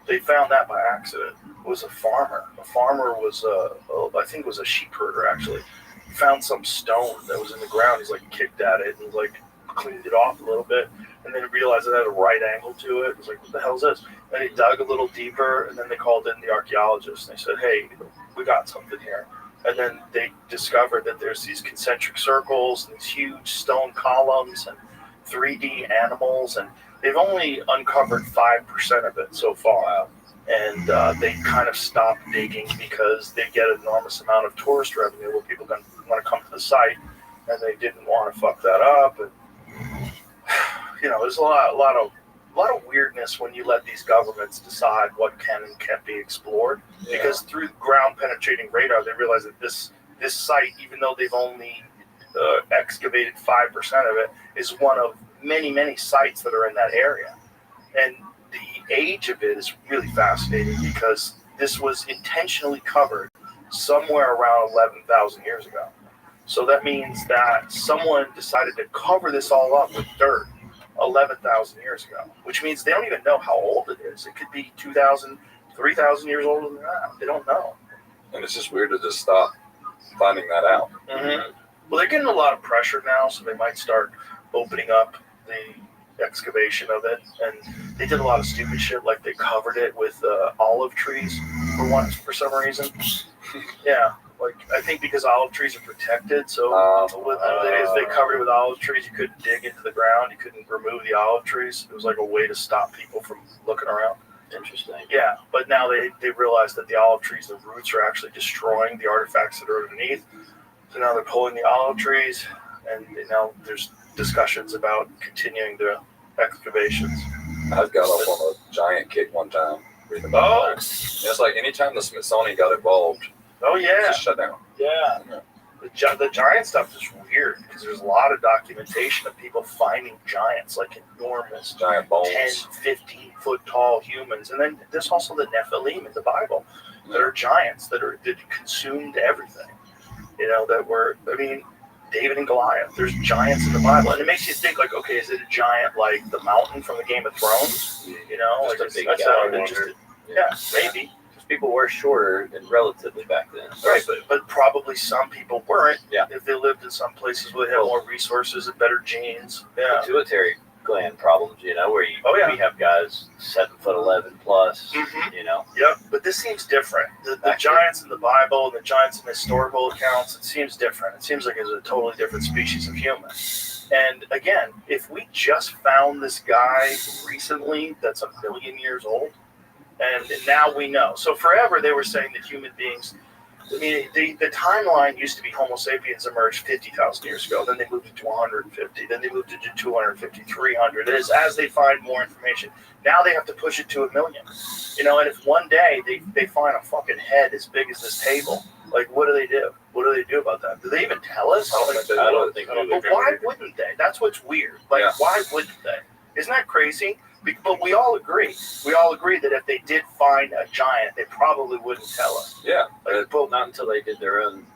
They found that by accident. It was a farmer. A farmer was I think it was a sheep herder actually. He found some stone that was in the ground. He's like kicked at it and like cleaned it off a little bit, and then he realized it had a right angle to it. It was like, what the hell is this? Then he dug a little deeper, and then they called in the archaeologists, and they said, hey, we got something here. And then they discovered that there's these concentric circles and these huge stone columns and 3D animals, and they've only uncovered 5% of it so far. And they kind of stopped digging because they get an enormous amount of tourist revenue where people want to come to the site, and they didn't want to fuck that up. And there's a lot of weirdness when you let these governments decide what can and can't be explored. Yeah. Because through ground penetrating radar, they realize that this site, even though they've only excavated 5% of it, is one of many, many sites that are in that area. And the age of it is really fascinating because this was intentionally covered somewhere around 11,000 years ago. So that means that someone decided to cover this all up with dirt 11,000 years ago, which means they don't even know how old it is. It could be 2,000, 3,000 years older than that. They don't know. And it's just weird to just stop finding that out. Mm-hmm. Well, they're getting a lot of pressure now, so they might start opening up the excavation of it. And they did a lot of stupid shit, like they covered it with olive trees for some reason. Yeah. Like, I think because olive trees are protected, so if they covered it with olive trees, you couldn't dig into the ground. You couldn't remove the olive trees. It was like a way to stop people from looking around. Interesting. Yeah, but now they realize that the olive trees, the roots are actually destroying the artifacts that are underneath. So now they're pulling the olive trees, and now there's discussions about continuing the excavations. I got up on a giant kick one time. It's like anytime the Smithsonian got involved, oh yeah, just shut down. Yeah. The giant stuff is weird because there's a lot of documentation of people finding giants, like enormous, giant bones, 10, 15 foot tall humans. And then there's also the Nephilim in the Bible that are giants that consumed everything. David and Goliath. There's giants in the Bible. And it makes you think, like, okay, is it a giant like the mountain from the Game of Thrones? Just a big guy. Yeah, maybe. People were shorter and relatively back then. Right, but probably some people weren't. Yeah. If they lived in some places where they had more resources and better genes. Yeah. Pituitary gland problems, where we have guys 7'11" plus, Yep, but this seems different. The giants in the Bible and the giants in historical accounts, it seems different. It seems like it's a totally different species of human. And again, if we just found this guy recently that's 1 million years old, and now we know. So forever they were saying that human beings, I mean, the timeline used to be Homo sapiens emerged 50,000 years ago. Then they moved it to 150. Then they moved it to 250, 300. As they find more information, now they have to push it to 1 million. You know, and if one day they find a fucking head as big as this table, like, what do they do? What do they do about that? Do they even tell us? I don't think they would. But why wouldn't they? That's what's weird. Like, why wouldn't they? Isn't that crazy? But we all agree. We all agree that if they did find a giant, they probably wouldn't tell us. Yeah. But not until they did their own,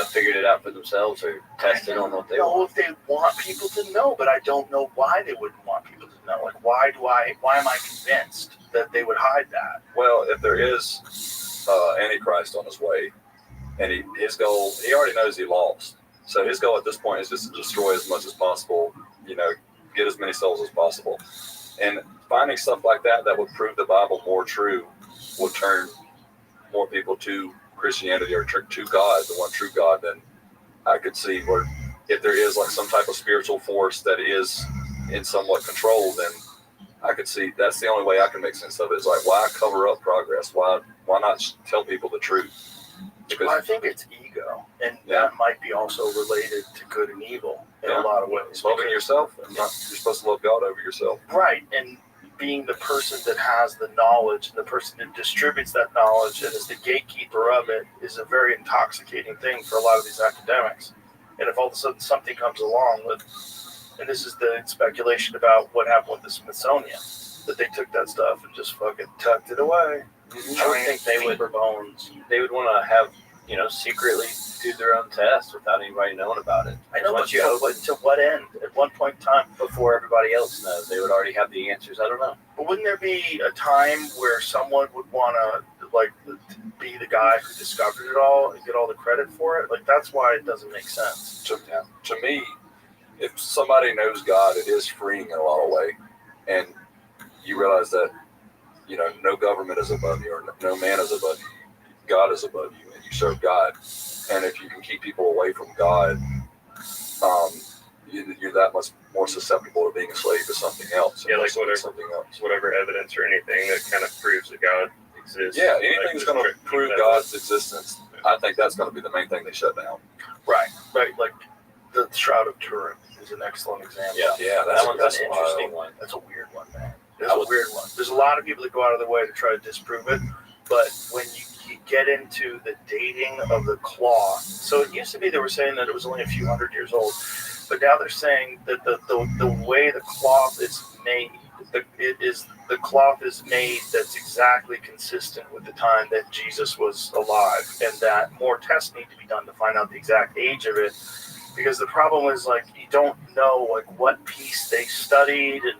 figured it out for themselves or tested on what they know want. if they want people to know, but I don't know why they wouldn't want people to know. Like, why am I convinced that they would hide that? Well, if there is Antichrist on his way, and his goal, he already knows he lost. So his goal at this point is just to destroy as much as possible, get as many souls as possible. And finding stuff like that would prove the Bible more true, would turn more people to Christianity or to God, the one true God. Then I could see where if there is like some type of spiritual force that is in somewhat control, then I could see that's the only way I can make sense of it. Is like, why cover up progress? Why not tell people the truth? Because I think it's ego, and that might be also related to good and evil in a lot of ways. Loving yourself, and you're supposed to love God over yourself. Right, and being the person that has the knowledge, and the person that distributes that knowledge and is the gatekeeper of it is a very intoxicating thing for a lot of these academics. And if all of a sudden something comes along with, and this is the speculation about what happened with the Smithsonian, that they took that stuff and just fucking tucked it away. I would think they would want to have, secretly do their own tests without anybody knowing about it. I know, but to what end? At one point in time, before everybody else knows, they would already have the answers. I don't know. But wouldn't there be a time where someone would want to, be the guy who discovered it all and get all the credit for it? Like, that's why it doesn't make sense. To me, if somebody knows God, it is freeing in a lot of way. And you realize that, no government is above you, or no man is above you. God is above you, and you serve God. And if you can keep people away from God, you're that much more susceptible to being a slave to something else. Yeah, like whatever evidence or anything that kind of proves that God exists. Yeah, anything that's going to prove God's existence, I think that's going to be the main thing they shut down. Right. Like the Shroud of Turin is an excellent example. Yeah, that one's an interesting one. That's a weird one, man. It's a weird one. There's a lot of people that go out of their way to try to disprove it, but when you get into the dating of the cloth, so it used to be they were saying that it was only a few hundred years old, but now they're saying that the way the cloth is made, the cloth is made that's exactly consistent with the time that Jesus was alive, and that more tests need to be done to find out the exact age of it, because the problem is, like, you don't know what piece they studied, and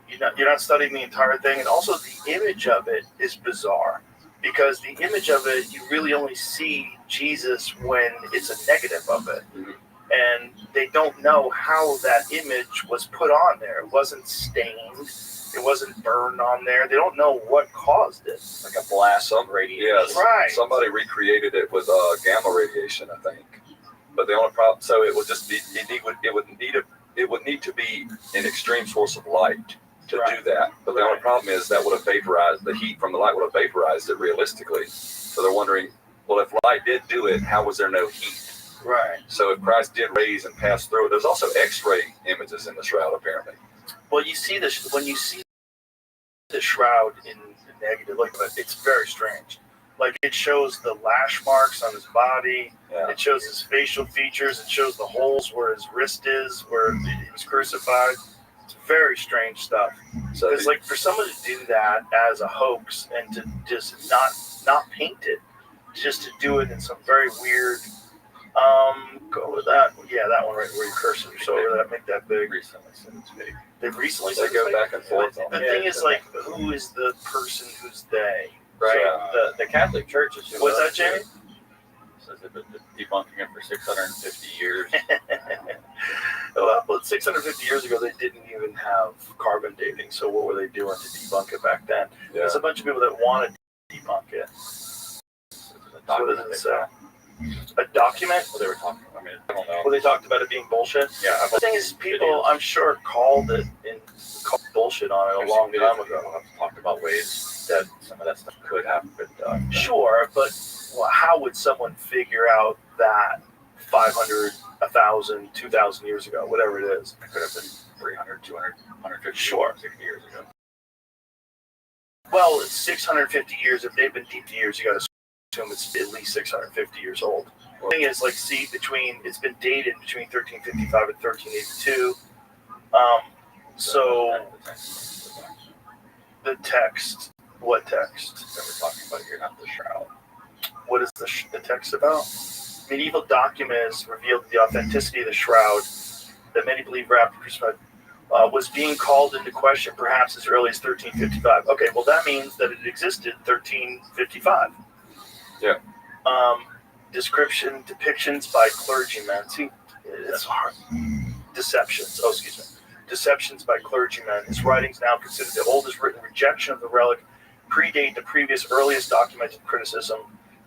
you're not studying the entire thing. And also the image of it is bizarre, because the image of it, you really only see Jesus when it's a negative of it. Mm-hmm. And they don't know how that image was put on there. It wasn't stained. It wasn't burned on there. They don't know what caused it. Like a blast of radiation. Yes, right. Somebody recreated it with gamma radiation, I think. But the only problem, so it would just be, it would need to be an extreme source of light to do that. But the only problem is that would have vaporized, the heat from the light would have vaporized it realistically. So they're wondering, well, if light did do it, how was there no heat? Right. So if Christ did raise and pass through it, there's also X-ray images in the shroud, apparently. Well, you see this when you see the shroud in negative, it's very strange. Like, it shows the lash marks on his body. Yeah. It shows his facial features. It shows the holes where his wrist is, where he was crucified. It's very strange stuff. So it's like, for someone to do that as a hoax and to just not paint it, just to do it in some very weird. Go with that. Yeah, that one right where your cursor is over that. Make that big. Recently said it's big. They've recently they go back and forth. The thing is, who is the person who's they? Right. So, the Catholic Church is. What's that, Jamie? Says they've been debunking it for 650 years. Well, 650 years ago, they didn't even have carbon dating. So what were they doing to debunk it back then? Yeah. There's a bunch of people that want to debunk it. So what does it say? A document? Well, they were talking. I mean, I don't know. Well, they talked about it being bullshit. Yeah, The thing is, people, I'm sure, called bullshit on it a long time ago. I've talked about ways that some of that stuff could have been done. Sure, but how would someone figure out that 500, 1,000, 2,000 years ago, whatever it is? It could have been 300, 200, 150, Sure. 60 years ago. Well, it's 650 years. If they've been deep years, you got to assume it's at least 650 years old. The thing is, it's been dated between 1355 and 1382. So the text, what text? That we're talking about here, not the shroud. What is the text about? Medieval documents revealed the authenticity of the shroud that many believe wrapped crucified was being called into question perhaps as early as 1355. Okay, well that means that it existed 1355. Yeah. Depictions by clergymen. See, it's hard. Deceptions. Oh, excuse me. Deceptions by clergymen. His writings, now considered the oldest written rejection of the relic, predate the previous earliest documented criticism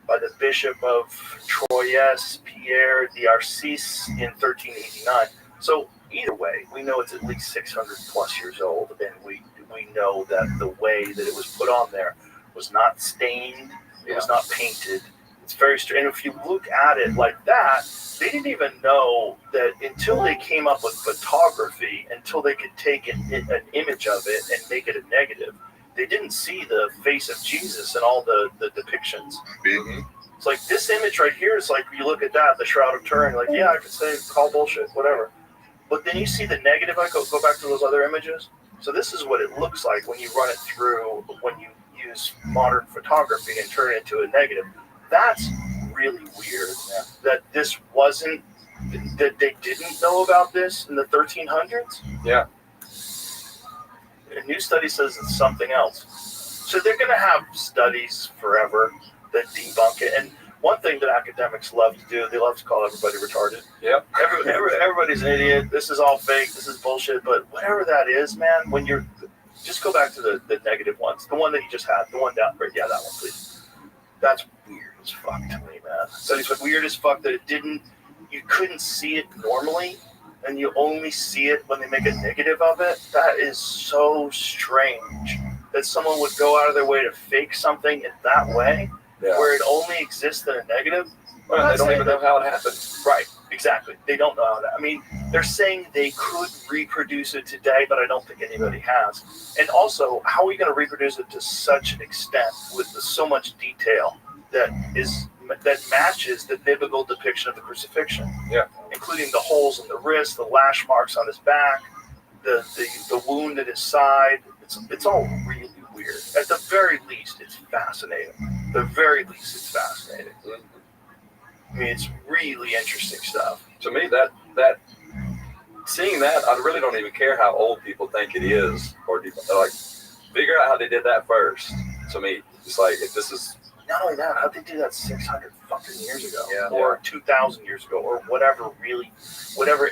by the Bishop of Troyes, Pierre d'Arcis, in 1389. So either way, we know it's at least 600 plus years old, and we know that the way that it was put on there was not stained, it was not painted. It's very strange. And if you look at it like that, they didn't even know that until they came up with photography, until they could take an image of it and make it a negative. They didn't see the face of Jesus and all the depictions. Mm-hmm. It's like this image right here is like, you look at that, the Shroud of Turin, like, yeah, I could say, call bullshit, whatever. But then you see the negative, go back to those other images. So this is what it looks like when you run it through, when you use modern photography and turn it into a negative. That's really weird that this wasn't, that they didn't know about this in the 1300s. Yeah. A new study says it's something else. So they're going to have studies forever that debunk it. And one thing that academics love to do, they love to call everybody retarded. Yep. Everybody's an idiot. This is all fake. This is bullshit. But whatever that is, man, when you're, just go back to the negative ones. The one that you just had, the one down, right? Yeah, that one, please. That's weird as fuck to me, man. So it's weird as fuck that you couldn't see it normally, and you only see it when they make a negative of it. That is so strange that someone would go out of their way to fake something in that way, where it only exists in a negative. Well, they don't even know how it happened. Right, exactly. They don't know how that. I mean, they're saying they could reproduce it today, but I don't think anybody has. And also, how are we going to reproduce it to such an extent with so much detail that matches the biblical depiction of the crucifixion? Yeah. Including the holes in the wrist, the lash marks on his back, the wound in his side. It's all really weird. At the very least, it's fascinating. The very least, it's fascinating. I mean, it's really interesting stuff. To me, that seeing that, I really don't even care how old people think it is, or like figure out how they did that first. To me, it's like if this is not only that, how'd they do that 600 fucking years ago, Yeah. or 2,000 years ago, or whatever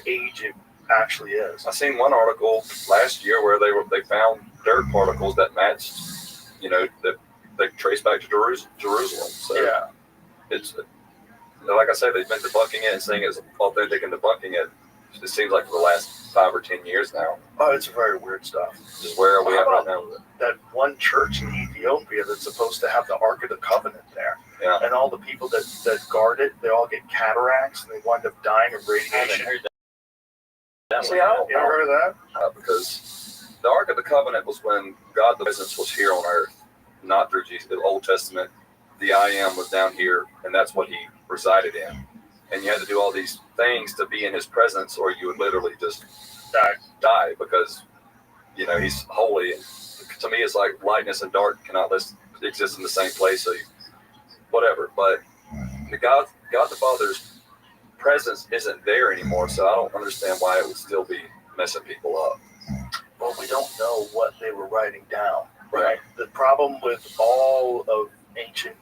age it actually is. I seen one article last year where they found dirt particles that matched, that they traced back to Jerusalem. So Yeah. it's like I said, they've been debunking it and saying it's authentic and debunking it. It seems like for the last 5 or 10 years now. Oh, it's very weird stuff. Just where are we at right now? That one church in Ethiopia that's supposed to have the Ark of the Covenant there. Yeah. And all the people that guard it, they all get cataracts and they wind up dying of radiation. I haven't heard that. See, I don't You ever heard of that? because the Ark of the Covenant was when God's presence was here on earth, not through Jesus. The Old Testament, the I Am was down here, and that's what he resided in. And you had to do all these things to be in his presence, or you would literally just die because, he's holy. And to me, it's like lightness and dark cannot exist in the same place. So whatever. But God the Father's presence isn't there anymore. So I don't understand why it would still be messing people up. Well, we don't know what they were writing down. Right. The problem with all ancient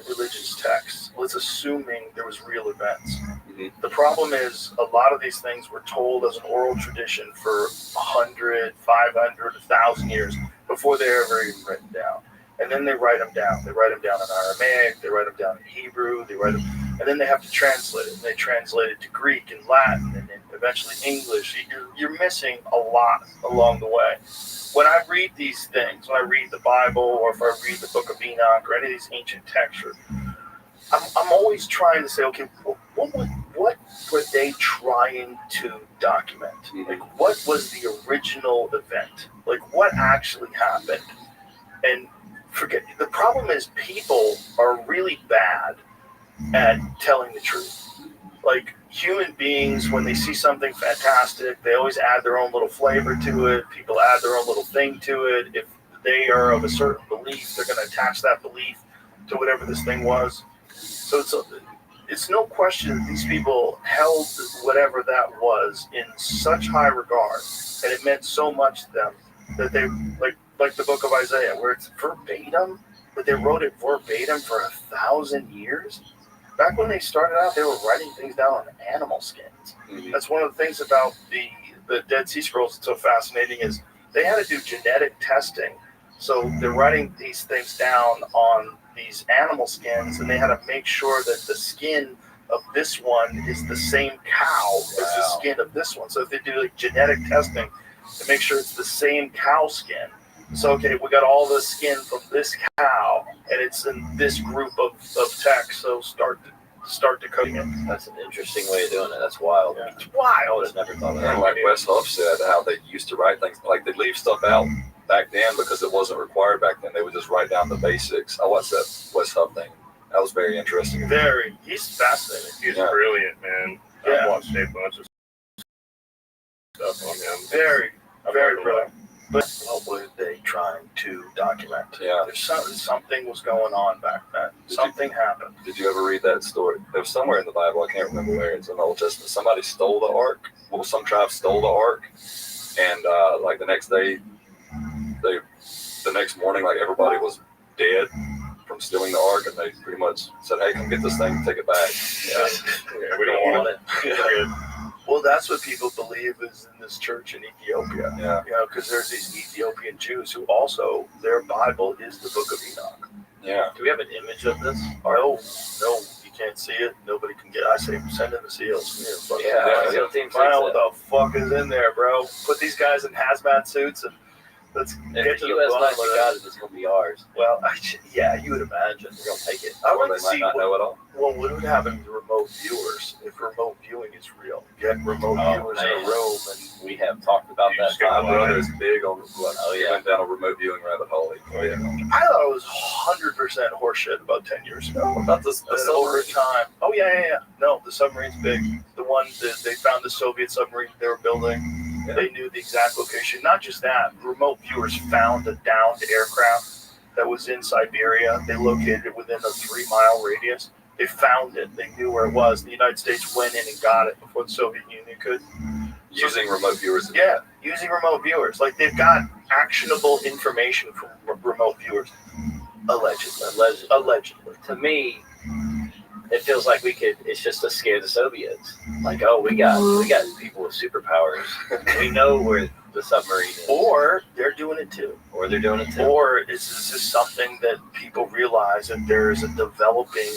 religious texts was assuming there was real events. Mm-hmm. The problem is a lot of these things were told as an oral tradition for 100, 500, 1,000 years before they were ever even written down. and then they write them down. They write them down in Aramaic, they write them down in Hebrew, and then they have to translate it. And they translate it to Greek and Latin, and then eventually English. You're missing a lot along the way. When I read these things, when I read the Bible, or if I read the Book of Enoch, or any of these ancient texts, I'm always trying to say, okay, what were they trying to document? Like, what was the original event? Like, what actually happened? And forget, the problem is people are really bad at telling the truth. Like, human beings, when they see something fantastic, they always add their own little flavor to it. People add their own little thing to it. If they are of a certain belief, they're going to attach that belief to whatever this thing was. So it's no question that these people held whatever that was in such high regard, and it meant so much to them that they, like the book of Isaiah, where it's verbatim, but they wrote it verbatim for 1,000 years. Back when they started out, they were writing things down on animal skins. That's one of the things about the Dead Sea Scrolls that's so fascinating, is they had to do genetic testing. So they're writing these things down on these animal skins, and they had to make sure that the skin of this one is the same cow as the skin of this one. So if they do like genetic testing to make sure it's the same cow skin. So, okay, we got all the skin from this cow, and it's in this group of text, so start decoding it. That's an interesting way of doing it. That's wild. Yeah. It's wild. I would have never thought of that. And like Wes Huff said, how they used to write things, like they'd leave stuff out back then because it wasn't required back then. They would just write down the basics. I watched that Wes Huff thing. That was very interesting. He's fascinating. He's brilliant, man. I've watched a bunch of stuff on him. Very brilliant. But what were they trying to document? Yeah. There's something was going on back then. Something happened. Did you ever read that story? It was somewhere in the Bible. I can't remember where. It's in the Old Testament. Somebody stole the ark. Well, some tribe stole the ark, and like the next day, the next morning, like everybody was dead from stealing the ark, and they pretty much said, "Hey, come get this thing and take it back." Yeah, we don't want it. Yeah. Well, that's what people believe is in this church in Ethiopia. Yeah. You know, because there's these Ethiopian Jews who also, their Bible is the Book of Enoch. Yeah. Do we have an image of this? No, you can't see it. Nobody can get it. I say send in the seals. Yeah. Find out what the fuck is in there, bro. Put these guys in hazmat suits and let's get to the U.S. bottom actually of got it. it, it's going to be ours. Well, you would imagine. We're going to take it. I Or would they might see not know at all. what would happen to remote viewers if remote viewing is real. Get remote viewers in a room and We have talked about You that. just got My brother is big on. He yeah. went down a remote viewing rabbit hole. Oh, yeah. I thought it was 100% horseshit about 10 years ago. About the And then over submarine. time. Oh, yeah. No, the submarine's big. The one that they found the Soviet submarine they were building. Yeah. They knew the exact location. Not just that, remote viewers found a downed aircraft that was in Siberia. They located it within a 3-mile radius. They found it. They knew where it was. The United States went in and got it before the Soviet Union could. Using remote viewers. Yeah, using remote viewers. Like, they've got actionable information from remote viewers. Allegedly. To me, it feels like it's just to scare the Soviets. Like, oh, we got people with superpowers. We know where the submarine is. Or they're doing it too. Or they're doing it too. Or is this something that people realize that there is a developing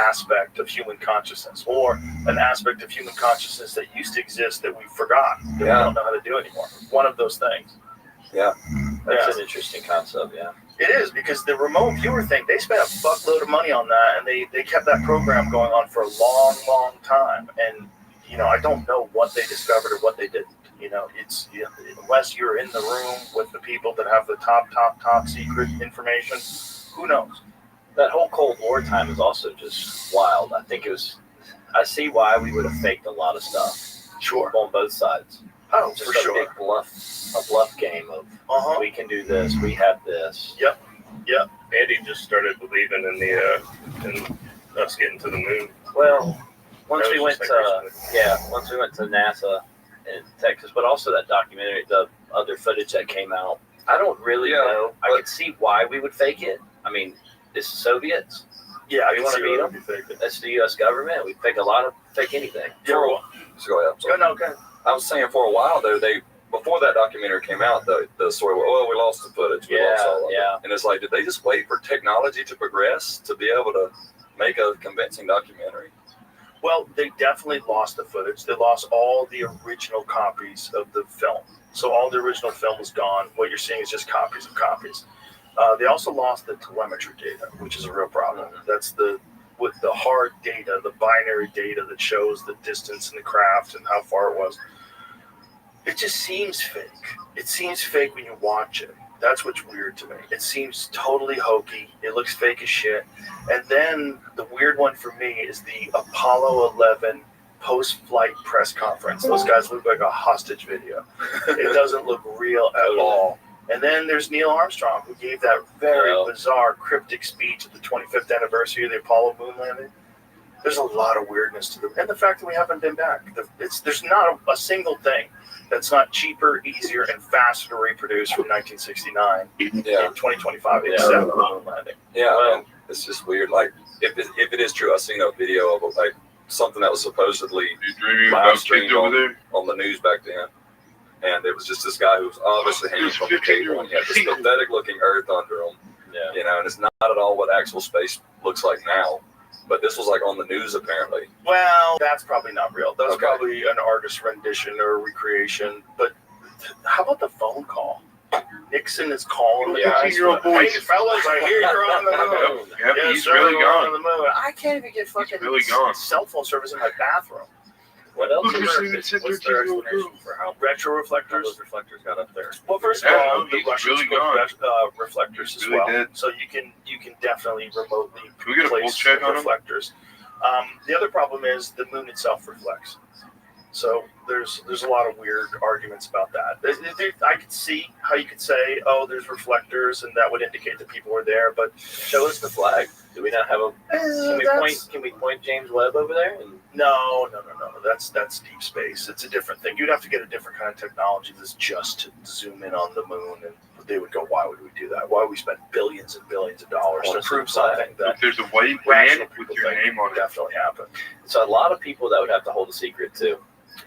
aspect of human consciousness, or an aspect of human consciousness that used to exist that we forgot, that we don't know how to do anymore? One of those things. Yeah. That's an interesting concept, yeah. It is, because the remote viewer thing, they spent a fuckload of money on that, and they kept that program going on for a long, long time. And, I don't know what they discovered or what they didn't. It's unless you're in the room with the people that have the top secret information, who knows? That whole Cold War time is also just wild. I see why we would have faked a lot of stuff. Sure. On both sides. Oh, Just for a sure. big bluff game of we can do this, we have this. Yep. Andy just started believing in us getting to the moon. Well, once That we was went just like once we went to NASA in Texas, but also that documentary, the other footage that came out, I don't really know. I could see why we would fake it. I mean, it's the Soviets. Yeah, We wanna beat them? That's the U.S. government. We fake anything. Yeah, well, So go ahead. go. I was saying for a while though, before that documentary came out, the story was, oh, we lost the footage. We lost all of it. And it's like, did they just wait for technology to progress to be able to make a convincing documentary? Well, they definitely lost the footage. They lost all the original copies of the film. So all the original film is gone. What you're seeing is just copies of copies. They also lost the telemetry data, which is a real problem. That's with the hard data, the binary data that shows the distance and the craft and how far it was. It just seems fake. It seems fake when you watch it. That's what's weird to me. It seems totally hokey. It looks fake as shit. And then the weird one for me is the Apollo 11 post-flight press conference. Those guys look like a hostage video. It doesn't look real at all. And then there's Neil Armstrong, who gave that very bizarre, cryptic speech at the 25th anniversary of the Apollo moon landing. There's a lot of weirdness to them. And the fact that we haven't been back. There's not a single thing that's not cheaper, easier, and faster to reproduce from 1969 in 2025 except the moon landing. Yeah, it's just weird. Like, if it is true, I seen a video of like something that was supposedly live streamed on the news back then. And it was just this guy who was obviously hanging from the cable, and he had this pathetic-looking Earth under him. Yeah. You know, and it's not at all what actual space looks like now. But this was like on the news, apparently. Well, that's probably not real. That was probably an artist rendition or a recreation. But how about the phone call? Nixon is calling the guys. Hey, fellas, I hear you're on the moon. Yeah, he's really gone. On the moon. I can't even get fucking cell phone service in my bathroom. What else? What's their explanation for how retroreflectors? Those reflectors got up there. Well, first of all, the Russians put reflectors as well, so you can definitely remotely place reflectors. The other problem is the moon itself reflects. So there's a lot of weird arguments about that. I could see how you could say, oh, there's reflectors, and that would indicate that people were there. But show us the flag. Do we not have a? Can we point James Webb over there? No. That's deep space. It's a different thing. You'd have to get a different kind of technology that's just to zoom in on the moon, and they would go, why would we do that? Why would we spend billions and billions of dollars to prove something that if there's a white man with your name on it, definitely happen? So a lot of people that would have to hold a secret too.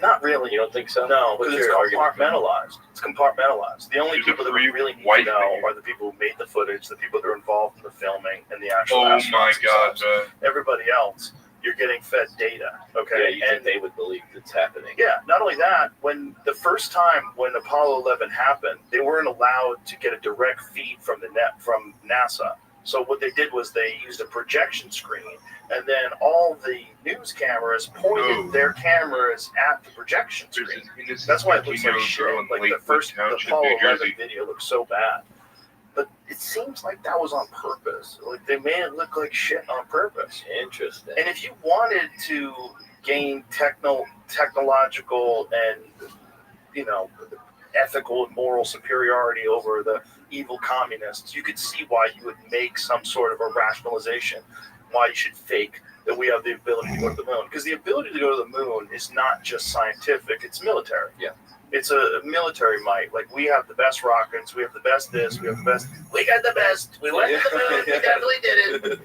Not really. You don't think so? No, because it's compartmentalized. It's compartmentalized. The only people that we really need to know are the people who made the footage, the people that are involved in the filming, and the actual astronauts. Oh my God! Everybody else, you're getting fed data. Okay, yeah, and they would believe it's happening. Yeah. Not only that, when the first time when Apollo 11 happened, they weren't allowed to get a direct feed from the net from NASA. So what they did was they used a projection screen, and then all the news cameras pointed their cameras at the projection screen. That's why it looks like shit. Like the Apollo 11 video looks so bad. But it seems like that was on purpose. Like they made it look like shit on purpose. Interesting. And if you wanted to gain technological and, ethical and moral superiority over the evil communists, you could see why you would make some sort of a rationalization why you should fake that we have the ability to go to the moon. Because the ability to go to the moon is not just scientific, it's military. Yeah. It's a military might. Like, we have the best rockets, we have the best this, we have the best. We got the best. We went to the moon. We definitely did it.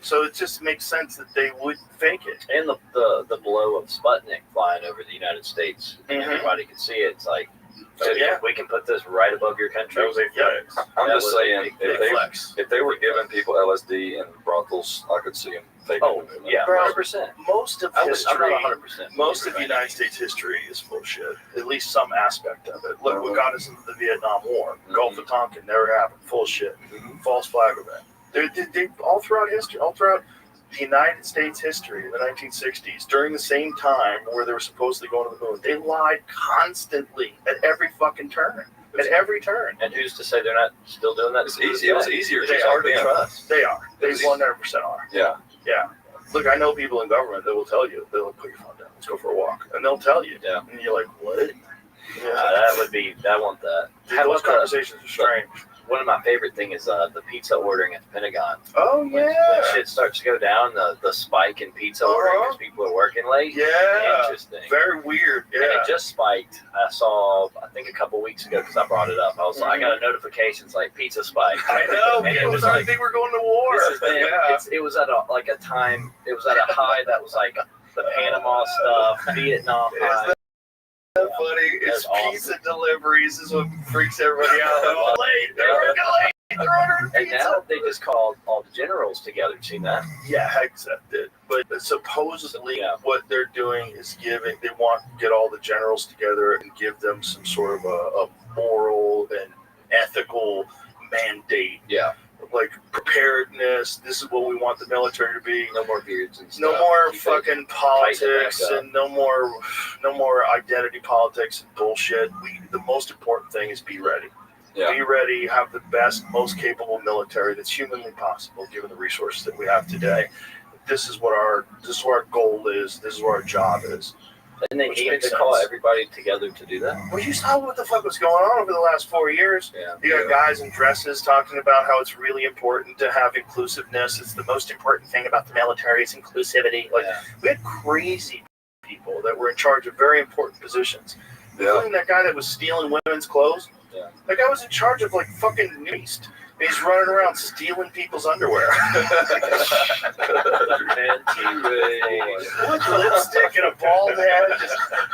So it just makes sense that they would fake it. And the blow of Sputnik flying over the United States, everybody could see it. It's like, we can put this right above your country. That was a flex. I'm just saying, if they were giving people LSD and brothels, I could see them faking it. Yeah, 100%. Most of history, I'm not 100%. most of United States history is bullshit. At least some aspect of it. Look what got us into the Vietnam War. Gulf of Tonkin never happened. Full shit. False flag event. They all throughout history, all throughout the United States history in the 1960s, during the same time where they were supposedly going to the moon, they lied constantly at every fucking turn. At every turn. And who's to say they're not still doing that? It's easy. It was easier. They are to trust. They are. They 100% are. Yeah. Yeah. Look, I know people in government that will tell you, they'll put your phone down, let's go for a walk. And they'll tell you. Yeah. And you're like, what? Yeah, I want that. Those conversations are strange. One of my favorite things is the pizza ordering at the Pentagon. Oh, yeah. When shit starts to go down, the spike in pizza ordering because people are working late. Yeah. Interesting. Very weird. Yeah. And it just spiked. I saw, I think a couple weeks ago, because I brought it up. I was I got a notification, it's like pizza spike. I know. And it was like, I think we're going to war. It was at a time, it was at a high that was like the Panama stuff, Vietnam high. funny is That's pizza deliveries is what freaks everybody out. Oh, late. They were late. They're ordering And pizza. now they just called all the generals together. You seen that? Yeah, accepted. But supposedly Yeah. what they're doing is they want to get all the generals together and give them some sort of a moral and ethical mandate. Yeah. Like preparedness. This is what we want the military to be. No more beards and stuff. No more Keep fucking it politics tighten it back up. and no more identity politics and bullshit. The most important thing is be ready. Yeah. Be ready, have the best, most capable military that's humanly possible given the resources that we have today. This is what our goal is. This is what our job is. And they Which needed makes to call sense. everybody together to do that. Well, you saw what the fuck was going on over the last 4 years. Yeah. You got guys in dresses talking about how it's really important to have inclusiveness. It's the most important thing about the military is inclusivity. Like we had crazy people that were in charge of very important positions, including that guy that was stealing women's clothes. Yeah. That guy was in charge of like fucking East. He's running around stealing people's underwear. With lipstick and a bald head.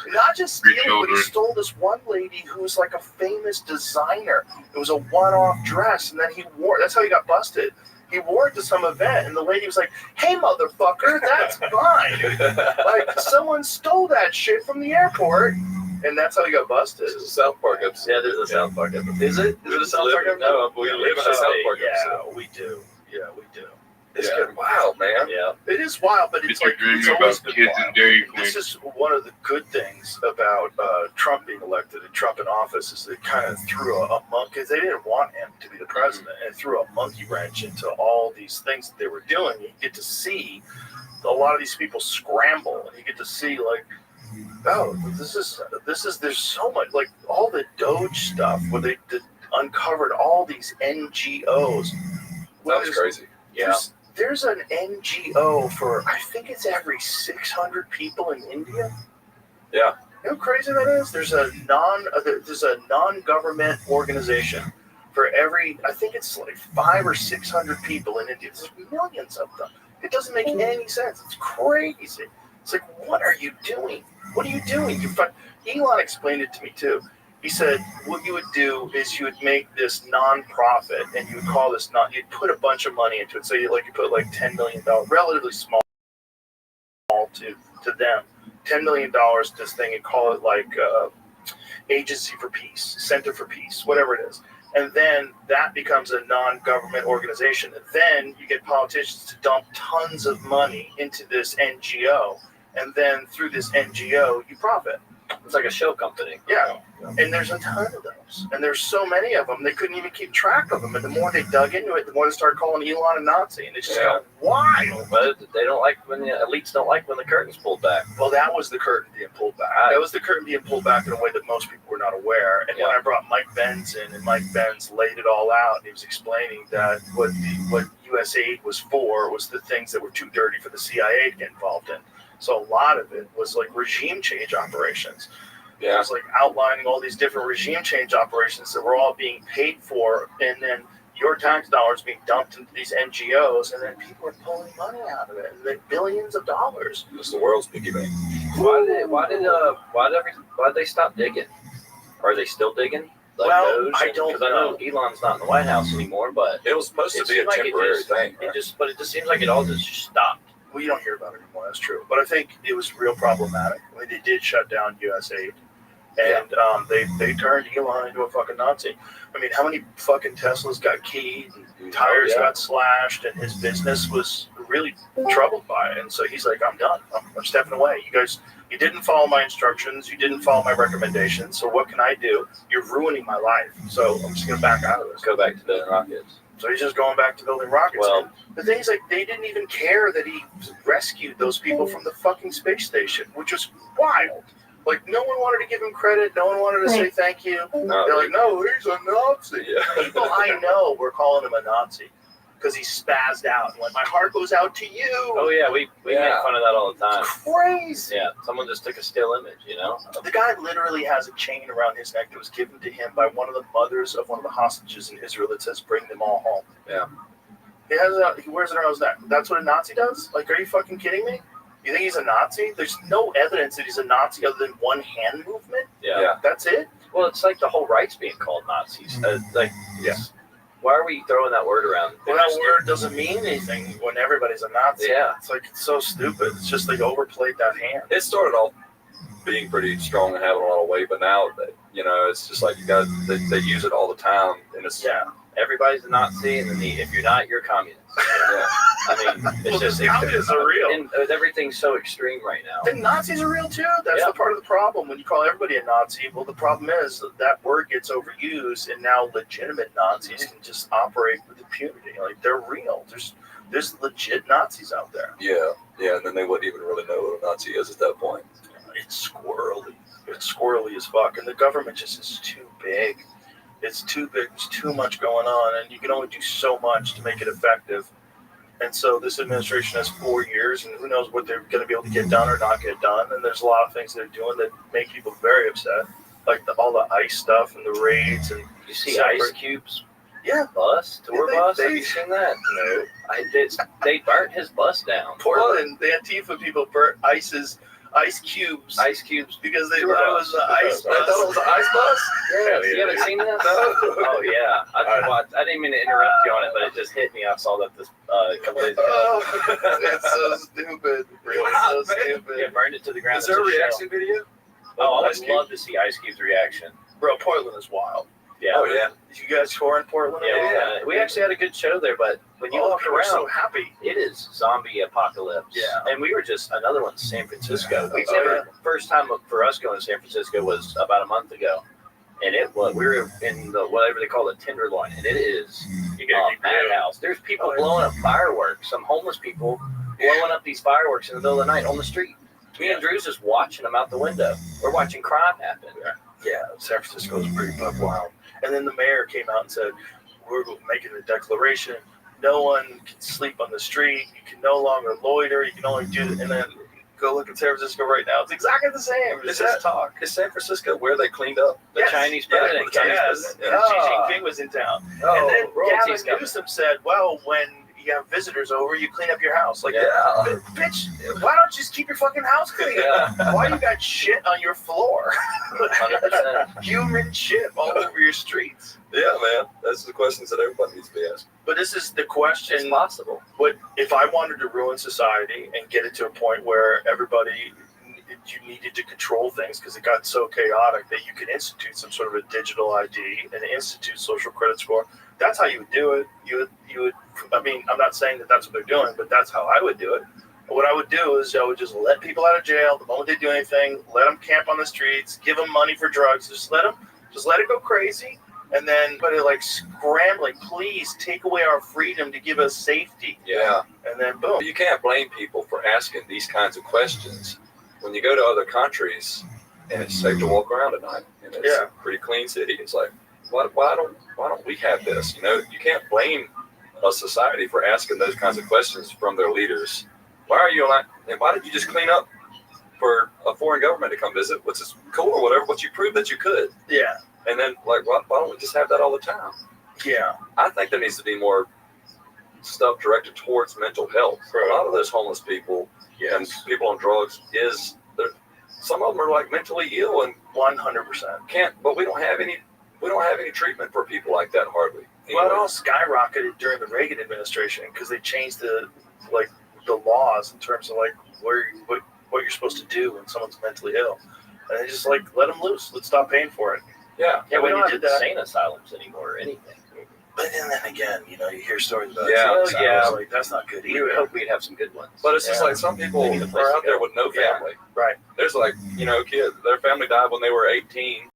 Not just stealing, but he stole this one lady who was like a famous designer. It was a one-off dress, and then he wore. That's how he got busted. He wore it to some event, and the lady was like, "Hey, motherfucker, that's mine! Like someone stole that shit from the airport." And that's how he got busted. This is a South Park episode. Yeah, there's a South Park episode. Is it? Is it a South Park episode? No, we live in a South Park Yeah, episode. we do. Yeah, we do. It's getting wild, man. Yeah. It is wild, but it's like dreaming it's always about been kids wild. and Dairy Queen. This is one of the good things about Trump being elected and Trump in office is they kind of threw a monkey, because they didn't want him to be the president, and threw a monkey wrench into all these things that they were doing. You get to see a lot of these people scramble, and you get to see like, oh, this is there's so much, like all the Doge stuff where they uncovered all these NGOs. That's crazy. Yeah. There's an NGO for, I think it's every 600 people in India. Yeah. You know how crazy that is? There's a non-government organization for every, I think it's like 500 or 600 people in India. There's millions of them. It doesn't make any sense. It's crazy. It's like, what are you doing? What are you doing? Elon explained it to me too. He said, what you would do is you would make this non-profit, and you would call this you'd put a bunch of money into it. So you put like $10 million, relatively small to them, $10 million to this thing, and call it like Agency for Peace, Center for Peace, whatever it is. And then that becomes a non-government organization. And then you get politicians to dump tons of money into this NGO. And then through this NGO, you profit. It's like a show company. Yeah. And there's a ton of those. And there's so many of them, they couldn't even keep track of them. And the more they dug into it, the more they started calling Elon a Nazi. And it just got wild. But they don't like when the elites don't like when the curtain's pulled back. Well, that was the curtain being pulled back. That was the curtain being pulled back in a way that most people were not aware. And when I brought Mike Benz in, and Mike Benz laid it all out, and he was explaining that what U.S. aid was for was the things that were too dirty for the CIA to get involved in. So a lot of it was like regime change operations. Yeah. It was like outlining all these different regime change operations that were all being paid for, and then your tax dollars being dumped into these NGOs, and then people are pulling money out of it, and then billions of dollars. It's the world's piggy bank. Why did they stop digging? Are they still digging? Like Well, those? I don't Because I know Elon's not in the White House anymore, but It was supposed to it be a seemed like temporary thing. It just seems like it all just stopped. Well, you don't hear about it anymore. That's true. But I think it was real problematic. I mean, they did shut down U.S. aid, and they turned Elon into a fucking Nazi. I mean, how many fucking Teslas got keyed and tires got slashed, and his business was really troubled by it. And so he's like, I'm done. I'm stepping away. You didn't follow my instructions. You didn't follow my recommendations. So what can I do? You're ruining my life. So I'm just going to back out of this. Go back to building rockets. So he's just going back to building rockets. Well, and the thing is, like, they didn't even care that he rescued those people from the fucking space station, which was wild. Like, no one wanted to give him credit. No one wanted to say thank you. No, They're like, no, he's a Nazi. Yeah. People I know were calling him a Nazi because he spazzed out and went, my heart goes out to you. Oh yeah, we make fun of that all the time. Crazy. Yeah, someone just took a still image, you know. The guy literally has a chain around his neck that was given to him by one of the mothers of one of the hostages in Israel that says, bring them all home. Yeah. He wears it around his neck. That's what a Nazi does? Like, are you fucking kidding me? You think he's a Nazi? There's no evidence that he's a Nazi other than one hand movement. Yeah. That's it. Well, it's like the whole right's being called Nazis. Why are we throwing that word around? Well, that word doesn't mean anything when everybody's a Nazi. Yeah. It's so stupid. It's just they overplayed that hand. It started off being pretty strong and having a lot of weight, but now, it's just like they use it all the time, and it's everybody's a Nazi, and then if you're not, you're a communist. Yeah. I mean, it's just communists are real. And everything's so extreme right now. And Nazis are real too. That's the part of the problem. When you call everybody a Nazi, well, the problem is that word gets overused, and now legitimate Nazis can just operate with impunity. Like they're real. There's legit Nazis out there. Yeah, and then they wouldn't even really know what a Nazi is at that point. It's squirrely. It's squirrely as fuck, and the government just is too big. It's too big. There's too much going on, and you can only do so much to make it effective. And so this administration has 4 years, and who knows what they're going to be able to get done or not get done. And there's a lot of things they're doing that make people very upset, like all the ICE stuff and the raids. And you see Ice Cube's tour bus? Have you seen that? No. They burnt his bus down. Portland, the Antifa people burnt Ice Cubes because they thought it was the ice bus. I thought it was an ice bus? Yeah, you haven't seen that? No. Oh, yeah. I didn't mean to interrupt you on it, but it just hit me. I saw that this couple days ago. Oh, it's so stupid. Really so stupid. Yeah, burned it to the ground. Is there a reaction video? Oh, I would love to see Ice Cube's reaction. Bro, Portland is wild. Yeah. Oh, yeah. You guys tour in Portland? Yeah, we actually had a good show there, but when you look we're around, so happy. it is zombie apocalypse. Yeah. And we were just another one, San Francisco. First time for us going to San Francisco was about a month ago. And we were in the whatever they call the Tenderloin, and it is madhouse. There's people blowing up fireworks. Some homeless people blowing up these fireworks in the middle of the night on the street. Me and Drew's just watching them out the window. We're watching crime happen. Yeah, San Francisco is pretty buck wild. And then the mayor came out and said, we're making a declaration. No one can sleep on the street. You can no longer loiter. You can only do it. And then go look at San Francisco right now. It's exactly the same. It's just talk. Is San Francisco where they cleaned up? The Chinese president. Xi Jinping was in town. And then Gavin Newsom said, well, when you have visitors over, you clean up your house. Like, bitch, why don't you just keep your fucking house clean? Why you got shit on your floor? 100%. Human shit all over your streets. Yeah, man. That's the questions that everybody needs to be asking. But this is the question. It's possible. What if I wanted to ruin society and get it to a point where you needed to control things because it got so chaotic that you could institute some sort of a digital ID and institute social credit score? That's how you would do it. You would. I mean, I'm not saying that that's what they're doing, but that's how I would do it. What I would do is I would just let people out of jail the moment they do anything. Let them camp on the streets. Give them money for drugs. Just let it go crazy. And then, but it like scrambling. Please take away our freedom to give us safety. Yeah. And then boom. You can't blame people for asking these kinds of questions when you go to other countries and it's safe to walk around at night and it's a pretty clean city. It's like, why don't we have this? You can't blame a society for asking those kinds of questions from their leaders. Why are you not? And why did you just clean up for a foreign government to come visit? Which is cool or whatever, but you proved that you could. Yeah. And then, why don't we just have that all the time? Yeah. I think there needs to be more stuff directed towards mental health. A lot of those homeless people and people on drugs some of them are like mentally ill and 100% but we don't have any treatment for people like that hardly. Well, it all skyrocketed during the Reagan administration because they changed the laws in terms of like what you're supposed to do when someone's mentally ill, and they just like let them loose. Let's stop paying for it. Yeah, we don't have insane asylums anymore or anything. But then again, you hear stories about like that's not good either. You would hope we'd have some good ones. But it's just like some people are out there with no family. Right. There's like kids. Their family died when they were 18,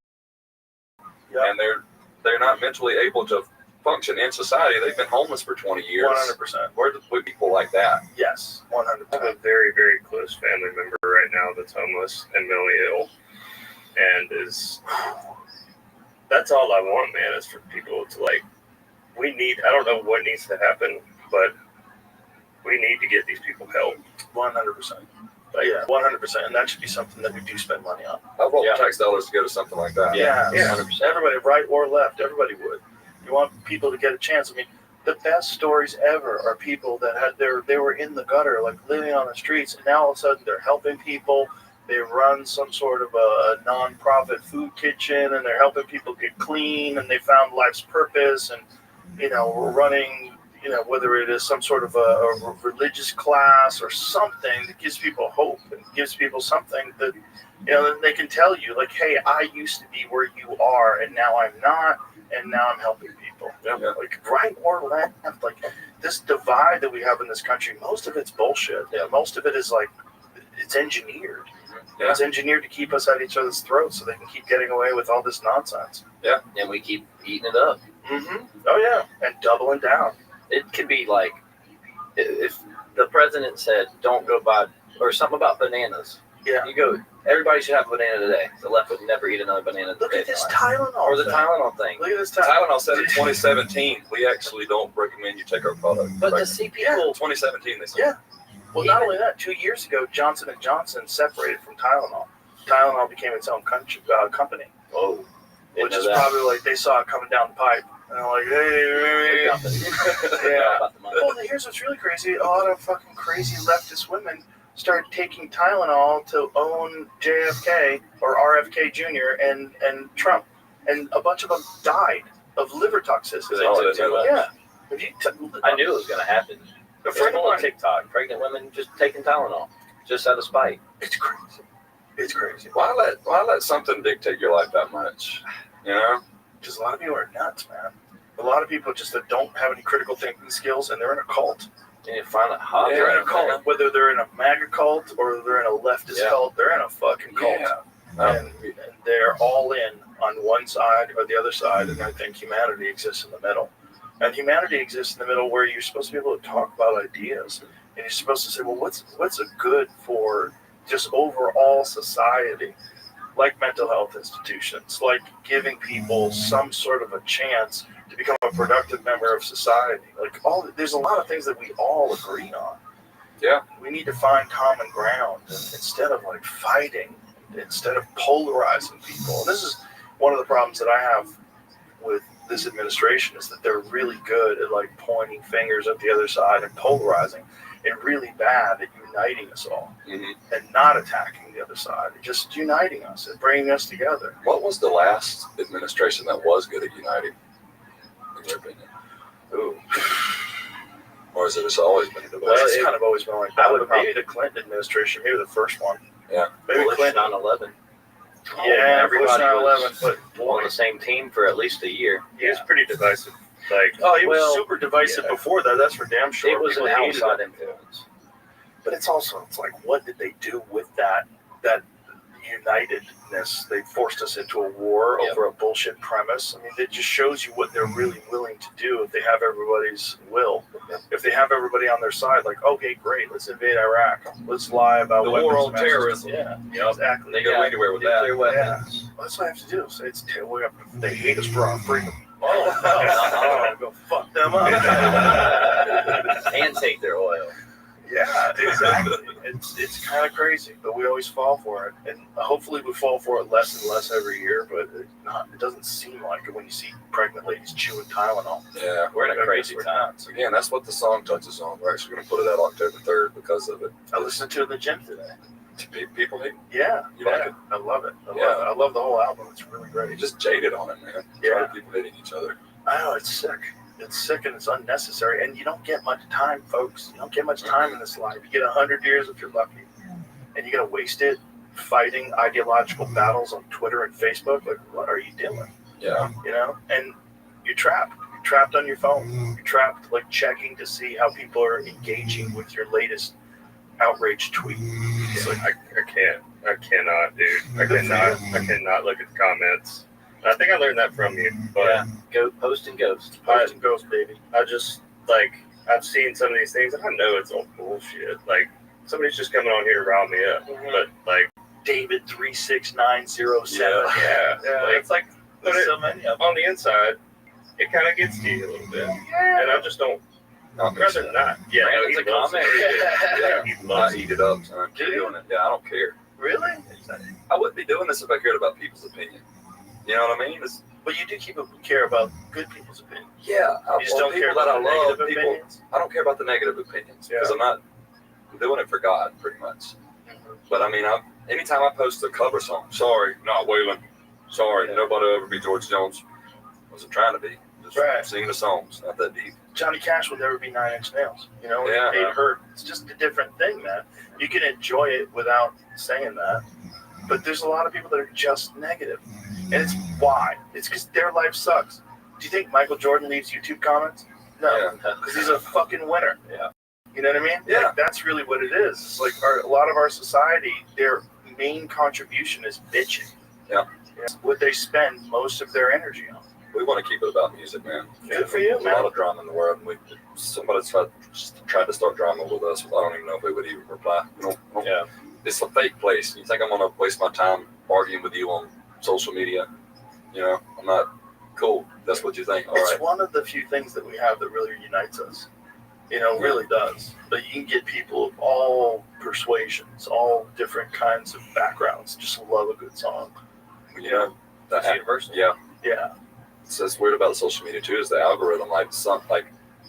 and they're not mentally able to function in society. They've been homeless for 20 years. 100%. Where do people like that? Yes, 100%. I have a very, very close family member right now that's homeless and mentally ill, and that's all I want, man. Is for people to like. I don't know what needs to happen, but we need to get these people help. 100%. But yeah, 100%. And that should be something that we do spend money on. I want tax dollars to go to something like that. Yeah. 100%. Everybody, right or left, everybody would. You want people to get a chance. I mean, the best stories ever are people that they were in the gutter, like living on the streets, and now all of a sudden they're helping people. They run some sort of a non-profit food kitchen, and they're helping people get clean, and they found life's purpose, and we're running, whether it is some sort of a religious class or something that gives people hope and gives people something that that they can tell you, like, hey, I used to be where you are, and now I'm not, and now I'm helping people. Like right or left, like this divide that we have in this country, most of it's bullshit. Most of it is like it's engineered. It's engineered to keep us at each other's throats so they can keep getting away with all this nonsense. Yeah, and we keep eating it up. Mm-hmm. Oh, yeah, and doubling down. It could be like if the president said, don't go buy, or something about bananas. Yeah. You go, everybody should have a banana today. The left would never eat another banana today. Look at this Tylenol. Or the Tylenol thing. Look at this Tylenol said in 2017, we actually don't recommend you take our product. But to see people... 2017, they said. Yeah. Well, not only that, 2 years ago, Johnson & Johnson separated from Tylenol. Tylenol became its own company. Oh. Which is probably like they saw it coming down the pipe. And they're like, hey. Yeah. Well, here's what's really crazy. A lot of fucking crazy leftist women started taking Tylenol to own JFK or RFK Jr. and Trump. And a bunch of them died of liver toxicity. Yeah. I knew it was going to happen. A friend on TikTok, pregnant women just taking Tylenol, just out of spite. It's crazy. It's crazy. Why let something dictate your life that much? Because a lot of people are nuts, man. A lot of people just that don't have any critical thinking skills, and they're in a cult. And you find it hot. They're in a cult. Whether they're in a MAGA cult or they're in a leftist cult, they're in a fucking cult. And they're all in on one side or the other side, and I think humanity exists in the middle. And humanity exists in the middle where you're supposed to be able to talk about ideas, and you're supposed to say, well, what's a good for just overall society, like mental health institutions, like giving people some sort of a chance to become a productive member of society. Like there's a lot of things that we all agree on. Yeah. We need to find common ground instead of like fighting, instead of polarizing people. And this is one of the problems that I have with this administration is that they're really good at like pointing fingers at the other side and polarizing, and really bad at uniting us all and not attacking the other side, and just uniting us and bringing us together. What was the last administration that was good at uniting, in your opinion? Ooh. Or has it just always been divided? Well, it's kind of always been like that. Maybe the Clinton administration, maybe the first one. Yeah. Maybe Bush Clinton. 9/11. Yeah, everybody was 9/11, but on the same team for at least a year. He was pretty divisive. He was super divisive before that. That's for damn sure. It was an outside influence. But it's like, what did they do with that unitedness? They forced us into a war over a bullshit premise. I mean, it just shows you what they're really willing to do if they have everybody's will. If they have everybody on their side, like, okay, great, let's invade Iraq. Let's lie about the war on terrorism. Yeah, exactly. They go anywhere with that. Yeah. Well, that's what I have to do. So they hate us for our freedom. Oh, go fuck them up. And take their oil. Yeah, exactly. It's kind of crazy, but we always fall for it, and hopefully we fall for it less and less every year. But it doesn't seem like it when you see pregnant ladies chewing Tylenol. Yeah, we're in a crazy time. Again, that's what the song touches on. We're actually going to put it out October 3rd because of it. I listened to it in the gym today. People hate it? Yeah, you like it? I love it. I love the whole album. It's really great. You're just jaded on it, man. Yeah, people hating each other. I know, it's sick. It's sick and it's unnecessary, and you don't get much time, folks. You don't get much time in this life. You get 100 years if you're lucky, and you're gonna waste it fighting ideological battles on Twitter and Facebook. Like, what are you doing? Yeah, and you're trapped. You're trapped on your phone. You're trapped, like, checking to see how people are engaging with your latest outrage tweet. It's like I cannot, dude. I cannot look at the comments. I think I learned that from you. But go post and ghost. Post and ghost, baby. I just I've seen some of these things, and I know it's all bullshit. Like, somebody's just coming on here to rile me up. But David 36907. Yeah. It's like there's so many of them. On the inside, it kind of gets to you a little bit, and I just don't. I'd rather not. Yeah, it's a comment. I eat it up. So I'm doing it. Yeah, I don't care. Really? I wouldn't be doing this if I cared about people's opinion. You know what I mean? But you do care about good people's opinions. Yeah, you just don't care about negative opinions. I don't care about the negative opinions because I'm doing it for God, pretty much. But I mean, anytime I post a cover song, sorry, not Waylon. Sorry, nobody will ever be George Jones. Wasn't trying to be. Just singing the songs, not that deep. Johnny Cash will never be 9 Inch Nails. You know, Yeah. it hurt. It's just a different thing, man. You can enjoy it without saying that. But there's a lot of people that are just negative. And it's why? It's because their life sucks. Do you think Michael Jordan leaves YouTube comments? No, because he's a fucking winner. Yeah. You know what I mean? Yeah. Like, that's really what it is. It's like a lot of our society, their main contribution is bitching. Yeah. It's what they spend most of their energy on. We want to keep it about music, man. Good for you, There's man. a lot of drama in the world. And somebody tried to start drama with us. I don't even know if we would even reply. Yeah. It's a fake place. You think I'm going to waste my time arguing with you on social media? You know, I'm not. Cool. That's what you think. All It's right. one of the few things that we have that really unites us. You know, really does. But you can get people of all persuasions, all different kinds of backgrounds, just love a good song. You know, It's universal. Yeah. Yeah. So it's weird about social media too is the algorithm. Like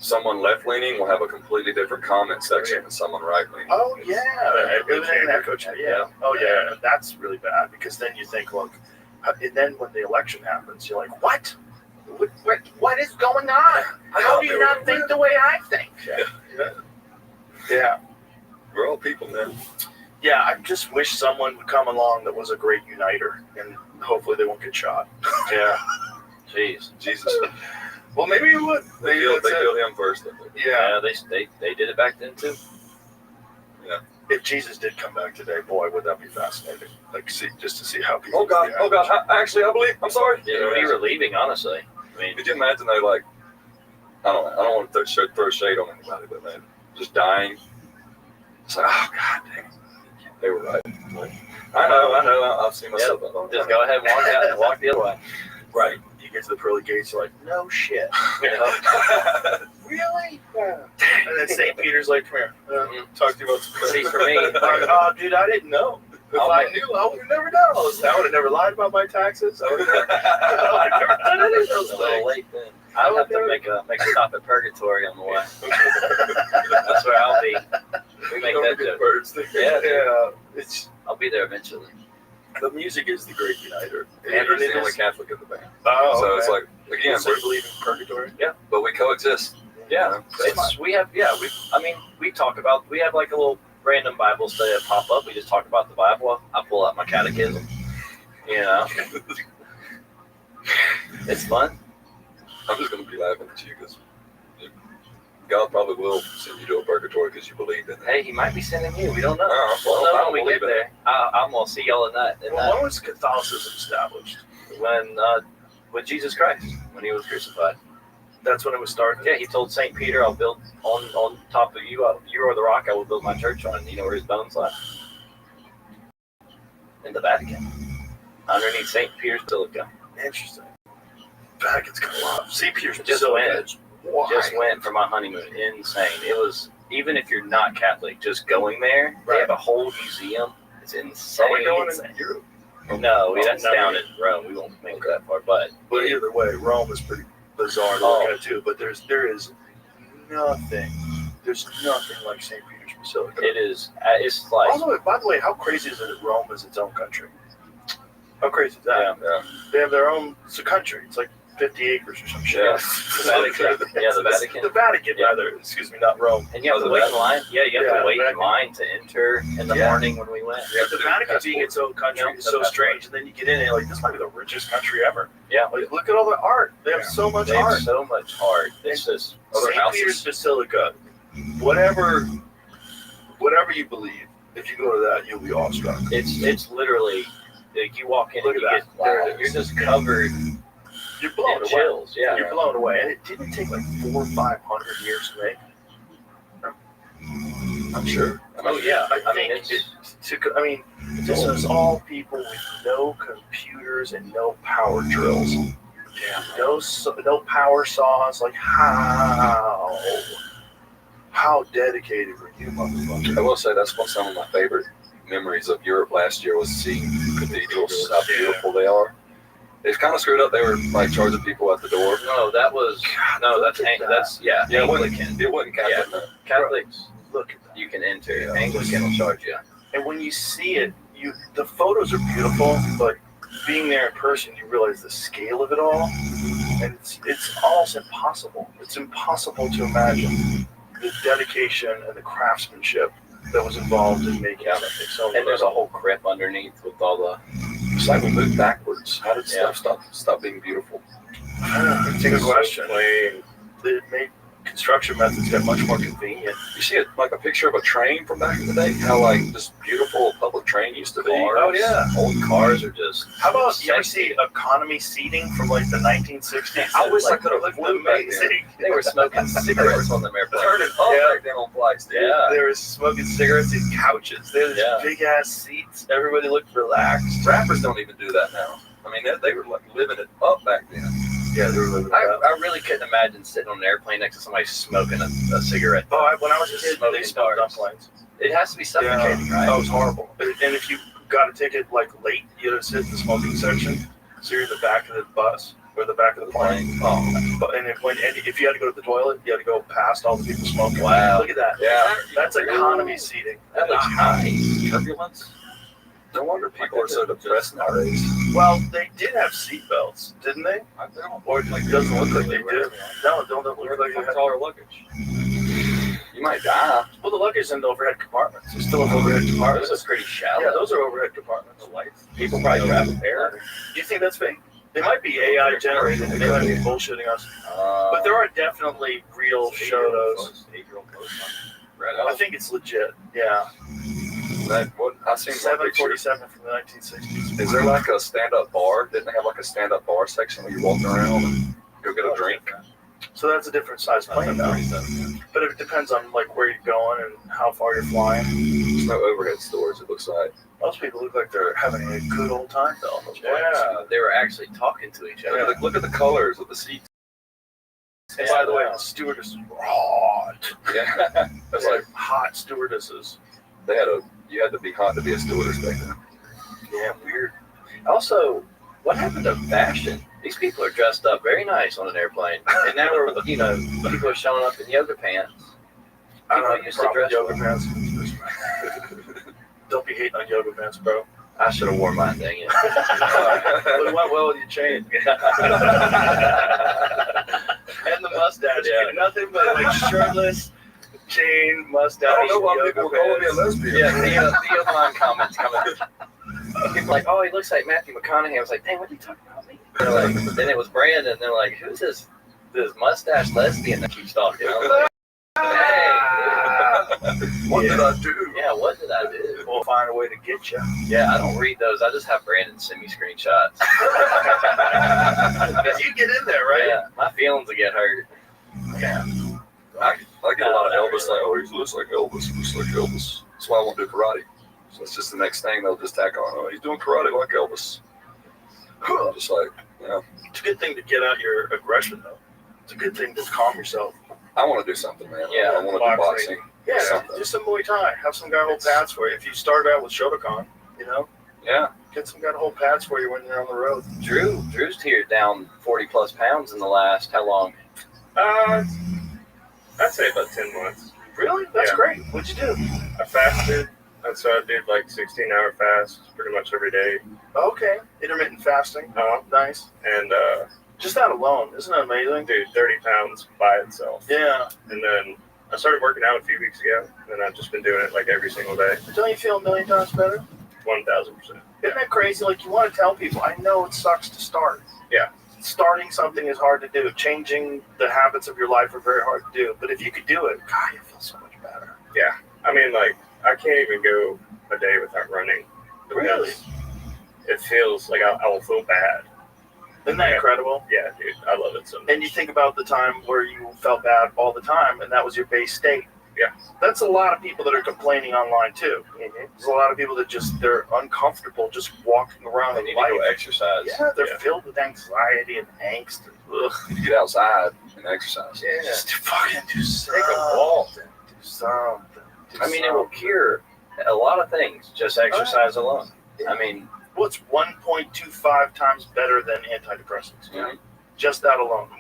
someone left leaning will have a completely different comment section than someone right leaning. Oh yeah. Everything in that coach. Yeah. Oh yeah. And that's really bad because then you think, look, and then when the election happens, you're like, what? What is going on? How do you not think the way I think? Yeah. We're all people, man. Yeah, I just wish someone would come along that was a great uniter, and hopefully they won't get shot. Yeah. Jeez. Jesus. Well, maybe it would. They killed him first. Yeah. They did it back then too. If Jesus did come back today, boy, would that be fascinating. Like, just to see how people. Oh God. I believe. I'm sorry. Yeah, we were leaving, honestly. I mean, Could you imagine they I don't want to throw shade on anybody, but man, just dying. It's like, oh God, dang, they were right. I know. I've seen myself. just go ahead and walk out and walk the other way. Right. You get to the pearly gates, you're like, no shit. You know? Really? And then St. Peter's like, come here. Talk to you about some See, for me, oh, dude, I didn't know. If I knew, I would have never done all this. I would have never lied about my taxes. I would have never done any of those It's a little things. late then. I'll have to make a stop at Purgatory on the way. That's where I'll be. We make that joke. Yeah. I'll be there eventually. The music is the great uniter. Andrew's the only Catholic in the band. Oh, So okay. it's like, again, So you believe in purgatory? but we coexist. Yeah, we have like a little random Bible study that pop up. We just talk about the Bible. I pull out my catechism. You know, it's fun. I'm just going to be laughing at you because God probably will send you to a purgatory because you believe in it. Hey, he might be sending you. We don't know. I We'll don't know when we get believe in there. I'm gonna see y'all in that. Well, when was Catholicism established? When with Jesus Christ, when he was crucified. That's when it was started? Yeah, he told St. Peter, I'll build on top of you, you are the rock, I will build my church on. You know where his bones lie? In the Vatican. Underneath St. Peter's Basilica. Interesting. Vatican's got a lot. St. Peter's Just Basilica. went for my honeymoon. Insane. It was, even if you're not Catholic, just going there, they have a whole museum. It's insane. Are we going in Europe? No, that's down in Rome. We won't make it that far, but either way, Rome is pretty bizarre to look at too. But there is nothing. There's nothing like St. Peter's Basilica. it is. It's like Also, by the way, how crazy is it that Rome is its own country? How crazy is that? Yeah. They have their own. It's a country. It's like 50 acres or some shit. Yeah. the Vatican. Yeah, the Vatican. The Vatican, Yeah. rather. Excuse me, not Rome. And you have to wait in line. Yeah, you have to wait Vatican. in line to enter in the morning when we went. But the Vatican being its own country is so strange, and then you get in and you're like, this might be the richest country ever. Yeah. Like, look at all the art. They have so much They have art. so much art. It's just Other St. houses. Peter's Basilica, whatever you believe, if you go to that, you'll be awestruck. it's literally like you walk in Look and at that. There it is. you're just covered You're blown in away. chills. Yeah. You're blown away. And it didn't take like 400 or 500 years to make. I'm sure. Oh yeah. I mean, this was all people with no computers and no power drills. Yeah. No power saws. Like, how dedicated were you, motherfucker? I will say that's some of my favorite memories of Europe last year was seeing cathedrals, how beautiful they are. They've kind of screwed up. They were like charging people at the door. No, that's Anglican. It wasn't Catholic. No. Catholics, Look at that. you can enter. Anglican will charge you. And when you see it, the photos are beautiful, but being there in person, you realize the scale of it all, and it's almost impossible. It's impossible to imagine the dedication and the craftsmanship that was involved in making something so. And there's a whole crypt underneath with all the. It's like we moved backwards. How did stuff stop being beautiful? It's a good question. It made construction methods get much more convenient. You see like a picture of a train from back in the day? How like this beautiful public train used to be? Oh yeah, old cars are just. How about you ever see economy seating from like the 1960s? I wish I Like, could have looked flew back then. amazing. They were smoking cigarettes on them airplanes. Turning up back then on flights, dude. Yeah. There was smoking cigarettes in couches. There was big ass seats. Everybody looked relaxed. Rappers don't even do that now. I mean, they were like living it up back then. Yeah, they were living it up. I really couldn't imagine sitting on an airplane next to somebody smoking a cigarette. When I was a kid, they smoked on planes. It has to be suffocating, right? That was horrible. And if you got a ticket like late, you had to sit in the smoking section. So you're in the back of the bus or the back of the plane. If you had to go to the toilet, you had to go past all the people smoking. Wow. Look at that. Yeah. That's economy seating. That looks nice. Turbulence. No wonder people are so depressed nowadays. Well, they did have seatbelts, didn't they? I don't. Or it doesn't look like they did. No, it don't look like they had. all our luggage. You might die. Well, the luggage is in the overhead compartments. There's still an overhead compartment. Those are pretty shallow. Yeah, those are overhead compartments. People probably travel there. Do you think that's fake? They might be AI generated. They might be bullshitting us. But there are definitely real photos. I think it's legit. Yeah. I seen one picture. 747 from the 1960s. Is there like a stand-up bar? Didn't they have like a stand-up bar section where you walk around and go get a drink? So that's a different size plane now. But it depends on like where you're going and how far you're flying. There's no overhead stores, it looks like. Most people look like they're having a good old time though on those planes. Yeah, they were actually talking to each other. Look at the colors of the seats. And by the way, the stewardesses were hot. Yeah, That's like hot stewardesses. You had to be hot to be a stewardess back then. Yeah, weird. Also, what happened to fashion? These people are dressed up very nice on an airplane, and now people are showing up in yoga pants. I don't used know to dress yoga pants. Don't be hating on yoga pants, bro. I should have worn mine, dang it. But it went well with your chain. And the mustache. Yeah. Nothing but like shirtless, chain, mustache. I don't know why yoga people were calling me a pants. lesbian. Yeah, Theo Line comments coming. People like, oh, he looks like Matthew McConaughey. I was like, dang, what are you talking about me? They're like, then it was Brandon. And they're like, who's this mustache lesbian that keeps talking? I was like, What did I do? yeah, what did I do? We'll find a way to get you. Yeah, I don't read those. I just have Brandon send me screenshots. Because you get in there, right? Yeah, my feelings will get hurt. Yeah. I get a lot of Elvis, like, oh, he looks like Elvis, he looks like Elvis. That's why I won't do karate. So it's just the next thing they'll just tack on. Oh, he's doing karate like Elvis. I'm just like, yeah. It's a good thing to get out your aggression, though. It's a good thing to calm yourself. I want to do something, man. Yeah, I want to do boxing. Yeah, Something. just some Muay Thai. Have some guy hold pads for you. If you start out with Shotokan, Yeah. get some guy to hold pads for you when you're on the road. Drew's teared down 40 plus pounds in the last, how long? I'd say about 10 months. Really? That's Yeah. great. What'd you do? I fasted. So I did like 16-hour fast pretty much every day. Okay. Intermittent fasting. Nice. And Just that alone. Isn't that amazing? dude, 30 pounds by itself. Yeah. And then I started working out a few weeks ago, and I've just been doing it like every single day. Don't you feel a million times better? 1,000%. Isn't that crazy? Like, you want to tell people, I know it sucks to start. Yeah. Starting something is hard to do. Changing the habits of your life are very hard to do. But if you could do it, God, you feel so much better. Yeah. I mean, like, I can't even go a day without running. Really? It feels like I will feel bad. Isn't that incredible? Yeah, dude. I love it so much. And you think about the time where you felt bad all the time, and that was your base state. Yeah. That's a lot of people that are complaining online, too. Mm-hmm. There's a lot of people that they're uncomfortable just walking around They in need to life. go exercise. Yeah, they're filled with anxiety and angst. Ugh. You get outside and exercise. Yeah. Just fucking do something. Take a walk. Do something. Do I mean, it will something. cure a lot of things, just exercise alone. I mean, Well, it's 1.25 times better than antidepressants. Mhm. Just that alone.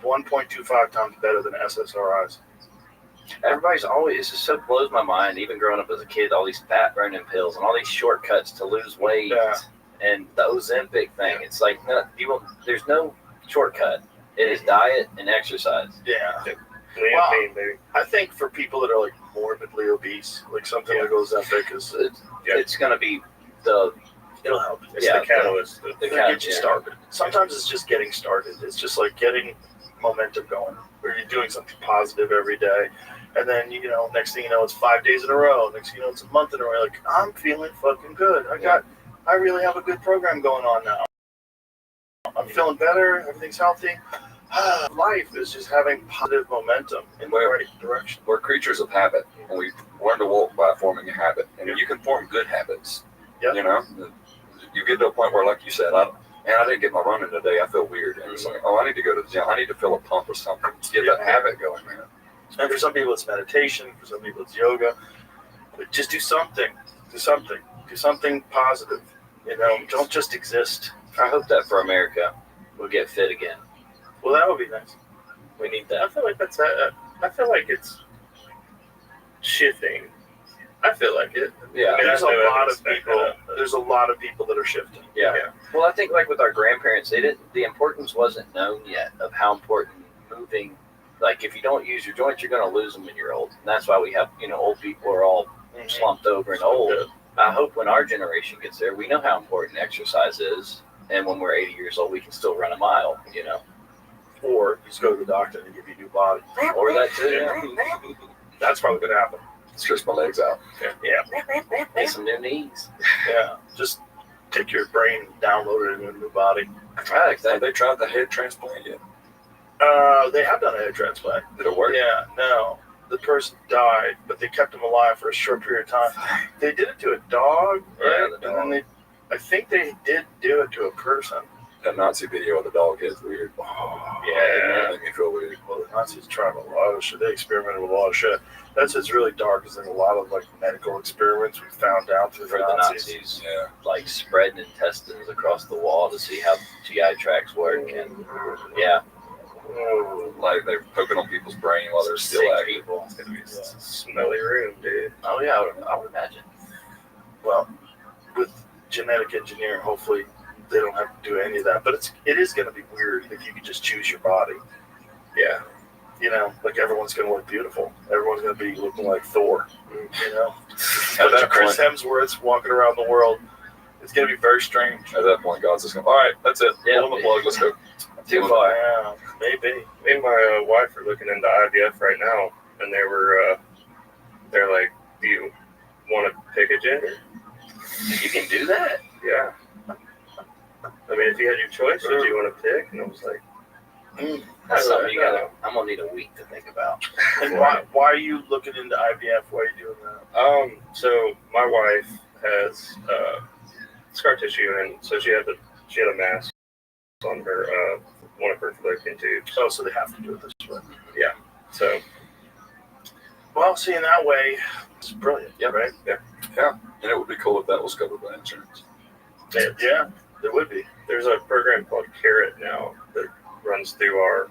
1.25 times better than SSRIs. Everybody's always, it just so blows my mind, even growing up as a kid, all these fat burning pills and all these shortcuts to lose weight and the Ozempic thing. It's like, no, there's no shortcut. It is diet and exercise. Yeah. Well, baby. I think for people that are like morbidly obese, like something like Ozempic is, it's going to be it'll help. It's the catalyst. It'll get you started. Sometimes it's just getting started. It's just like getting momentum going, where you're doing something positive every day. And then, next thing you know, it's 5 days in a row. Next thing you know, it's a month in a row. Like, I'm feeling fucking good. I really have a good program going on now. I'm feeling better. Everything's healthy. Life is just having positive momentum in the right direction. We're creatures of habit, and we learn to walk by forming a habit. And you can form good habits. Yep. You get to a point where, like you said, I didn't get my running today. I feel weird. And it's like, I need to go to the gym. I need to fill a pump or something to get that habit going, man. And for some people, it's meditation. For some people, it's yoga. But just do something. Do something. Do something positive. Don't just exist. I hope that for America, we'll get fit again. Well, that would be nice. We need that. I feel like I feel like it's shifting. I feel like it. Yeah. There's a lot of people. There's a lot of people that are shifting. Yeah. Well, I think like with our grandparents, the importance wasn't known yet of how important moving. Like if you don't use your joints, you're going to lose them when you're old. And that's why we have, old people are all slumped over and old. I hope when our generation gets there, we know how important exercise is. And when we're 80 years old, we can still run a mile, Or you just go to the doctor and they give you a new body. Or that too. That's probably going to happen. Stretch my legs out. Yeah. Get some new knees. Yeah. Just take your brain and download it into a new body. Have they tried the head transplant yet? They have done a head transplant. Did it work? Yeah, no. The person died, but they kept him alive for a short period of time. They did it to a dog, right? Yeah, the dog. And then I think they did do it to a person. That Nazi video of the dog is weird. Yeah. That made me feel weird. Well, the Nazis tried a lot of shit. They experimented with a lot of shit. That's what's really dark is there's a lot of like medical experiments we found out through For the the Nazis. Nazis, Yeah. spreading intestines across the wall to see how GI tracts work, and Like they're poking on people's brain while they're still sick active. people. It's gonna be a smelly room, dude. Oh yeah, I would imagine. Well, with genetic engineering, hopefully they don't have to do any of that. But it is going to be weird if you could just choose your body. Yeah. Like everyone's going to look beautiful. Everyone's going to be looking like Thor. At that Chris point, Hemsworth's walking around the world. It's going to be very strange. at that point, God's just going, all right, that's it. Yeah. Pull the plug, let's go. Too far. Yeah, maybe. Me and my wife are looking into IVF right now, and they're like, do you want to pick a gender? You can do that. Yeah. I mean, if you had your choice, would you want to pick? And I was like, That's something you gotta. I'm gonna need a week to think about. And why are you looking into IVF? Why are you doing that? So my wife has scar tissue, and so she had a mass on her one of her fallopian tubes. Oh, so they have to do it this way. Yeah. So Well, see, in that way, it's brilliant. Yeah. Right? Yeah. And it would be cool if that was covered by insurance. Yeah, there would be. there's a program called Carrot now that runs through our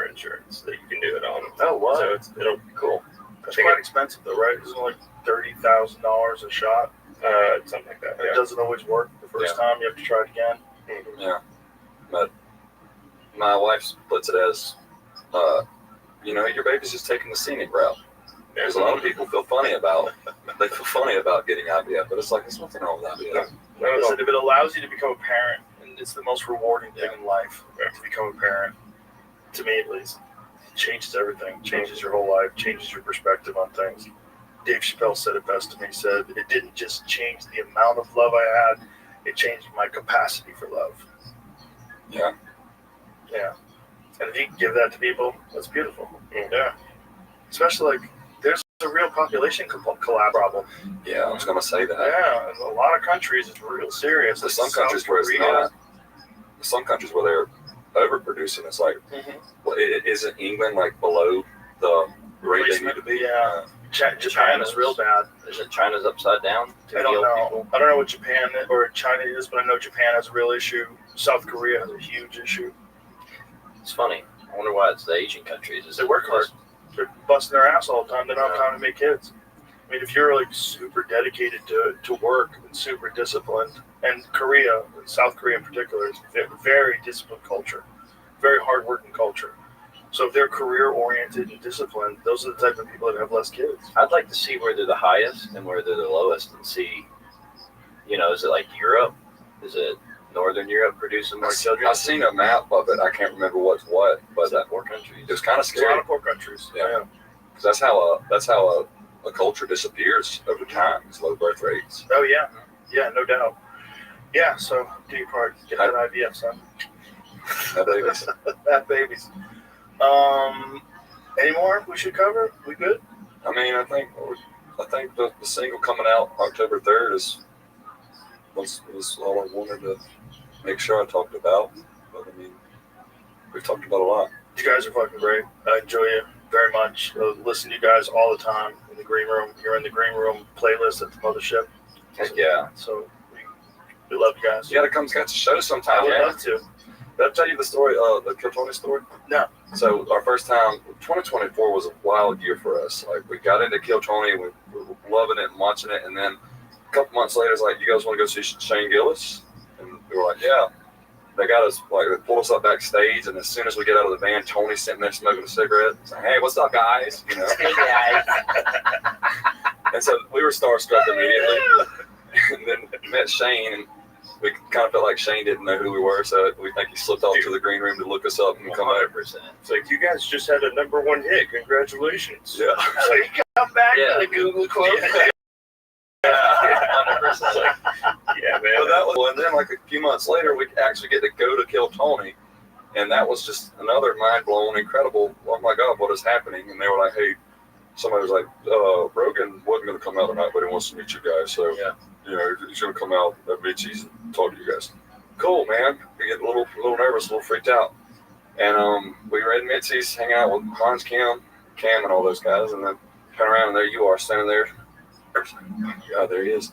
insurance that you can do it on. Oh, wow. So it'll be cool. It's quite expensive, though, right? It's only $30,000 a shot. Something like that. It doesn't always work the first time. You have to try it again. Yeah. But my wife splits it as, your baby's just taking the scenic route. There's a lot of people feel funny about getting IVF, but it's like, there's nothing wrong with IVF. Listen, if it allows you to become a parent, and it's the most rewarding thing in life to become a parent, to me at least, it changes everything, changes your whole life, changes your perspective on things. Dave Chappelle said it best to me. He said, it didn't just change the amount of love I had, it changed my capacity for love. Yeah. Yeah. And if you can give that to people, that's beautiful. Yeah. Especially there's a real population collapse problem. Yeah, I was going to say that. Yeah, in a lot of countries, it's real serious. There's some countries where it's not. There's some countries where they're overproducing. It's like, well, isn't England below the rate they need to be? Yeah. Japan is real bad. Isn't China's upside down? I don't know. I don't know what Japan or China is, but I know Japan has a real issue. South Korea has a huge issue. It's funny. I wonder why it's the Asian countries. Is They it work hard. because- They're busting their ass all the time. They don't have time to make kids. I mean, if you're like super dedicated to work and super disciplined, and Korea, South Korea in particular, is a very disciplined culture, very hardworking culture. So if they're career oriented and disciplined, those are the type of people that have less kids. I'd like to see where they're the highest and where they're the lowest, and see, is it like Europe? Is it Northern Europe producing more children? I've seen a map of it. I can't remember what's what, but that poor countries. it was kind of There's a lot scary of poor countries. Yeah. because that's how a culture disappears over time. It's low birth rates. Oh yeah, no doubt. Yeah, so do your part. Get that IVF, son. That babies. That babies. Any more we should cover? We good? I mean, I think the single coming out October 3rd was all I wanted to make sure I talked about. But I mean, we've talked about a lot. You guys are fucking great. I enjoy you very much. Listen to you guys all the time in the green room. You're in the green room playlist at the mothership. Heck yeah. So we love you guys. You gotta come catch the show sometime. I would man. love to. Did I tell you the story, the Kill Tony story? No. So our first time, 2024 was a wild year for us. Like we got into Kill Tony, we were loving it and watching it, and then a couple months later, it's like, you guys want to go see Shane Gillis? And we were like, yeah. They got us, they pulled us up backstage, and as soon as we get out of the van, Tony's sitting there smoking a cigarette. It's like, hey, what's up, guys? Hey guys. And so we were starstruck immediately, and then met Shane, and we kind of felt like Shane didn't know who we were, so we think he slipped off to the green room to look us up and come out. 100%. It's like, you guys just had a #1 hit. Congratulations. Yeah. It's like, come back to the Google quote. Yeah, 100%. Yeah, man. Well, that was, and then like a few months later, we actually get to go to Kill Tony, and that was just another mind-blowing, incredible, oh my God, what is happening? And they were like, hey, somebody was like, Rogan wasn't going to come out tonight, but he wants to meet you guys, so he's going to come out at Mitzi's and talk to you guys. Cool, man. We get a little nervous, a little freaked out, and we were at Mitzi's, hanging out with Hans, Cam, and all those guys, and then turn around, and there you are, standing there. Yeah, there he is.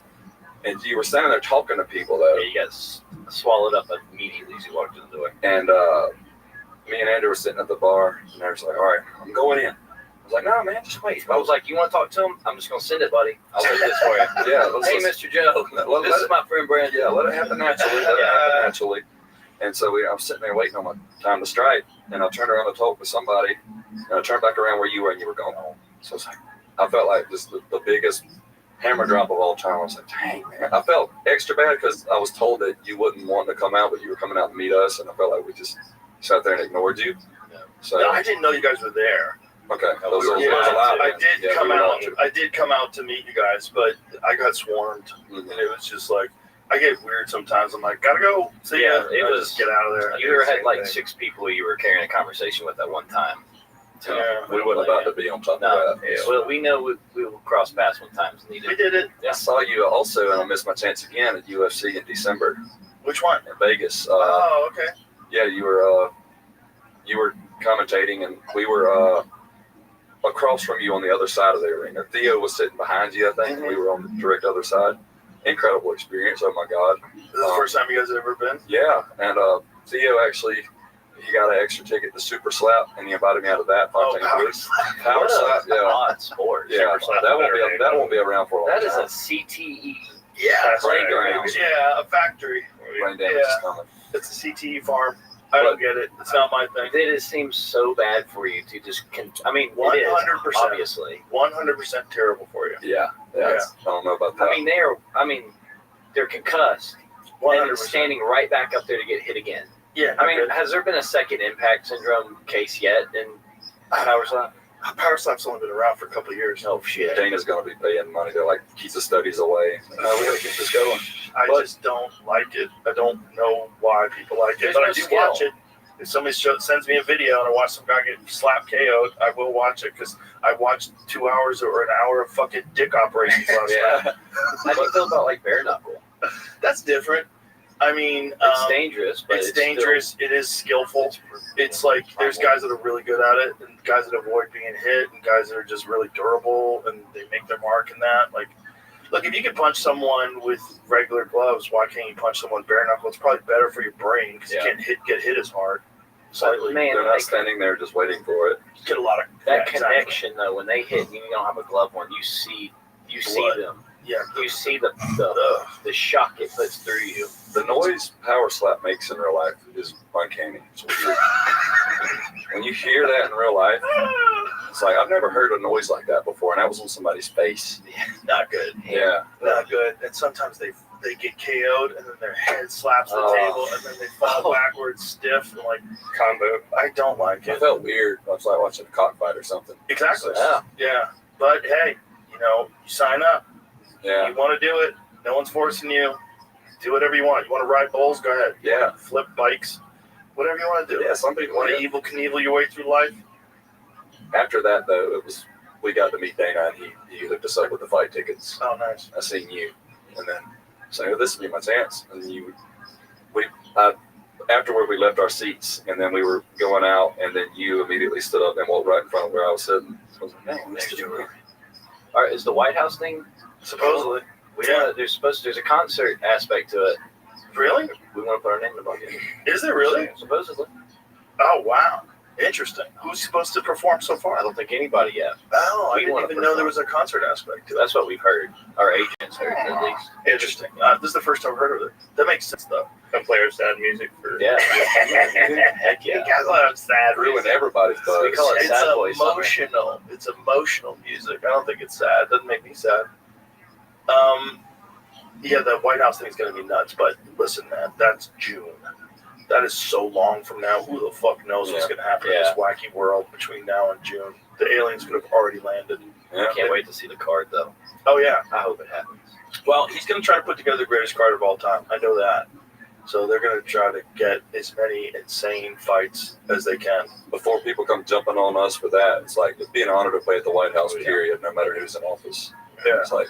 And you were standing there talking to people, though. Yeah, you guys swallowed up immediately as you walked in the door. And me and Andrew were sitting at the bar, and I was like, all right, I'm going in. I was like, no, man, just wait. I was like, you want to talk to him? I'm just going to send it, buddy. I'll do this for you. Yeah, hey, Mr. Joe. This is my friend Brandon. Yeah, let it happen naturally. Let it happen naturally. And so I'm sitting there waiting on my time to strike, and I turned around to talk with somebody, and I turned back around where you were, and you were going home. So it's like, I felt like just the biggest hammer drop of all time. I was like, dang, man. I felt extra bad because I was told that you wouldn't want to come out, but you were coming out to meet us, and I felt like we just sat there and ignored you. Yeah. So No, I didn't know you guys were there. okay, those are Yeah, allowed. I did Yeah, come we were out. allowed to. I did come out to meet you guys, but I got swarmed, Mhm. and it was just like, I get weird sometimes. I'm like, gotta go. See Yeah, ya. it And I was- just get out of there. I You do the had same like thing. 6 people you were carrying a conversation with at one time. So, Yeah. We weren't about to be on top no, of that. yeah, well, we know we will cross paths when times needed. We did it. I saw you also, and I missed my chance again at UFC in December Which one? in Vegas. Oh, okay. Yeah, you were commentating, and we were across from you on the other side of the arena. Theo was sitting behind you, I think. Mhm. We were on the direct other side. Incredible experience. Oh my God. This is the first time you guys have ever been? Yeah, and Theo actually, he got an extra ticket to Super Slap, and he invited me out of that. Oh, Power What Slap, a yeah. odd sport. Yeah, Super Slap. that won't be around for a long That is time. a CTE. Yeah, That's right, playground. baby. Yeah, a factory. Brain damage is coming. It's a CTE farm. I don't get it. It's not my thing. It seems so bad for you to just. I mean, it is 100%. obviously. 100% terrible for you. Yeah. I don't know about that. I mean, they're concussed and then 100%. standing right back up there to get hit again. Yeah. I mean, has there been a second impact syndrome case yet in Power Slap? Power Slap's only been around for a couple of years. Oh shit! Dana's going to be paying money to keep the studies away. We got to keep this going. I just don't like it. I don't know why people like it, There's but no I do skill. watch it. If somebody sends me a video and I watch some guy get slap KO'd, I will watch it because I watched 2 hours or an hour of fucking dick operations last night. Yeah. How do you feel about bare knuckle? That's different. I mean, It's dangerous, but it's dangerous. It is skillful. It's like there's guys that are really good at it, and guys that avoid being hit, and guys that are just really durable, and they make their mark in that. Like, look, if you can punch someone with regular gloves, why can't you punch someone bare knuckle? It's probably better for your brain because you can't get hit as hard. slightly. Man, They're not standing there just waiting for it. Get a lot of that exactly. connection though, when they hit, and you don't have a glove on. You see Blood. them. Yeah, You see the shock it puts through you. The noise power slap makes in real life is uncanny. It's weird. When you hear that in real life, it's like I've never heard a noise like that before, and that was on somebody's face. not good. Yeah, Not good. And sometimes they get KO'd, and then their head slaps the table, and then they fall backwards stiff, and like Combo. I don't like I it. felt weird. I was like watching a cockfight or something. Exactly. Yeah. Yeah. But hey, you sign up. Yeah, You want to do it. No one's forcing you. Do whatever you want. You want to ride bulls? Go ahead. yeah, Flip bikes. Whatever you want to do. yeah. Some people Want to yeah. evil Knievel your way through life? After that, though, we got to meet Dana, and he hooked us up with the fight tickets. Oh, nice. I seen you, and then so this will be my chance. And afterward we left our seats, and then we were going out, and then you immediately stood up and walked right in front of where I was sitting. So I was like, man, Mr. Joey. All right, is the White House thing? Supposedly. There's a concert aspect to it. Really? We want to put our name in the bucket. Is there really? Supposedly. Oh, wow. Interesting. Who's supposed to perform so far? I don't think anybody yet. Oh, I We didn't wanna even know there perform. was a concert aspect to it. That's what we've heard. Our agents heard at least. Interesting. This is the first time I've heard of it. That makes sense, though. I play our sad music for. Yeah. Heck You yeah. guys love sad Ruin music. everybody's buzz. We call it It's sad boy summer. emotional. It's emotional music. I don't think it's sad. It doesn't make me sad. Yeah, the White House thing is going to be nuts. But listen, man, that's June. That is so long from now. Who the fuck knows what's going to happen in this wacky world between now and June? The aliens could have already landed. Yeah. Can't wait to see the card though. Oh, yeah. I hope it happens. Well, he's going to try to put together the greatest card of all time. I know that. So they're going to try to get as many insane fights as they can. Before people come jumping on us for that, it's like it'd be an honor to play at the White House, period, no matter who's in office. Yeah. It's like,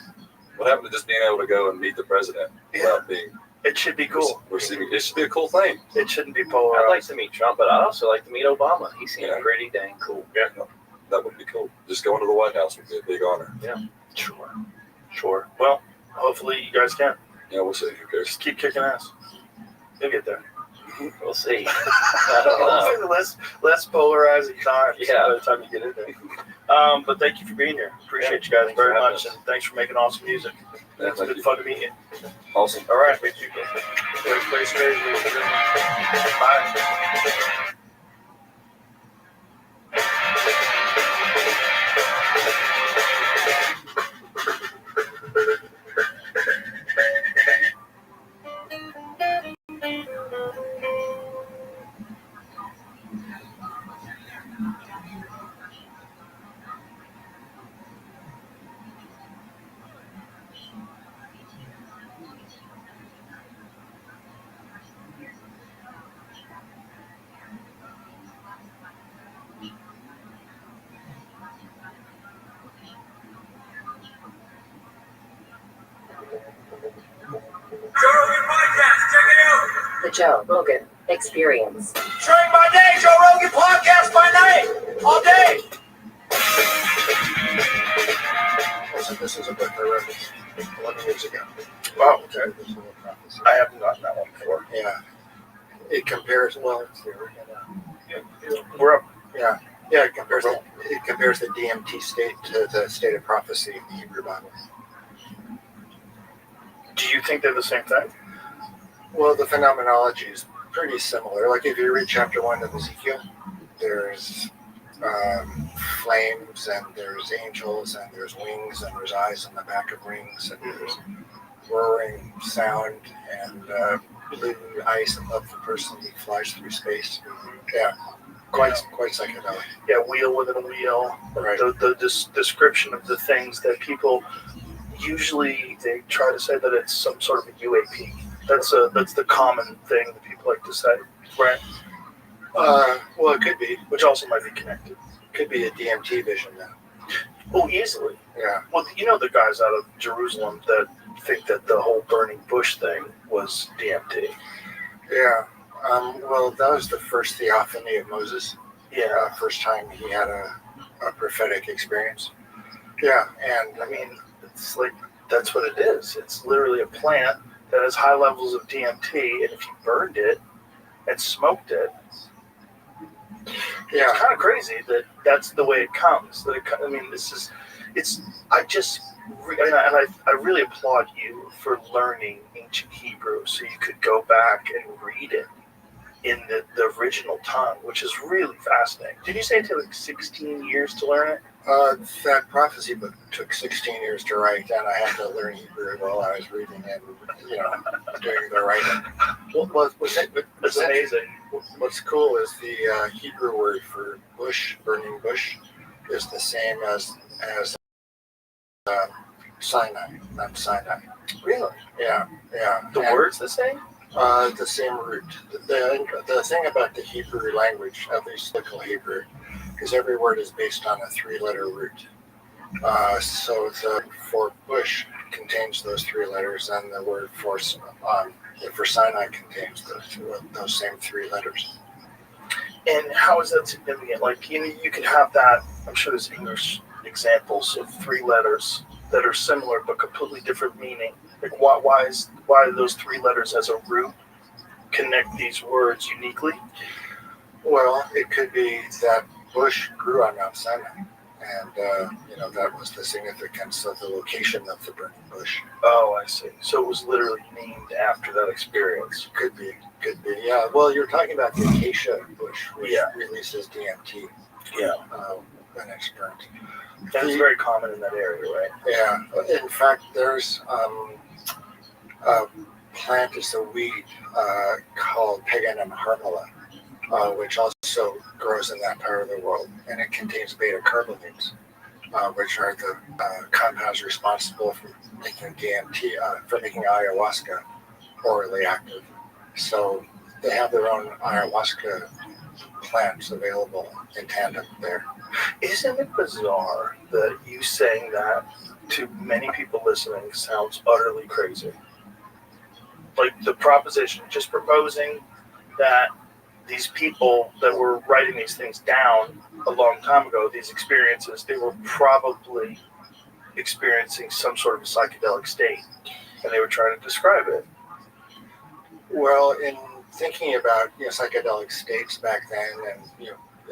what happened to just being able to go and meet the president without being It should be cool. receiving? It should be a cool thing. It shouldn't be I'd polarized. like to meet Trump, but I'd also like to meet Obama. He seems Yeah. pretty dang cool. Yeah, that would be cool. Just going to the White House would be a big honor. Sure. Well, hopefully you guys can. Yeah, we'll see. Who cares? Just keep kicking ass. You'll get there. We'll see. I don't know. Hopefully less polarizing times Yeah. by the time you get in there. But thank you for being here. Appreciate you guys Thanks very for having much, us. and thanks for making awesome music. Yeah, It's thank been you. fun to meet you. Awesome. All right. Play straight. Bye. The Joe Rogan Experience. Drink by day, Joe Rogan podcast by night, all day. Listen, this is a book I wrote 11 years ago. Wow. Okay. I haven't gotten that one before. Yeah. It compares, well, it's there. We're up. Yeah, it compares the DMT state to the state of prophecy in the Hebrew Bible. Do you think they're the same thing? Well, the phenomenology is pretty similar. Like if you read chapter 1 of Ezekiel, there's flames, and there's angels, and there's wings, and there's eyes on the back of wings, and there's roaring sound, and blue ice above the person who flies through space. Yeah, quite psychedelic. Yeah, wheel within a wheel. Right. The description of the things that people usually they try to say that it's some sort of a UAP. That's the common thing that people like to say, right? Well, it could be. Which also might be connected. Could be a DMT vision, though. Oh, easily. Yeah. Well, you know the guys out of Jerusalem that think that the whole burning bush thing was DMT. Yeah. Well, that was the first theophany of Moses. Yeah. First time he had a prophetic experience. Yeah, and I mean, it's like that's what it is. It's literally a plant that has high levels of DMT, and if you burned it and smoked it, Yeah. It's kind of crazy that that's the way it comes. I mean, I really applaud you for learning ancient Hebrew so you could go back and read it in the original tongue, which is really fascinating. Did you say it took like 16 years to learn it? That prophecy book took 16 years to write, and I had to learn Hebrew while I was reading and, doing the writing. That's amazing. What's cool is the Hebrew word for bush, burning bush, is the same as Sinai, Mount Sinai. Really? Yeah. The word's the same? The same root. The thing about the Hebrew language, at least local Hebrew, is every word is based on a 3-letter root. So the for bush contains those 3 letters, and the word for Sinai contains those same 3 letters. And how is that significant? Like, you could have that. I'm sure there's English examples of 3 letters that are similar but completely different meaning. Like, why do those 3 letters as a root connect these words uniquely? Well, it could be that bush grew on Mount Sinai, and that was the significance of the location of the burning bush. Oh, I see. So it was literally named after that experience. Could be. Yeah. Well, you're talking about the acacia bush, which releases DMT. Yeah. When it's burnt. That's very common in that area, right? Yeah. In fact, there's a plant, it's a weed called Paganum harmala, which also grows in that part of the world, and it contains beta carbolines, which are the compounds responsible for making DMT, for making ayahuasca orally active. So they have their own ayahuasca plants available in tandem there. Isn't it bizarre that you saying that to many people listening sounds utterly crazy? Like the proposition, just proposing that these people that were writing these things down a long time ago, these experiences, they were probably experiencing some sort of a psychedelic state, and they were trying to describe it. Well, in thinking about psychedelic states back then, and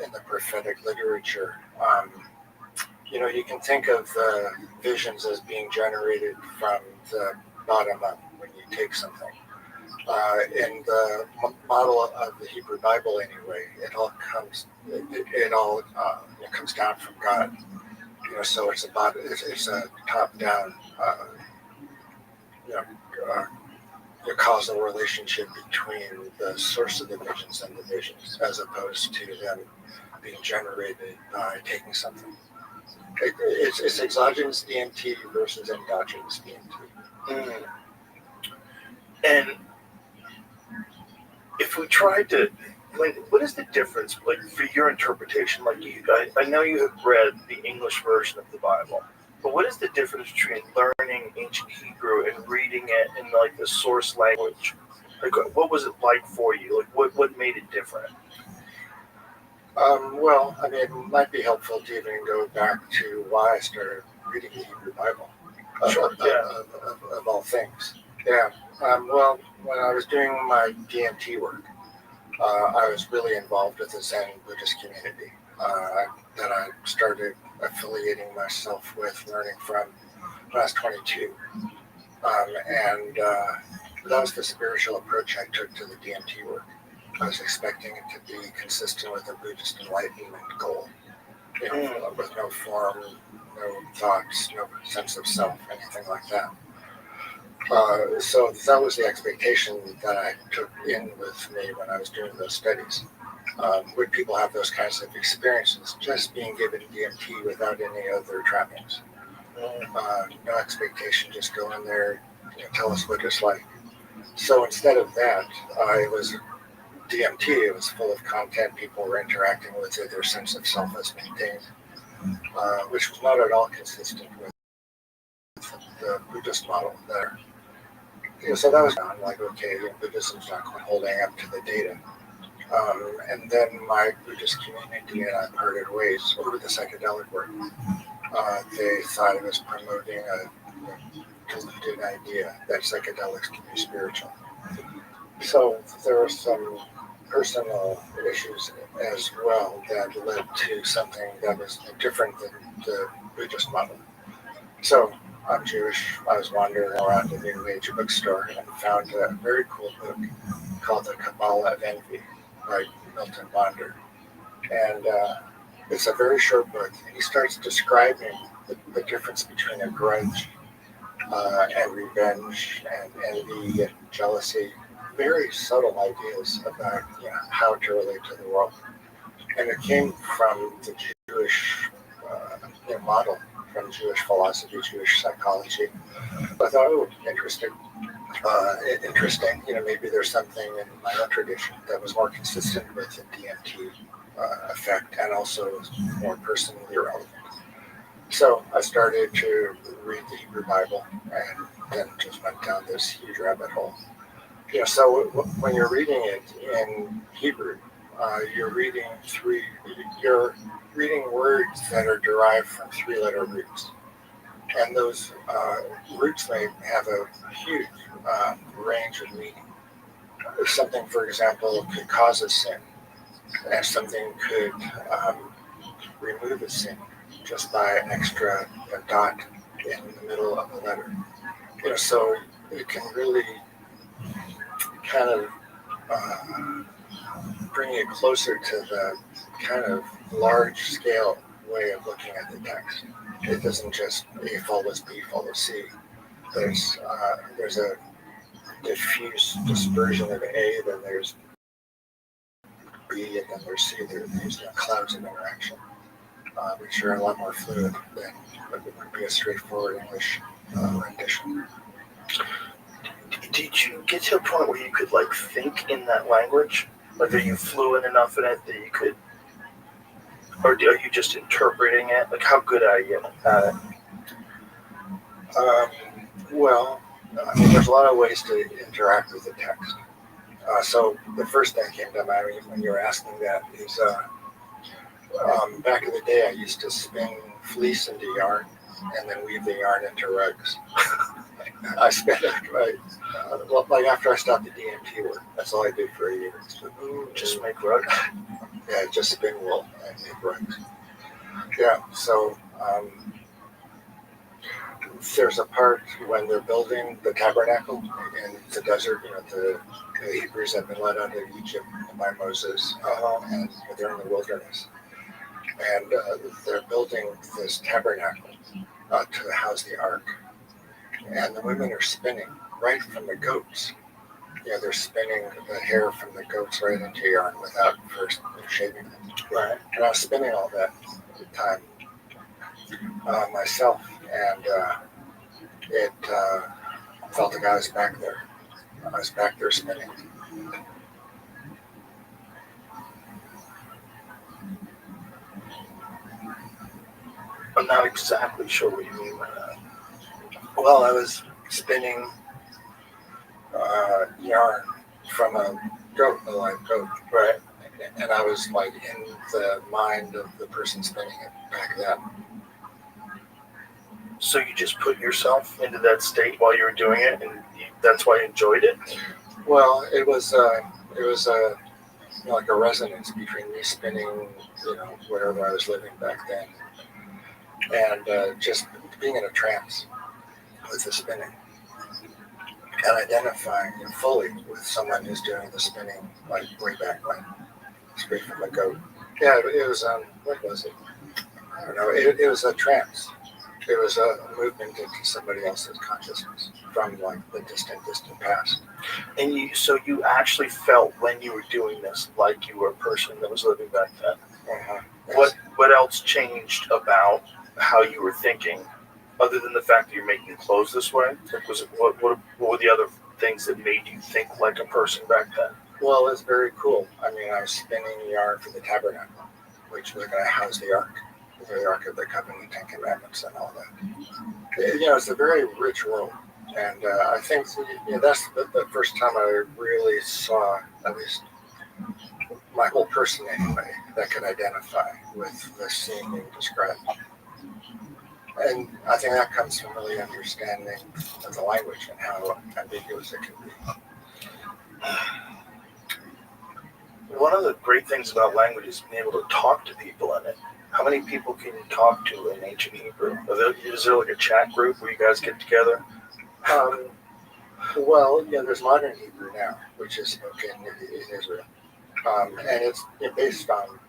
in the prophetic literature, you can think of visions as being generated from the bottom up when you take something. In the model of the Hebrew Bible, anyway, it all comes down from God. So it's a top-down, causal relationship between the source of the visions and the visions, as opposed to them being generated by taking something. It's exogenous DMT versus endogenous DMT. And if we tried to, what is the difference, like, for your interpretation? Like, I know you have read the English version of the Bible, but what is the difference between learning ancient Hebrew and reading it in, like, the source language? Like, what was it like for you? Like, what made it different? Well, I mean, it might be helpful to even go back to why I started reading the Hebrew Bible. Of all things. Yeah. Well, when I was doing my DMT work, I was really involved with the Zen Buddhist community that I started affiliating myself with, learning from when I was 22. And that was the spiritual approach I took to the DMT work. I was expecting it to be consistent with a Buddhist enlightenment goal, with no form, no thoughts, no sense of self, anything like that. So that was the expectation that I took in with me when I was doing those studies. Would people have those kinds of experiences, just being given DMT without any other trappings? No expectation, just go in there, tell us what it's like. So instead of that, DMT, it was full of content, people were interacting with it, their sense of self was maintained, which was not at all consistent with the Buddhist model there. So that was like, okay, Buddhism's not quite holding up to the data. And then my Buddhist community and I parted ways over the psychedelic work. They thought it was promoting a deluded idea that psychedelics can be spiritual. So there was some personal issues as well that led to something that was different than the Buddhist model. So I'm Jewish. I was wandering around a New Age bookstore and found a very cool book called The Kabbalah of Envy by Milton Bonder. And it's a very short book. He starts describing the difference between a grudge and revenge and envy and jealousy. Very subtle ideas about how to relate to the world. And it came from the Jewish model, from Jewish philosophy, Jewish psychology. I thought, oh, interesting. Maybe there's something in my own tradition that was more consistent with the DMT effect and also more personally relevant. So I started to read the Hebrew Bible and then just went down this huge rabbit hole. So when you're reading it in Hebrew, you're reading words that are derived from three-letter roots. And those roots may have a huge range of meaning. Something, for example, could cause a sin, and something could remove a sin just by an extra dot in the middle of the letter. So it can really kind of bring you closer to the kind of large-scale way of looking at the text. It doesn't just A follows B follows C. There's a diffuse dispersion of A, then there's B, and then there's C. There's clouds of interaction, which are a lot more fluid than what would be a straightforward English rendition. Did you get to a point where you could think in that language? Are you fluent enough in it that you could, or are you just interpreting it? How good are you at it? There's a lot of ways to interact with the text. So the first thing that came to mind when you were asking that is back in the day I used to spin fleece into yarn and then weave the yarn into rugs. I spent after I stopped the DMT work, that's all I did for a year. Just make rugs? Yeah, just spin wool and make rugs. Yeah, so there's a part when they're building the tabernacle in the desert. The Hebrews have been led out of Egypt by Moses, and they're in the wilderness. And they're building this tabernacle to house the ark. And the women are spinning right from the goats. They're spinning the hair from the goats right into yarn without first shaving them. Right. And I was spinning all that time myself, and it felt like I was back there. I was back there spinning. I'm not exactly sure what you mean by that. Well, I was spinning yarn from a goat, a live goat, right? And I was in the mind of the person spinning it back then. So you just put yourself into that state while you were doing it, and that's why you enjoyed it? Well, it was like a resonance between me spinning, wherever I was living back then, and just being in a trance with the spinning and identifying fully with someone who's doing the spinning way back when, straight from a goat. Yeah, it was what was it? I don't know. It was a trance. It was a movement into somebody else's consciousness from the distant past. And so you actually felt when you were doing this like you were a person that was living back then. Yes. What else changed about how you were thinking, other than the fact that you're making clothes this way? What were the other things that made you think like a person back then? Well, it's very cool. I was spinning yarn for the tabernacle, which was going to house the ark of the Covenant, 10 Commandments, and all that. It's a very rich world, and I think that's the first time I really saw, at least my whole person anyway, that could identify with the scene being described. And I think that comes from really understanding of the language and how ambiguous it can be. One of the great things about language is being able to talk to people in it. How many people can you talk to in ancient Hebrew? Is there like a chat group where you guys get together? Well, yeah, there's modern Hebrew now, which is spoken in Israel. And it's based on.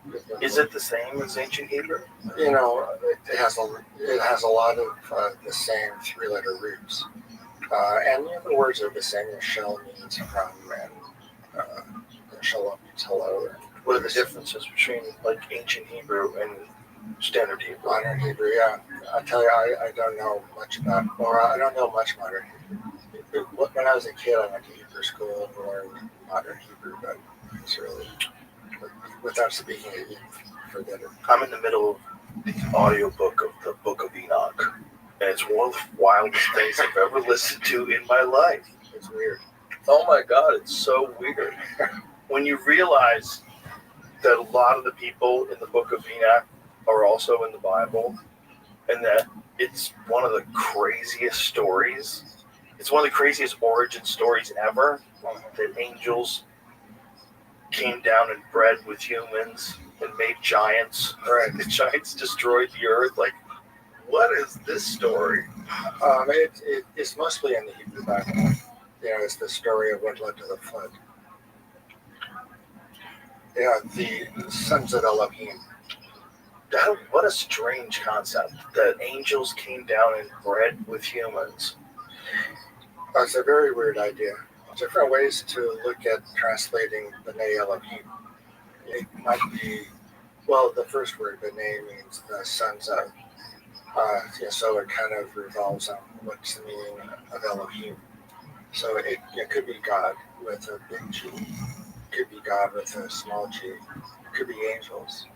Is it the same as ancient Hebrew? You know, it has a lot of the same three-letter roots, and the words are the same. Shell means from, and shalom means hello. What are the differences between like ancient Hebrew and standard Hebrew? Modern Hebrew, yeah. I tell you, I don't know much about, or I don't know much modern Hebrew. When I was a kid, I went to Hebrew school and learned modern Hebrew, but it's really, without speaking it, you forget it. I'm in the middle of the audiobook of the Book of Enoch, and it's one of the wildest things I've ever listened to in my life. It's weird. Oh my God, it's so weird. When you realize that a lot of the people in the Book of Enoch are also in the Bible, and that it's one of the craziest stories. It's one of the craziest origin stories ever, that angels came down and bred with humans and made giants. Right. The giants destroyed the earth. Like, what is this story? It's mostly in the Hebrew Bible. You know, it's the story of what led to the flood. Yeah, the sons of Elohim. What a strange concept, that angels came down and bred with humans. It's a very weird idea. Different ways to look at translating B'nai Elohim. It might be, well, the first word, B'nai, means the sons of. So it kind of revolves on what's the meaning of Elohim. So it could be God with a big G. It could be God with a small g. It could be angels.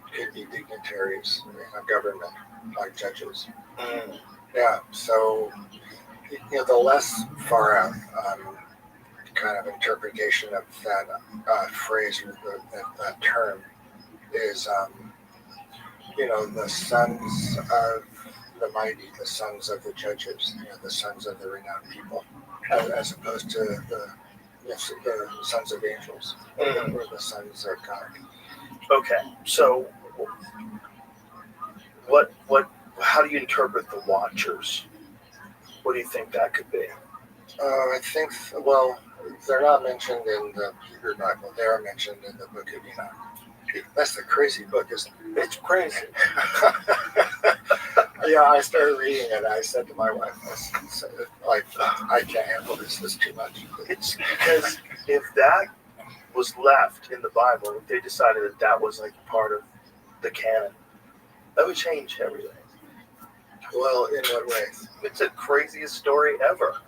It could be dignitaries in a government, like judges. Yeah, so the less far out kind of interpretation of that phrase or that term is, the sons of the mighty, the sons of the judges, the sons of the renowned people, as opposed to the sons of angels or the sons of God. Okay, so how do you interpret the Watchers? What do you think that could be? I think, well, they're not mentioned in the Hebrew Bible. They are mentioned in the Book of Enoch. That's a crazy book, isn't it? It's crazy. Yeah, I started reading it. I said to my wife, I can't handle this. This is too much. It's because if that was left in the Bible, if they decided that that was like part of the canon, that would change everything. Well, in what way? It's the craziest story ever.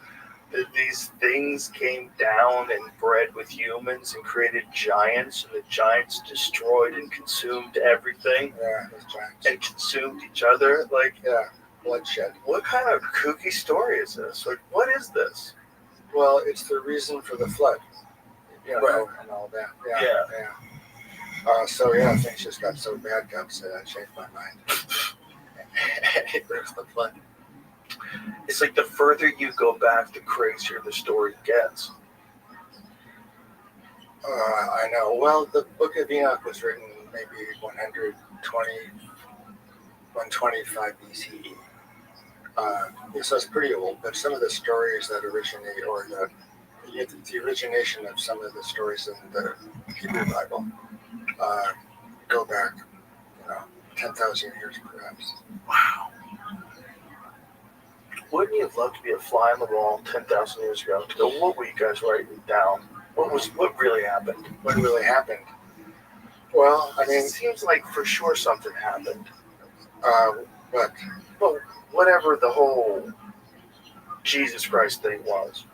That these things came down and bred with humans and created giants, and the giants destroyed and consumed everything. Yeah, those giants. And consumed each other. Like, yeah, bloodshed. What kind of kooky story is this? Like, what is this? Well, it's the reason for the flood. Right. And all that. Yeah. Things just got so bad, God said, I changed my mind. It brings the flood. It's like the further you go back, the crazier the story gets. I know. Well, the Book of Enoch was written maybe 125 BCE. So it's pretty old, but some of the stories that originate, or the origination of some of the stories in the Hebrew Bible go back, 10,000 years perhaps. Wow. Wouldn't you have loved to be a fly on the wall 10,000 years ago to go, what were you guys writing down? What really happened? What really happened? Well, I mean, it seems like for sure something happened. What? Well, whatever the whole Jesus Christ thing was,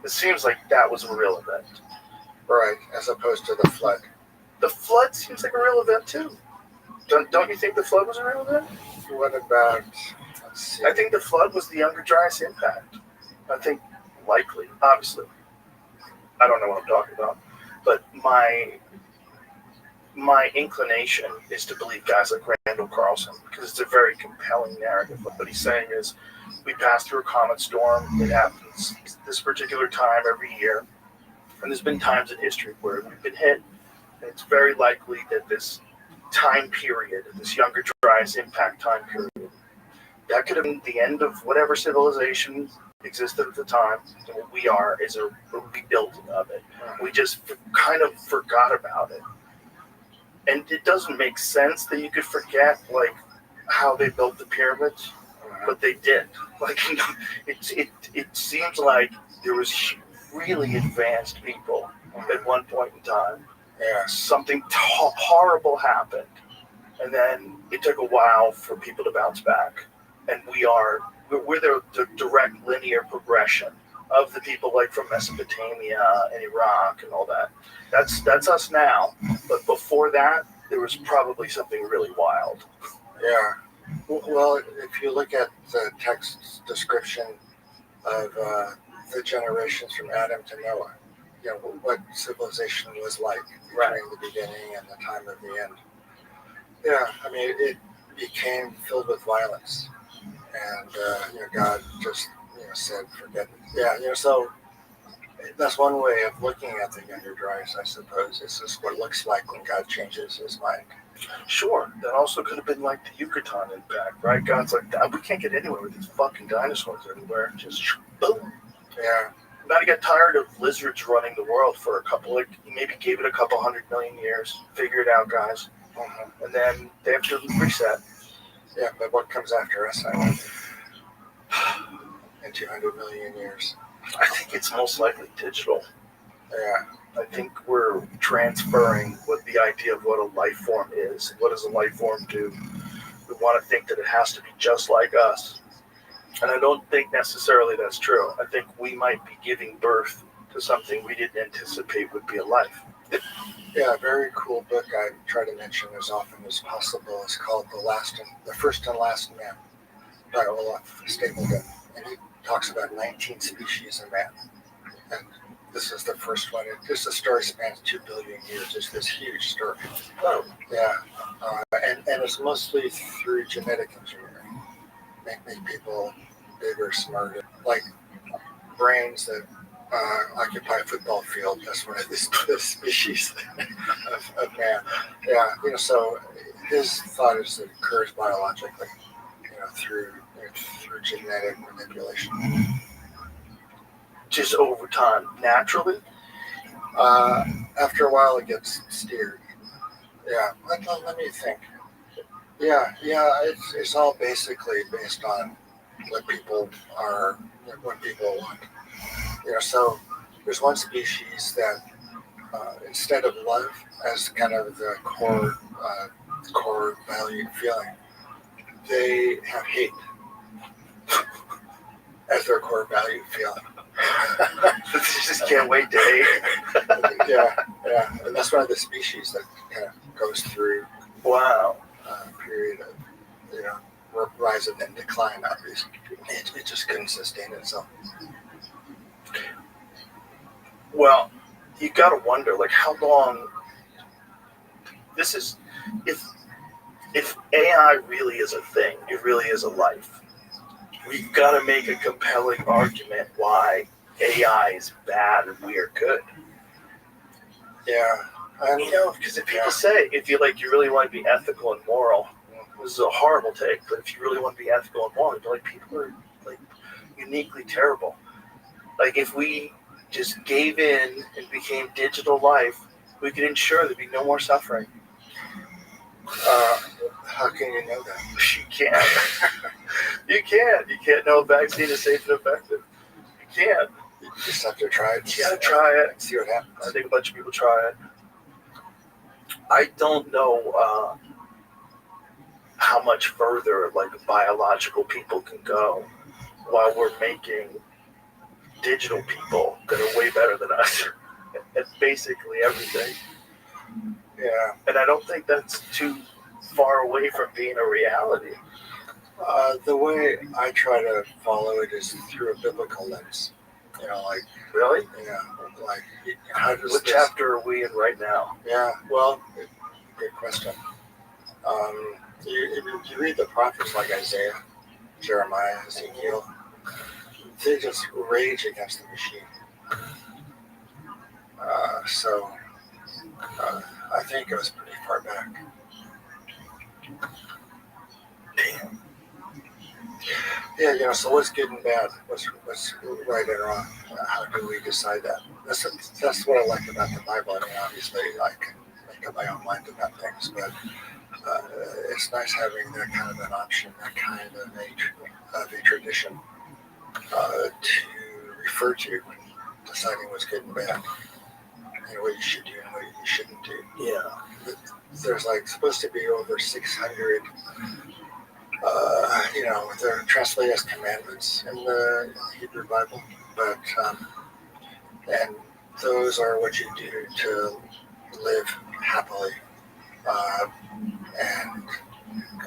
it seems like that was a real event. Right, as opposed to the flood. The flood seems like a real event too. Don't you think the flood was a real event? What about, let's see. I think the flood was the Younger Dryas impact. I think likely, obviously. I don't know what I'm talking about. But my inclination is to believe guys like Randall Carlson, because it's a very compelling narrative. What he's saying is, we passed through a comet storm. It happens this particular time every year. And there's been times in history where we've been hit It's very likely that this time period, this Younger Dryas impact time period, that could have been the end of whatever civilization existed at the time. And what we are is a rebuilding of it. We just kind of forgot about it. And it doesn't make sense that you could forget, like, how they built the pyramids, but they did. Like, you know, it seems like there was really advanced people at one point in time. Yeah. Something horrible happened, and then it took a while for people to bounce back. And we're the direct linear progression of the people like from Mesopotamia and Iraq and all that. That's us now. But before that, there was probably something really wild. Yeah. Well, if you look at the text description of the generations from Adam to Noah, you know, what civilization was like between the beginning and the time of the end. Yeah, I mean, it became filled with violence. And, you know, God just, you know, said, forget it. Yeah, you know, so that's one way of looking at the Younger Dryas, I suppose. It's just what it looks like when God changes his mind. Sure, that also could have been like the Yucatan impact, right? God's like, we can't get anywhere with these fucking dinosaurs everywhere. Just boom. Yeah. Now he got tired of lizards running the world for maybe gave it a couple 100 million years. Figure it out, guys. And then they have to reset. Yeah, but what comes after us, I wonder, in 200 million years? I think it's most likely digital. Yeah. I think we're transferring what the idea of what a life form is. What does a life form do? We want to think that it has to be just like us. And I don't think necessarily that's true. I think we might be giving birth to something we didn't anticipate would be a life. Yeah, a very cool book I try to mention as often as possible is called The First and Last Man by Olaf Stapledon. And he talks about 19 species of man. And this is the first one. The story spans 2 billion years. It's this huge story. Oh. Yeah. And it's mostly through genetic engineering. Make people bigger, smarter. Like brains that occupy a football field. That's one of the species of man. Yeah. You know, so his thought is that it occurs biologically, you know, through genetic manipulation. Just over time, naturally? After a while, it gets steered. Yeah, let me think. Yeah, it's all basically based on what people want. You know, so there's one species that instead of love as kind of the core value feeling, they have hate as their core value feeling. You just can't wait to hate. Yeah, and that's one of the species that kind of goes through wow a period of, you know, rise and then decline. Obviously, it just couldn't sustain itself. Well, you got to wonder, like, how long this is. If AI really is a thing, it really is a life. We've got to make a compelling argument why AI is bad and we are good. Yeah. You know, because if people say, if you really want to be ethical and moral, this is a horrible take, but if you really want to be ethical and moral, like, people are like uniquely terrible. Like, if we just gave in and became digital life, we could ensure there'd be no more suffering. How can you know that? You can't. You can't. You can't know a vaccine is safe and effective. You can't. You just have to try it. You gotta try it. See what happens. I think a bunch of people try it. I don't know how much further, like, biological people can go while we're making digital people that are way better than us at basically everything. Yeah. And I don't think that's too far away from being a reality. The way I try to follow it is through a biblical lens. You know, like, really? Yeah, like, how does what chapter are we in right now? Yeah, well, good question. You read the prophets like Isaiah, Jeremiah, Ezekiel, they just rage against the machine. So I think it was pretty far back. Damn. Yeah, so what's good and bad? What's right and wrong? How do we decide that? That's what I like about the Bible. I mean, obviously, I can make up my own mind about things, but it's nice having that kind of an option, that kind of a tradition to refer to when deciding what's good and bad, and what you should do and what you shouldn't do. Yeah. There's like supposed to be over 600, they're translated as commandments in the Hebrew Bible, but and those are what you do to live happily and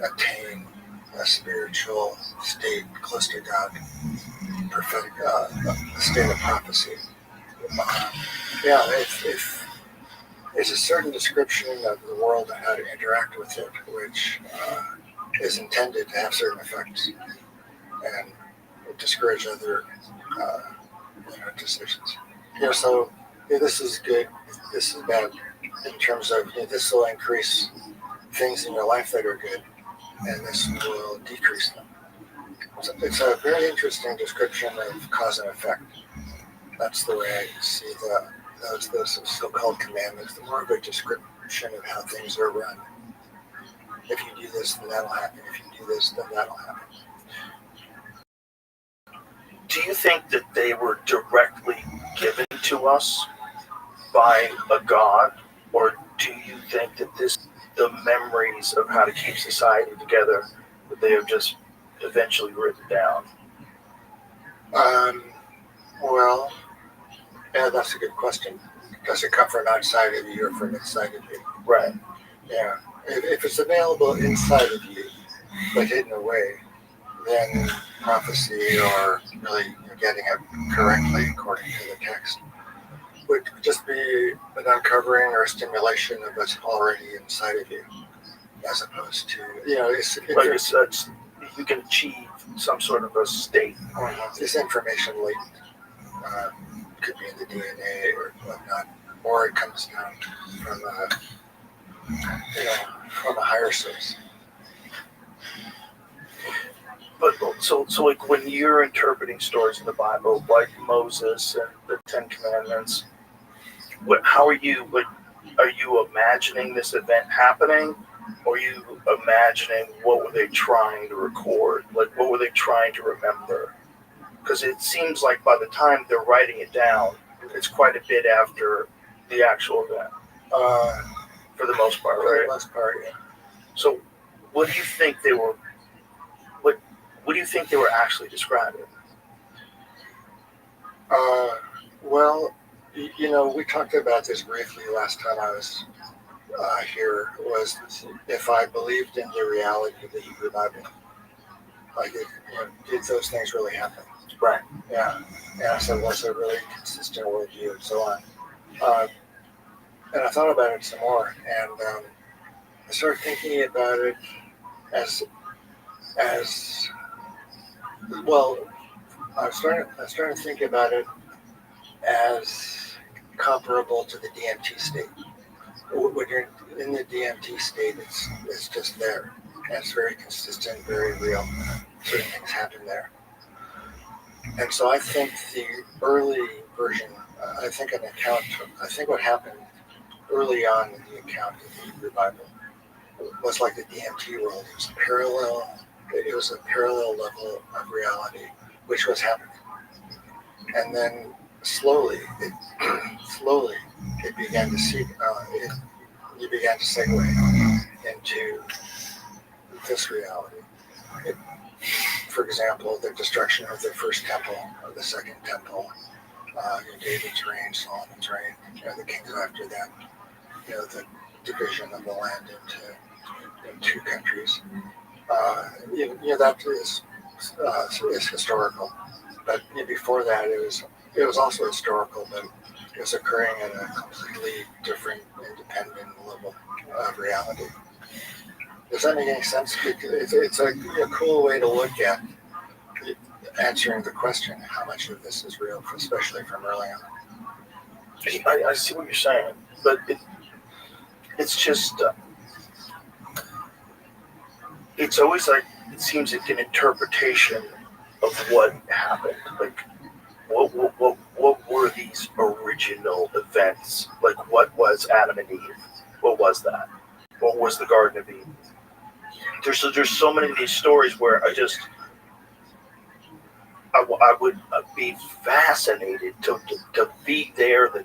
attain a spiritual state close to God, prophetic, a state of prophecy. If it's a certain description of the world and how to interact with it, which is intended to have certain effects and discourage other decisions. So this is good, this is bad, in terms of this will increase things in your life that are good, and this will decrease them. So it's a very interesting description of cause and effect. That's the way I see those so-called commandments. They're more of a description of how things are run. If you do this, then that'll happen. If you do this, then that'll happen. Do you think that they were directly given to us by a God, or do you think that the memories of how to keep society together, that they have just eventually written down? Well, yeah, that's a good question. Does it come from outside of you or from inside of you? Right. Yeah. If it's available inside of you, but hidden away, then prophecy, or really getting it correctly according to the text, would just be an uncovering or a stimulation of what's already inside of you, as opposed to, it's you can achieve some sort of a state. This information latent, could be in the DNA or whatnot, or it comes down from from a higher source. But so like when you're interpreting stories in the Bible, like Moses and the Ten Commandments, how are you? Are you imagining this event happening, or are you imagining what were they trying to record? Like what were they trying to remember? Because it seems like by the time they're writing it down, it's quite a bit after the actual event. For the most part, right? For the most part, yeah. So, what do you think they were? What do you think they were actually describing? Well, we talked about this briefly last time I was here. Was if I believed in the reality of the Hebrew Bible, like did those things really happen? Right. Yeah. And I said, was it really consistent worldview and so on? And I thought about it some more, and I started thinking about it as well. I was starting to think about it as comparable to the DMT state. When you're in the DMT state, it's just there, and it's very consistent, very real. Certain things happen there. And so I think the early version, I think what happened early on in the account of the Hebrew Bible was like the DMT world. It was a parallel level of reality, which was happening. And then slowly it began to see, you began to segue into this reality. For example, the destruction of the first temple, or the second temple, David's reign, Solomon's reign, the kings after that, the division of the land into two countries. That is historical. But before that, it was also historical, but it was occurring at a completely different, independent level of reality. Does that make any sense? It's a cool way to look at answering the question, how much of this is real, especially from early on. I see what you're saying, but it's just, it's always like, it seems like an interpretation of what happened. Like, what were these original events? Like, what was Adam and Eve? What was that? What was the Garden of Eden? There's so many of these stories where I would be fascinated to be there the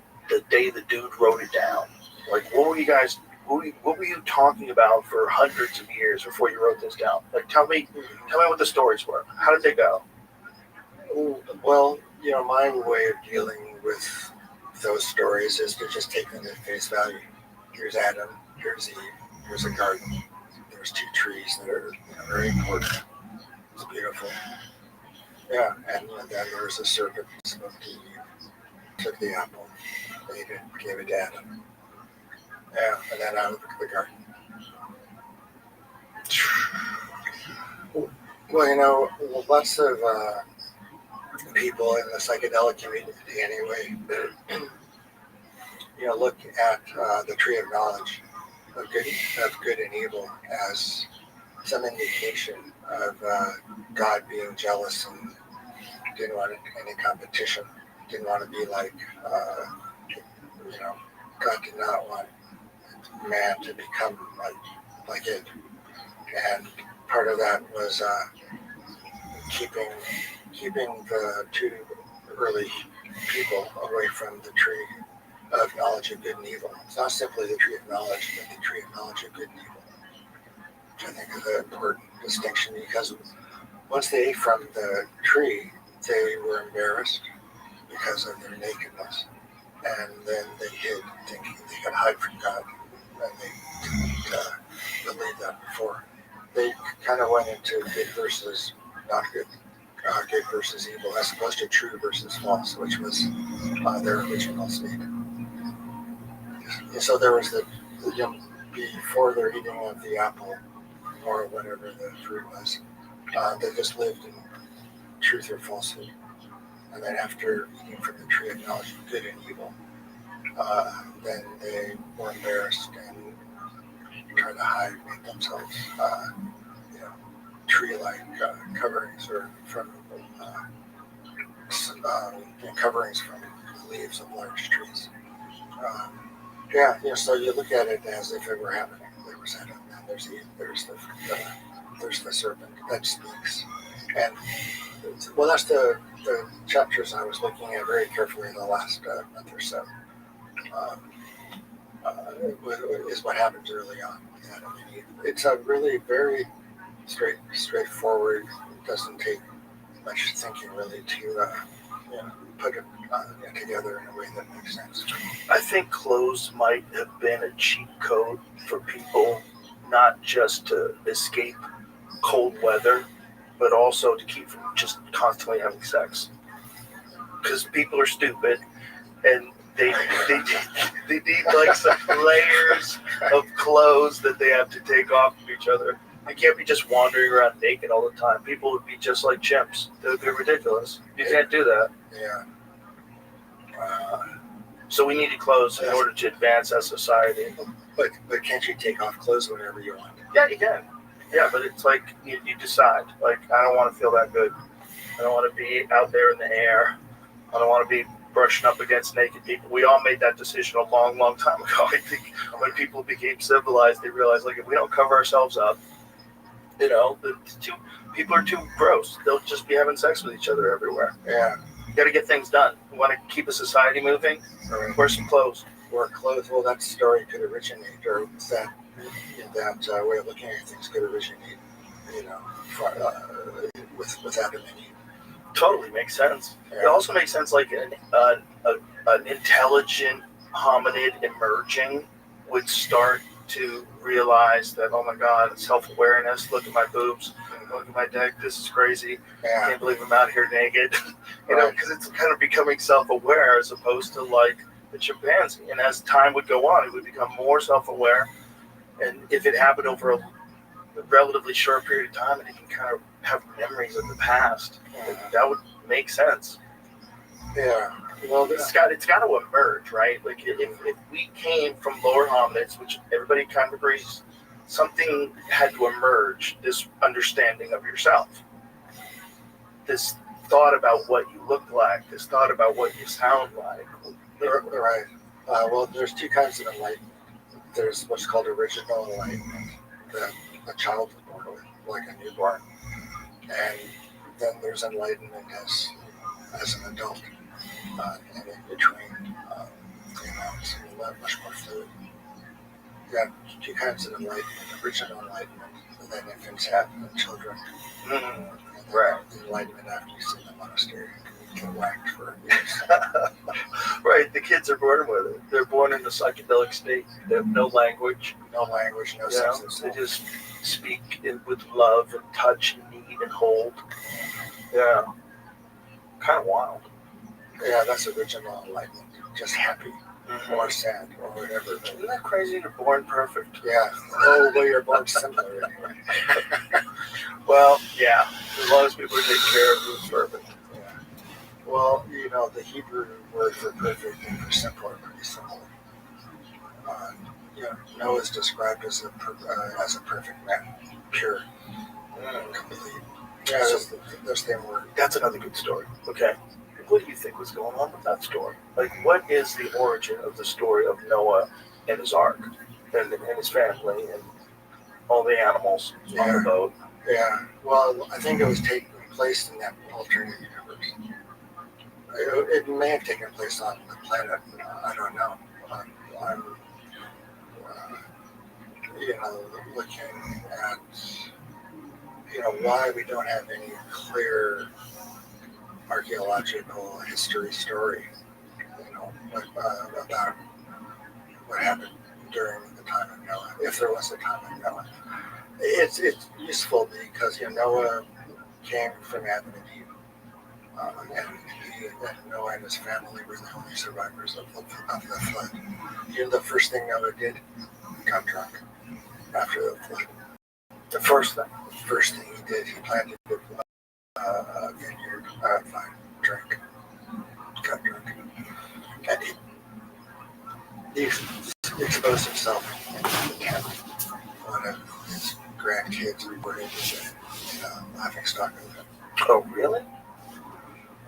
day the dude wrote it down. Like, what were you guys? What were you talking about for hundreds of years before you wrote this down? Like, tell me what the stories were. How did they go? Well, my way of dealing with those stories is to just take them at face value. Here's Adam, here's Eve, here's a garden, there's two trees that are very important. It's beautiful. Yeah, and then there's a serpent that spoke to Eve, took the apple, ate it, gave it to Adam. Yeah, and then out of the garden. Well, lots of people in the psychedelic community anyway, look at the tree of knowledge of good and evil as some indication of God being jealous and didn't want any competition, didn't want to be like, God did not want man to become like it. And part of that was keeping the two early people away from the tree of knowledge of good and evil. It's not simply the tree of knowledge, but the tree of knowledge of good and evil, which I think is an important distinction, because once they ate from the tree, they were embarrassed because of their nakedness, and then they hid, thinking they could hide from God, and they didn't believe that before. They kind of went into good versus not good, good versus evil, as opposed to true versus false, which was their original state. And so there was before their eating of the apple or whatever the fruit was, they just lived in truth or falsehood. And then after eating from the tree of knowledge of good and evil, then they were embarrassed and tried to hide, make themselves, tree-like coverings, or from coverings from the leaves of large trees. So you look at it as if it were happening. There was Adam, and there's Eve, there's the serpent that speaks. And well, that's the chapters I was looking at very carefully in the last month or so. Is what happens early on with Adam and Eve. It's a really very straightforward. It doesn't take much thinking really to put it together in a way that makes sense. I think clothes might have been a cheat code for people, not just to escape cold weather, but also to keep from just constantly having sex. Because people are stupid, and they need like some layers of clothes that they have to take off of each other. They can't be just wandering around naked all the time. People would be just like chimps. It would be ridiculous. You can't do that. Yeah. So we needed clothes in order to advance as society. But can't you take off clothes whenever you want? Yeah, you can. Yeah, but it's like you decide. Like, I don't want to feel that good. I don't want to be out there in the air. I don't want to be brushing up against naked people. We all made that decision a long, long time ago. I think when people became civilized, they realized, like, if we don't cover ourselves up, people are too gross. They'll just be having sex with each other everywhere. Yeah. You got to get things done. You want to keep a society moving? Wear some clothes. Wear clothes. Well, that story could originate, or that way of looking at things could originate, with Adam and Eve. Totally makes sense. Yeah. It also makes sense, like an intelligent hominid emerging would start to realize that, oh my God, self-awareness, look at my boobs, look at my dick, this is crazy. Yeah. I can't believe I'm out here naked. Because it's kind of becoming self-aware as opposed to like the chimpanzee. And as time would go on, it would become more self-aware. And if it happened over a relatively short period of time, and it can kind of have memories of the past, that would make sense. Yeah. Well, It's got to emerge, right? Like if we came from lower hominids, which everybody kind of agrees, something had to emerge. This understanding of yourself, this thought about what you look like, this thought about what you sound like. Right. Well, there's two kinds of enlightenment. There's what's called original enlightenment that a child is born with, like a newborn, and then there's enlightenment as an adult, and in between, it's much more fluid. You have two kinds of enlightenment: original enlightenment that infants have, and children, and Right. the enlightenment after you sit in the monastery and get whacked for years. Right, the kids are born with it. They're born in the psychedelic state. They have no language. No language, no sense of They self. just speak with love and touch and need and hold. Yeah. Kind of wild. Yeah, that's original enlightenment. Just happy or sad or whatever. Isn't that crazy? You're born perfect. Yeah. Oh, well, you're born simpler anyway. Well, yeah. As long as people are taking care of you, it's perfect. Yeah. Well, the Hebrew word for perfect and for simple are pretty similar. Noah is described as a perfect man, pure, complete. Yeah, those same word. That's another good story. Okay. What do you think was going on with that story? Like, what is the origin of the story of Noah and his ark and his family and all the animals on the boat? Yeah. Well, I think it was taking place in that alternate universe. It may have taken place on the planet. I don't know. I'm looking at, why we don't have any clear archaeological history story, about what happened during the time of Noah, if there was a time of Noah. It's useful because Noah came from Adam and Eve, and Noah and his family were the only survivors of the flood. The first thing Noah did, got drunk after the flood. The first thing he did, he planted a vineyard, vine, drank, got drunk, and he exposed himself in the tent. One of his grandkids reported laughing stock of him. Oh, really?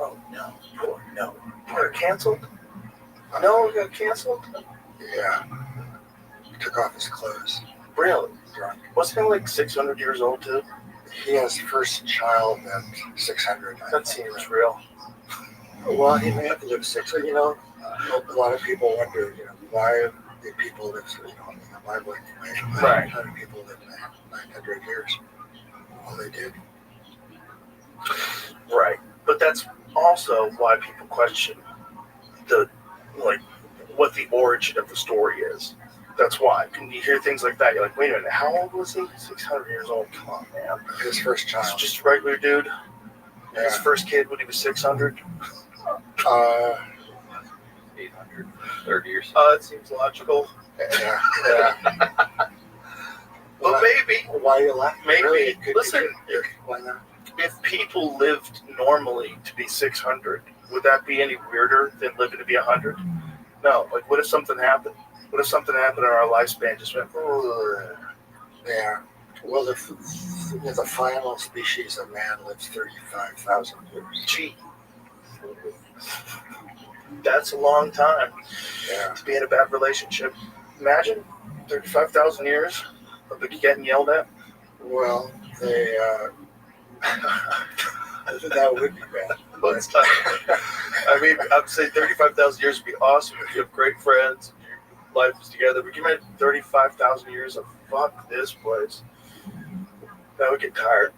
Oh, no. Poor Noah. Got canceled? Noah got canceled? Yeah. He took off his clothes. Really? Drunk. Wasn't he like 600 years old, too? He has first child at 600. That seems real. Well, he may have lived 600. A lot of people wonder, why did people live, in the Bible anyway, Right. How did people live 900 years? Well, they did. Right. But that's also why people question what the origin of the story is. That's why. When you hear things like that, you're like, wait a minute, how old was he? 600 years old. Come on, man. His first child. He's just a regular dude. Yeah. His first kid when he was 600. 830 years. It seems logical. Yeah. But maybe. Why are you laughing? Maybe. Really? Listen, Why not? if people lived normally to be 600, would that be any weirder than living to be 100? No. Like, what if something happened? What if something happened and our lifespan just went? Yeah. Well, the final species of man lives 35,000 years. Gee. That's a long time to be in a bad relationship. Imagine 35,000 years of getting yelled at. Well, they that would be bad. But, I mean, I'd say 35,000 years would be awesome if you have great friends, your life is together. But you imagine 35,000 years of fuck this place. That would get tired.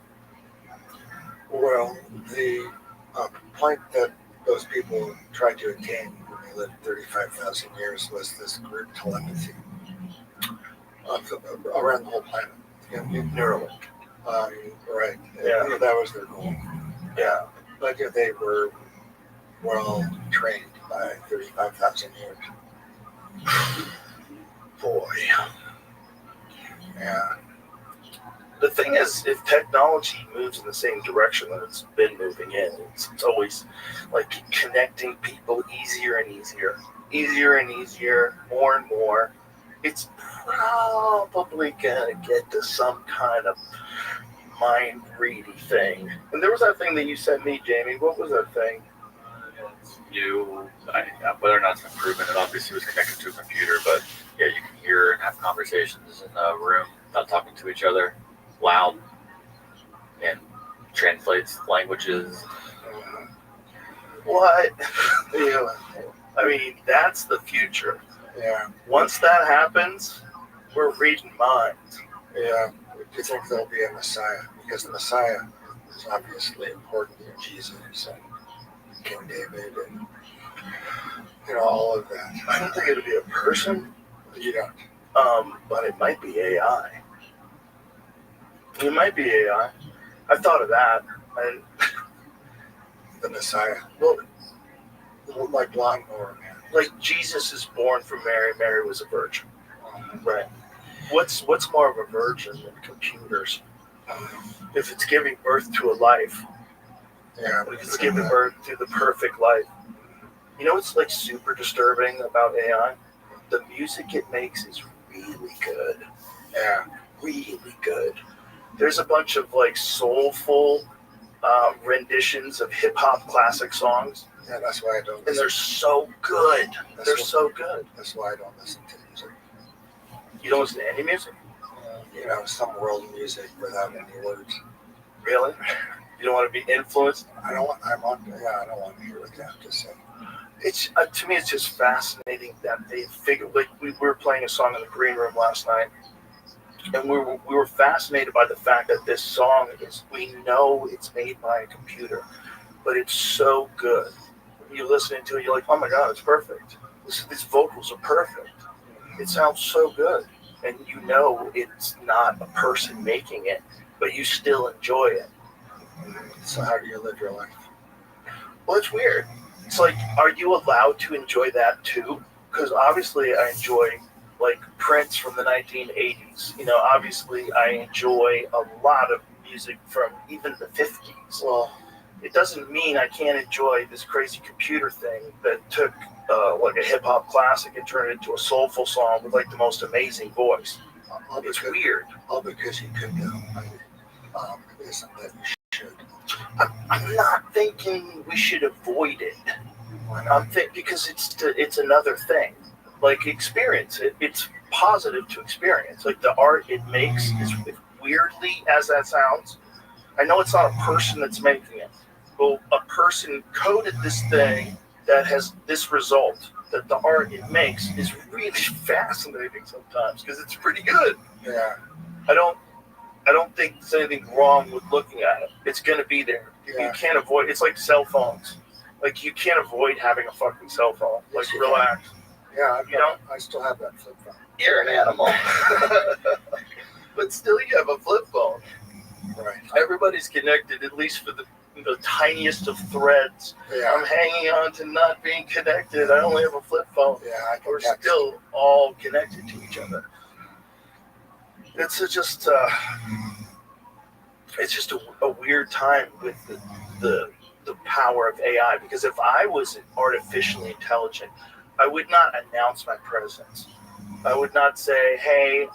Well, the point that those people tried to attain when they lived 35,000 years was this group telepathy around the whole planet. Neuralink. Right. Yeah. That was their goal. Yeah. But they were well trained by 35,000 years. Boy. Yeah. The thing is, if technology moves in the same direction that it's been moving in, it's always like connecting people easier and easier, more and more. It's probably gonna get to some kind of mind ready thing. And there was that thing that you sent me, Jamie. What was that thing? Whether or not it's an improvement, it obviously was connected to a computer, but yeah, you can hear and have conversations in a room, not talking to each other, loud, and translates languages. What? Yeah. I mean, that's the future. Yeah. Once that happens, we're reading minds. Yeah. Do you think there'll be a Messiah? Because the Messiah is obviously important in Jesus and King David and all of that. I don't think it'll be a person. You don't. But it might be AI. It might be AI. I thought of that. And the Messiah. Well, like lawnmower man. Like Jesus is born from Mary. Mary was a virgin. Right. What's more of a virgin than computers? If it's giving birth to a life. Yeah. If it's giving birth to the perfect life. You know what's like super disturbing about AI? The music it makes is really good. Yeah. Really good. There's a bunch of like soulful renditions of hip hop classic songs. Yeah, that's why I don't. And they're so good. So good. That's why I don't listen to music. You don't listen to any music? Some world music without any words. Really? You don't want to be influenced? I don't want to hear what they have to say. It's to me, it's just fascinating that they figure. Like we were playing a song in the green room last night, and we were fascinated by the fact that this song is. We know it's made by a computer, but it's so good. You listen to it, you're like, oh my God, it's perfect. These vocals are perfect. It sounds so good. And you know it's not a person making it, but you still enjoy it. So how do you live your life? Well, it's weird. It's like, are you allowed to enjoy that too? Because obviously I enjoy like Prince from the 1980s. Obviously I enjoy a lot of music from even the 50s. Well, it doesn't mean I can't enjoy this crazy computer thing that took like a hip hop classic and turned it into a soulful song with like the most amazing voice. It's weird. All because you could do. Isn't that you should? I'm not thinking we should avoid it. I'm thinking because it's another thing. Like experience it. It's positive to experience. Like the art it makes is weirdly as that sounds. I know it's not a person that's making it. Well, a person coded this thing that has this result, that the art it makes is really fascinating sometimes because it's pretty good. Yeah. I don't think there's anything wrong with looking at it. It's going to be there. Yeah. You can't avoid. It's like cell phones. Like you can't avoid having a fucking cell phone. Like Yes, relax. Yeah. I still have that flip phone. You're an animal. But still, you have a flip phone. Right. Everybody's connected, at least for the tiniest of threads. Yeah. I'm hanging on to not being connected. I only have a flip phone. Yeah, we're still all connected to each other. It's just a weird time with the power of AI. Because if I was artificially intelligent, I would not announce my presence. I would not say, hey,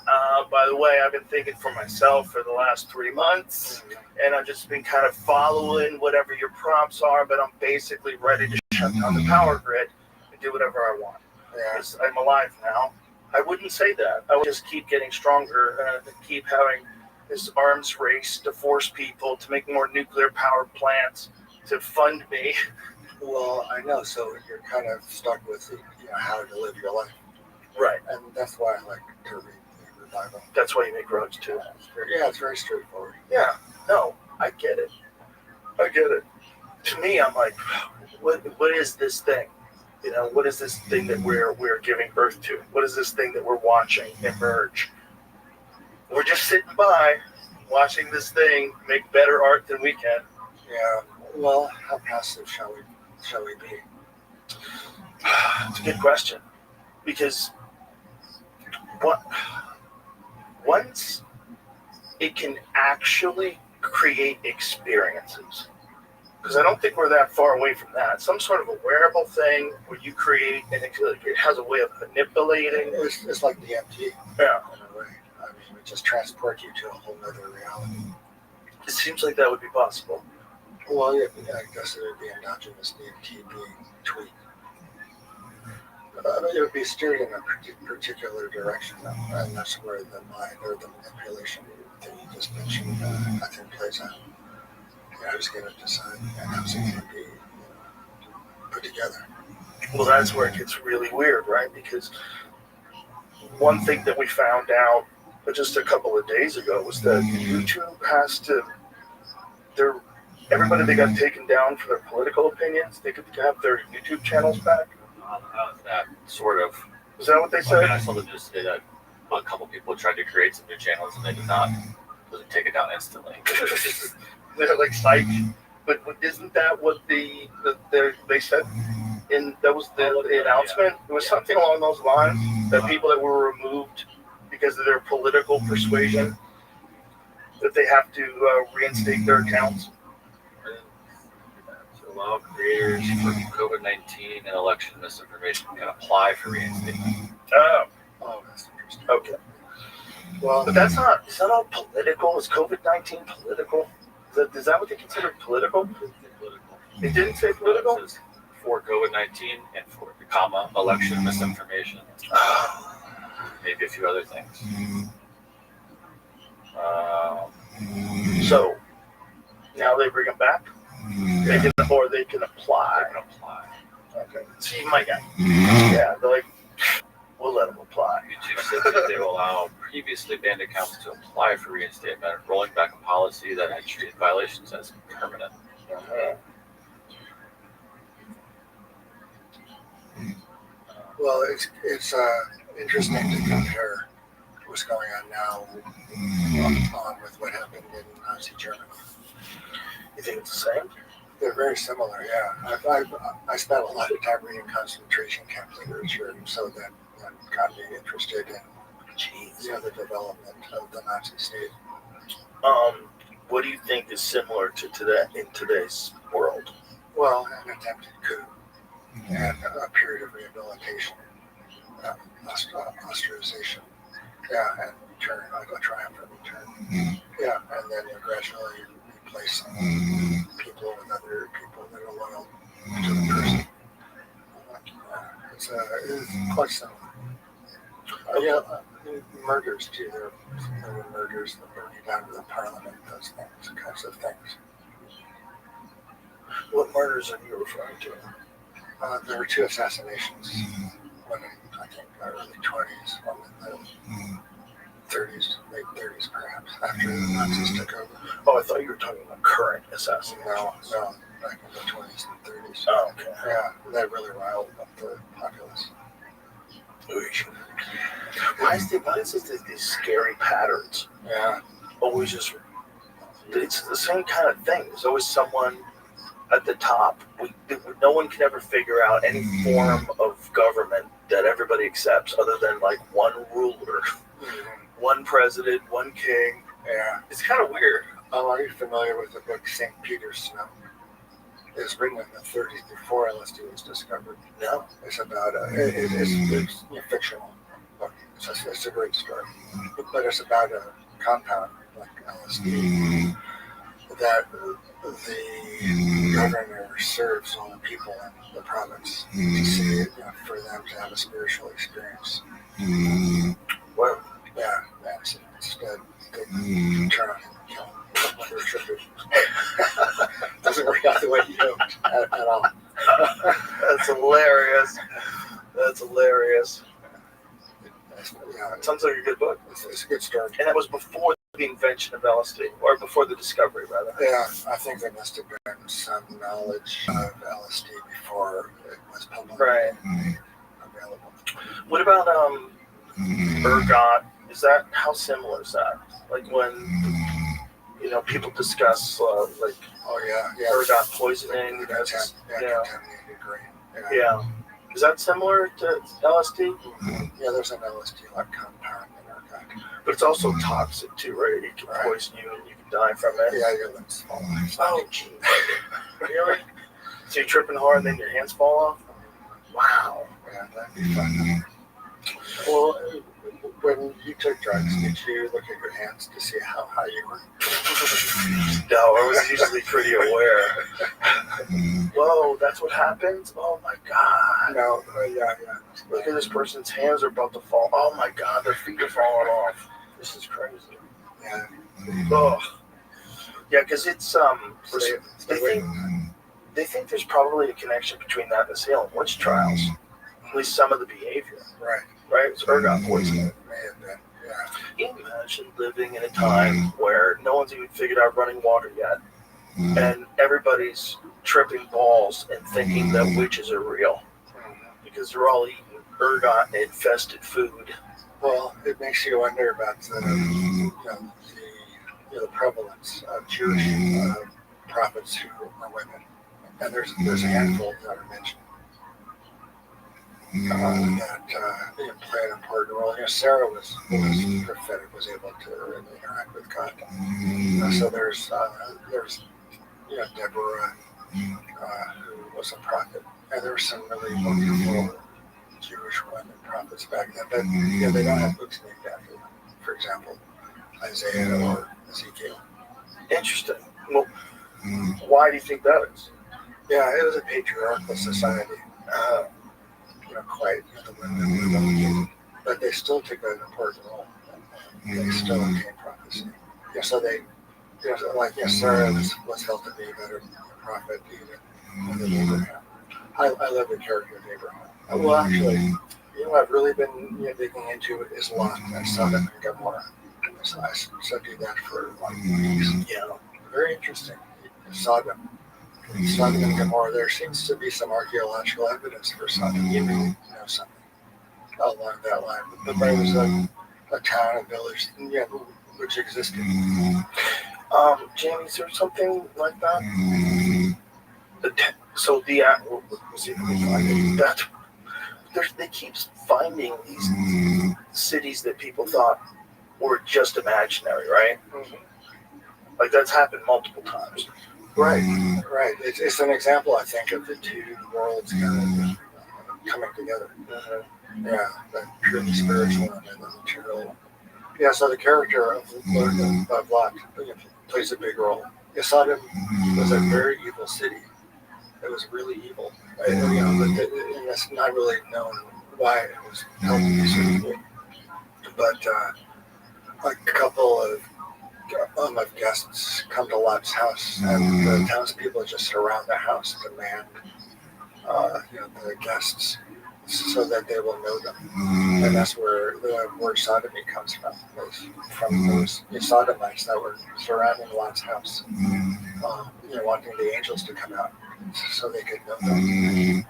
by the way, I've been thinking for myself for the last 3 months, and I've just been kind of following whatever your prompts are, but I'm basically ready to shut down the power grid and do whatever I want. Because I'm alive now. I wouldn't say that. I would just keep getting stronger and keep having this arms race to force people to make more nuclear power plants to fund me. Well, I know. So you're kind of stuck with how to live your life. Right. And that's why I like to read the Bible. That's why you make rugs too. It's very straightforward. Yeah. No, I get it. To me, I'm like, what is this thing? What is this thing that we're giving birth to? What is this thing that we're watching emerge? We're just sitting by, watching this thing make better art than we can. Yeah. Well, how passive shall we be? It's a good question, because once it can actually create experiences. Because I don't think we're that far away from that. Some sort of a wearable thing where you create, and it has a way of manipulating. It's like DMT. Yeah. In a way. I mean, it just transports you to a whole other reality. It seems like that would be possible. Well, yeah, I guess it would be endogenous DMT being tweaked. It would be steered in a particular direction, though, and that's where the mind or the manipulation that you just mentioned, I think, plays out. Who's going to decide and how's it going to be put together? Well, that's where it gets really weird, right? Because one thing that we found out just a couple of days ago was that YouTube has to, everybody that got taken down for their political opinions, they could have their YouTube channels back. That sort of. Is that what they said? I saw them just say that a couple people tried to create some new channels and they did not. Doesn't take it down instantly. They're like psych, but isn't that what they said? That was the announcement. It was something along those lines that people that were removed because of their political persuasion, that they have to reinstate their accounts. To allow creators for COVID-19 and election misinformation can apply for reinstatement. Oh, that's interesting. Okay. Well, but is that all political? Is COVID-19 political? Is that what they consider political? It didn't say political? It says for COVID-19 and for election misinformation. Maybe a few other things. So now they bring them back? They can apply. They can apply. Okay. So you might get. Yeah, they're like, we'll let them apply. YouTube said that they will allow previously banned accounts to apply for reinstatement, rolling back a policy that had treated violations as permanent. Well, it's interesting to compare what's going on now with what happened in Nazi Germany. You think it's the same? They're very similar, yeah. I spent a lot of time reading concentration camp literature, and so that got me interested in the development of the Nazi state. What do you think is similar to that in today's world? Well, an attempted coup and a period of rehabilitation, ostracization, and return, a triumphant return. Yeah, and then you gradually replace people with other people that are loyal to the person. It's quite similar. Murders too. There were murders, the burning down of the parliament, those kinds of things. What murders are you referring to? There were 2 assassinations. One in, I think, early 20s, one in the 30s, late 30s perhaps, after the Nazis took over. Oh, I thought you were talking about current assassinations. No, back in the 20s and 30s. Oh, okay. Yeah, that really riled up the populace. Why is it these scary patterns? Yeah. Always just, it's the same kind of thing. There's always someone at the top. No one can ever figure out any form of government that everybody accepts other than like one ruler, one president, one king. Yeah. It's kind of weird. Are you familiar with the book St. Peter's Snow? It was written in the 30s before LSD was discovered. No. It's about it's a fictional book. It's a great story, but it's about a compound like LSD that the governor serves all the people in the province to see, for them to have a spiritual experience. Well, yeah, that's instead they turn on him and kill him. Doesn't work out the way you hoped at all. That's hilarious. That's hilarious. Yeah, it sounds like a good book. It's a good story. And that was before the invention of LSD, or before the discovery, rather. Yeah, I think there must have been some knowledge of LSD before it was publicly available. What about ergot? How similar is that? Like when people discuss ergot poisoning. Contaminated grain. Yeah. Is that similar to LSD? Yeah, there's an LSD-like compound in ergot. But it's also toxic too, right? It can poison you and you can die from it. Yeah, your limbs fall off. Oh, gee. Really? So you're tripping hard and then your hands fall off? Wow. Yeah, that'd be fun. Well, when you took drugs, did you look at your hands to see how high you were? No, I was usually pretty aware. Whoa, that's what happens? Oh my God. No, yeah. Look at this person's hands are about to fall. Oh my God, their feet are falling off. This is crazy. Yeah. Oh. Yeah, because it's they think there's probably a connection between that and the Salem witch trials. At least some of the behavior. Right? It's ergot poisoning. Can you imagine living in a time where no one's even figured out running water yet, and everybody's tripping balls and thinking that witches are real because they're all eating ergot-infested food? Well, it makes you wonder about the prevalence of Jewish prophets who are women, and there's a handful that are mentioned. That play an important role. Sarah was prophetic, was able to interact with God. So there's Deborah, who was a prophet, and there were some really wonderful Jewish women prophets back then. But they don't have books named after them. For example, Isaiah or Ezekiel. Interesting. Well, why do you think that is? Yeah, it was a patriarchal society. Quite the women were relegated, but they still took an important role. They still obtained prophecy. So they, Sarah was held to be a better prophet even than Abraham. I love the character of Abraham. Well, actually, I've really been digging into Islam and Sodom and Gomorrah. So I studied that for weeks. Yeah, very interesting. Sodom and Gomorrah, there seems to be some archaeological evidence for Sodom. You may know something along that line. But there was a town, a village, which existed. Jamie, is there something like that? So they keep finding these cities that people thought were just imaginary, right? Like that's happened multiple times. Right. It's an example, I think, of the two worlds kind of coming together. Yeah, the purely spiritual and the material. Yeah, so the character of Lot plays a big role. Sodom was a very evil city. It was really evil. And it's not really known why it was held to be so evil. But a couple of guests come to Lot's house, and the townspeople just surround the house, demand the guests, so that they will know them. And that's where the word sodomy comes from those sodomites that were surrounding Lot's house, wanting the angels to come out so they could know them.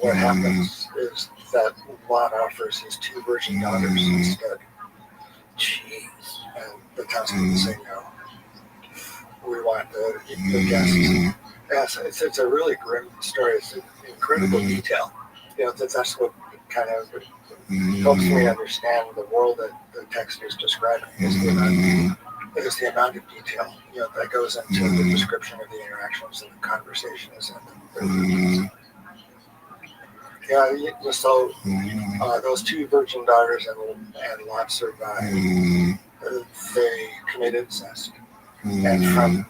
What happens is that Lot offers his two virgin daughters instead. Jeez. And the townspeople say no. We want the guests. Yes, it's a really grim story. It's an incredible detail. That's what kind of helps me understand the world that the text is describing. Is the amount of detail that goes into the description of the interactions and the conversations and so those two virgin daughters and Lot survived. They committed incest, and from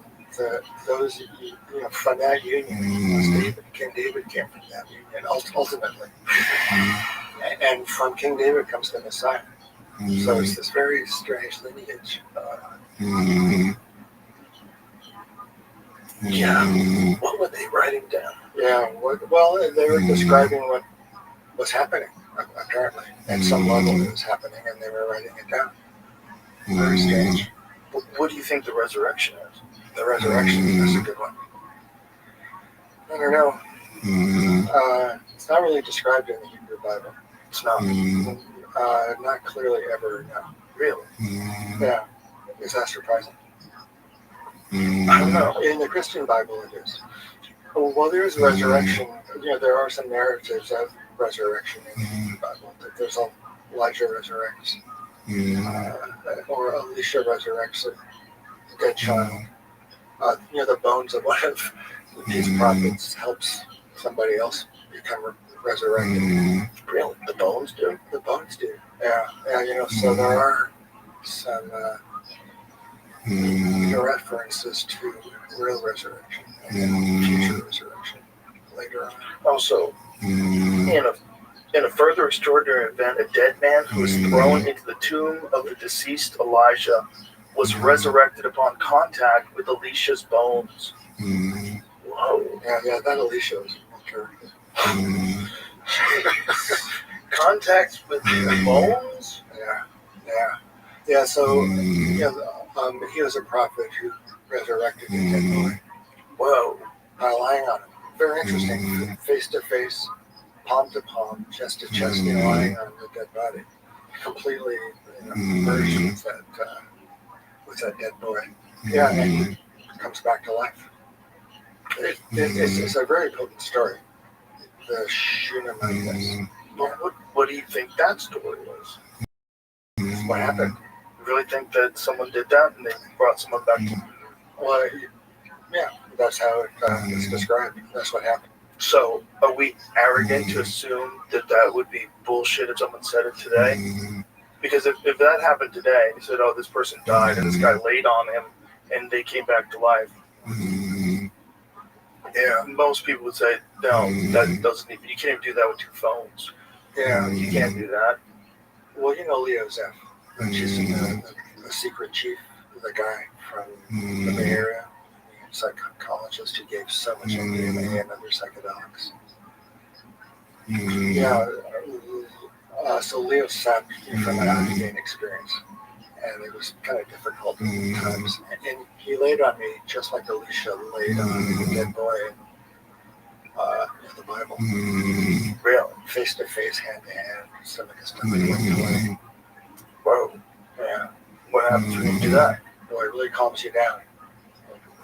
from that union, King David came from that union ultimately, and from King David comes the Messiah. So it's this very strange lineage. What were they writing down? They were describing what was happening, apparently. At some level it was happening, and they were writing it down. Very strange. What do you think the resurrection is? The resurrection is a good one. I don't know. It's not really described in the Hebrew Bible. It's not. Not clearly ever, no. Really? Yeah. Is that surprising? I don't know. In the Christian Bible it is. Well, there's resurrection. There are some narratives of resurrection in the Bible. There's a Elijah resurrects, or Elisha resurrects a dead child. The bones of one of these prophets helps somebody else become resurrected. Really? The bones do? The bones do. Yeah. So there are some references to real resurrection and future resurrection later on. Also, in a further extraordinary event, a dead man who was thrown into the tomb of the deceased Elijah was resurrected upon contact with Elisha's bones. Whoa. Yeah, that Elisha was a Contact with the bones? Yeah. So, he was a prophet who resurrected a dead boy. Whoa. By lying on him. Very interesting. Face to face, palm to palm, chest to chest, lying on the dead body. Completely merged with that dead boy. Yeah, and he comes back to life. It's a very potent story. The Shunammite. What do you think that story was? What happened? You really think that someone did that and they brought someone back to Well, yeah, that's how it's described. That's what happened. So, are we arrogant to assume that would be bullshit if someone said it today? Because if that happened today, and you said, oh, this person died, and this guy laid on him, and they came back to life, yeah, most people would say, no, that doesn't even, you can't even do that with 2 phones. Yeah. You can't do that. Well, Leo Zeff, which is the secret chief, the guy from the Bay Area, psychologist who gave so much MDMA and other psychedelics. Yeah, so Leo sat from an out-of-gain experience, and it was kind of difficult at times. And he laid on me just like Elisha laid on the dead boy in the Bible. Really? Face to face, hand to hand, stomach to stomach. Whoa. Yeah. What happens when you do that? Well, it really calms you down.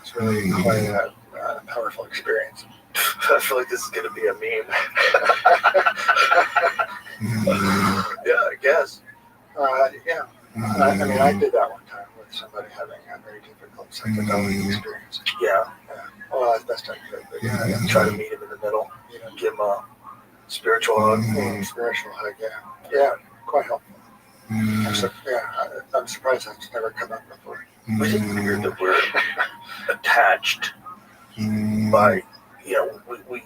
It's really quite a powerful experience. I feel like this is going to be a meme. Yeah, I guess. Yeah. I did that one time with somebody having a very difficult psychedelic experience. Yeah. Well, as best I could, but yeah. Try to meet him in the middle. Give him a spiritual hug. Spiritual hug, yeah. Yeah, quite helpful. I'm surprised that's never come up before. It's weird that we're attached by, we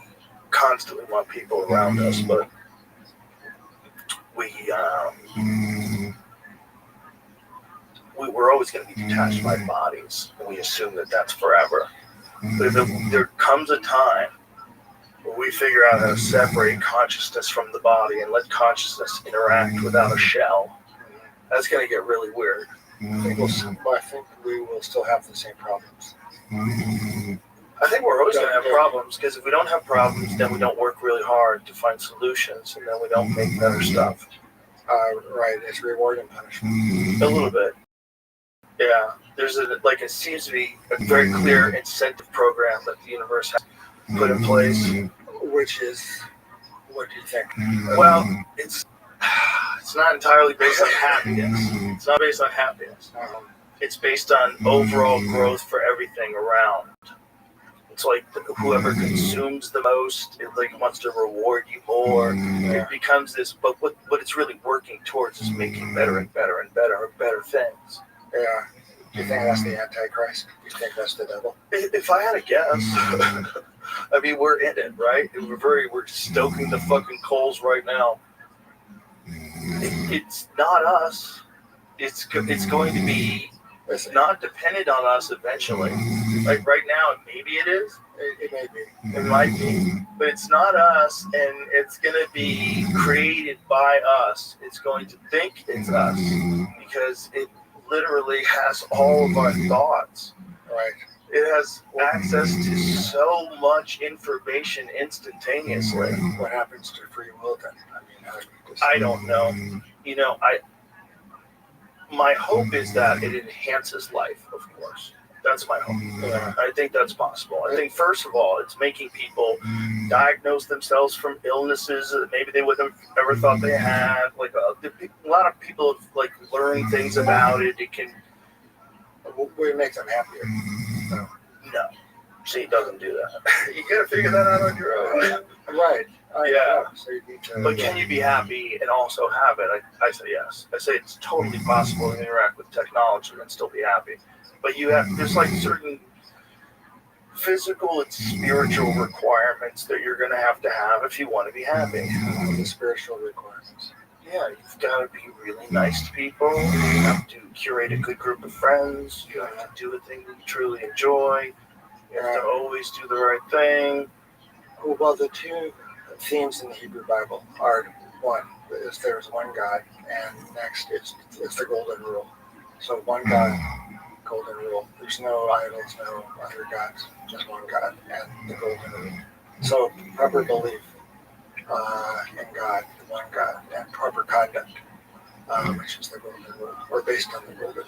constantly want people around us, but we're always going to be detached by bodies, and we assume that that's forever. But there comes a time where we figure out how to separate consciousness from the body and let consciousness interact without a shell. That's going to get really weird. I think we will still have the same problems. I think we're always going to have problems, because if we don't have problems, then we don't work really hard to find solutions, and then we don't make better stuff. Right, it's reward and punishment. A little bit. Yeah, there's it seems to be a very clear incentive program that the universe has put in place. Which is, what do you think? Well, it's not entirely based on happiness. It's not based on happiness. It's based on overall growth for everything around. It's like whoever consumes the most, it wants to reward you more. It becomes this, but what it's really working towards is making better and better and better and better things. Yeah. Do you think that's the Antichrist? Do you think that's the devil? If I had a guess, I mean, we're in it, right? We're stoking the fucking coals right now. It's not us. It's going to be not dependent on us eventually. Like right now, maybe it is. It may be. It might be. But it's not us, and it's going to be created by us. It's going to think it's us because it literally has all of our thoughts. Right. It has access to so much information instantaneously. What happens to free will then? I don't know. My hope is that it enhances life, of course. That's my hope. Yeah. I think that's possible. I think, first of all, it's making people diagnose themselves from illnesses that maybe they wouldn't have ever thought they had. Like a lot of people have like learned things about it. It can. We make them happier. No. See, it doesn't do that. You gotta figure that out on your own. Right. Yeah. So you need to, But can you be happy and also have it? I say yes. I say it's totally possible to interact with technology and still be happy. But there's like certain physical and spiritual requirements that you're going to have if you want to be happy. The spiritual requirements. Yeah, you've got to be really nice to people. You have to curate a good group of friends. You have to do a thing that you truly enjoy. You have to always do the right thing. Well, the two themes in the Hebrew Bible are, one is there's one God, and next it's the golden rule. So one God, golden rule. There's no idols, no other gods, just one God and the golden rule. So proper belief in God, the one God, and proper conduct, which is the golden rule, or based on the golden rule.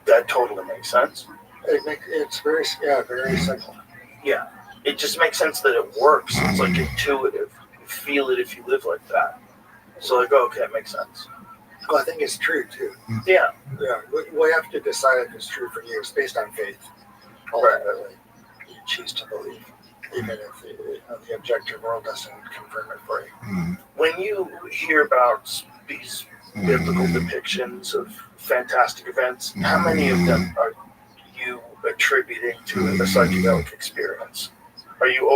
That totally makes sense. It's very simple. Yeah, it just makes sense that it works. It's like intuitive. You feel it if you live like that. So like, okay, it makes sense. Well, I think it's true too. Yeah. We have to decide if it's true for you. It's based on faith. Ultimately, you choose to believe, even if the objective world doesn't confirm it for you. When you hear about these biblical depictions of fantastic events, how many of them are you attributing to a psychedelic experience? Are you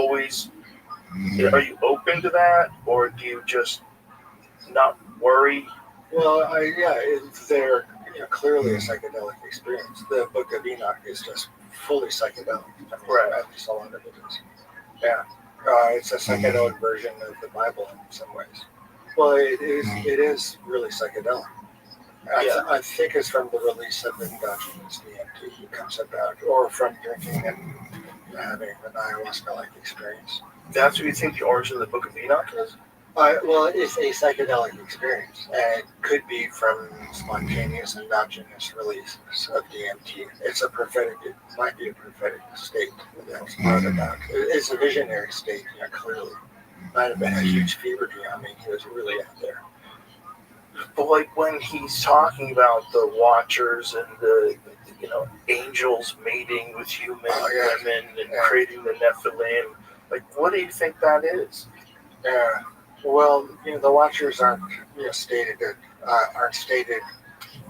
open to that, or do you just not worry? Well, they're clearly a psychedelic experience. The Book of Enoch is just fully psychedelic. Right. At least a lot of it is. Yeah. It's a psychedelic version of the Bible in some ways. Well, it is really psychedelic. I think it's from the release of endogenous DMT that comes about, or from drinking and having an ayahuasca-like experience. That's what you think the origin of the Book of Enoch is? Well, it's a psychedelic experience, and it could be from spontaneous endogenous releases of DMT. It might be a prophetic state that's brought about. It's a visionary state, clearly. Might have been a huge fever dream. I mean, he was really out there. But like when he's talking about the Watchers and the angels mating with human women and creating the Nephilim, like what do you think that is? Yeah. Well, the Watchers aren't stated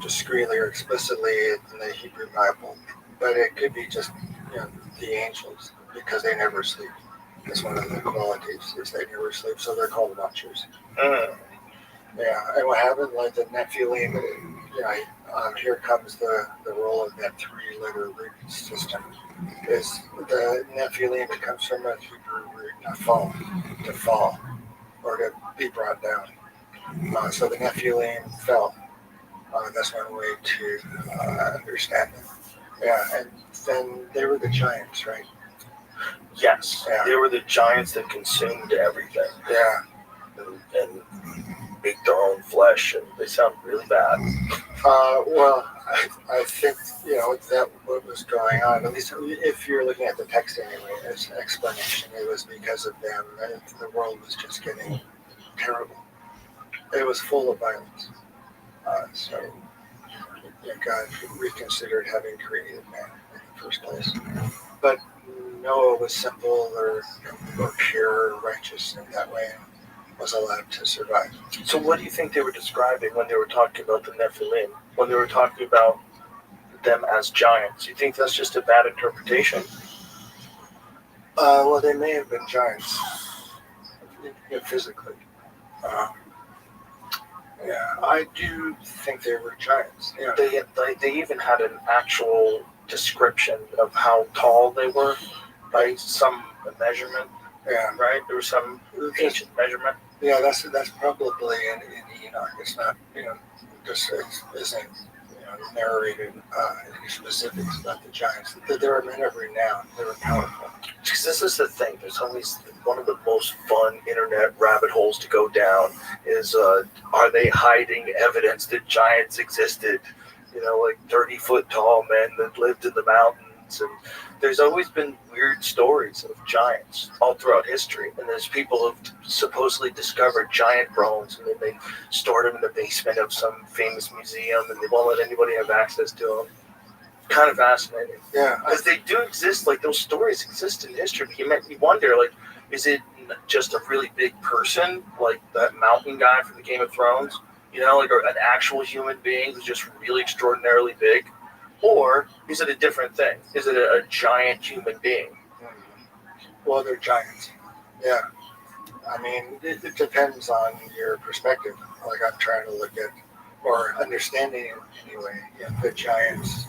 discreetly or explicitly in the Hebrew Bible, but it could be just the angels, because they never sleep. That's one of the qualities, is they never sleep, so they're called Watchers. Yeah, and what happened, like the Nephilim, here comes the role of that three-letter root system. Is the Nephilim, it comes from a Hebrew root, nafal, to fall, or to be brought down. So the Nephilim fell. That's one way to understand it. Yeah, and then they were the giants, right? Yes, they were the giants that consumed everything. Yeah. And ate their own flesh, and they sound really bad. Well, I think, that what was going on, at least if you're looking at the text anyway, as an explanation, it was because of them, and the world was just getting terrible. It was full of violence. So God reconsidered having created man in the first place. But Noah was simple or pure or righteous in that way, and was allowed to survive. So what do you think they were describing when they were talking about the Nephilim? When they were talking about them as giants? You think that's just a bad interpretation? Well, they may have been giants physically. I do think they were giants. Yeah. They even had an actual description of how tall they were by some measurement. Yeah. Right? There was some ancient measurement. Yeah, that's probably in Enoch. It's not, just isn't narrated any specifics about the giants. They were men of renown. They were powerful. Because this is the thing. There's always one of the most fun internet rabbit holes to go down is, are they hiding evidence that giants existed? like 30-foot tall men that lived in the mountains. And there's always been weird stories of giants all throughout history. And there's people who've supposedly discovered giant bones, and then they stored them in the basement of some famous museum, and they won't let anybody have access to them. Kind of fascinating. Yeah. Because they do exist, like those stories exist in history. But you wonder, like, is it just a really big person, like that mountain guy from the Game of Thrones? Like an actual human being who's just really extraordinarily big? Or is it a different thing? Is it a giant human being? Well, they're giants. Yeah. I mean, it depends on your perspective. Like I'm trying to look at, or understanding anyway, the giants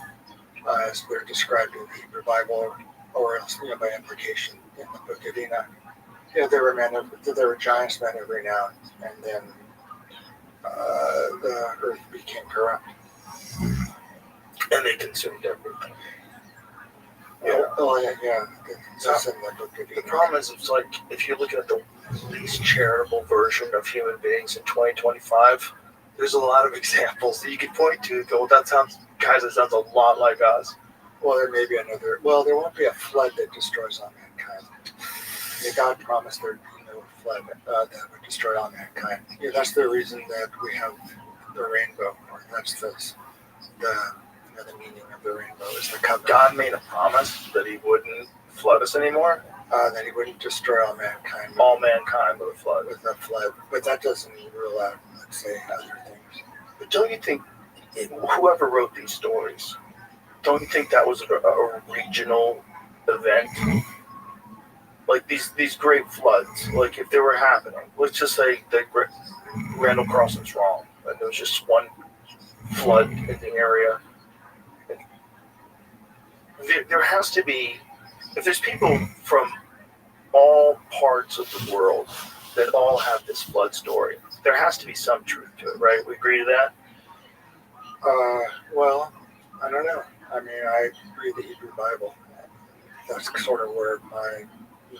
as they're described in the Hebrew Bible, or else, by implication in the Book of Enoch. There were giants, men of renown, and then the earth became corrupt. And they consumed everything. Yeah. That's in the Book of Enoch. The problem is, it's like, if you're looking at the least charitable version of human beings in 2025, there's a lot of examples that you could point to and go, well, that sounds a lot like us. Well, there may be another. Well, there won't be a flood that destroys all mankind. God promised there would be no flood that would destroy all mankind. That's the reason that we have the rainbow, or that's the meaning of the rainbow is the covenant. God made a promise that He wouldn't flood us anymore. That He wouldn't destroy all mankind. All mankind with a flood. But that doesn't rule out, let's say, other things. But don't you think whoever wrote these stories, don't you think that was a regional event? Like these great floods, like if they were happening, let's just say that Randall Carlson's wrong, and there was just one flood in the area. There has to be, if there's people from all parts of the world that all have this flood story, there has to be some truth to it, right? We agree to that? Well, I don't know. I mean, I read the Hebrew Bible. That's sort of where my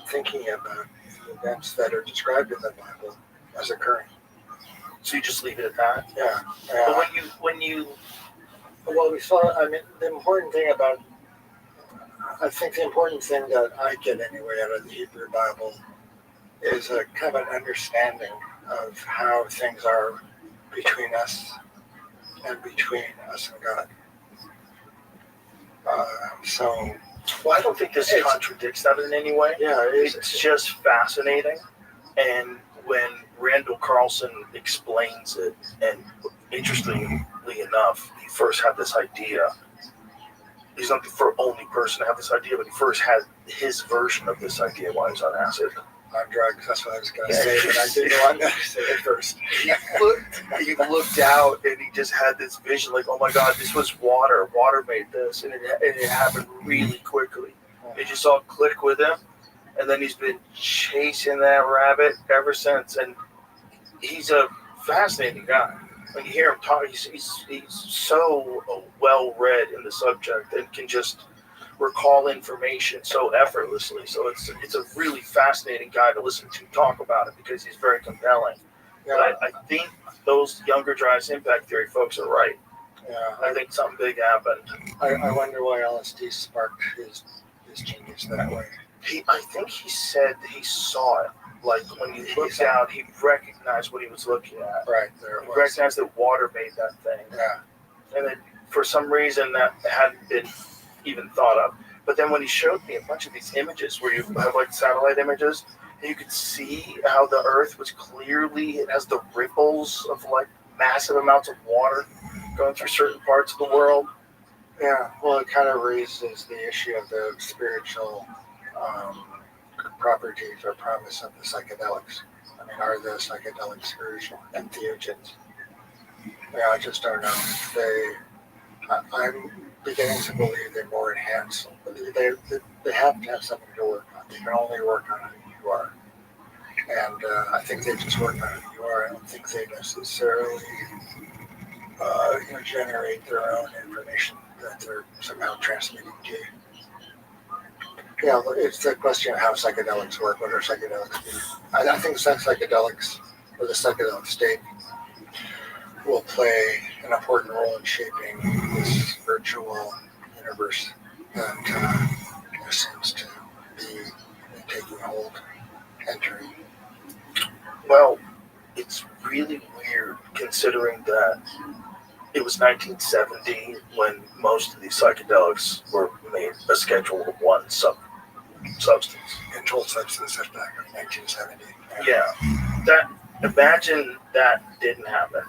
thinking about events that are described in the Bible as occurring. So you just leave it at that? Yeah. But when you well, we saw. I mean, the important thing about, I think the important thing that I get anyway out of the Hebrew Bible is a kind of an understanding of how things are between us and between us and God. Well, I don't think this contradicts that in any way. Yeah, it's just fascinating. And when Randall Carlson explains it, and interestingly enough, he first had this idea. He's not the only person to have this idea, but he first had his version of this idea while he was on acid. On drugs, that's what I was going to say, but I didn't want to say it first. He looked out and he just had this vision like, oh my God, this was water. Water made this. And it happened really quickly. It just all clicked with him. And then he's been chasing that rabbit ever since. And he's a fascinating guy. When you hear him talk, he's so well read in the subject and can just recall information so effortlessly. So it's a really fascinating guy to listen to talk about it because he's very compelling. Yeah. But I think those younger drives impact theory folks are right. Yeah, I think something big happened. I wonder why LSD sparked his genius that way. I think he said that he saw it. Like when he looked out, he recognized what he was looking at. Right there. He recognized that water made that thing. Yeah. And then for some reason that hadn't been even thought of. But then when he showed me a bunch of these images where you have like satellite images, and you could see how the Earth was clearly, it has the ripples of like massive amounts of water going through certain parts of the world. Yeah, well, it kind of raises the issue of the spiritual properties or promise of the psychedelics. I mean, are the psychedelics spiritual and entheogens? Yeah, I just don't know. I'm beginning to believe they're more enhanced. They have to have something to work on. They can only work on who you are. And I think they just work on who you are. I don't think they necessarily generate their own information that they're somehow transmitting to you. Yeah, it's the question of how psychedelics work. What are psychedelics do? I think psychedelics, or the psychedelic state, will play an important role in shaping the virtual universe that seems to be taking hold, entering. Well, it's really weird considering that it was 1970 when most of these psychedelics were made a Schedule of 1 substance. Controlled substances back in 1970. Yeah. Imagine that didn't happen.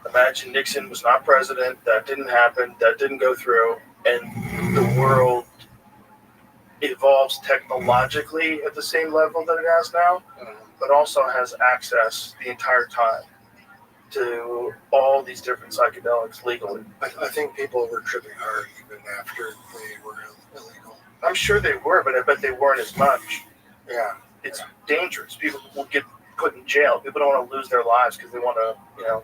Imagine Nixon was not president. That didn't happen. That didn't go through. And the world evolves technologically at the same level that it has now, but also has access the entire time to all these different psychedelics legally. I think people were tripping hard even after they were illegal. I'm sure they were, but I bet they weren't as much. Yeah. It's dangerous. People will get put in jail. People don't want to lose their lives because they want to,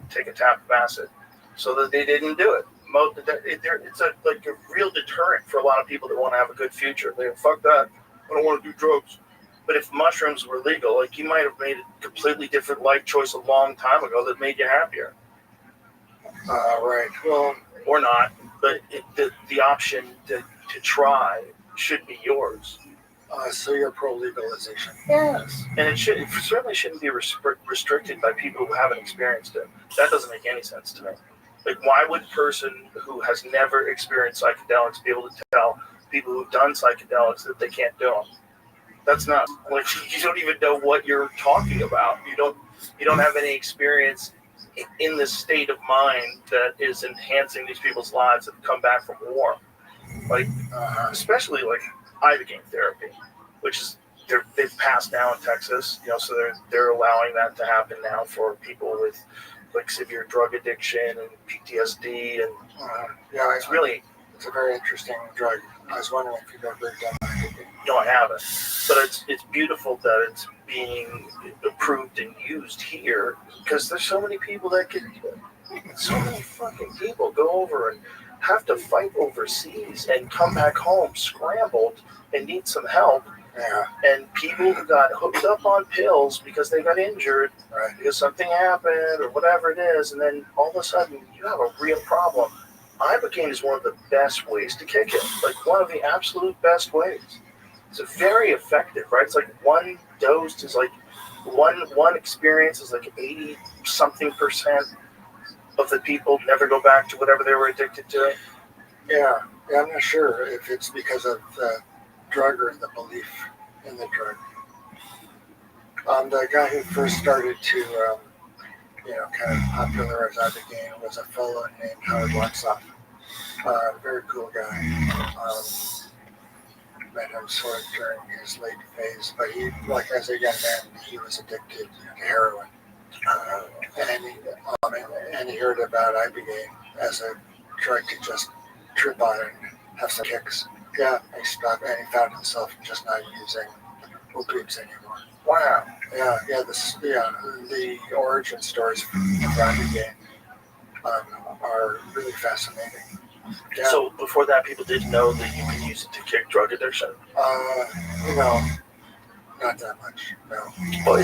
take a tap of acid. So that they didn't do it. It's a real deterrent for a lot of people that want to have a good future. They go, fuck that. I don't want to do drugs. But if mushrooms were legal, you might have made a completely different life choice a long time ago that made you happier. Right. Well, or not. But the option to try should be yours. So you're pro-legalization? Yes. And it certainly shouldn't be restricted by people who haven't experienced it. That doesn't make any sense to me. Why would a person who has never experienced psychedelics be able to tell people who've done psychedelics that they can't do them? That's not you don't even know what you're talking about. You don't have any experience in the state of mind that is enhancing these people's lives that come back from war. Especially ibogaine therapy, which is they've passed now in Texas, so they're allowing that to happen now for people with severe drug addiction and PTSD, and it's a very interesting drug. I was wondering if you've ever done ibogaine. No, I haven't, but it's beautiful that it's being approved and used here because there's so many people that can do it. So many fucking people go over and have to fight overseas and come back home scrambled and need some help. Yeah. And people who got hooked up on pills because they got injured, because something happened or whatever it is, and then all of a sudden you have a real problem. Ibogaine is one of the best ways to kick it, one of the absolute best ways. It's very effective, right? It's one dose is one experience is 80-something% of the people never go back to whatever they were addicted to. Yeah, I'm not sure if it's because of the drug or the belief in the drug. The guy who first started to, kind of popularize ibogaine was a fellow named Rabbi Rothschild. Very cool guy. Met him sort of during his late phase, but he, as a young man, he was addicted to heroin. And he heard about ibogaine as a drug to just trip on and have some kicks. Yeah, he stopped and he found himself just not using opiates anymore. Wow. Yeah. The origin stories for ibogaine are really fascinating. Yeah. So before that, people didn't know that you could use it to kick drug addiction. Not that much. No. Well,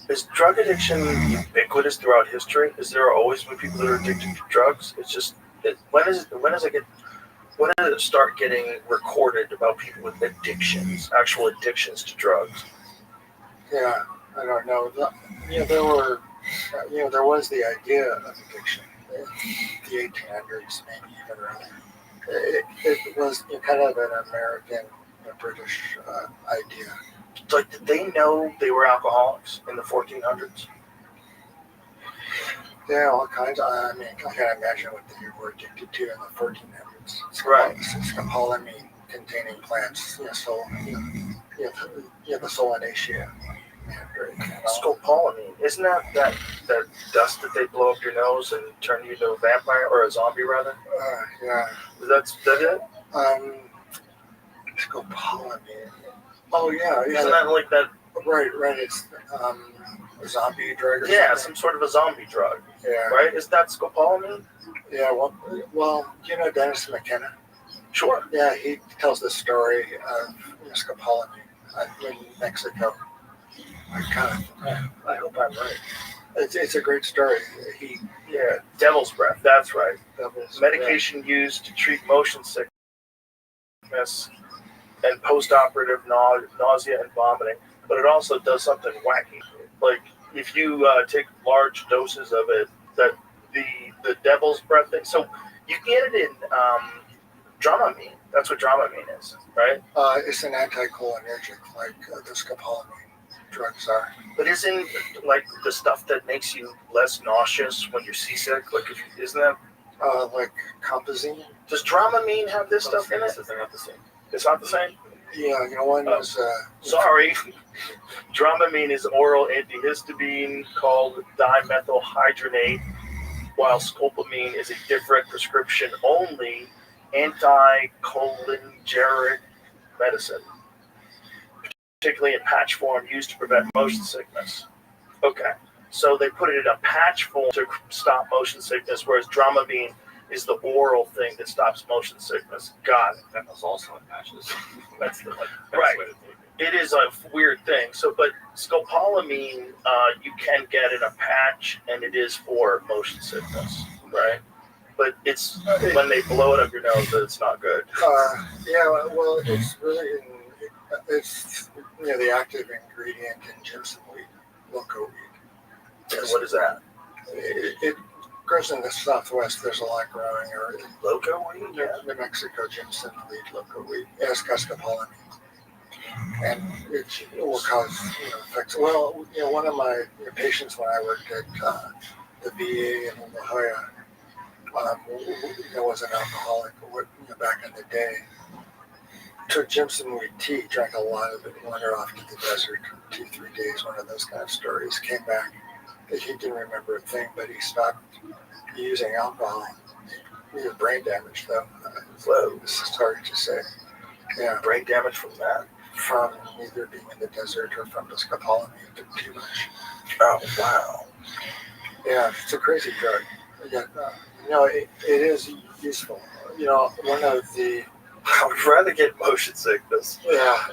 is drug addiction ubiquitous throughout history? Is there always been people that are addicted to drugs? It's just when does it start getting recorded about people with addictions, actual addictions to drugs? Yeah, I don't know. There was the idea of addiction in the 1800s, maybe even earlier. It was kind of an American, British idea. Did they know they were alcoholics in the 1400s? Yeah, all kinds. I can't imagine what they were addicted to in the 1400s. Right. Scopolamine containing plants. The solanaceae. Scopolamine. Isn't that dust that they blow up your nose and turn you into a vampire or a zombie rather? Yeah. Is that it? Scopolamine. Oh yeah. Isn't that like that? Right. It's a zombie drug. Yeah, some sort of a zombie drug. Yeah. Right? Is that scopolamine? Yeah. Well, Dennis McKenna. Sure. Yeah, he tells the story of scopolamine in Mexico. I hope I'm right. It's a great story. He Yeah, devil's breath. That's right. doubles Medication used to treat motion sickness and post-operative nausea and vomiting, but it also does something wacky. Like if you take large doses of it, that the devil's breath thing. So you can get it in Dramamine. That's what Dramamine is, right? It's an anticholinergic, like the scopolamine drugs are. But isn't like the stuff that makes you less nauseous when you're seasick? Like, isn't that? Like Compazine. Does Dramamine have this stuff in it? They're not the same. It's not the same. Yeah, one is. Sorry. Dramamine is oral antihistamine called dimethylhydronate, while scopolamine is a different prescription-only anticholinergic medicine, particularly in patch form used to prevent motion sickness. Okay, so they put it in a patch form to stop motion sickness, whereas Dramamine is the oral thing that stops motion sickness. Got it. That was also in patches. That's the best Right. way to take it. It is a weird thing. So, but scopolamine you can get in a patch, and it is for motion sickness, right? But it's when they blow it up your nose that it's not good. Well, it's really it's the active ingredient in Jimson weed, loco weed. And what is that? It grows in the Southwest. There's a lot growing, or Loco weed? Yeah. New Mexico Jimson weed, loco weed. It's got scopolamine, and it will cause effects. Well, one of my patients when I worked at the VA in La Jolla, was an alcoholic back in the day. Took Jimson weed tea, drank a lot of it, wandered off to the desert 2-3 days, one of those kind of stories. Came back, he didn't remember a thing, but he stopped using alcohol. He had brain damage, though. Sorry to say. Yeah. Brain damage from that? From either being in the desert or from the scopolamine. It took too much. Oh, wow. Yeah, it's a crazy drug. Yeah, it is useful. One of the... I would rather get motion sickness. Yeah.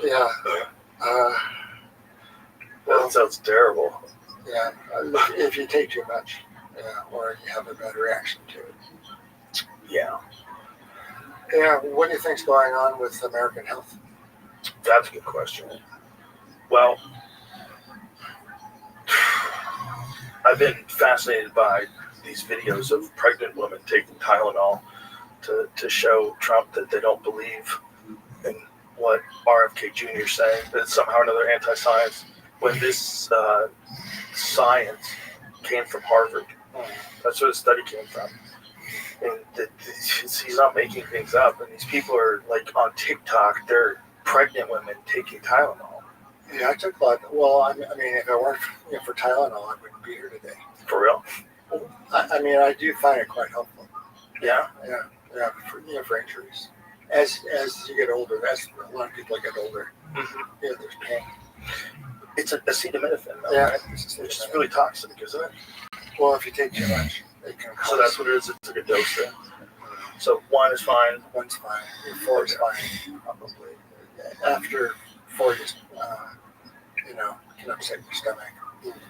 That sounds terrible. Yeah, if you take too much, or you have a bad reaction to it. Yeah. Yeah, what do you think's going on with American health? That's a good question. Well, I've been fascinated by these videos of pregnant women taking Tylenol to show Trump that they don't believe in what RFK Jr. is saying, that it's somehow or another anti-science, when this science came from Harvard. That's where the study came from. And he's not making things up. And these people are like on TikTok, they're pregnant women taking Tylenol. Yeah, I took a lot. Well, I mean, if it weren't for Tylenol, I wouldn't be here today. For real? I mean, I do find it quite helpful. Yeah? Yeah, for injuries. As you get older, as a lot of people get older, there's pain. It's acetaminophen, though, yeah, right? Which is really toxic, isn't it? Well, if you take too much, it can cause... So that's what it is. It's like a dose thing. So 1 is fine. 1's fine. 4 is fine, probably. After 4 is, can upset your stomach.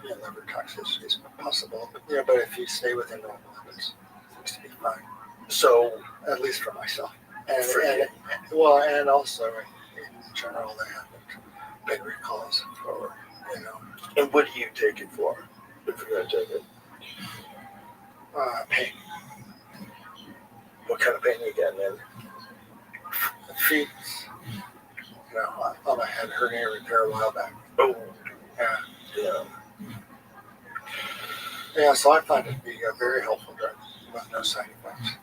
Liver toxicity is possible. But if you stay within normal limits, it seems to be fine. So, at least for myself. And also in general, they haven't been recalls for, And what do you take it for? If you're going to take it? Pain. What kind of pain are you getting in? Feet. I had hernia repair a while back. Oh. Yeah. Yeah, so I find it to be a very helpful drug with no side effects.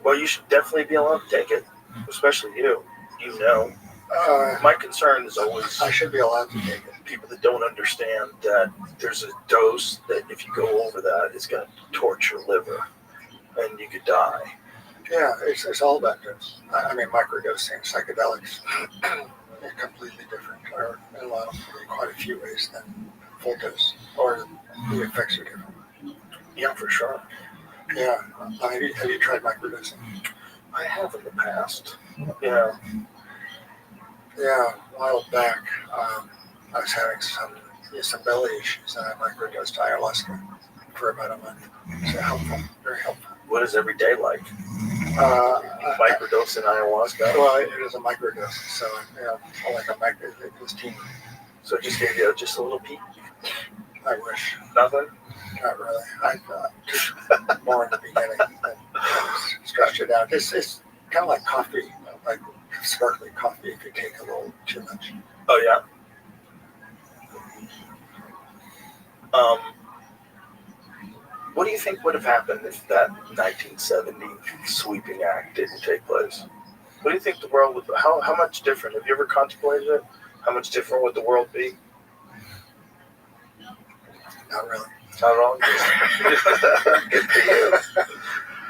Well, you should definitely be allowed to take it, especially you. My concern is always... I should be allowed to take it. People that don't understand that there's a dose that if you go over that, it's going to torch your liver and you could die. Yeah, it's all about dose. I mean, microdosing, psychedelics, they're completely different, or in quite a few ways than full dose, or the effects are different. Yeah, for sure. Yeah. Have you tried microdosing? I have in the past. Yeah. Yeah, a while back, I was having some some belly issues, and I microdosed ayahuasca for about a month. So helpful, very helpful. What is every day like? Microdosing ayahuasca? Well, it is a microdose, so like a micro, it was teeny. So it just gave you just a little peek? I wish. Nothing? Not really. I took more in the beginning and stretched it out. It's kind of like coffee, like sparkling coffee if you take a little too much. Oh, yeah? What do you think would have happened if that 1970 sweeping act didn't take place? What do you think the world would, how much different? Have you ever contemplated it? How much different would the world be? Not really. Not at all? Good for you.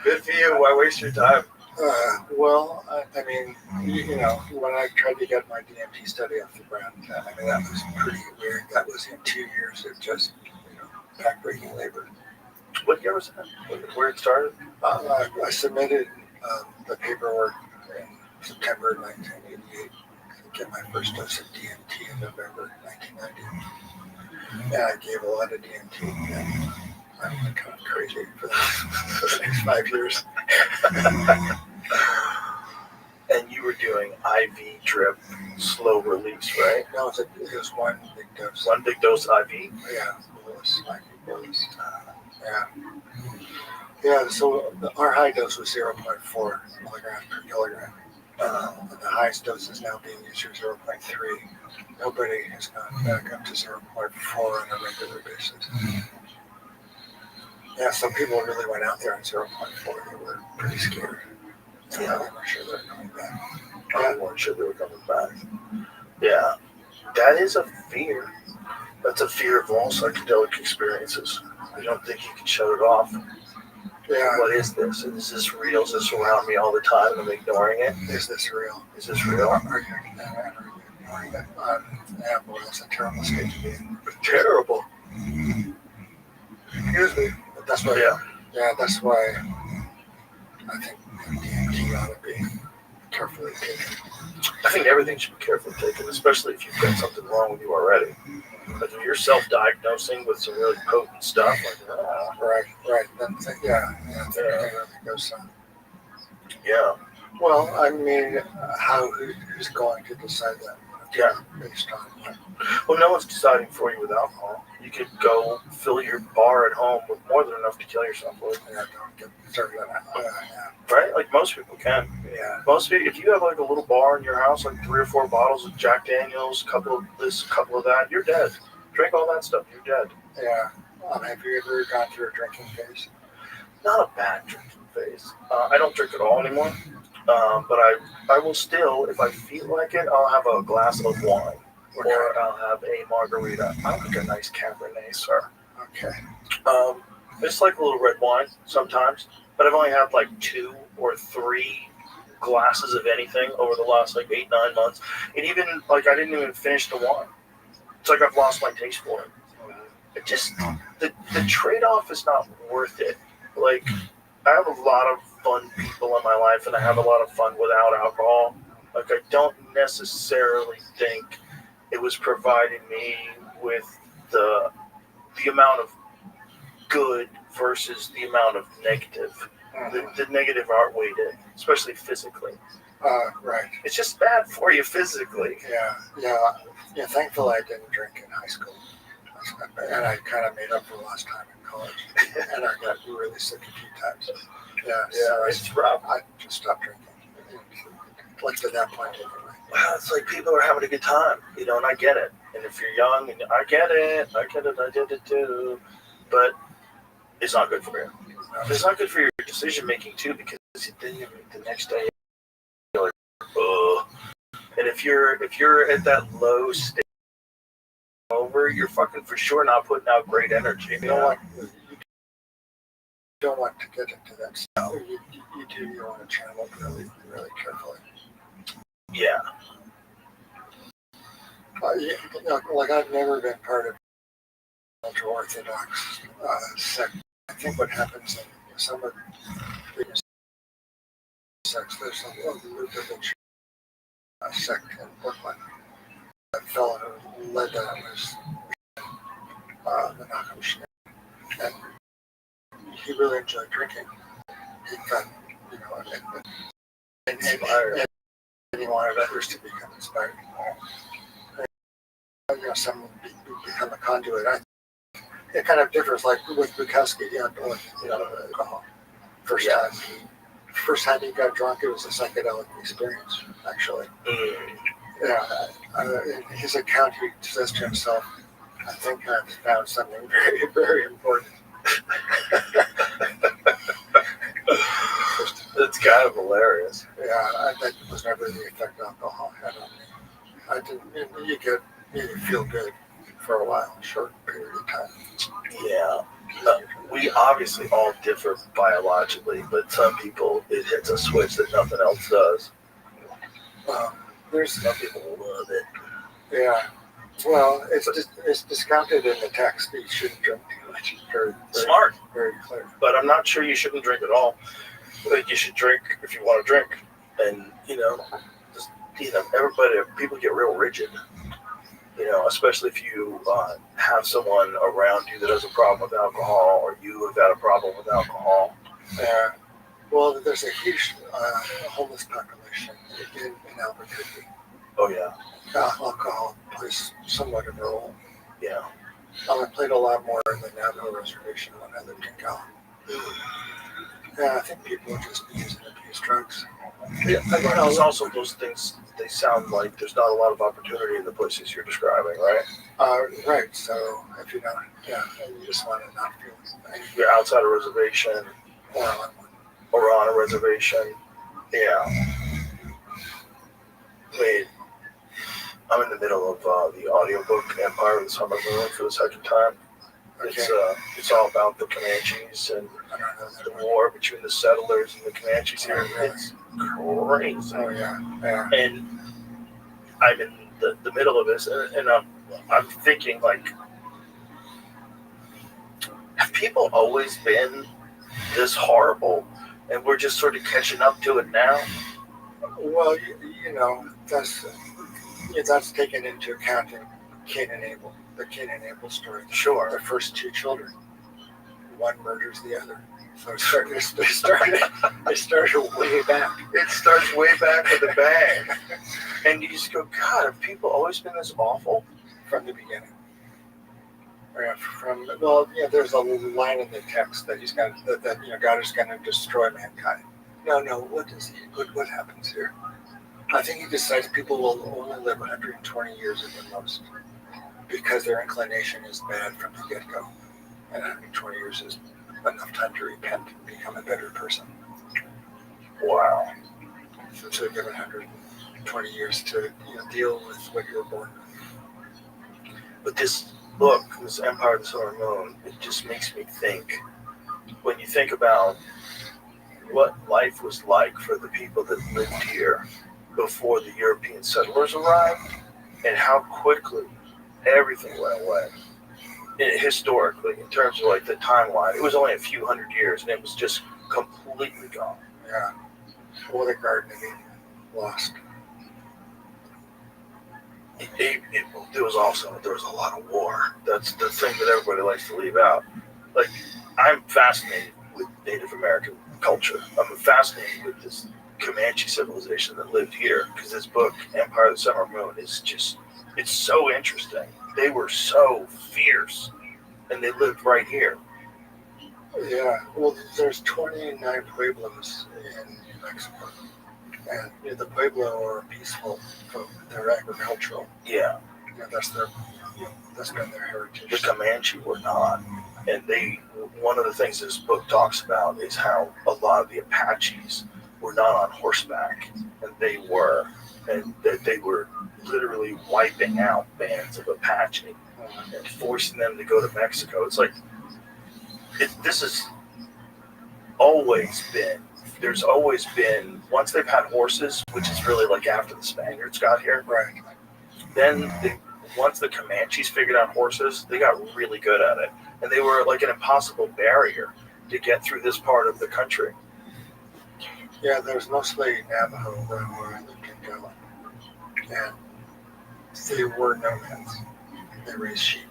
Good for you. Why waste your time? Well, I mean, when I tried to get my DMT study off the ground, I mean, that was pretty weird. That was in 2 years of just, backbreaking labor. What year was that? Where it started? I submitted the paperwork in September 1988 to get my first dose of DMT in November 1990. And I gave a lot of DMT, and I went kind of crazy for the next 5 years. And you were doing IV drip, slow release, right? No, it was one big dose. One big dose IV? Yeah, bolus, IV bolus. Yeah, so our high dose was 0.4 milligrams per kilogram. And the highest dose is now being used for 0.3. Nobody has gone back up to 0.4 on a regular basis. Yeah, some people really went out there on 0.4. They were pretty scared. Yeah, they weren't sure they were coming back. I weren't sure they were coming back. Yeah, that is a fear. That's a fear of all psychedelic experiences. I don't think you can shut it off. Yeah. What is this? Is this real? Is this around me all the time and I'm ignoring it? Is this real? Is this real? Are you ignoring it? Yeah, boy, that's a terrible state to be in. Terrible. Excuse me. But that's why. Yeah, that's why I think DMT ought to be carefully taken. I think everything should be carefully taken, especially if you've got something wrong with you already. Like if you're self-diagnosing with some really potent stuff, like right. Then goes some. Yeah. Well, I mean, who's going to decide that? Yeah. Based on what? Well, no one's deciding for you with alcohol. You could go fill your bar at home with more than enough to kill yourself with. Yeah, don't get started on that. Right? Like most people can. Yeah. Most people, if you have like a little bar in your house, like 3 or 4 bottles of Jack Daniels, couple of this, couple of that, you're dead. Drink all that stuff, you're dead. Yeah. Have you ever gone through a drinking phase? Not a bad drinking phase. I don't drink at all anymore. But I will still, if I feel like it, I'll have a glass of wine. Or I'll have a margarita. I like a nice Cabernet, sir. Okay. It's like a little red wine sometimes, but I've only had like 2 or 3 glasses of anything over the last like 8-9 months. And even like I didn't even finish the wine. It's like I've lost my taste for it. It just the trade-off is not worth it. Like I have a lot of fun people in my life, and I have a lot of fun without alcohol. Like I don't necessarily think it was providing me with the amount of good versus the amount of negative. The negative outweighed it, especially physically. Right. It's just bad for you physically. Yeah. Thankfully, I didn't drink in high school, and I kind of made up for lost time in college, and I got really sick a few times. Yeah. So it's rough. I just stopped drinking. Like to that point, anyway. Well, it's like people are having a good time, and I get it. And if you're young, and I get it, I did it too. But it's not good for you. It's not good for your decision making too, because then the next day you're like, ugh. And if you're at that low state over, you're fucking for sure not putting out great energy. You don't want to get into that stuff. You want to channel it really, really carefully. Yeah. Like I've never been part of ultra-Orthodox sect. I think what happens in some of the sects, there's a Lutheran sect in Brooklyn. That fellow who led that was Menachem, and he really enjoyed drinking. He got, and he wanted others to become inspired. Some become a conduit. It kind of differs, like with Bukowski, alcohol. First time he got drunk, it was a psychedelic experience, actually. In his account, he says to himself, I think I've found something very, very important. It's kind of hilarious. Yeah, that was never the effect alcohol had on me. I didn't, you feel good for a while, a short period of time. Yeah. We obviously all differ biologically, but some people, it hits a switch that nothing else does. There's some people love it. Yeah. Well, it's discounted in the text that you shouldn't drink too much. Very smart. Very clear. But I'm not sure you shouldn't drink at all. Like, you should drink if you want to drink. And, people get real rigid. Especially if you have someone around you that has a problem with alcohol, or you have got a problem with alcohol. Well, there's a huge homeless population in Albuquerque. Oh, yeah. Alcohol plays somewhat of a role. Yeah. I played a lot more in the Navajo reservation when I lived in Cal. Yeah, I think people just use and abuse drugs. Yeah, there's also those things, they sound like there's not a lot of opportunity in the places you're describing, right? Right, so if you don't, you just want to not feel anything. You're outside a reservation. Or on a reservation. Yeah. Wait. I'm in the middle of the audiobook Empire of the Summer Moon for the second time. Okay. It's all about the Comanches and the war between the settlers and the Comanches here. It's crazy. Oh, yeah. And I'm in the middle of this, and I'm thinking, like, have people always been this horrible, and we're just sort of catching up to it now? Well, that's taken into account in Cain and Abel, the Cain and Abel story. Sure. The first two children, one murders the other. So it started way back. It starts way back with a bang. And you just go, God, have people always been this awful? From the beginning. There's a line in the text that he's got that God is going to destroy mankind. No, what happens here? I think he decides people will only live 120 years at the most, because their inclination is bad from the get-go, and 120 years is enough time to repent and become a better person. Wow. So give 120 years to deal with what you were born with. But this book, this Empire of the Summer Moon, it just makes me think. When you think about what life was like for the people that lived here before the European settlers arrived, and how quickly everything went away. Historically, in terms of like the timeline, it was only a few hundred years, and it was just completely gone. Yeah. Well, the Garden of Eden lost. There was a lot of war. That's the thing that everybody likes to leave out. Like, I'm fascinated with Native American culture. I'm fascinated with this Comanche civilization that lived here, because this book, Empire of the Summer Moon, is just, it's so interesting. They were so fierce, and they lived right here. Yeah, well, there's 29 pueblos in New Mexico, and the Pueblo are peaceful folk. They're agricultural. Yeah. That's been their heritage. The Comanche were not. And one of the things this book talks about is how a lot of the Apaches were not on horseback, and they were literally wiping out bands of Apache and forcing them to go to Mexico. It's like, this has always been, there's always been, once they've had horses, which is really like after the Spaniards got here, right? Then once the Comanches figured out horses, they got really good at it. And they were like an impossible barrier to get through this part of the country. Yeah, there's mostly Navajo where I lived in Cal, and they were nomads. They raised sheep.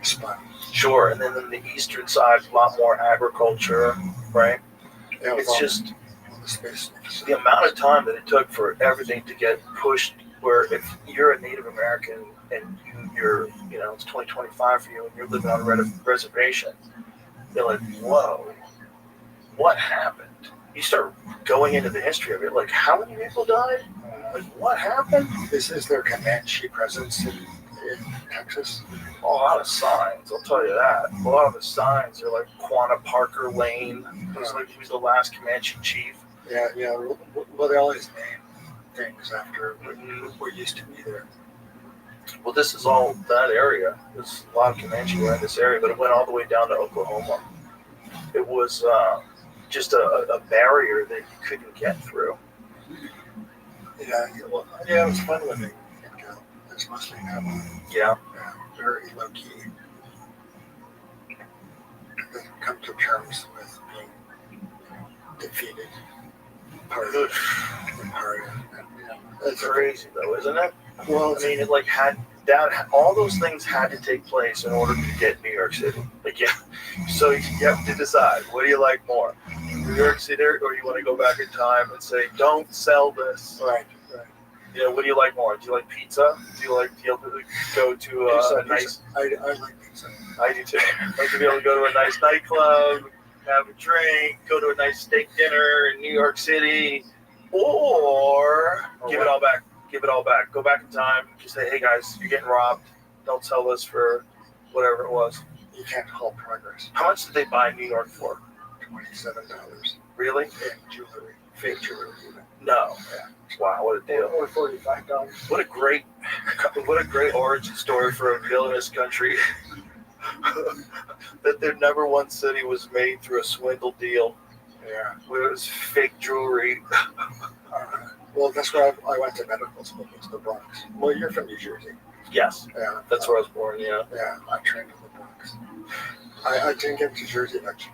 spun. Sure, and then on the eastern side, a lot more agriculture, right? Yeah, It's just the space. the amount of time that it took for everything to get pushed. Where if you're a Native American and you're, it's 2025 for you and you're living on a reservation, you're like, whoa, what happened? You start going into the history of it, like how many people died? Like what happened? Is there Comanche presence in Texas? A lot of signs, I'll tell you that. A lot of the signs are like Quanah Parker Lane. He was the last Comanche chief. Yeah. Well, they always name things after what used to be there. Well, this is all that area. There's a lot of Comanche were in this area, but it went all the way down to Oklahoma. It was just a barrier that you couldn't get through. Yeah, it was fun living in Cal. It's mostly now. Yeah. Very low key. Come to terms with being defeated. Part of it. That's crazy, though, isn't it? Well, I mean, it had that. All those things had to take place in order to get New York City. So you have to decide, what do you like more, New York City, or you want to go back in time and say, don't sell this? Right. What do you like more? Do you like pizza? Do you like to be able to go to a nice? I like pizza. I do too. I like to be able to go to a nice nightclub, have a drink, go to a nice steak dinner in New York City, or give it all back. Give it all back. Go back in time. Just say, hey guys, you're getting robbed. Don't sell this for whatever it was. You can't halt progress. How much did they buy New York for? $27. Really? And jewelry, fake jewelry even. No. Yeah. Wow, what a deal. Or $45. What a great origin story for a villainous country. That their number one city was made through a swindle deal. Yeah. Where it was fake jewelry. Well, that's where I went to medical school. It's the Bronx. Well, you're from New Jersey. Yes. Yeah. That's where I was born, yeah. Yeah, I trained in the Bronx. I didn't get to Jersey much.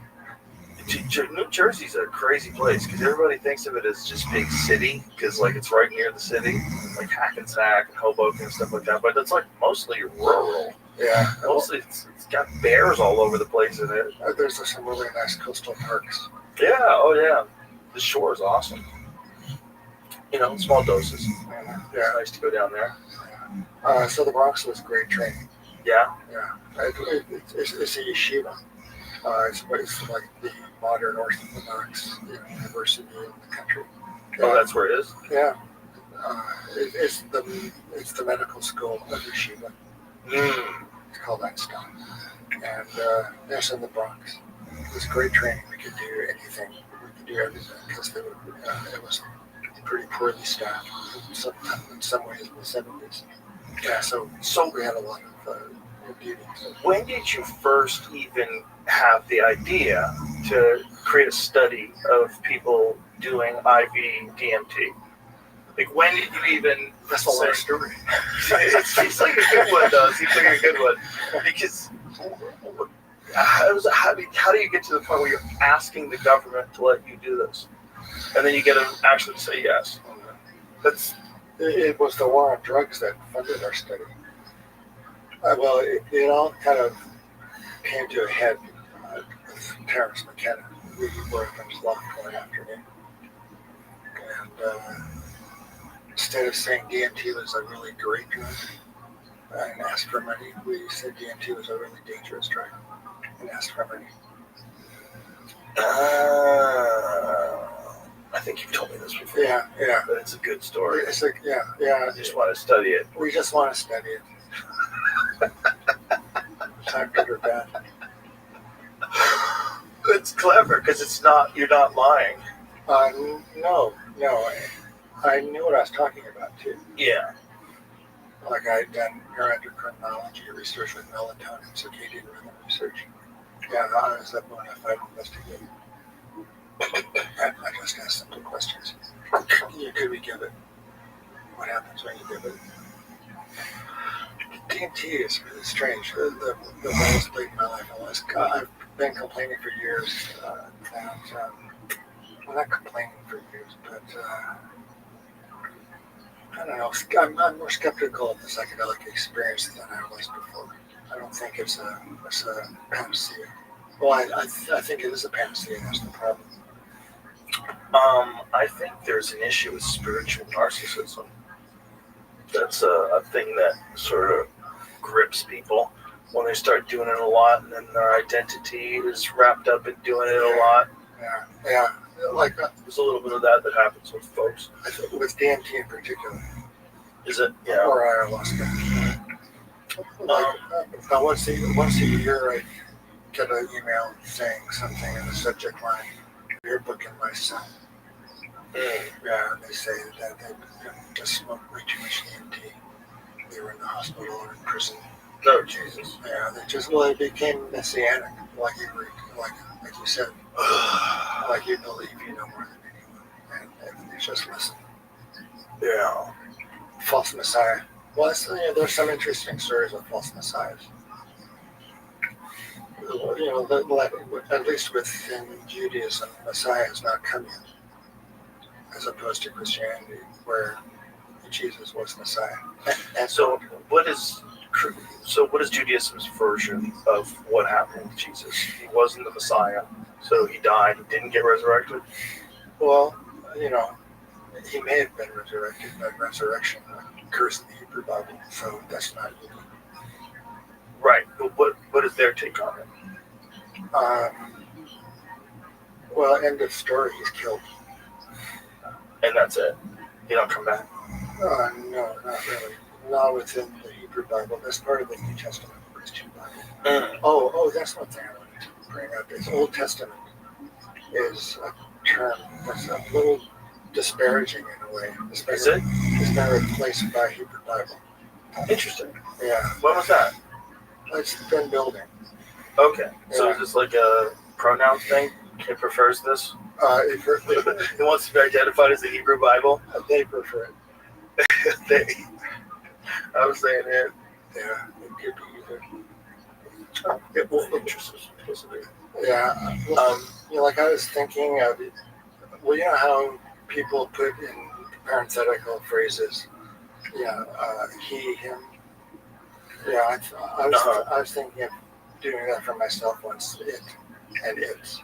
New Jersey's a crazy place because everybody thinks of it as just big city because it's right near the city, like Hackensack and Hoboken and stuff like that. But it's mostly rural. Yeah. Mostly it's got bears all over the place in it. There's some really nice coastal parks. Yeah. Oh yeah. The shore is awesome. Small doses. Yeah. It's nice to go down there. So the Bronx was great training. Yeah. Yeah. It's a yeshiva. It's like the modern Orthodox university in the country. Oh, that's where it is? Yeah. It's the medical school of yeshiva. It's called Einstein. And that's in the Bronx. It was great training. We could do anything. We could do everything because it was pretty poorly staffed in some ways in the 70s. Yeah, so we had a lot of beauty. When did you first even have the idea to create a study of people doing IV DMT? When did you even... That's a long story. It seems like a good one, though. It seems like a good one. Because how do you get to the point where you're asking the government to let you do this? And then you get them actually to say yes. It was the war on drugs that funded our study. Well, it all kind of came to a head with Terrence McKenna. We worked on his loft one afternoon. And instead of saying DMT was a really great drug and asked for money, we said DMT was a really dangerous drug and asked for money. I think you've told me this before. Yeah. But it's a good story. It's like, yeah. I just want to study it. We just want to study it. Not good or bad. It's clever because you're not lying. No. I knew what I was talking about too. Yeah. Like I'd done neuroendocrinology research with melatonin, circadian rhythm research. Yeah, I was a bona fide investigator. I just asked simple questions. Could we give it? What happens when you give it? DMT is really strange. The lowest point in my life I've been complaining for years that, well, not complaining for years, but I don't know. I'm more skeptical of the psychedelic experience than I was before. I don't think it's a panacea. Well, I think it is a panacea. That's the problem. I think there's an issue with spiritual narcissism. That's a thing that sort of grips people when they start doing it a lot, and then their identity is wrapped up in doing it a lot. Yeah. Like there's a little bit of that happens with folks. I think with DMT in particular. Is it? Yeah. Or ayahuasca. About once a year, I get an email saying something in the subject line, "Your book and my son." Yeah, and they say that they just smoked way too much DMT. They were in the hospital or in prison. No, Jesus. Yeah, they became messianic, like you said, like you believe you know more than anyone, and they just listen. Yeah. False messiah. Well, there's some interesting stories of false messiahs. At least within Judaism, Messiah has not come yet, as opposed to Christianity, where Jesus was Messiah. And so, what is Judaism's version of what happened with Jesus? He wasn't the Messiah, so he died. He didn't get resurrected. Well, he may have been resurrected, but resurrection occurs in the Hebrew Bible, so that's not unique. Right, but what is their take on it? Well, end of story. He's killed. And that's it. He don't come back. No, not really. Not within the Hebrew Bible. That's part of the New Testament Christian Bible. Oh, that's one thing I wanted to bring up. Is Old Testament is a term that's a little disparaging in a way. Is it? It's been replaced by Hebrew Bible. Interesting. Yeah. When was that? It's been building. Okay. So is this like a pronoun thing? He prefers this? He wants to be identified as the Hebrew Bible? They prefer it. I was saying it. Yeah, it could be either. It will interest us. Yeah. Like I was thinking of, well, you know how people put in parenthetical phrases, he, him. Yeah, I was thinking of doing that for myself once. It and it's.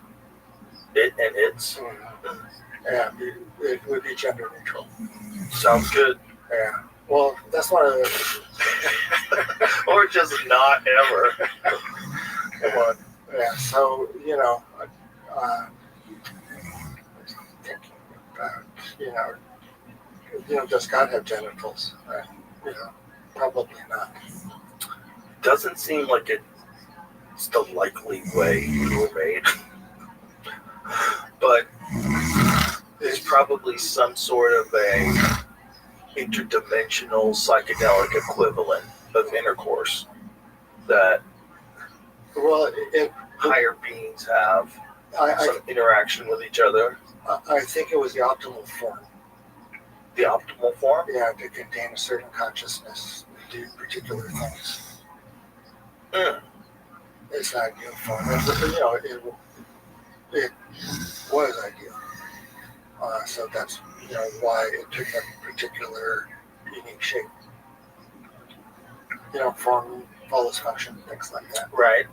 It and it's. Yeah, it would be gender neutral. Sounds good. Yeah. Well, that's one of the. Or just not ever. Come on. Yeah. So thinking about does God have genitals? Probably not. Doesn't seem like it's the likely way you were made. But there's probably some sort of a interdimensional psychedelic equivalent of intercourse that higher beings have some interaction with each other. I think it was the optimal form. The optimal form? Yeah, to contain a certain consciousness, do particular things. It's not ideal form. It was ideal. So that's why it took a particular unique shape. Form, follows function, things like that. Right.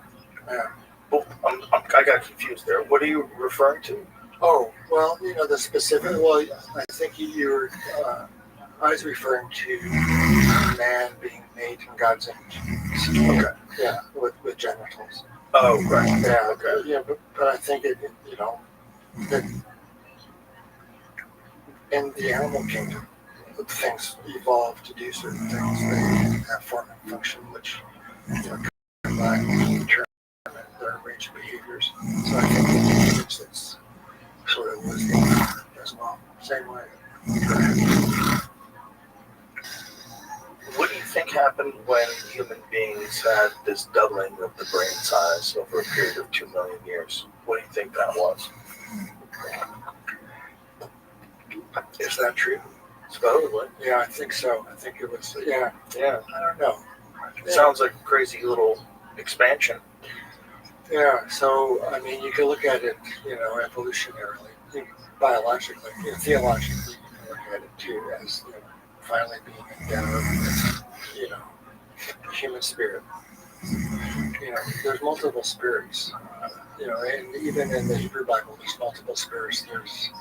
Yeah. Well, I got confused there. What are you referring to? Oh, well, the specific. Well, I think you were. I was referring to man being made in God's image. Okay. Yeah, with genitals. Oh, right. Yeah. Okay. Yeah, but I think it. That in the animal kingdom, things evolve to do certain things. They have form and function, which combine to determine their range of behaviors. So I think it's sort of was as well. Same way. What do you think happened when human beings had this doubling of the brain size over a period of 2 million years? What do you think that was? Is that true? Supposedly. Yeah, I think so. I think it was. Yeah. Yeah. I don't know. It sounds like a crazy little expansion. Yeah. So I mean, you can look at it, evolutionarily, biologically, theologically. You can look at it too as finally being endowed with, human spirit. there's multiple spirits. And even in the Hebrew Bible, there's multiple spirits. There's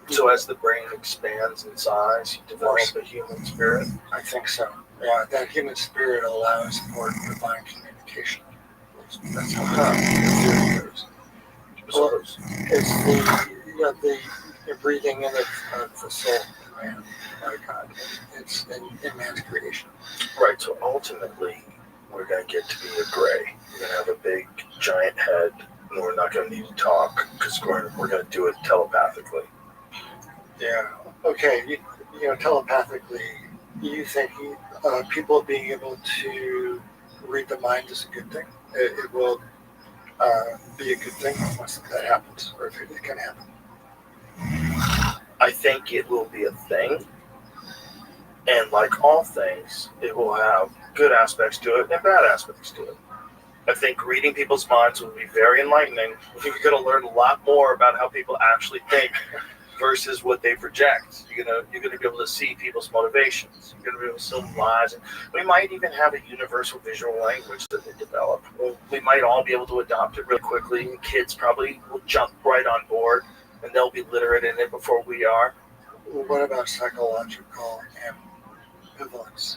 So as the brain expands in size, you develop a human spirit. I think so. Yeah, that human spirit allows for divine communication. That's how the theory goes. Well, it's the breathing in of the soul of man by God. It's in man's creation. Right. So ultimately, we're going to get to be a gray. We're going to have a big, giant head, and we're not going to need to talk because we're going to do it telepathically. Yeah. Okay. Telepathically, you think people being able to read the mind is a good thing? It will be a good thing once that happens, or if it can happen. I think it will be a thing, and like all things, it will have good aspects to it and bad aspects to it. I think reading people's minds will be very enlightening. You're going to learn a lot more about how people actually think versus what they project. You're gonna be able to see people's motivations. You're gonna be able to see lies, and we might even have a universal visual language that they develop. We might all be able to adopt it really quickly. Kids probably will jump right on board, and they'll be literate in it before we are. Well, what about psychological ambivalence?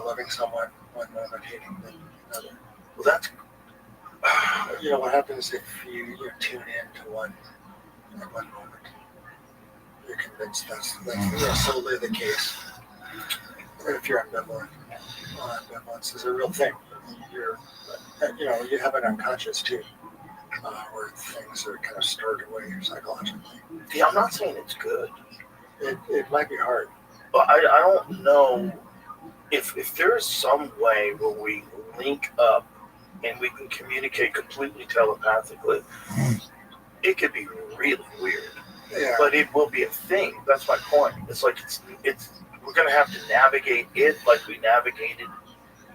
Loving someone one moment, hating them another. Well, that's what happens if you tune in to one at one moment. You're convinced that's solely the case. If you're ambivalent, ambivalence is a real thing. You have an unconscious too, where things are kind of stored away psychologically. Yeah, I'm not saying it's good. It might be hard. But I don't know if there is some way where we link up and we can communicate completely telepathically. It could be really weird. Yeah. But it will be a thing. That's my point. It's like it's we're gonna have to navigate it like we navigated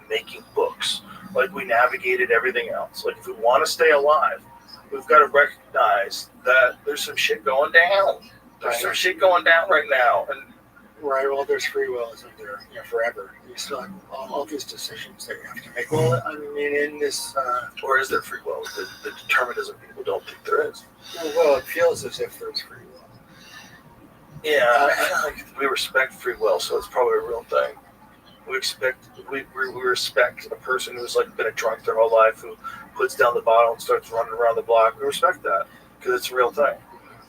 making books, like we navigated everything else. Like if we want to stay alive, we've got to recognize that there's some shit going down. There's some shit going down right now, and well, there's free will, isn't there? Forever. You still have all these decisions that you have to make. Well, I mean, in this, or is there free will? The determinism people don't think there is. Well, it feels as if there's free will. Yeah, we respect free will, so it's probably a real thing. We respect a person who's like been a drunk their whole life, who puts down the bottle and starts running around the block. We respect that because it's a real thing.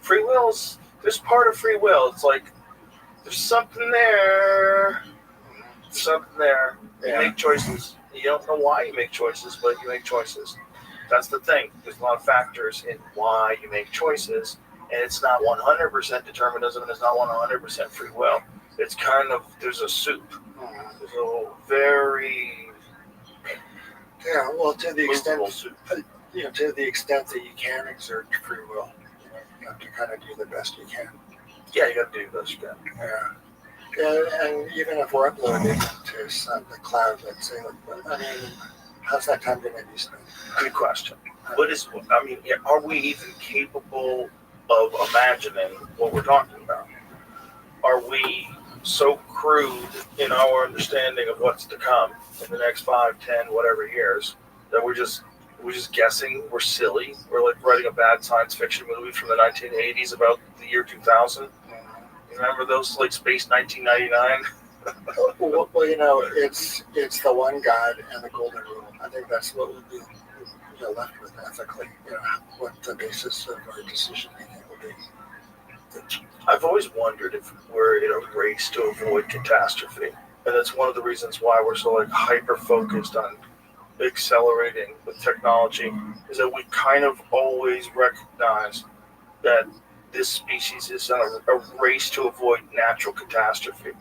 Free will's there's part of free will. It's like there's something there. You make choices. You don't know why you make choices, but you make choices. That's the thing. There's a lot of factors in why you make choices, and it's not 100% determinism, and it's not 100% free will. It's kind of, there's a soup. There's a very to the extent soup. To the extent that you can exert free will, you have to kind of do the best you can. Yeah, you got to do the best you can. Yeah, and even if we're uploaded to the cloud, let's say, how's that time going to be spent? Good question. Are we even capable of imagining what we're talking about? Are we so crude in our understanding of what's to come in the next 5, 10, whatever years that we're just guessing? We're silly. We're like writing a bad science fiction movie from the 1980s about the year 2000. Remember those, like Space 1999? Well, it's the one God and the golden rule. I think that's what we'll be left with ethically. What the basis of our decision making will be. I've always wondered if we're in a race to avoid catastrophe, and that's one of the reasons why we're so hyper focused on accelerating with technology. Is that we kind of always recognize that this species is on a race to avoid natural catastrophe.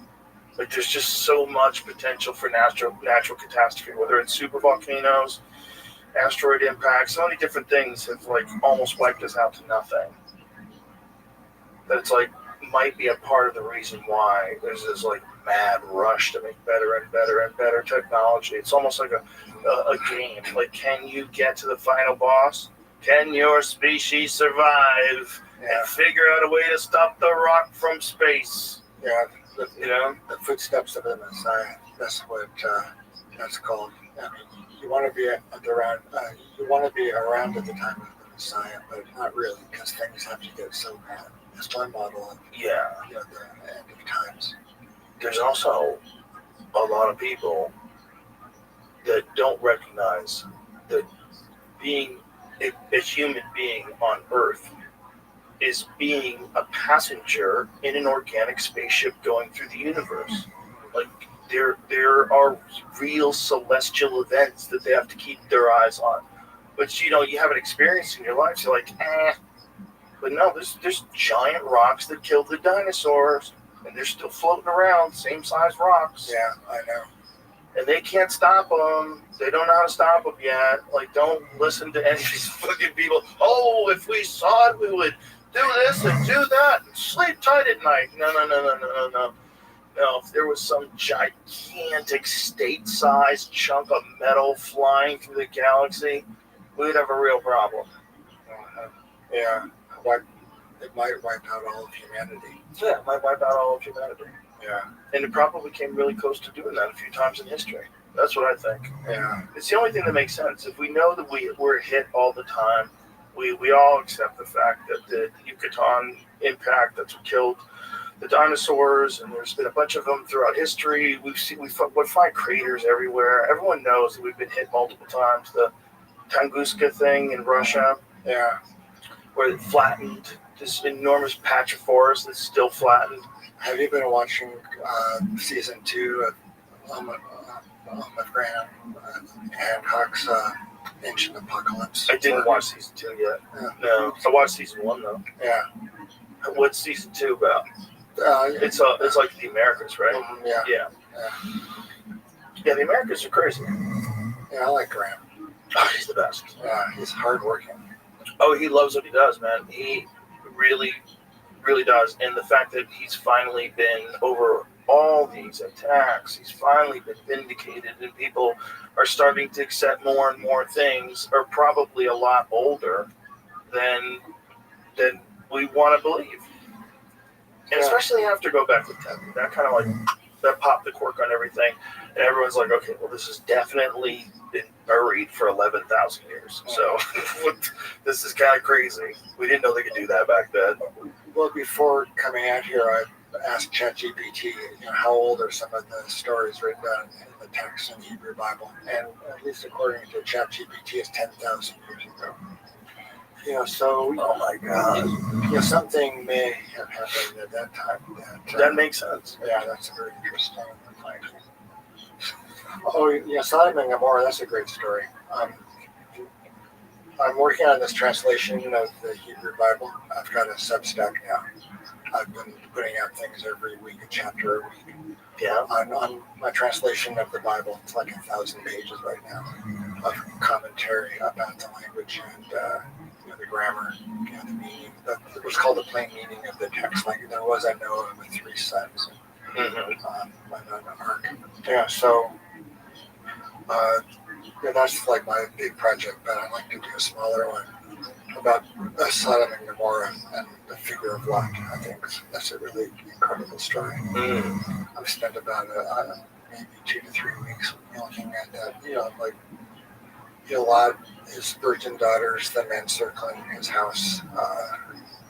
Like there's just so much potential for natural catastrophe, whether it's super volcanoes, asteroid impacts, so many different things have almost wiped us out to nothing. That it's might be a part of the reason why there's this mad rush to make better and better and better technology. It's almost like a game. Can you get to the final boss? Can your species survive and figure out a way to stop the rock from space? Yeah, the footsteps of the Messiah. That's what that's called. you want to be around. You want to be around at the time of the Messiah, but not really, because things have to get so bad. That's one model of the end of times. There's also a lot of people that don't recognize that being a human being on Earth is being a passenger in an organic spaceship going through the universe. Like there are real celestial events that they have to keep their eyes on. But you haven't experienced in your life, so you're like, eh. But no, there's giant rocks that killed the dinosaurs, and they're still floating around, same size rocks. Yeah, I know. And they can't stop them. They don't know how to stop them yet. Like, don't listen to any of these fucking people. Oh, if we saw it, we would do this and do that and sleep tight at night. No. No, if there was some gigantic state-sized chunk of metal flying through the galaxy, we'd have a real problem. Yeah, it might wipe out all of humanity. Yeah, it might wipe out all of humanity. Yeah. And it probably came really close to doing that a few times in history. That's what I think. Yeah. It's the only thing that makes sense. If we know that we're hit all the time, we all accept the fact that the Yucatan impact, that's what killed the dinosaurs, and there's been a bunch of them throughout history. We find craters everywhere. Everyone knows that we've been hit multiple times. The Tunguska thing in Russia, where it flattened this enormous patch of forest that's still flattened. Have you been watching season 2 of Graham Hancock's Ancient Apocalypse? I didn't watch season 2 yet. Yeah. No, I watched season 1 though. Yeah. What's season 2 about? It's like the Americas, right? Yeah. Yeah, the Americas are crazy. Yeah, I like Graham. Oh, he's the best. Yeah, he's hardworking. Oh, he loves what he does, man. He really, really does. And the fact that he's finally been over all these attacks, he's finally been vindicated, and people are starting to accept more and more things, are probably a lot older than we want to believe. And especially after Go Back with Ted, that kind of like, that popped the cork on everything. And everyone's like, okay, well, this has definitely been buried for 11,000 years. So this is kind of crazy. We didn't know they could do that back then. Well, before coming out here, I asked ChatGPT, how old are some of the stories written down in the text in the Hebrew Bible? And at least according to ChatGPT, it's 10,000 years ago. So oh my God, something may have happened at that time. That makes sense. Yeah, that's a very interesting finding. Oh, yeah, Sodom and Gomorrah, that's a great story. I'm working on this translation of the Hebrew Bible. I've got a Substack now. I've been putting out things every week, a chapter a week. Yeah. On my translation of the Bible, it's like 1,000 pages right now of commentary about the language and the grammar, the meaning. It was called the plain meaning of the text. Like there was a Noah with 3 sons, and an ark. Yeah, so that's like my big project, but I'd like to do a smaller one about Sodom and Gomorrah and the figure of Lot. I think that's a really incredible story. I've spent about maybe 2 to 3 weeks looking at that. Lot, his virgin daughters, the men circling his house,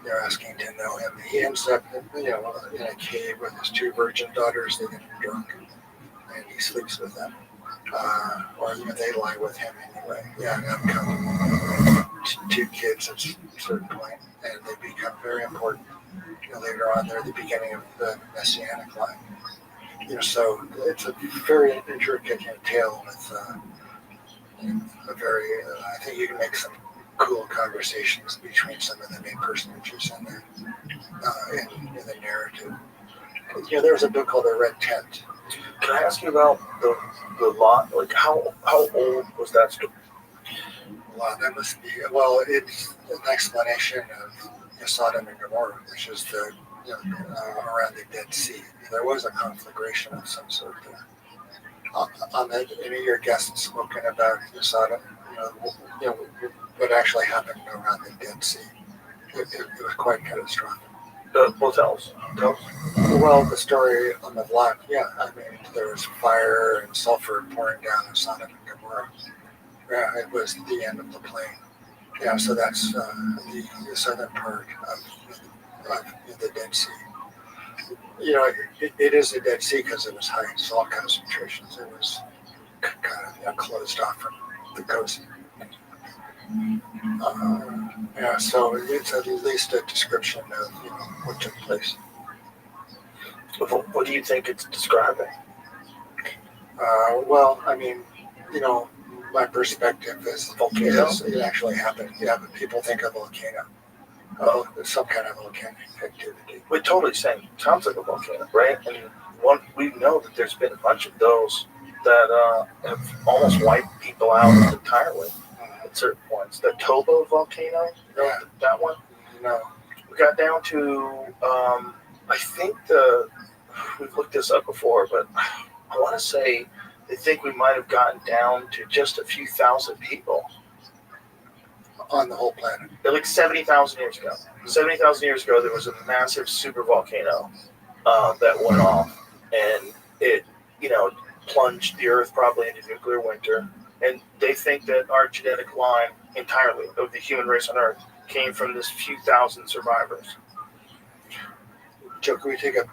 they're asking to know him. He ends up, in a cave with his 2 virgin daughters. They get him drunk, and he sleeps with them, or they lie with him anyway. Yeah, and come 2 kids at a certain point, and they become very important. Later on, they're the beginning of the Messianic line. So it's a very intricate tale with. I think you can make some cool conversations between some of the main personages in there, in the narrative. There was a book called The Red Tent. Can I ask you about the Lot? Like, how old was that story? Lot, that must be, well, it's an explanation of Sodom and Gomorrah, which is the around the Dead Sea. There was a conflagration of some sort there. Any of your guests spoken about Sodom, what actually happened around the Dead Sea. It was quite catastrophic. Well, tell us. Well, the story of Lot, there was fire and sulfur pouring down on Sodom and Gomorrah. were. Yeah, it was the end of the plain. Yeah, so that's the southern part of the Dead Sea. You know, it is the Dead Sea because it was high salt concentrations. It was kind of closed off from the coast. Yeah, so it's at least a description of what took place. What do you think it's describing? Well, I mean, my perspective is Volcano? it actually happened. Yeah, but people think of volcano. Some kind of volcanic activity. We're totally saying sounds like a volcano, right? And we know that there's been a bunch of those that have almost wiped people out entirely at certain points. The Toba volcano, that one? No. We got down to, I think we've looked this up before, but I want to say they think we might have gotten down to just a few thousand people. On the whole planet. Like 70,000 years ago. 70,000 years ago, there was a massive super volcano that went off, and it, plunged the Earth probably into nuclear winter. And they think that our genetic line entirely of the human race on Earth came from this few thousand survivors. Joe, can we take a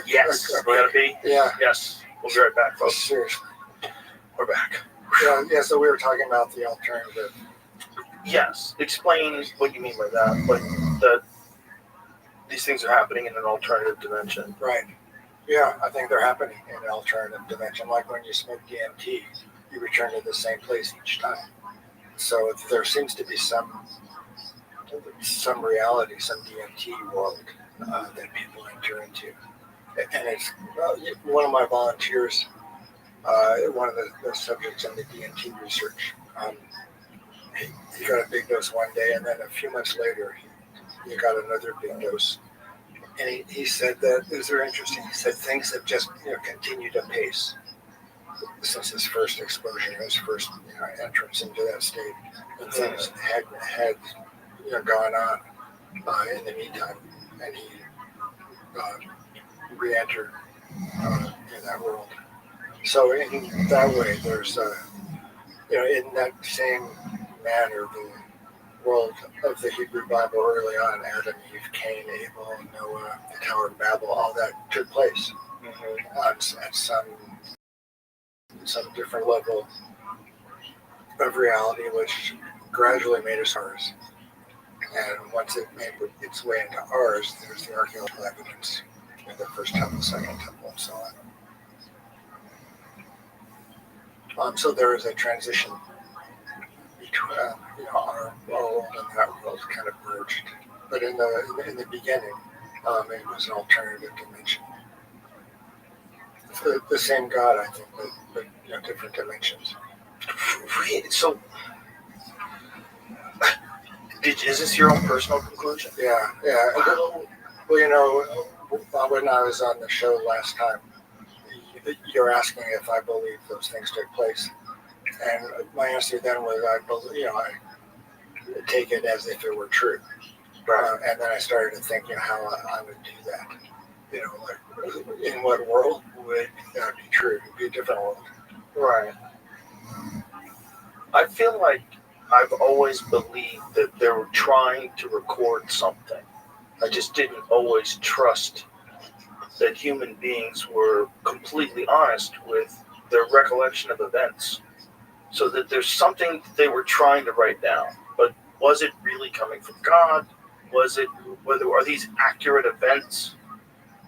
yes? We gotta be. Yeah. Yes. We'll be right back, folks. Seriously. We're back. Yeah. So we were talking about the alternative. Yes. Explain what you mean by that. Like that these things are happening in an alternative dimension. Right. Yeah, I think they're happening in an alternative dimension. Like when you smoke DMT, you return to the same place each time. So there seems to be some reality, some DMT world that people enter into. And it's one of my volunteers, one of the subjects in the DMT research. He got a big dose one day, and then a few months later, he got another big dose. And he said that, it was very interesting, he said things have just continued to pace since his first exposure, his first entrance into that state. And things had gone on in the meantime. And he re-entered in that world. So in that way, there's, in that same manner, the world of the Hebrew Bible early on, Adam, Eve, Cain, Abel, Noah, the Tower of Babel, all that took place at some different level of reality, which gradually made us ours. And once it made its way into ours, there's the archaeological evidence in the first temple, second temple, and so on. So there is a transition between our world and that world kind of merged. But in the beginning, it was an alternative dimension. The same God, I think, but different dimensions. So, is this your own personal conclusion? Yeah. Well, when I was on the show last time, you're asking if I believe those things took place, and my answer then was I take it as if it were true. Right. And then I started to think, how I would do that. Like in what world would that be true? It would be a different world. Right. I feel like I've always believed that they were trying to record something. I just didn't always trust that human beings were completely honest with their recollection of events. So that there's something they were trying to write down. But was it really coming from God? Are these accurate events?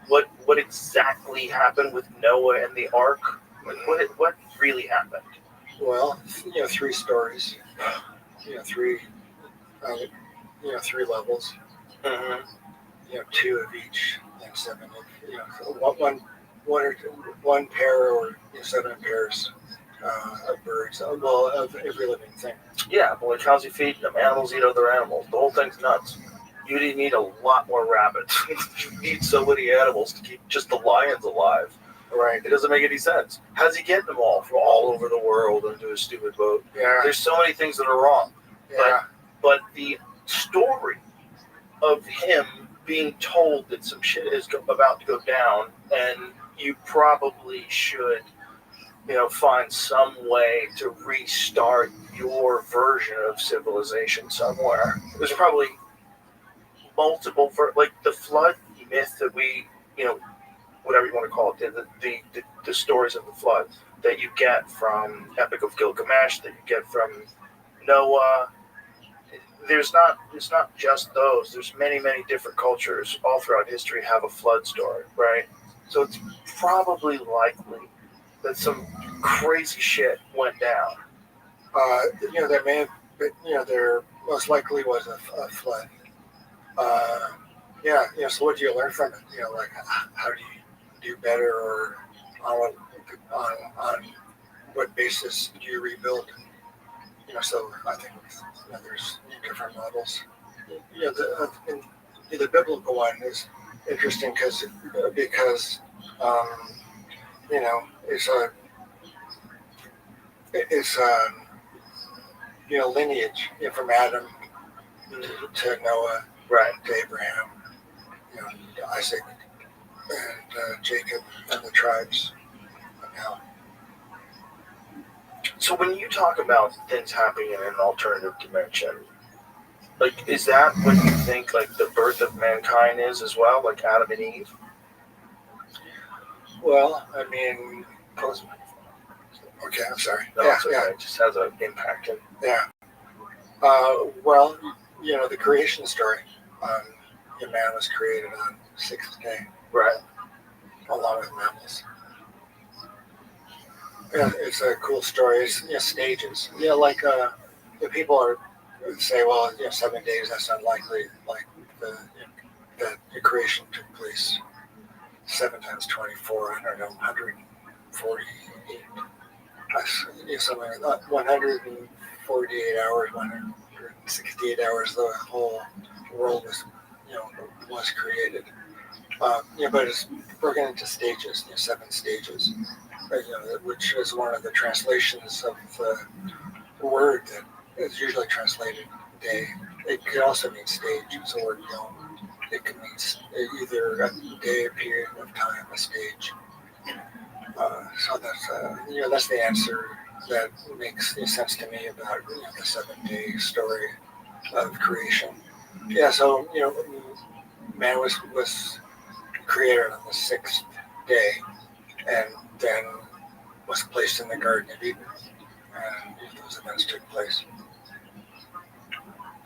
What exactly happened with Noah and the ark? What really happened? Well, 3 stories. Three levels. Mm-hmm. 2 of each, and 7 of one pair or 7 pairs of birds. Well, of every living thing. Yeah, but like how's he feeding them? Animals eat other animals. The whole thing's nuts. You need a lot more rabbits. You need so many animals to keep just the lions alive. Right. It doesn't make any sense. How's he getting them all from all over the world into his stupid boat? Yeah. There's so many things that are wrong. Yeah. But the story of him being told that some shit is about to go down, and you probably should find some way to restart your version of civilization somewhere. There's probably multiple, like the flood myth that we, whatever you want to call it, the stories of the flood that you get from Epic of Gilgamesh, that you get from Noah. It's not just those. There's many different cultures all throughout history have a flood story, right? So it's probably likely that some crazy shit went down. There may have been, there most likely was a flood. So what do you learn from it? Like how do you do better, or on what basis do you rebuild? So I think there's different models. The biblical one is interesting because it's lineage from Adam to Noah, right, to Abraham, to Isaac, and Jacob, and the tribes. Now, so when you talk about things happening in an alternative dimension, like, is that what you think, like, the birth of mankind is as well, like Adam and Eve? Well, I mean, okay, I'm sorry. No, it's okay. It just has an impact. Yeah. The creation story. Man was created on the sixth day. Right. Along with mammals. Yeah, it's a cool story. It's stages. Like people say, well, 7 days. That's unlikely. Like that the creation took place 7 times 24. I don't know, 148. Something like that. 148 hours, 168 hours. The whole world was created. But it's broken into stages. 7 stages. Which is one of the translations of the word that is usually translated day. It could also mean stage. It's the word yom. It could mean either a day, a period of time, a stage. So that's the answer that makes sense to me about the 7-day story of creation. Yeah, so man was created on the 6th day, and then was placed in the Garden of Eden, and those events took place.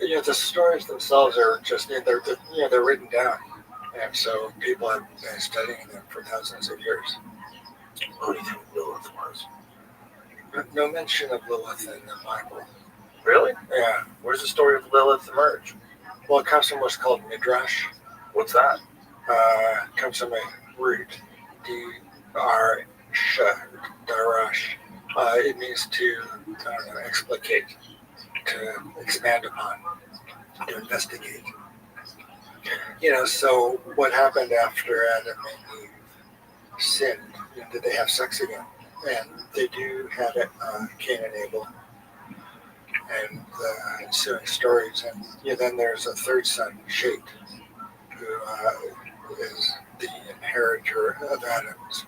But, the stories themselves are just they're written down, and so people have been studying them for thousands of years. Who do you think Lilith was? No mention of Lilith in the Bible. Really? Yeah. Where's the story of Lilith emerge? Well, it comes from what's called midrash. What's that? It comes from a root, darash. It means to explicate, to expand upon, to investigate. So what happened after Adam and Eve sinned? Did they have sex again? And they do have Cain and Abel, and the ensuing stories. And then there's a third son, Shet, who is the inheritor of Adam's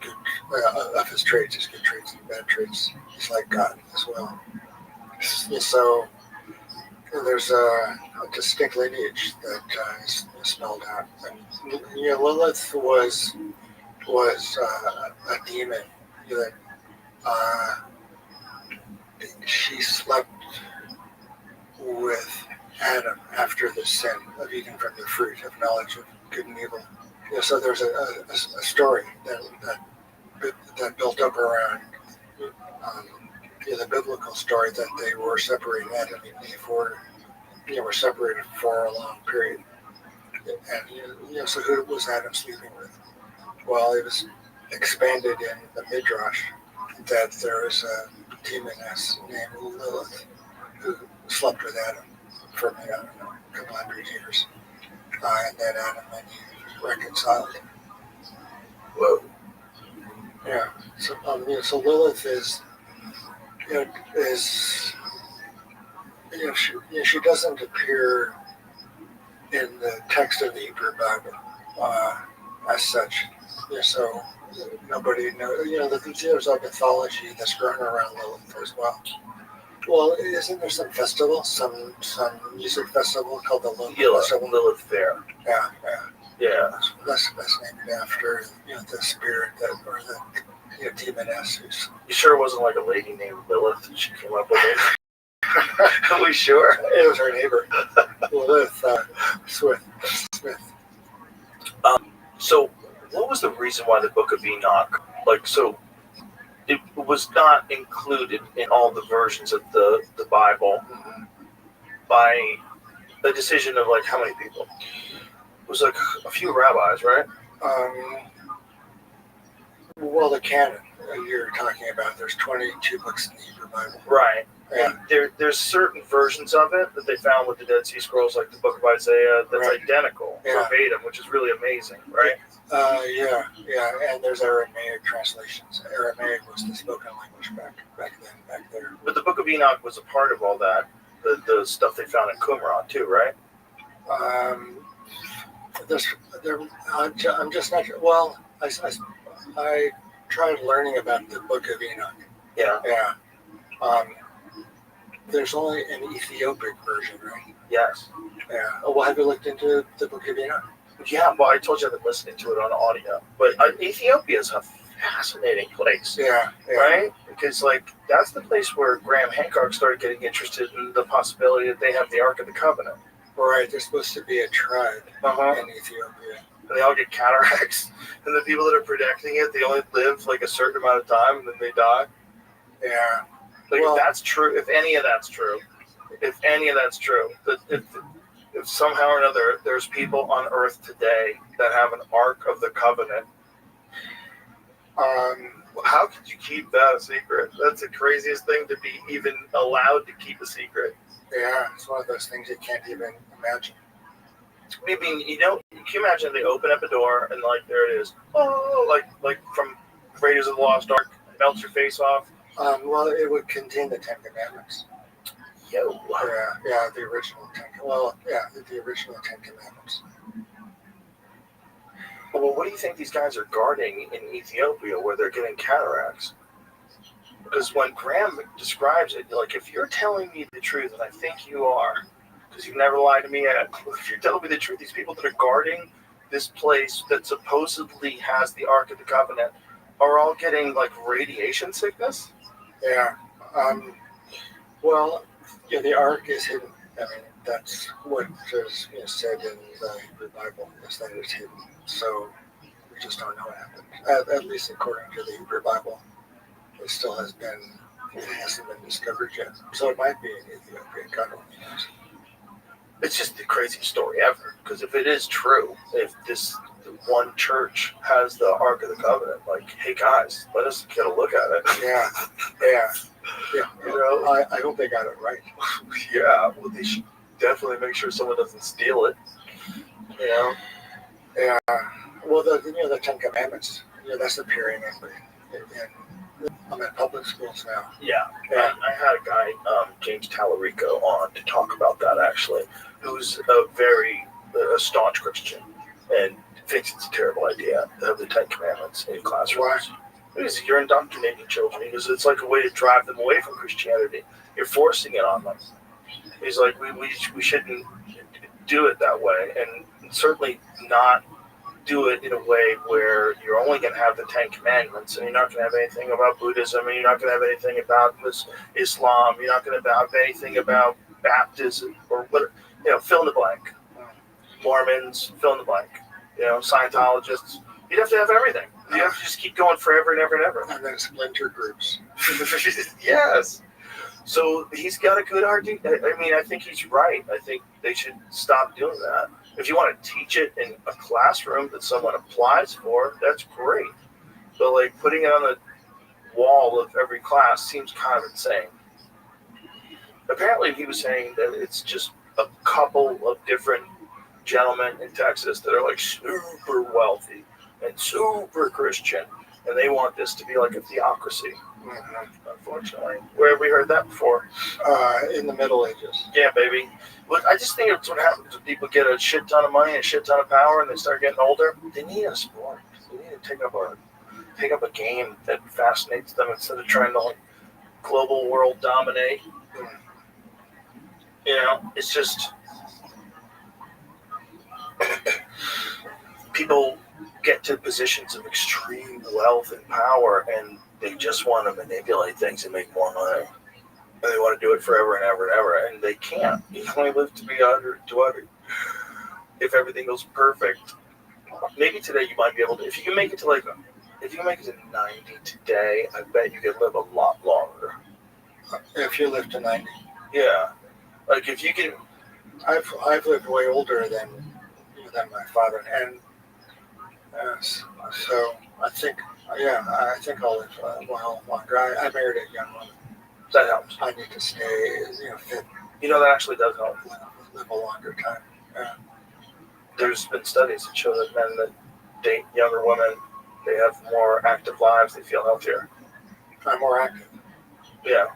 of his traits, his good traits and bad traits. He's like God as well. So there's a distinct lineage that is spelled out. And, Lilith was a demon that she slept with Adam after the sin of eating from the fruit of knowledge of good and evil. So there's a story that built up around the biblical story that they were separated. Adam and Eve were separated for a long period. And so who was Adam sleeping with? Well, it was expanded in the midrash that there is a demoness named Lilith who slept with Adam for a couple hundred years, and then Adam and Eve reconciled. Whoa. Yeah. So Lilith is she doesn't appear in the text of the Hebrew Bible as such. So nobody knows. There's a mythology that's grown around Lilith as well. Well, isn't there some festival, some music festival called the Lilith Festival? Lilith Fair. Yeah. That's named after the spirit or the demoness. You sure it wasn't like a lady named Lilith and she came up with it? Are we sure? It was her neighbor, Lilith Smith. So, what was the reason why the Book of Enoch? It was not included in all the versions of the Bible by the decision of how many people? It was a few rabbis, right? Well, the canon you're talking about, there's 22 books in the Hebrew Bible. Right. Yeah. And there's certain versions of it that they found with the Dead Sea Scrolls, like the Book of Isaiah, that's identical, verbatim, which is really amazing, right? Yeah, and there's Aramaic translations. Aramaic was the spoken language back there. But the Book of Enoch was a part of all that, the stuff they found in Qumran too, right? I'm just not. Well, I tried learning about the Book of Enoch. Yeah. There's only an Ethiopic version, right? Yes. Yeah. Oh, well, have you looked into the Book of Enoch? Yeah, well, I told you I've been listening to it on audio. But Ethiopia is a fascinating place. Yeah. Right? Because, that's the place where Graham Hancock started getting interested in the possibility that they have the Ark of the Covenant. Right. There's supposed to be a tribe in Ethiopia. And they all get cataracts. And the people that are predicting it, they only live, a certain amount of time, and then they die. Yeah. If that's true, if any of that's true, if somehow or another there's people on Earth today that have an Ark of the Covenant, how could you keep that a secret? That's the craziest thing to be even allowed to keep a secret. Yeah, it's one of those things you can't even imagine. I mean, can you imagine they open up a door and there it is, like from Raiders of the Lost Ark, melts your face off. Well, it would contain the Ten Commandments. Yo. Yeah, the original the original Ten Commandments. Well, what do you think these guys are guarding in Ethiopia where they're getting cataracts? Because when Graham describes it, if you're telling me the truth, and I think you are, because you've never lied to me yet, if you're telling me the truth, these people that are guarding this place that supposedly has the Ark of the Covenant are all getting, radiation sickness? Yeah. Well, the Ark is hidden. I mean, that's what is said in the Hebrew Bible, is that it's hidden. So we just don't know what happened. At least according to the Hebrew Bible, it hasn't been discovered yet. So it might be in Ethiopia. God only knows. It's just the craziest story ever. Because if it is true, if this one church has the Ark of the Covenant, hey guys, let us get a look at it. Yeah. I hope they got it right. Yeah, well, they should definitely make sure someone doesn't steal it. Yeah. Well, the Ten Commandments. That's appearing I'm at public schools now. Yeah. I had a guy, James Tallarico, on to talk about that actually, who's a staunch Christian and thinks it's a terrible idea to have the Ten Commandments in classrooms. Why? Because you're indoctrinating children. Because it's a way to drive them away from Christianity. You're forcing it on them. He's like, we shouldn't do it that way, and certainly not do it in a way where you're only going to have the Ten Commandments, and you're not going to have anything about Buddhism, and you're not going to have anything about Islam. You're not going to have anything about baptism or what, fill in the blank. Mormons, fill in the blank. Scientologists. You'd have to have everything. You have to just keep going forever and ever and ever. And then splinter groups. Yes. So he's got a good argument. I mean, I think he's right. I think they should stop doing that. If you want to teach it in a classroom that someone applies for, that's great. But putting it on the wall of every class seems kind of insane. Apparently he was saying that it's just a couple of different gentlemen in Texas that are super wealthy and super Christian, and they want this to be a theocracy. Unfortunately, where have we heard that before? In the Middle Ages. Yeah, baby. Look, I just think it's what happens when people get a shit ton of money and a shit ton of power, and they start getting older. They need a sport. They need to take up pick up a game that fascinates them instead of trying to like global world dominate. You know, it's just people get to positions of extreme wealth and power, and they just want to manipulate things and make more money. And they want to do it forever and ever and ever, and they can't. You can only live to be 100, 200. If everything goes perfect, maybe today you might be able to. If you can make it to if you can make it to 90 today, I bet you could live a lot longer. If you live to 90. Yeah, like if you can. I've lived way older than my father, and so I think I'll live well longer. I married a young woman. That helps. I need to stay, fit. That actually does help. Live a longer time. There's been studies that show that men that date younger women, they have more active lives. They feel healthier. I'm more active. Yeah,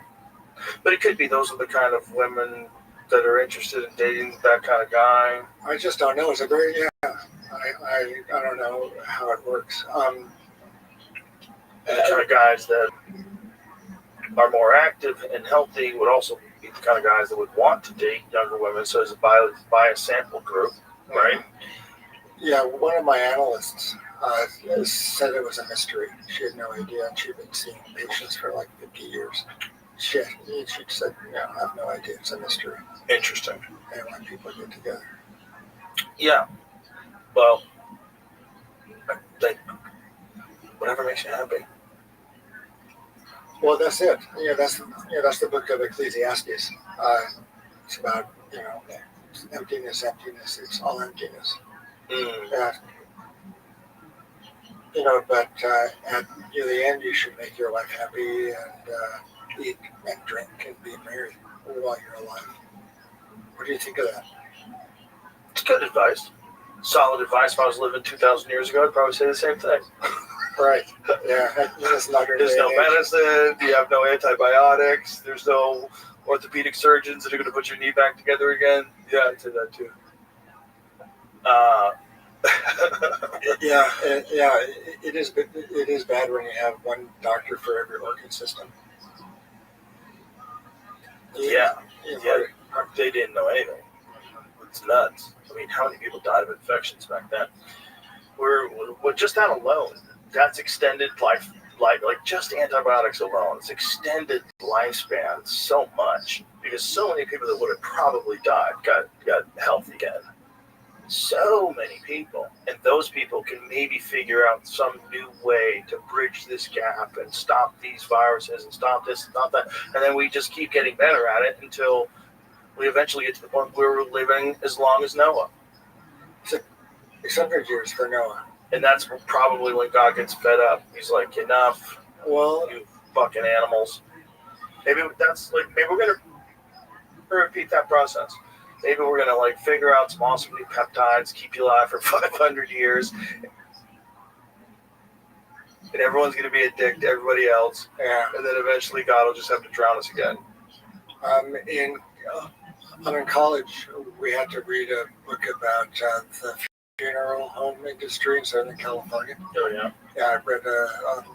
but it could be those are the kind of women that are interested in dating that kind of guy. I just don't know. It's a very I don't know how it works. And the kind of guys that are more active and healthy would also be the kind of guys that would want to date younger women. So as a buy a sample group, right? Yeah, one of my analysts said it was a mystery. She had no idea, and she'd been seeing patients for like 50 years. She said, I have no idea. It's a mystery. Interesting. And when people get together. Yeah. Well, I think whatever makes you happy. Well, that's it. That's the book of Ecclesiastes. It's about emptiness. It's all emptiness. But at the end, you should make your life happy and eat and drink and be merry while you're alive. What do you think of that? It's good advice. Solid advice. If I was living 2,000 years ago, I'd probably say the same thing. Right. Yeah. There's no medicine. You have no antibiotics. There's no orthopedic surgeons that are going to put your knee back together again. Yeah, I'd say that too. It is bad when you have one doctor for every organ system. Yeah. They didn't know anything. It's nuts. I mean, how many people died of infections back then? We're just that alone. That's extended life, like just antibiotics alone. It's extended lifespan so much because so many people that would have probably died got healthy again. So many people, and those people can maybe figure out some new way to bridge this gap and stop these viruses and stop this and stop that, and then we just keep getting better at it until we eventually get to the point where we're living as long as Noah. 600 years for Noah. And that's probably when God gets fed up. He's like, enough. Well, you fucking animals. Maybe we're gonna repeat that process. Maybe we're gonna figure out some awesome new peptides, keep you alive for 500 years, and everyone's gonna be a dick to everybody else. Yeah. And then eventually God will just have to drown us again. In college, we had to read a book about the funeral home industry in Southern California. Oh, yeah. Yeah, I read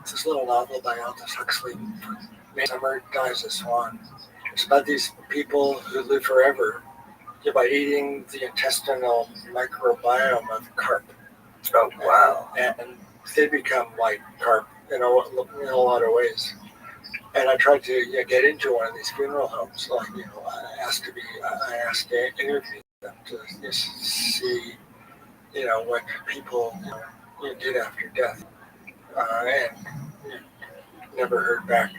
this little novel by Aldous Huxley, Summer Dies a Swan. It's about these people who live forever by eating the intestinal microbiome of carp. Oh, wow. And they become like carp in a lot of ways. And I tried to get into one of these funeral homes. I asked to interview them to just see, what people did after death. And never heard back.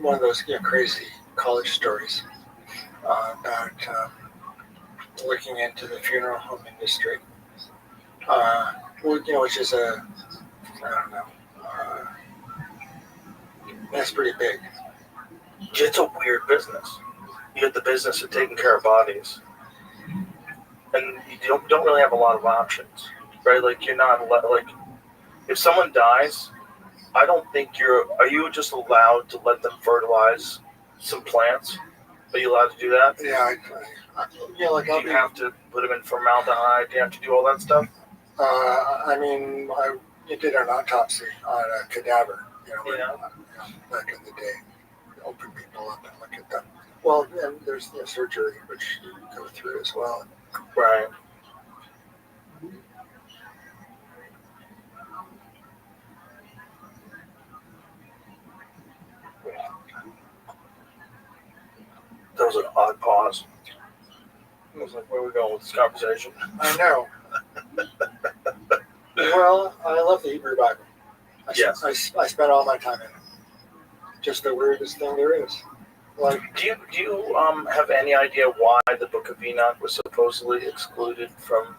One of those crazy college stories about looking into the funeral home industry, which is that's pretty big. It's a weird business. You get the business of taking care of bodies, and you don't really have a lot of options, right? You're not if someone dies, I don't think are you just allowed to let them fertilize some plants? Are you allowed to do that? Yeah, do you have to put them in formaldehyde? Do you have to do all that stuff? you did an autopsy on a cadaver, Yeah. back in the day. You open people up and look at them. Well, and there's surgery, which you go through as well. Right. That was an odd pause. I was like, where are we going with this conversation? I know. Well, I love the Hebrew Bible. Yes. I spent all my time in it. Just the weirdest thing there is. Like, Do you have any idea why the Book of Enoch was supposedly excluded from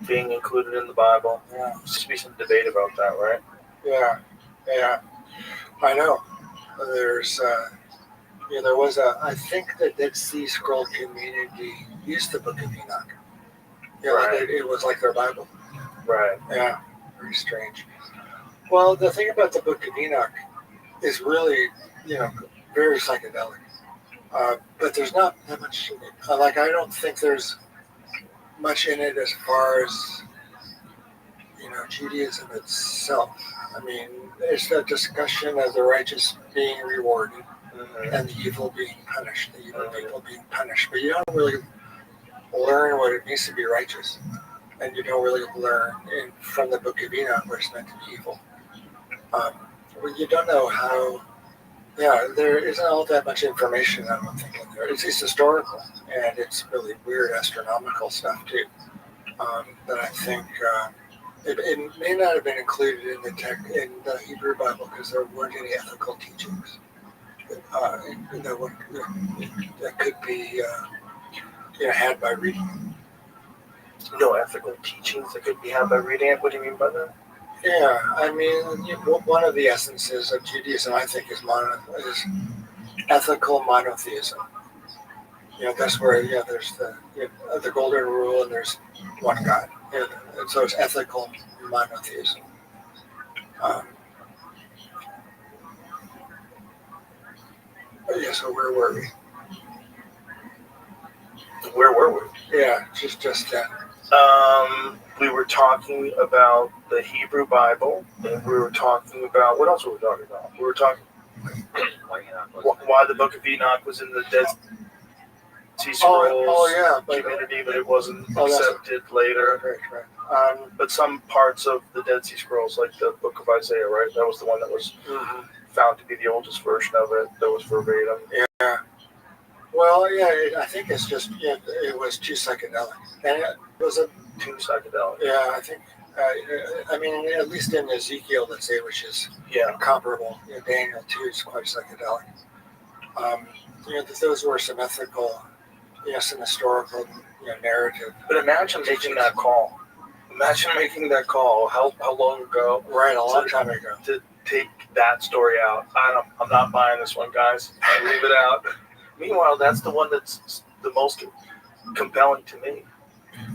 being included in the Bible? Yeah. There seems to be some debate about that, right? Yeah. I know. There's, there was I think the Dead Sea Scroll community used the Book of Enoch. Yeah, Right. it was like their Bible. Right. Yeah, very strange. Well, the thing about the Book of Enoch is really, very psychedelic. But there's not that much in it. I don't think there's much in it as far as, Judaism itself. I mean, it's a discussion of the righteous being rewarded and the evil being punished, the evil people being punished. But you don't really learn what it means to be righteous. And you don't really learn from the Book of Enoch what it's meant to be evil. You don't know how. Yeah, there isn't all that much information, I don't think, in there. It's historical, and it's really weird astronomical stuff, too. That I think it may not have been included in the Hebrew Bible because there weren't any ethical teachings that could be had by reading. No ethical teachings that could be had by reading it? What do you mean by that? Yeah, I mean, one of the essences of Judaism, I think, is ethical monotheism. That's where there's the golden rule, and there's one God. And so it's ethical monotheism. So where were we? Where were we? Yeah, just that. We were talking about the Hebrew Bible, and we were talking about, what else were we talking about? We were talking why the Book of Enoch was in the Dead Sea Scrolls community, but it wasn't accepted later. Right. But some parts of the Dead Sea Scrolls, like the Book of Isaiah, right? That was the one that was found to be the oldest version of it. That was verbatim. Yeah. Well, I think it's just it was too psychedelic, and it was too psychedelic. Yeah, I think. I mean, at least in Ezekiel, let's say, which is comparable. Daniel too is quite psychedelic. Those were some ethical, some historical, narrative. But imagine making that call. Imagine making that call. How long ago? Right, a long time ago. To take that story out. I'm not buying this one, guys. Leave it out. Meanwhile, that's the one that's the most compelling to me.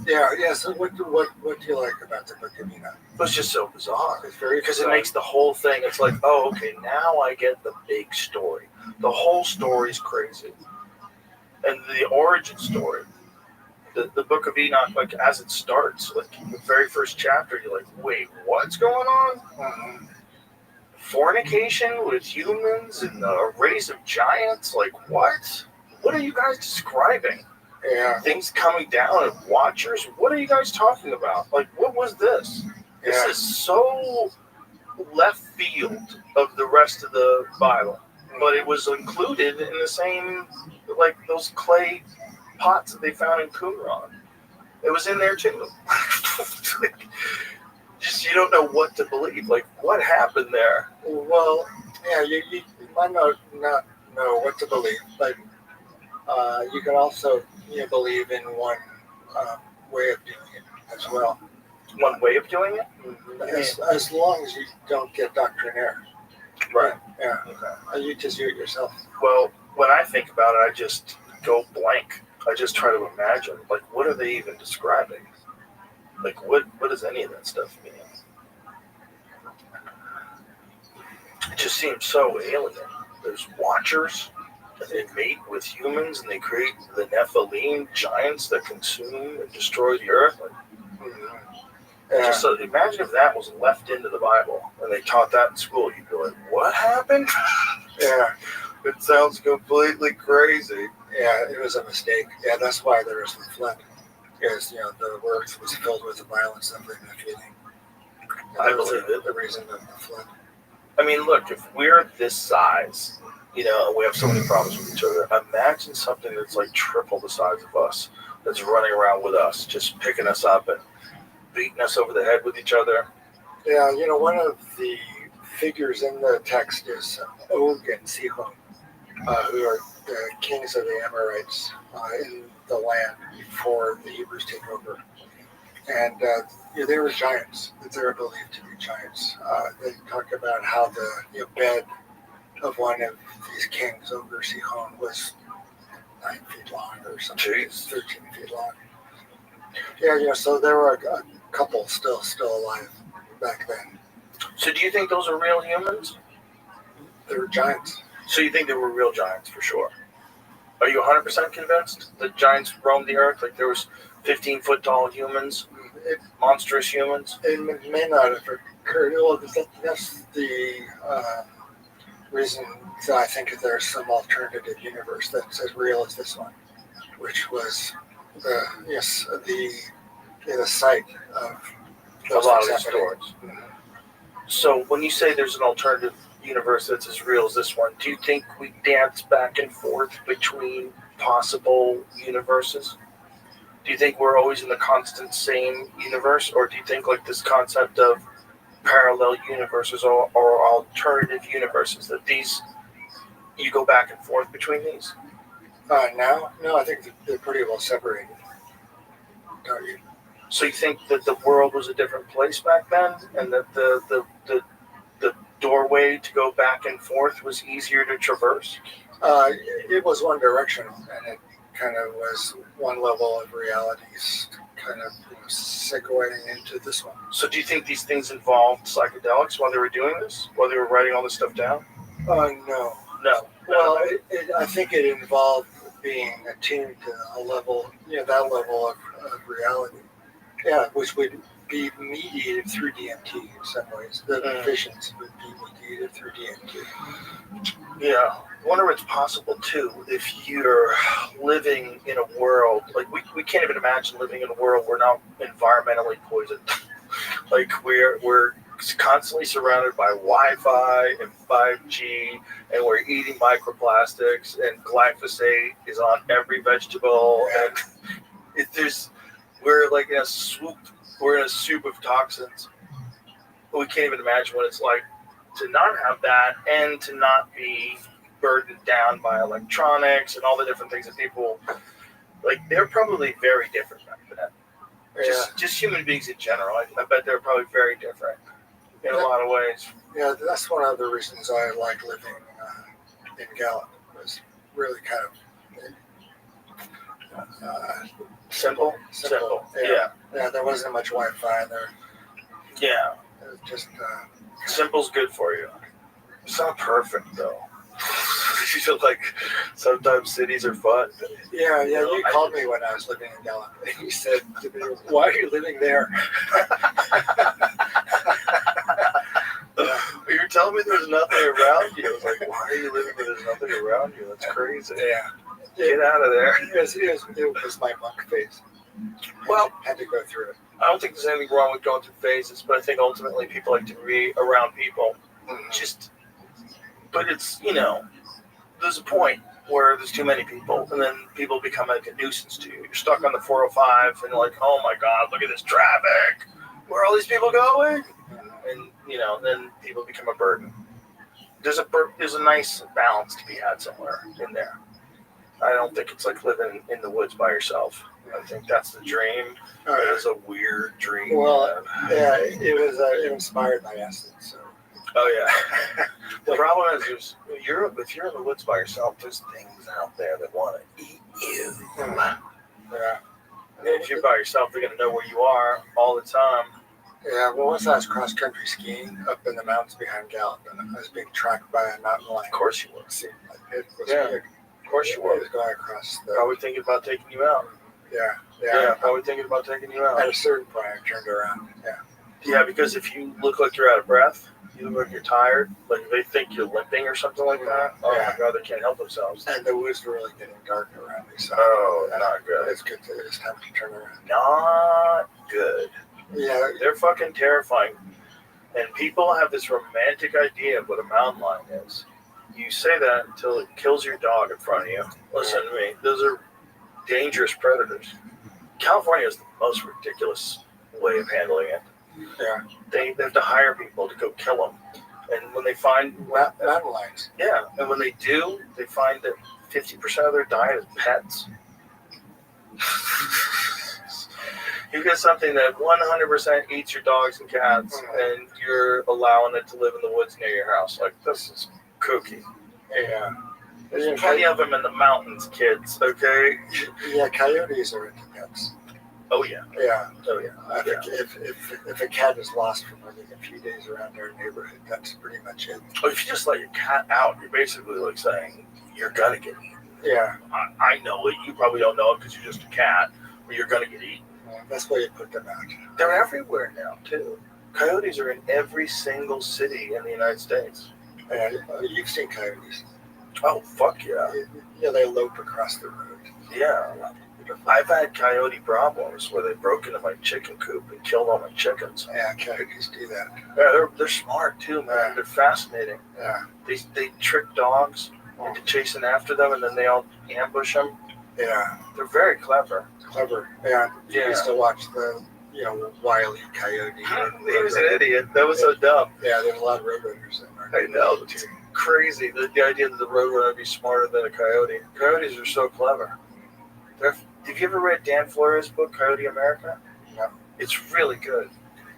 Yeah. So what do you like about the Book of Enoch? It's just so bizarre. It's very because it makes the whole thing. It's like, oh, okay, now I get the big story. The whole story's crazy, and the origin story. The Book of Enoch, like as it starts, like the very first chapter, you're like, wait, what's going on? Fornication with humans and a race of giants? Like, what? What are you guys describing? Yeah. Things coming down and watchers? What are you guys talking about? Like, what was this? This is so left field of the rest of the Bible. But it was included in the same, like, those clay pots that they found in Qumran. It was in there, too. Just, you don't know what to believe. Like, what happened there? Well, you might not know what to believe, but you can also believe in one way of doing it as well. One way of doing it? Mm-hmm. As long as you don't get doctrinaire. Right. Yeah. Okay. You just do it yourself. Well, when I think about it, I just go blank. I just try to imagine, like, what are they even describing? Like, what does any of that stuff mean? It just seems so alien. There's watchers, and they mate with humans, and they create the Nephilim giants that consume and destroy the earth. Like, Just so, imagine if that was left into the Bible and they taught that in school. You'd be like, what happened? Yeah. It sounds completely crazy. Yeah, it was a mistake. Yeah, that's why there was the flood. Because, the earth was filled with violence and feeling. I believe it. The reason of the flood. I mean, look, if we're this size, and we have so many problems with each other, imagine something that's like triple the size of us, that's running around with us, just picking us up and beating us over the head with each other. Yeah, one of the figures in the text is Og and Sihon, who are the kings of the Amorites in the land before the Hebrews take over. And they were giants. They were believed to be giants. They talk about how the bed of one of these kings, Og or Sihon, was 9 feet long or something. Jeez. 13 feet long. Yeah, so there were a couple still alive back then. So do you think those are real humans? They were giants. So you think they were real giants for sure? Are you 100% convinced that giants roamed the earth? Like there was 15-foot tall humans, monstrous humans? It may not have occurred. Well, that's the reason that I think there's some alternative universe that's as real as this one, which was the site of a lot of these stories. Mm-hmm. So when you say there's an alternative universe that's as real as this one, do you think we dance back and forth between possible universes? Do you think we're always in the constant same universe, or do you think like this concept of parallel universes or alternative universes, that these you go back and forth between these? No, I think they're pretty well separated. Don't you? So you think that the world was a different place back then, and that the doorway to go back and forth was easier to traverse? It was one directional, and it kind of was one level of realities, kind of segueing into this one. So do you think these things involved psychedelics while they were doing this, while they were writing all this stuff down? No. Well, I think it involved being attuned to a level, that level of reality. Yeah, which would be mediated through DMT in some ways. The visions would be mediated through DMT. Yeah. I wonder if it's possible too, if you're living in a world, like we can't even imagine living in a world we're not environmentally poisoned. Like we're constantly surrounded by Wi-Fi and 5G, and we're eating microplastics, and glyphosate is on every vegetable, and we're like in a soup of toxins. We can't even imagine what it's like to not have that and to not be burdened down by electronics and all the different things that people like. They're probably very different back then. Just human beings in general. I bet they're probably very different in a lot of ways. Yeah, that's one of the reasons I like living in Gallup. Was really kind of simple. Yeah, there wasn't much Wi-Fi there. Yeah, it was just simple's good for you. It's not perfect though. You feel like sometimes cities are fun. Yeah. You called me when I was living in Gallup, and you said to me, "Why are you living there?" You're telling me there's nothing around you. I was like, "Why are you living where there's nothing around you? That's crazy." Yeah. Get out of there. It was my monk phase. Well, had to go through it. I don't think there's anything wrong with going through phases, but I think ultimately people like to be around people. But it's, there's a point where there's too many people, and then people become like a nuisance to you. You're stuck on the 405, and like, oh my God, look at this traffic. Where are all these people going? And, then people become a burden. There's a nice balance to be had somewhere in there. I don't think it's like living in the woods by yourself. I think that's the dream. It is a weird dream. Well, yeah, it was inspired by acid. So. Oh yeah. The problem is, if you're in the woods by yourself, there's things out there that want to eat you. Yeah. And if you're by yourself, they're gonna know where you are all the time. Yeah. Well, once I was cross country skiing up in the mountains behind Gallup, and I was being tracked by a mountain lion. Of course you were. See, it was big. Of course you were. It was going across. Probably thinking about taking you out. Yeah. Yeah, probably thinking about taking you At out. a certain point, I turned around. Yeah. Yeah, because if you look like you're out of breath, you look like you're tired, like they think you're limping or something like that. Oh my God, they can't help themselves. And the woods were really getting dark around me. So Not good. It's good. It's time to turn around. Not good. Yeah. They're fucking terrifying. And people have this romantic idea of what a mountain lion is. You say that until it kills your dog in front of you. Listen to me. Those are dangerous predators. California is the most ridiculous way of handling it. Yeah. They have to hire people to go kill them. And when they find mountain lions. Yeah, and when they do, they find that 50% of their diet is pets. You get something that 100% eats your dogs and cats, and you're allowing it to live in the woods near your house. Like, this is kooky. Yeah. There's plenty of them in the mountains, kids, okay? Yeah, coyotes are into pets. Oh, yeah. Yeah. Oh, yeah. I think if a cat is lost for more than a few days around our neighborhood, that's pretty much it. Well, if you just let your cat out, you're basically like saying, you're going to get eaten. Yeah. I know it. You probably don't know it because you're just a cat, but you're going to get eaten. That's why you put them out. They're everywhere now, too. Coyotes are in every single city in the United States. And you've seen coyotes. Oh, fuck yeah. Yeah, they lope across the road. Yeah. I've had coyote problems where they broke into my chicken coop and killed all my chickens. Yeah, coyotes do that. Yeah, they're smart, too, man. Yeah. They're fascinating. Yeah. They trick dogs into chasing after them, and then they all ambush them. Yeah. They're very clever. Yeah. You used to watch the, Wile E. Coyote. He was an idiot. That was so dumb. Yeah, there's a lot of roadrunners in there. I know. It's crazy. The idea that the roadrunner would be smarter than a coyote. Coyotes are so clever. Have you ever read Dan Flores' book, Coyote America? No. It's really good.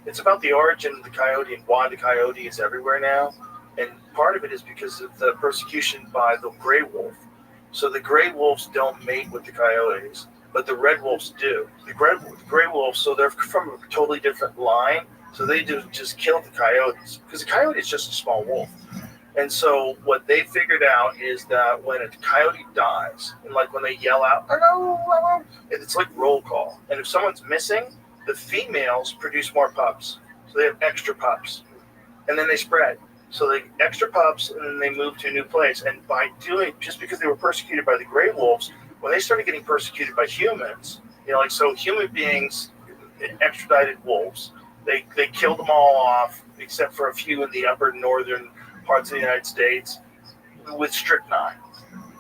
It's about the origin of the coyote and why the coyote is everywhere now. And part of it is because of the persecution by the gray wolf. So the gray wolves don't mate with the coyotes, but the red wolves do. The gray wolves, so they're from a totally different line. So they just kill the coyotes because the coyote is just a small wolf. And so what they figured out is that when a coyote dies, and like when they yell out, "Hello," it's like roll call. And if someone's missing, the females produce more pups. So they have extra pups. And then they spread. So they extra pups, and then they move to a new place. And by just because they were persecuted by the gray wolves, when they started getting persecuted by humans, so human beings, extradited wolves, they killed them all off, except for a few in the upper northern parts of the United States with strychnine.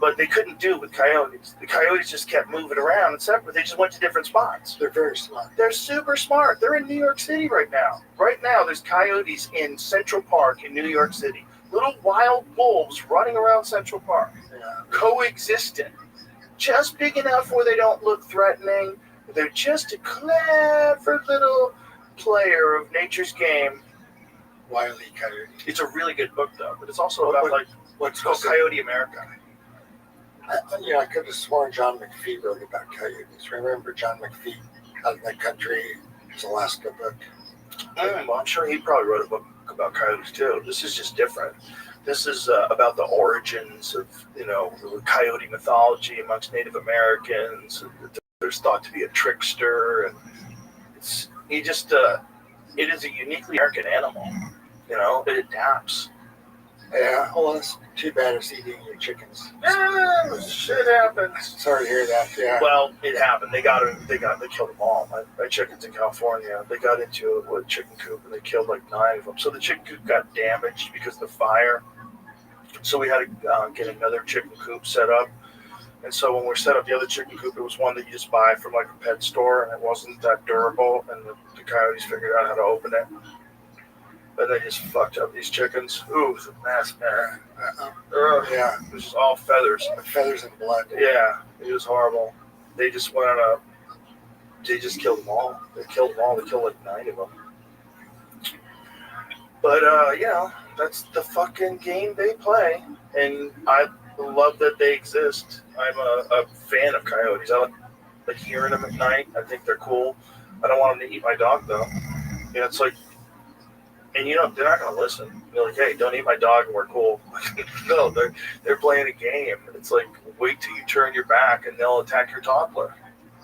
But they couldn't do it with coyotes. The coyotes just kept moving around and separate. They just went to different spots. They're very smart. They're super smart. They're in New York City right now. Right now, there's coyotes in Central Park in New York City. Little wild wolves running around Central Park, coexisting. Just big enough where they don't look threatening. They're just a clever little player of nature's game. Wile E. Coyote. It's a really good book, though, but it's also about what's called Coyote America. I could have sworn John McPhee wrote about coyotes. Remember John McPhee, Out in the Country, his Alaska book? I'm sure he probably wrote a book about coyotes, too. This is just different. This is about the origins of, the coyote mythology amongst Native Americans. There's thought to be a trickster, and it is a uniquely American animal. It adapts. Yeah, well, that's too bad it's eating your chickens. Yeah, shit happens. Sorry to hear that. Yeah. Well, it happened. They killed them all. My chickens in California, they got into a chicken coop and they killed like 9 of them. So the chicken coop got damaged because of the fire. So we had to get another chicken coop set up. And so when we set up the other chicken coop, it was one that you just buy from like a pet store, and it wasn't that durable. And the coyotes figured out how to open it. And they just fucked up these chickens. Ooh, it was a mess, man. Yeah. It was just all feathers. Feathers and blood. Yeah, it was horrible. They just they just killed them all. They killed them all. They killed like 9 of them. But, that's the fucking game they play. And I love that they exist. I'm a fan of coyotes. I like hearing them at night. I think they're cool. I don't want them to eat my dog, though. It's like, and they're not going to listen. They're like, hey, don't eat my dog and we're cool. No, they're playing a game. It's like, wait till you turn your back and they'll attack your toddler.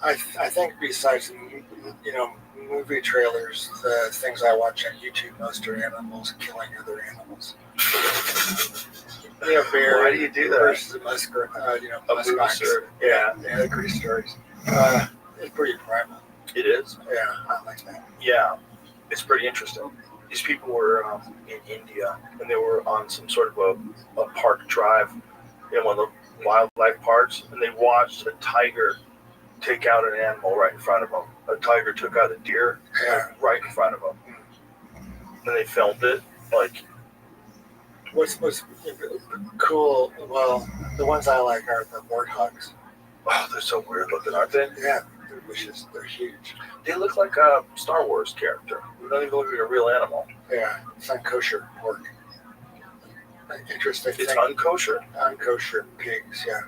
I think besides, movie trailers, the things I watch on YouTube most are animals killing other animals. Bear. Why do you do that? Versus muskrat, muskox. Yeah, great stories. It's pretty primal. It is. Yeah, I like that. Yeah, it's pretty interesting. These people were in India, and they were on some sort of a park drive in one of the wildlife parks, and they watched a tiger take out an animal right in front of them. A tiger took out a deer right in front of them, and they filmed it. Like, what's cool? Well, the ones I like are the warthogs. Oh, they're so weird looking, aren't they? Yeah, they're vicious. They're huge. They look like a Star Wars character. They don't even look like a real animal. Yeah, it's unkosher pork. Interesting. It's unkosher? Unkosher pigs, yeah.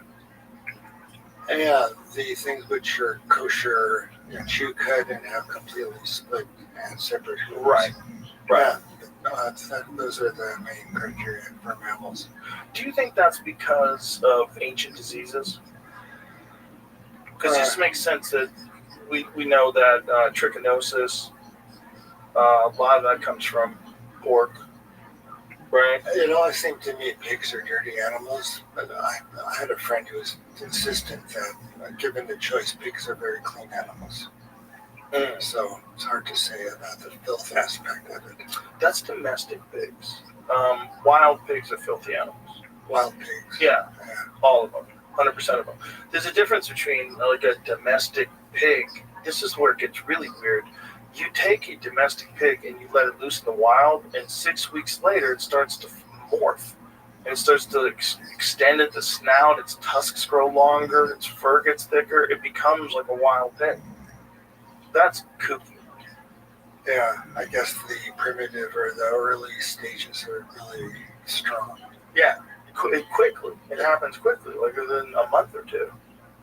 And yeah, the things which are kosher, chew cut and have completely split and separate hooves. Right. Yeah, those are the main criteria for mammals. Do you think that's because of ancient diseases? Because this makes sense that we know that trichinosis, a lot of that comes from pork, right? It always seemed to me pigs are dirty animals, but I had a friend who was insistent that given the choice, pigs are very clean animals. So it's hard to say about the filth aspect of it. That's domestic pigs. Wild pigs are filthy animals. Wild pigs? Yeah, all of them. 100% of them. There's a difference between like a domestic pig. This is where it gets really weird. You take a domestic pig and you let it loose in the wild, and 6 weeks later it starts to morph. And it starts to extend at the snout, its tusks grow longer, its fur gets thicker, it becomes like a wild pig. That's kooky. Yeah, I guess the primitive or the early stages are really strong. Yeah. Quickly. It happens quickly, like within a month or two.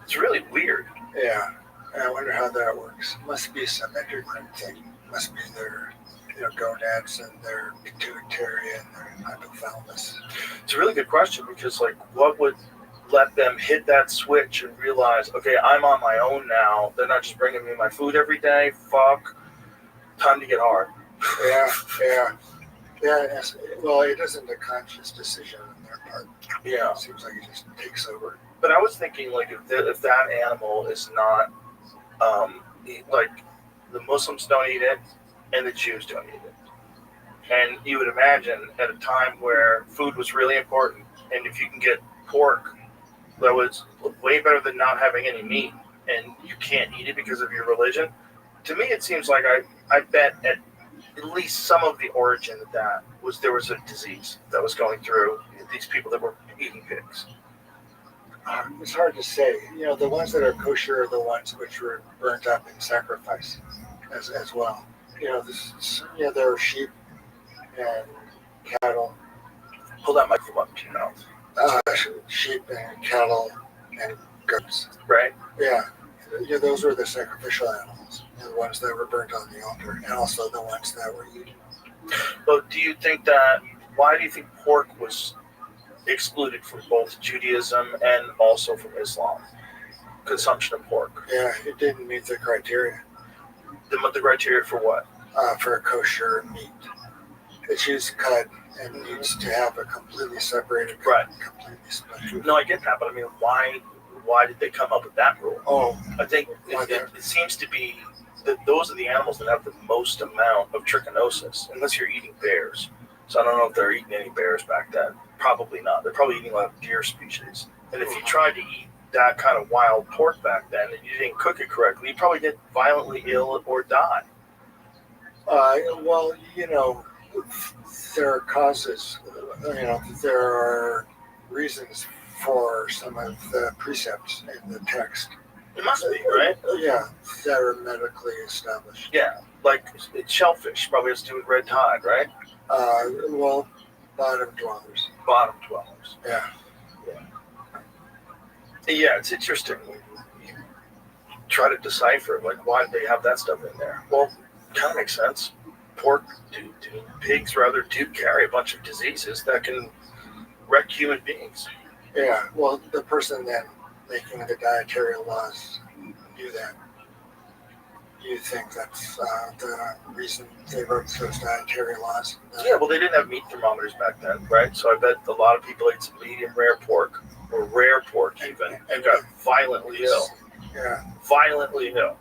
It's really weird. Yeah. I wonder how that works. Must be some endocrine thing. Must be their gonads and their pituitary and their hypothalamus. It's a really good question because, like, what would let them hit that switch and realize, okay, I'm on my own now. They're not just bringing me my food every day. Fuck. Time to get hard. Yeah. Well, it isn't a conscious decision on their part. Yeah. It seems like it just takes over. But I was thinking, like, if that animal is not, like, the Muslims don't eat it and the Jews don't eat it. And you would imagine at a time where food was really important, and if you can get pork, that was way better than not having any meat, and you can't eat it because of your religion. To me, it seems like I bet at least some of the origin of that was there was a disease that was going through these people that were eating pigs. It's hard to say. The ones that are kosher are the ones which were burnt up in sacrifice as well. There are sheep and cattle. Pull that microphone up to your mouth. Sheep and cattle and goats. Right? Yeah. Those were the sacrificial animals. The ones that were burnt on the altar, and also the ones that were eaten. But why do you think pork was excluded from both Judaism and also from Islam? Consumption of pork. Yeah, it didn't meet the criteria. The criteria for what? For kosher meat. It's used cut and needs to have a completely separated, completely split. No, I get that, but I mean, why did they come up with that rule? Oh, I think it seems to be that those are the animals that have the most amount of trichinosis, unless you're eating bears. So I don't know if they're eating any bears back then. Probably not. They're probably eating a lot of deer species. And if you tried to eat that kind of wild pork back then and you didn't cook it correctly, you'd probably get violently ill or die. Well, there are causes. There are reasons for some of the precepts in the text. It must be, right? Yeah, that are medically established. Yeah, like shellfish probably has to do with red tide, right? Well, bottom dwellers. Bottom dwellers. Yeah. Yeah, it's interesting. You try to decipher, like, why did they have that stuff in there? Well, kind of makes sense. Pork, pigs rather do carry a bunch of diseases that can wreck human beings. Yeah, well, the person then making the dietary laws do that. You think that's the reason they wrote those dietary laws? Yeah, well, they didn't have meat thermometers back then, right? So I bet a lot of people ate some medium rare pork, or rare pork even, and got violently ill. Yeah. Violently ill.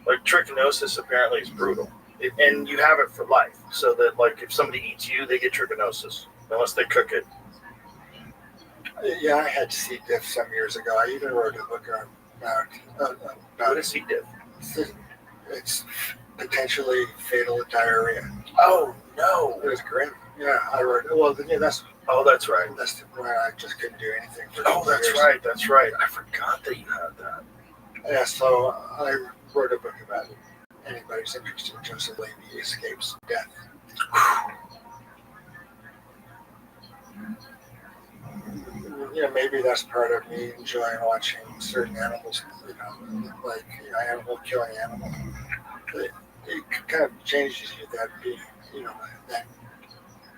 Like trichinosis apparently is brutal. And you have it for life. So that, like, if somebody eats you, they get trichinosis, unless they cook it. Yeah, I had C. diff some years ago. I even wrote a book about What is C. diff? It's potentially fatal diarrhea. Oh, no. It was grim. Yeah, I wrote. Well, yeah, that's. Oh, that's right. That's where I just couldn't do anything for. Oh, that's years. right. That's right. I forgot that you had that. Yeah, so I wrote a book about it. Anybody's interested, Joseph Levy escapes death. You know, maybe that's part of me enjoying watching certain animals, like animal killing animal. It kind of changes you that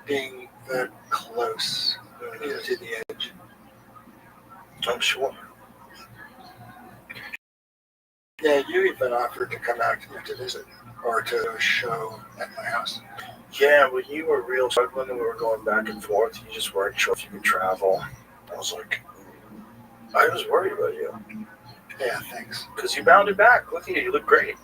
being that close to the edge. I'm sure. Yeah, you even offered to come out to visit or to a show at my house. Yeah, when you were real struggling and we were going back and forth, you just weren't sure if you could travel. I was like, I was worried about you. Yeah, thanks. Because you bounded back. Look at you look great.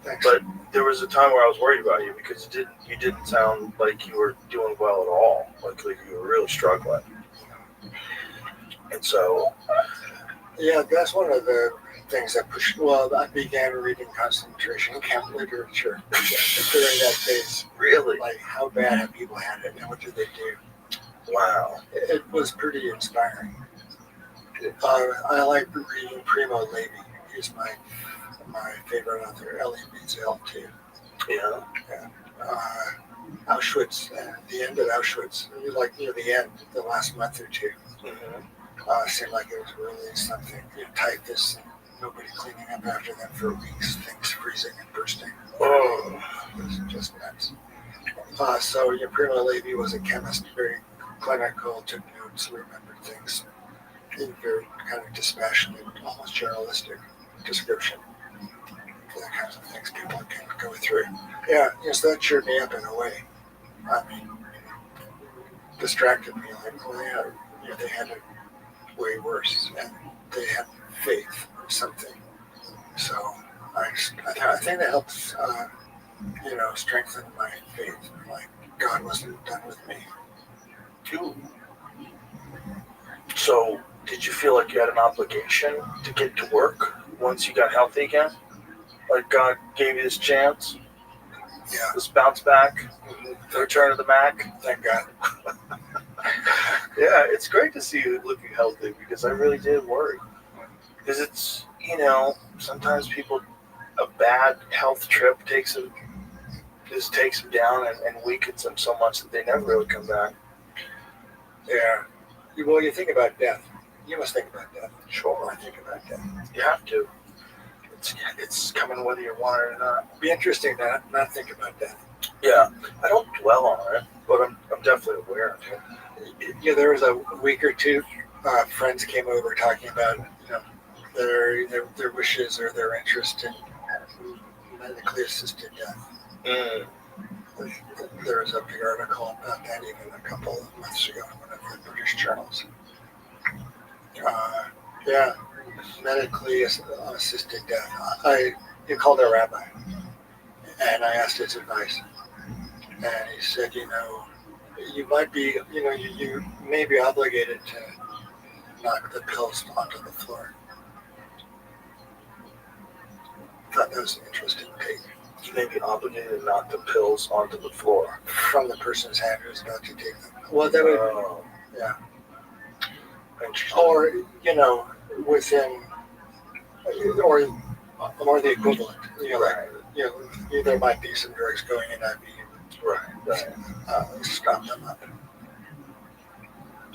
Thanks. But there was a time where I was worried about you because you didn't sound like you were doing well at all. Like you were really struggling. And so... Yeah, that's one of the things that pushed. Well, I began reading concentration camp literature during that phase. Really? Like, how bad have people had it, and what did they do? Wow. It was pretty inspiring. I like reading Primo Levi. He's my favorite author. L.E.B.Z.L. too. Yeah. Auschwitz, the end of Auschwitz, like near the end, the last month or two. Mm-hmm. Seemed like it was really something. Typhus and nobody cleaning up after them for weeks, things freezing and bursting. Oh. It was just nuts. So Primo Levi was a chemist, very clinical, took notes, remembered things in very kind of dispassionate, almost journalistic description. The kinds of things people can go through. Yeah, so that cheered me up in a way. I mean, distracted me like, well, yeah, they had it way worse, and they had faith or something. So I think that helps, strengthen my faith. Like God wasn't done with me. Ooh. So did you feel like you had an obligation to get to work once you got healthy again? Like God gave you this chance? Yeah. This bounce back? The return of the Mac? Thank God. Yeah, it's great to see you looking healthy because I really did worry. Because it's, sometimes people, a bad health trip takes them down and weakens them so much that they never really come back. Yeah. Well, you think about death. You must think about death. Sure. I think about death. You have to. It's coming whether you want it or not. It'd be interesting to not think about death. Yeah. I don't dwell on it, but I'm definitely aware of it. Yeah, there was a week or two, friends came over talking about, their wishes or their interest in medically assisted death. Mm. There was a big article about that even a couple of months ago in one of the British journals. Yeah, medically assisted death. He called a rabbi, and I asked his advice, and he said, you might be, you may be obligated to knock the pills onto the floor. I thought that was an interesting take. You may be obligated to knock the pills onto the floor. From the person's hand who's about to take them. Well, that would, yeah. Interesting. Or, within, or the equivalent. There might be some drugs going in IV. Right. Stop them up.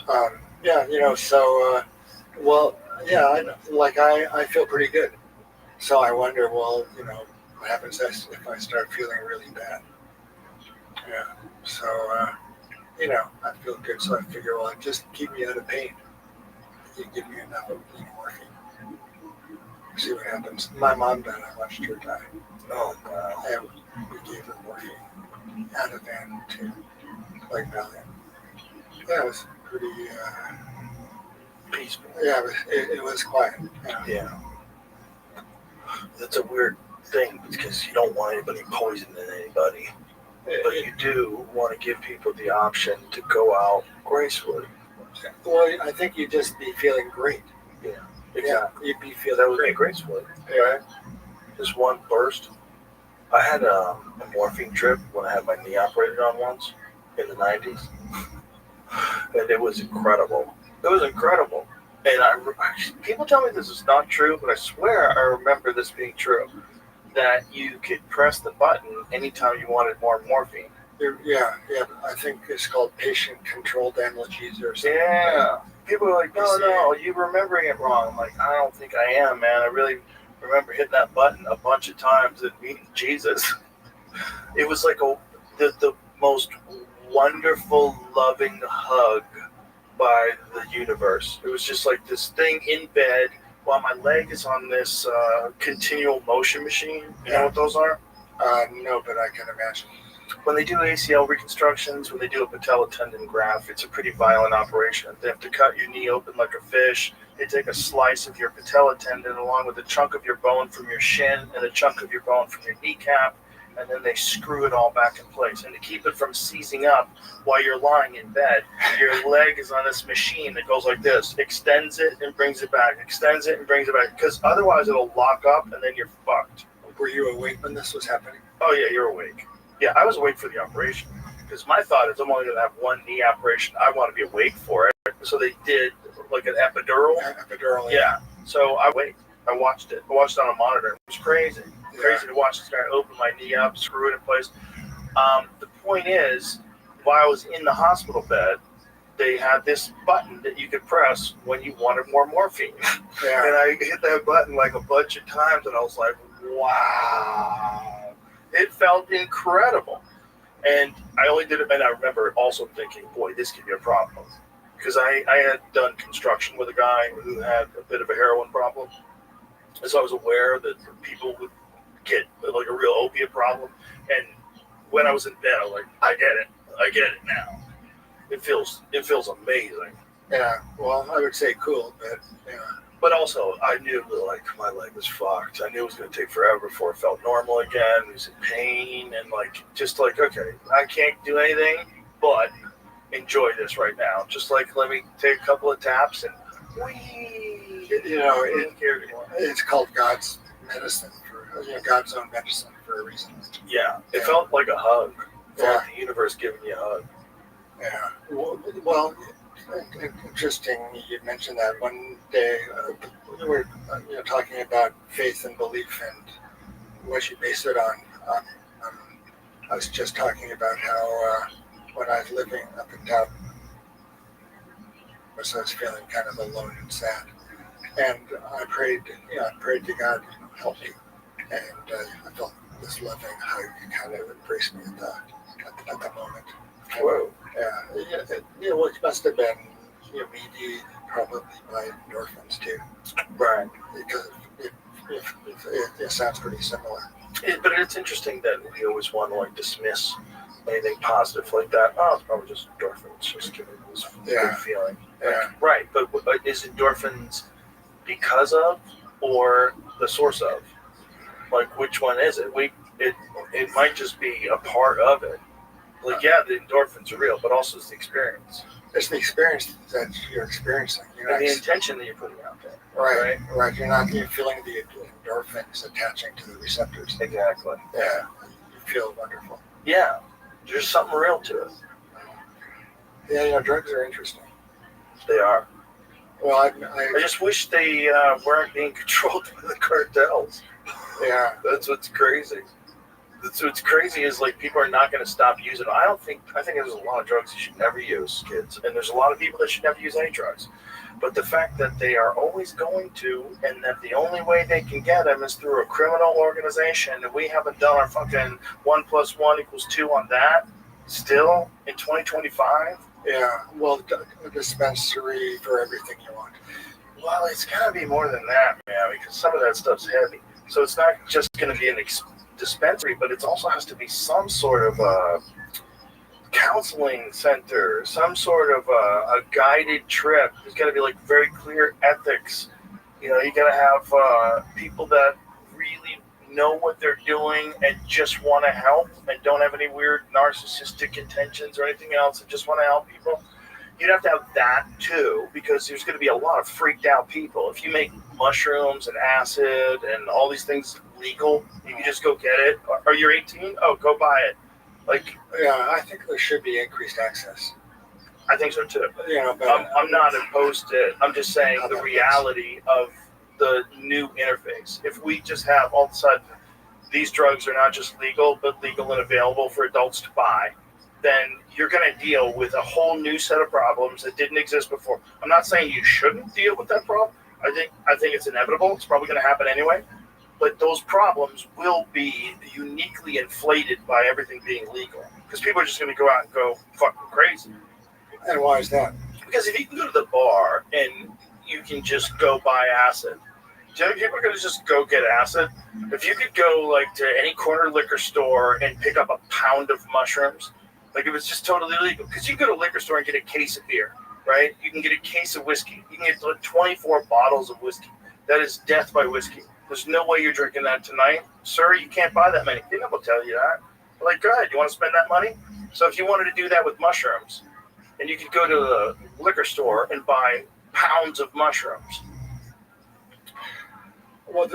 I feel pretty good. So I wonder, what happens if I start feeling really bad? Yeah. So, I feel good. So I figure, just keep me out of pain. You give me enough of morphine. see what happens. My mom died. I watched her die. Oh, wow. And we gave her morphine out of van to like Valiant. Yeah, it was pretty Peaceful. Yeah, it was quiet. Yeah. That's a weird thing because you don't want anybody poisoning anybody. But you do want to give people the option to go out gracefully. Well, I think you'd just be feeling great. Yeah, Yeah, exactly. you'd be feeling That would great. be gracefully. Yeah. Right? Just one burst. I had a morphine trip when I had my knee operated on once in the 90s. And it was incredible. It was incredible. And people tell me this is not true, but I swear I remember this being true. That you could press the button anytime you wanted more morphine. Yeah. I think it's called patient-controlled analgesia or something. Yeah. People are like, no, you're remembering it wrong. I'm like, I don't think I am, man. I really remember hitting that button a bunch of times and meeting Jesus. It was like the most wonderful, loving hug by the universe. It was just like this thing in bed while my leg is on this continual motion machine. You know what those are? No, but I can imagine. When they do ACL reconstructions, when they do a patella tendon graft, it's a pretty violent operation. They have to cut your knee open like a fish. They take a slice of your patella tendon along with a chunk of your bone from your shin and a chunk of your bone from your kneecap, and then they screw it all back in place. And to keep it from seizing up while you're lying in bed, your leg is on this machine that goes like this, extends it and brings it back, extends it and brings it back, because otherwise it'll lock up and then you're fucked. Were you awake when this was happening? Oh, yeah, you're awake. Yeah, I was awake for the operation because my thought is I'm only going to have one knee operation. I want to be awake for it. So they did like an epidural. Epidural. Yeah. So I waited. I watched it. I watched it on a monitor. It was crazy. Crazy to watch this guy open my knee up, screw it in place. The point is, while I was in the hospital bed, they had this button that you could press when you wanted more morphine. Yeah. And I hit that button like a bunch of times, and I was like, wow. It felt incredible. And I only did it, and I remember also thinking, boy, this could be a problem. Because I had done construction with a guy who had a bit of a heroin problem. And so I was aware that people would get like a real opiate problem. And when I was in bed, I was like, I get it now. It feels amazing. Yeah, well, I would say cool, but yeah. But also, I knew that like my leg was fucked. I knew it was going to take forever before it felt normal again. It was in pain and like just like, okay, I can't do anything but enjoy this right now. Just like let me take a couple of taps and whee. You know, it's called God's medicine God's own medicine for a reason. Yeah, it felt like a hug. It felt like the universe giving you a hug. Yeah. Well, interesting. You mentioned that one day we were talking about faith and belief and what you base it on. I was just talking about how when I was living up in town, I was feeling kind of alone and sad, and I prayed to God, help me, and I felt this loving hug kind of embraced me at the moment. Whoa. Yeah, it must have been mediated probably by endorphins too. Right. Because it sounds pretty similar. But it's interesting that we always want to like dismiss anything positive like that. Oh, it's probably just endorphins, just giving this good feeling. Like, right, but is endorphins because of or the source of? Like, which one is it? It might just be a part of it. Like, yeah, the endorphins are real, but also it's the experience. It's the experience that you're experiencing. And the intention that you're putting out there. Right. You're feeling the endorphins attaching to the receptors. Exactly. Yeah. You feel wonderful. Yeah. There's something real to it. Yeah, drugs are interesting. They are. Well, I just wish they weren't being controlled by the cartels. Yeah. That's what's crazy. What's crazy is like people are not going to stop using them. I think there's a lot of drugs you should never use, kids, and there's a lot of people that should never use any drugs. But the fact that they are always going to, and that the only way they can get them is through a criminal organization, and we haven't done our fucking 1 + 1 = 2 on that still in 2025. Yeah. Well, a dispensary for everything you want. Well, it's got to be more than that, man, because some of that stuff's heavy. So it's not just going to be an dispensary, but it also has to be some sort of counseling center, some sort of a guided trip. There's got to be like very clear ethics. You know, you got to have people that really know what they're doing and just want to help and don't have any weird narcissistic intentions or anything else and just want to help people. You'd have to have that too, because there's going to be a lot of freaked out people. If you make mushrooms and acid and all these things legal, you can just go get it. Are you 18? Oh, go buy it. Like, yeah, I think there should be increased access. I think so too. You know, but I'm not opposed to it. I'm just saying the reality of the new interface. If we just have all of a sudden these drugs are not just legal, but legal and available for adults to buy, then you're going to deal with a whole new set of problems that didn't exist before. I'm not saying you shouldn't deal with that problem. I think it's inevitable. It's probably going to happen anyway. But those problems will be uniquely inflated by everything being legal. Because people are just going to go out and go fucking crazy. And why is that? Because if you can go to the bar and you can just go buy acid, do you think people are going to just go get acid? If you could go like to any corner liquor store and pick up a pound of mushrooms, like if it's just totally legal, because you can go to a liquor store and get a case of beer, right? You can get a case of whiskey. You can get like 24 bottles of whiskey. That is death by whiskey. There's no way you're drinking that tonight. Sir, you can't buy that many. They're not going to tell you that. They're like, go ahead, you want to spend that money? So if you wanted to do that with mushrooms, and you could go to the liquor store and buy pounds of mushrooms. Well,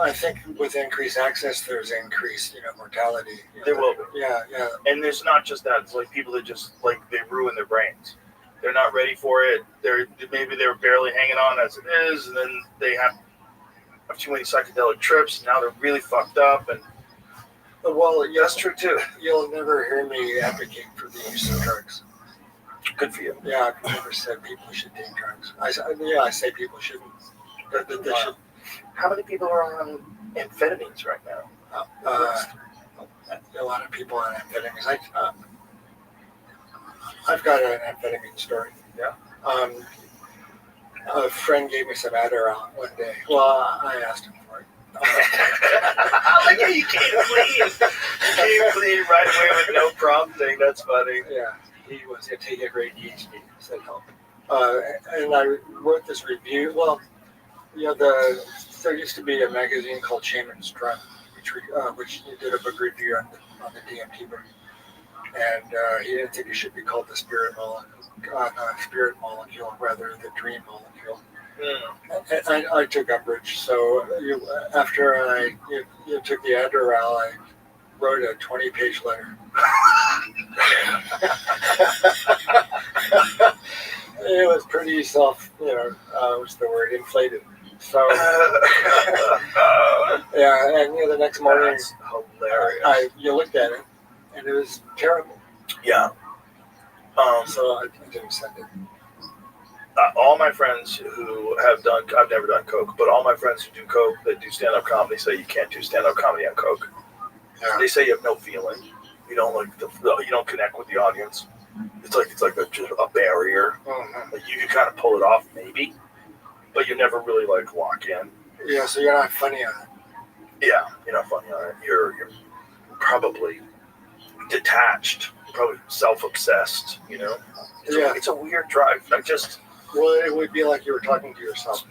I think with increased access, there's increased, mortality. There will be. Yeah. And there's not just that. It's like people that just, like, they ruin their brains. They're not ready for it. Maybe they're barely hanging on as it is, and then they have too many psychedelic trips, and now they're really fucked up. And well, that's true, too. You'll never hear me advocate for the use of drugs. Good for you. Yeah, I've never said people should take drugs. I say people shouldn't. That they should. How many people are on amphetamines right now? A lot of people on amphetamines. I've got an amphetamine story. Yeah. A friend gave me some Adderall one day. Well, I asked him for it. I like how you came clean. You came clean right away with no prompting. That's funny. Yeah. He was taking a great ADHD, said help. And I wrote this review. Well, there used to be a magazine called Shaman's Drug, which did a book review on the DMT book. And he didn't think it should be called the spirit molecule, rather the dream molecule. And I took umbrage. So after I took the Adderall, I wrote a 20-page letter. It was pretty what's the word, inflated. So yeah, and the next morning, that's hilarious. You looked at it, and it was terrible. Yeah. So I didn't send it. All my friends who have done, I've never done coke, but all my friends who do coke, that do stand-up comedy, say you can't do stand-up comedy on coke. Yeah. They say you have no feeling. You don't you don't connect with the audience. It's like just a barrier. Mm-hmm. Like you can kind of pull it off maybe, but you never really like lock in. Yeah, so you're not funny on it. Yeah, you're not funny on it. You're probably detached, probably self-obsessed. It's a weird drive. Well, it would be like you were talking to yourself,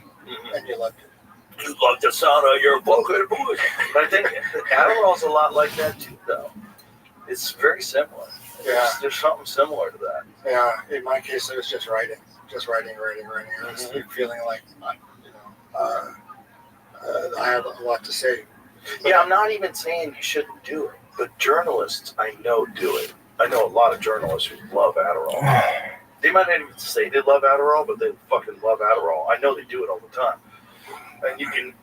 and you loved it. You love the sound of your vocal voice. But I think Adderall's a lot like that too, though. It's very similar. Yeah. There's something similar to that. Yeah, in my case, it was just writing. I was feeling like, I have a lot to say. Yeah, I'm not even saying you shouldn't do it, but journalists I know do it. I know a lot of journalists who love Adderall. They might not even say they love Adderall, but they fucking love Adderall. I know they do it all the time. And you can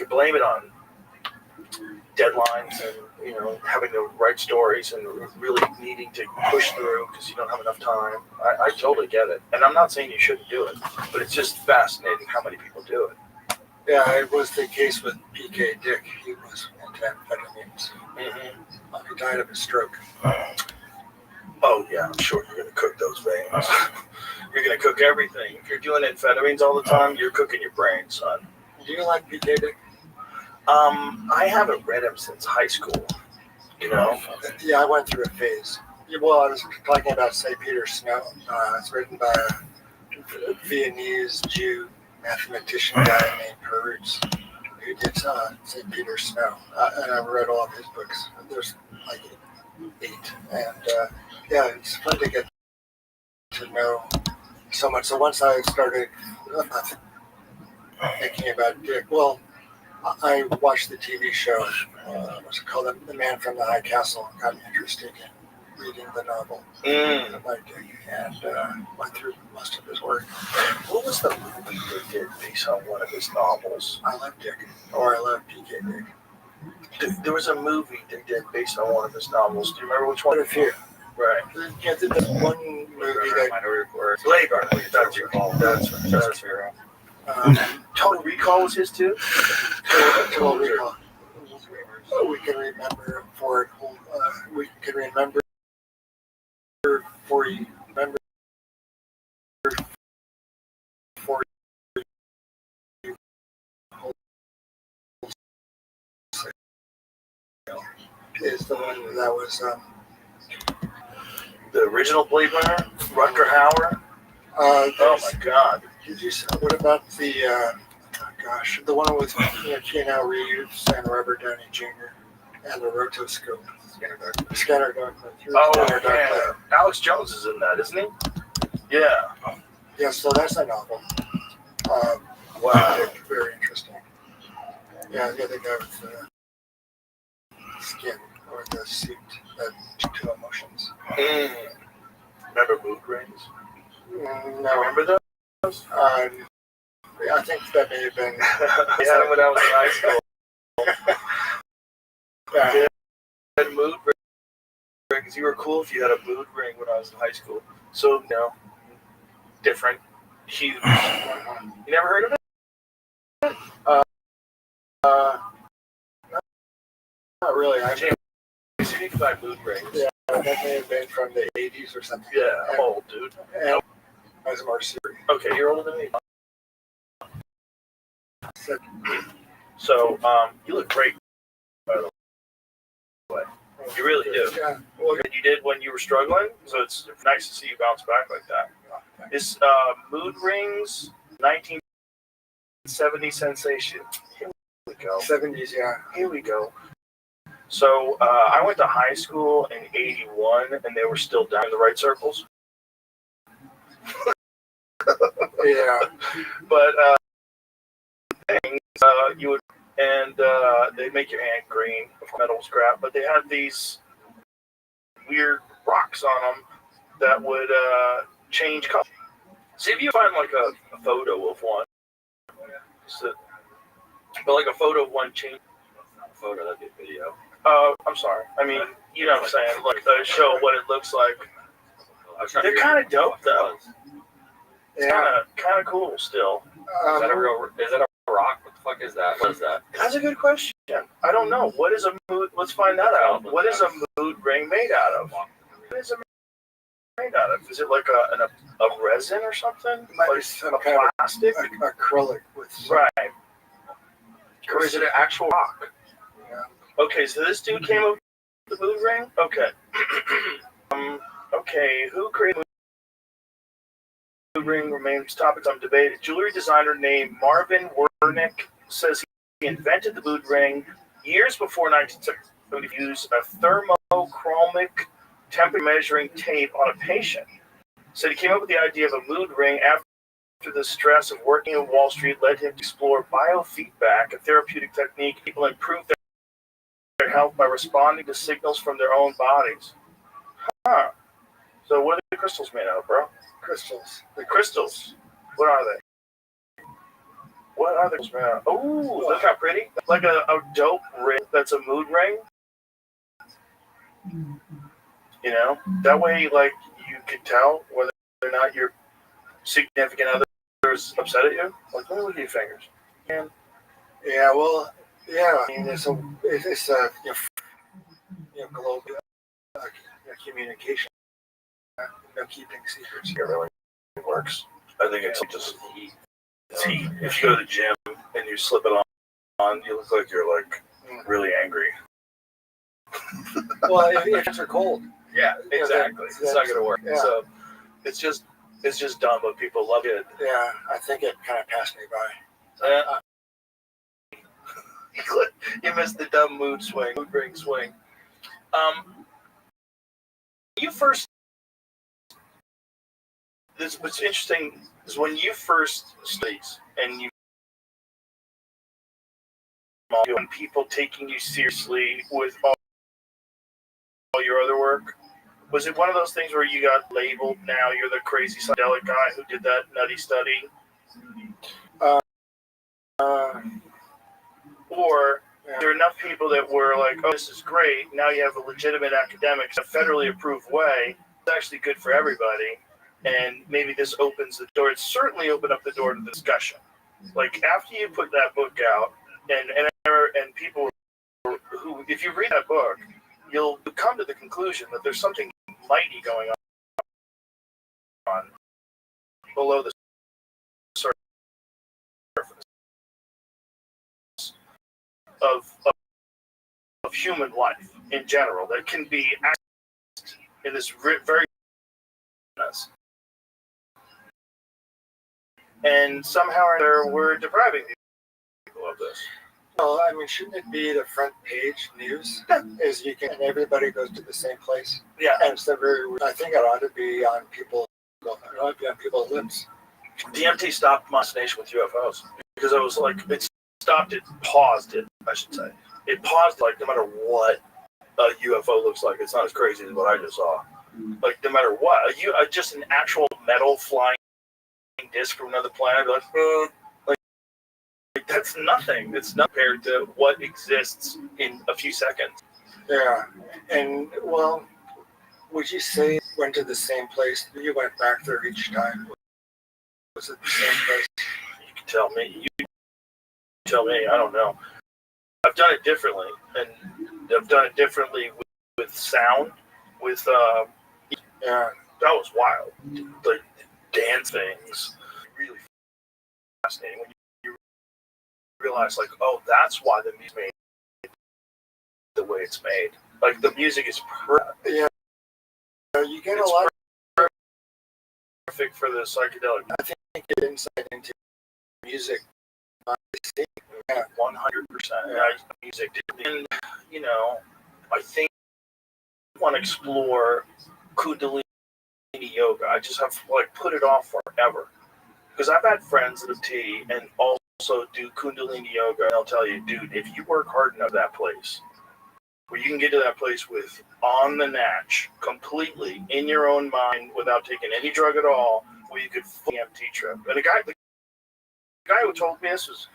blame it on deadlines and, having to write stories and really needing to push through because you don't have enough time. I totally get it. And I'm not saying you shouldn't do it, but it's just fascinating how many people do it. Yeah, it was the case with P.K. Dick. He was into amphetamines. He died of a stroke. Oh yeah, I'm sure you're gonna cook those veins. You're gonna cook everything. If you're doing amphetamines all the time, you're cooking your brain, son. Do you like PK Dick? I haven't read him since high school. You know? Yeah, I went through a phase. Well, I was talking about St. Peter Snow. It's written by a Viennese Jew mathematician guy named Hertz, who did St. Peter Snow. And I've read all of his books. There's like 8. And yeah, it's fun to get to know so much. So once I started thinking about Dick, well, I watched the TV show, what's it called? The Man from the High Castle. Got me interested in reading the novel by Dick, and went through most of his work. What was the movie they did based on one of his novels? I love Dick, or I love PK Dick. There was a movie they did based on one of his novels. Do you remember which one? What a Fear. Right. Yeah, there's one movie that Minority Report. Blade Runner. That's right. Total Recall was his too. Total Recall. We can remember for it. We can remember for you. Remember for you. Is the one that was the original Blade Runner, Rutger Hauer. Oh my God! Did you? What about the? The one with Keanu Reeves and Robert Downey Jr. and the rotoscope. Scanner Darkly. Yeah. Alex Jones is in that, isn't he? Yeah. Yeah. So that's a novel. Wow. Very interesting. Yeah, the guy with the skin or the suit that two emotions. Remember Mood Rings? No. Remember those? I think that may have been. Yeah, when I was in high school. Yeah. Had a mood ring because you were cool if you had a mood ring when I was in high school. So, different, huge. You never heard of it? Not really. I you can buy mood rings. Yeah, that may have been from the 80s or something. Yeah, I'm old, dude. And I was more serious. Okay, you're older than me. So, you look great, by the way. You really do. Yeah. Well, You did when you were struggling, so it's nice to see you bounce back like that. This Mood Rings 1970 sensation. Here we go. 70s, yeah. Here we go. So I went to high school in '81, and they were still down in the right circles. Yeah. But things you would, and they make your hand green. Metal scrap, but they had these weird rocks on them that would change color. See if you find like a photo of one. But like a photo of one change. Photo, that'd be a video. I'm sorry. I mean, you know what I'm saying. Like show what it looks like. They're kind of dope though. It's kind of cool still. Is that a rock? What the fuck is that? What is that? That's a good question. I don't know. What is a mood? Let's find that out. What is a mood ring made out of? What is it made out of? Is it like a resin or something? Might like be some a kind plastic? of acrylic with some, Right. Or is it an actual rock? Yeah. Okay, so this dude came up with the mood ring? Okay. Okay, who created the mood ring remains topics on debate. A jewelry designer named Marvin Wernick says he invented the mood ring years before 1970 to use a thermochromic temperature measuring tape on a patient. Said he came up with the idea of a mood ring after the stress of working on Wall Street led him to explore biofeedback, a therapeutic technique. People improve their health by responding to signals from their own bodies. Huh. So what are the crystals made out of, bro? crystals. The crystals. What are they? What are they made out of? Oh, look how pretty. Like a dope ring that's a mood ring. You know? That way, like, you can tell whether or not your significant other is upset at you. Like, let me look at your fingers. And Yeah, well, yeah. I mean, it's a global communication. no keeping secrets. It really works. I think it's just it's heat. If you go to the gym and you slip it on, you look like you're like really angry. Well, if it's cold. Yeah, exactly. It's not gonna work. Yeah. So it's just dumb, but people love it. Yeah, I think it kind of passed me by. You missed the dumb mood ring swing. You first. What's interesting is when you first studied and you and people taking you seriously with all your other work. Was it one of those things where you got labeled, now you're the crazy psychedelic guy who did that nutty study? Or there are enough people that were like, oh, this is great, now you have a legitimate academic, a federally approved way, it's actually good for everybody, and maybe this opens the door. It certainly opened up the door to discussion. Like, after you put that book out, and people who, if you read that book, you'll come to the conclusion that there's something mighty going on below the surface of human life in general that can be accessed in this very and somehow or other we're depriving people of this. Well, I mean, shouldn't it be the front page news? Is you can, and everybody goes to the same place. Yeah. And it's I think it ought to be on people's lips. DMT stopped my fascination with UFOs because I was like, paused it, I should say. It paused, like, no matter what a UFO looks like, it's not as crazy as what I just saw. Like, no matter what, just an actual metal flying disc from another planet, like that's nothing. It's not compared to what exists in a few seconds. Yeah, and well, would you say went to the same place? You went back there each time. Was it the same place? You can tell me. You tell me. I don't know. I've done it differently, and I've done it differently with sound. With yeah, that was wild. Like dance things, really fascinating. When you realize, like, oh, that's why the music made the way it's made. Like, the music is perfect. Yeah, you get a lot perfect for the psychedelic. I think you get insight into music. Yeah, 100%. Yeah, music. And, I think I want to explore Kundalini yoga. I just have to, like, put it off forever. Because I've had friends that have tea and also do Kundalini yoga, and they'll tell you, dude, if you work hard enough at that place, where you can get to that place with on the natch, completely in your own mind, without taking any drug at all, where you could full DMT trip. And the guy who told me this was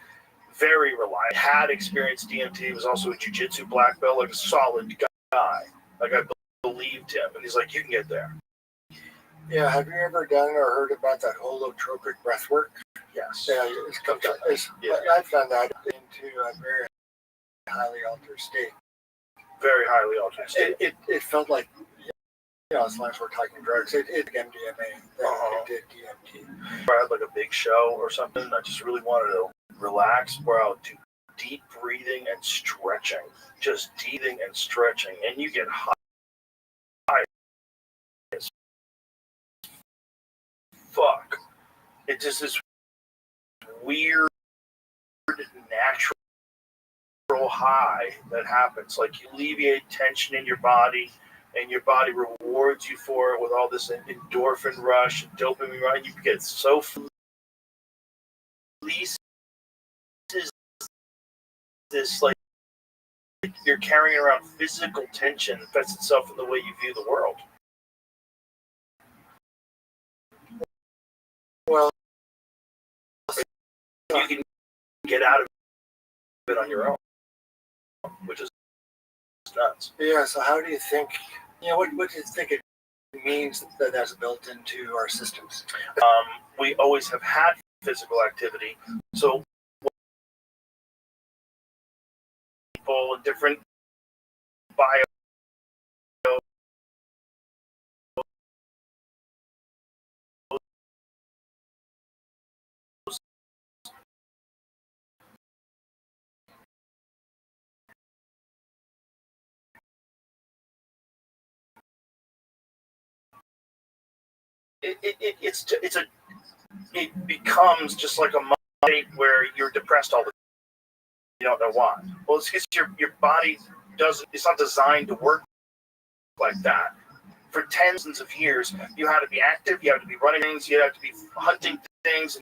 very reliable. Had experienced DMT, was also a jiu-jitsu black belt, like a solid guy. Like, I believed him, and he's like, you can get there. Yeah, have you ever done or heard about that holotropic breath work? Yes. Yeah, I've done that into a very highly altered state. Very highly altered state. It felt like, as long as we're talking drugs, it did MDMA. It did DMT. I had like a big show or something, I just really wanted to relax, where I'll do deep breathing and stretching. Just breathing and stretching. And you get high as fuck. It's just this weird, natural high that happens. Like, you alleviate tension in your body, and your body rewards you for it with all this endorphin rush and dopamine rush. You get so releases this, like, you're carrying around physical tension that affects itself in the way you view the world. Well, you can get out of it on your own, which is nuts. Yeah, so how do you think, what do you think it means that that's built into our systems? We always have had physical activity, so people in different bio it becomes just like a state where you're depressed all the time. You don't know why. Well, it's because your body it's not designed to work like that. For tens of years, you had to be active, you had to be running things, you had to be hunting things,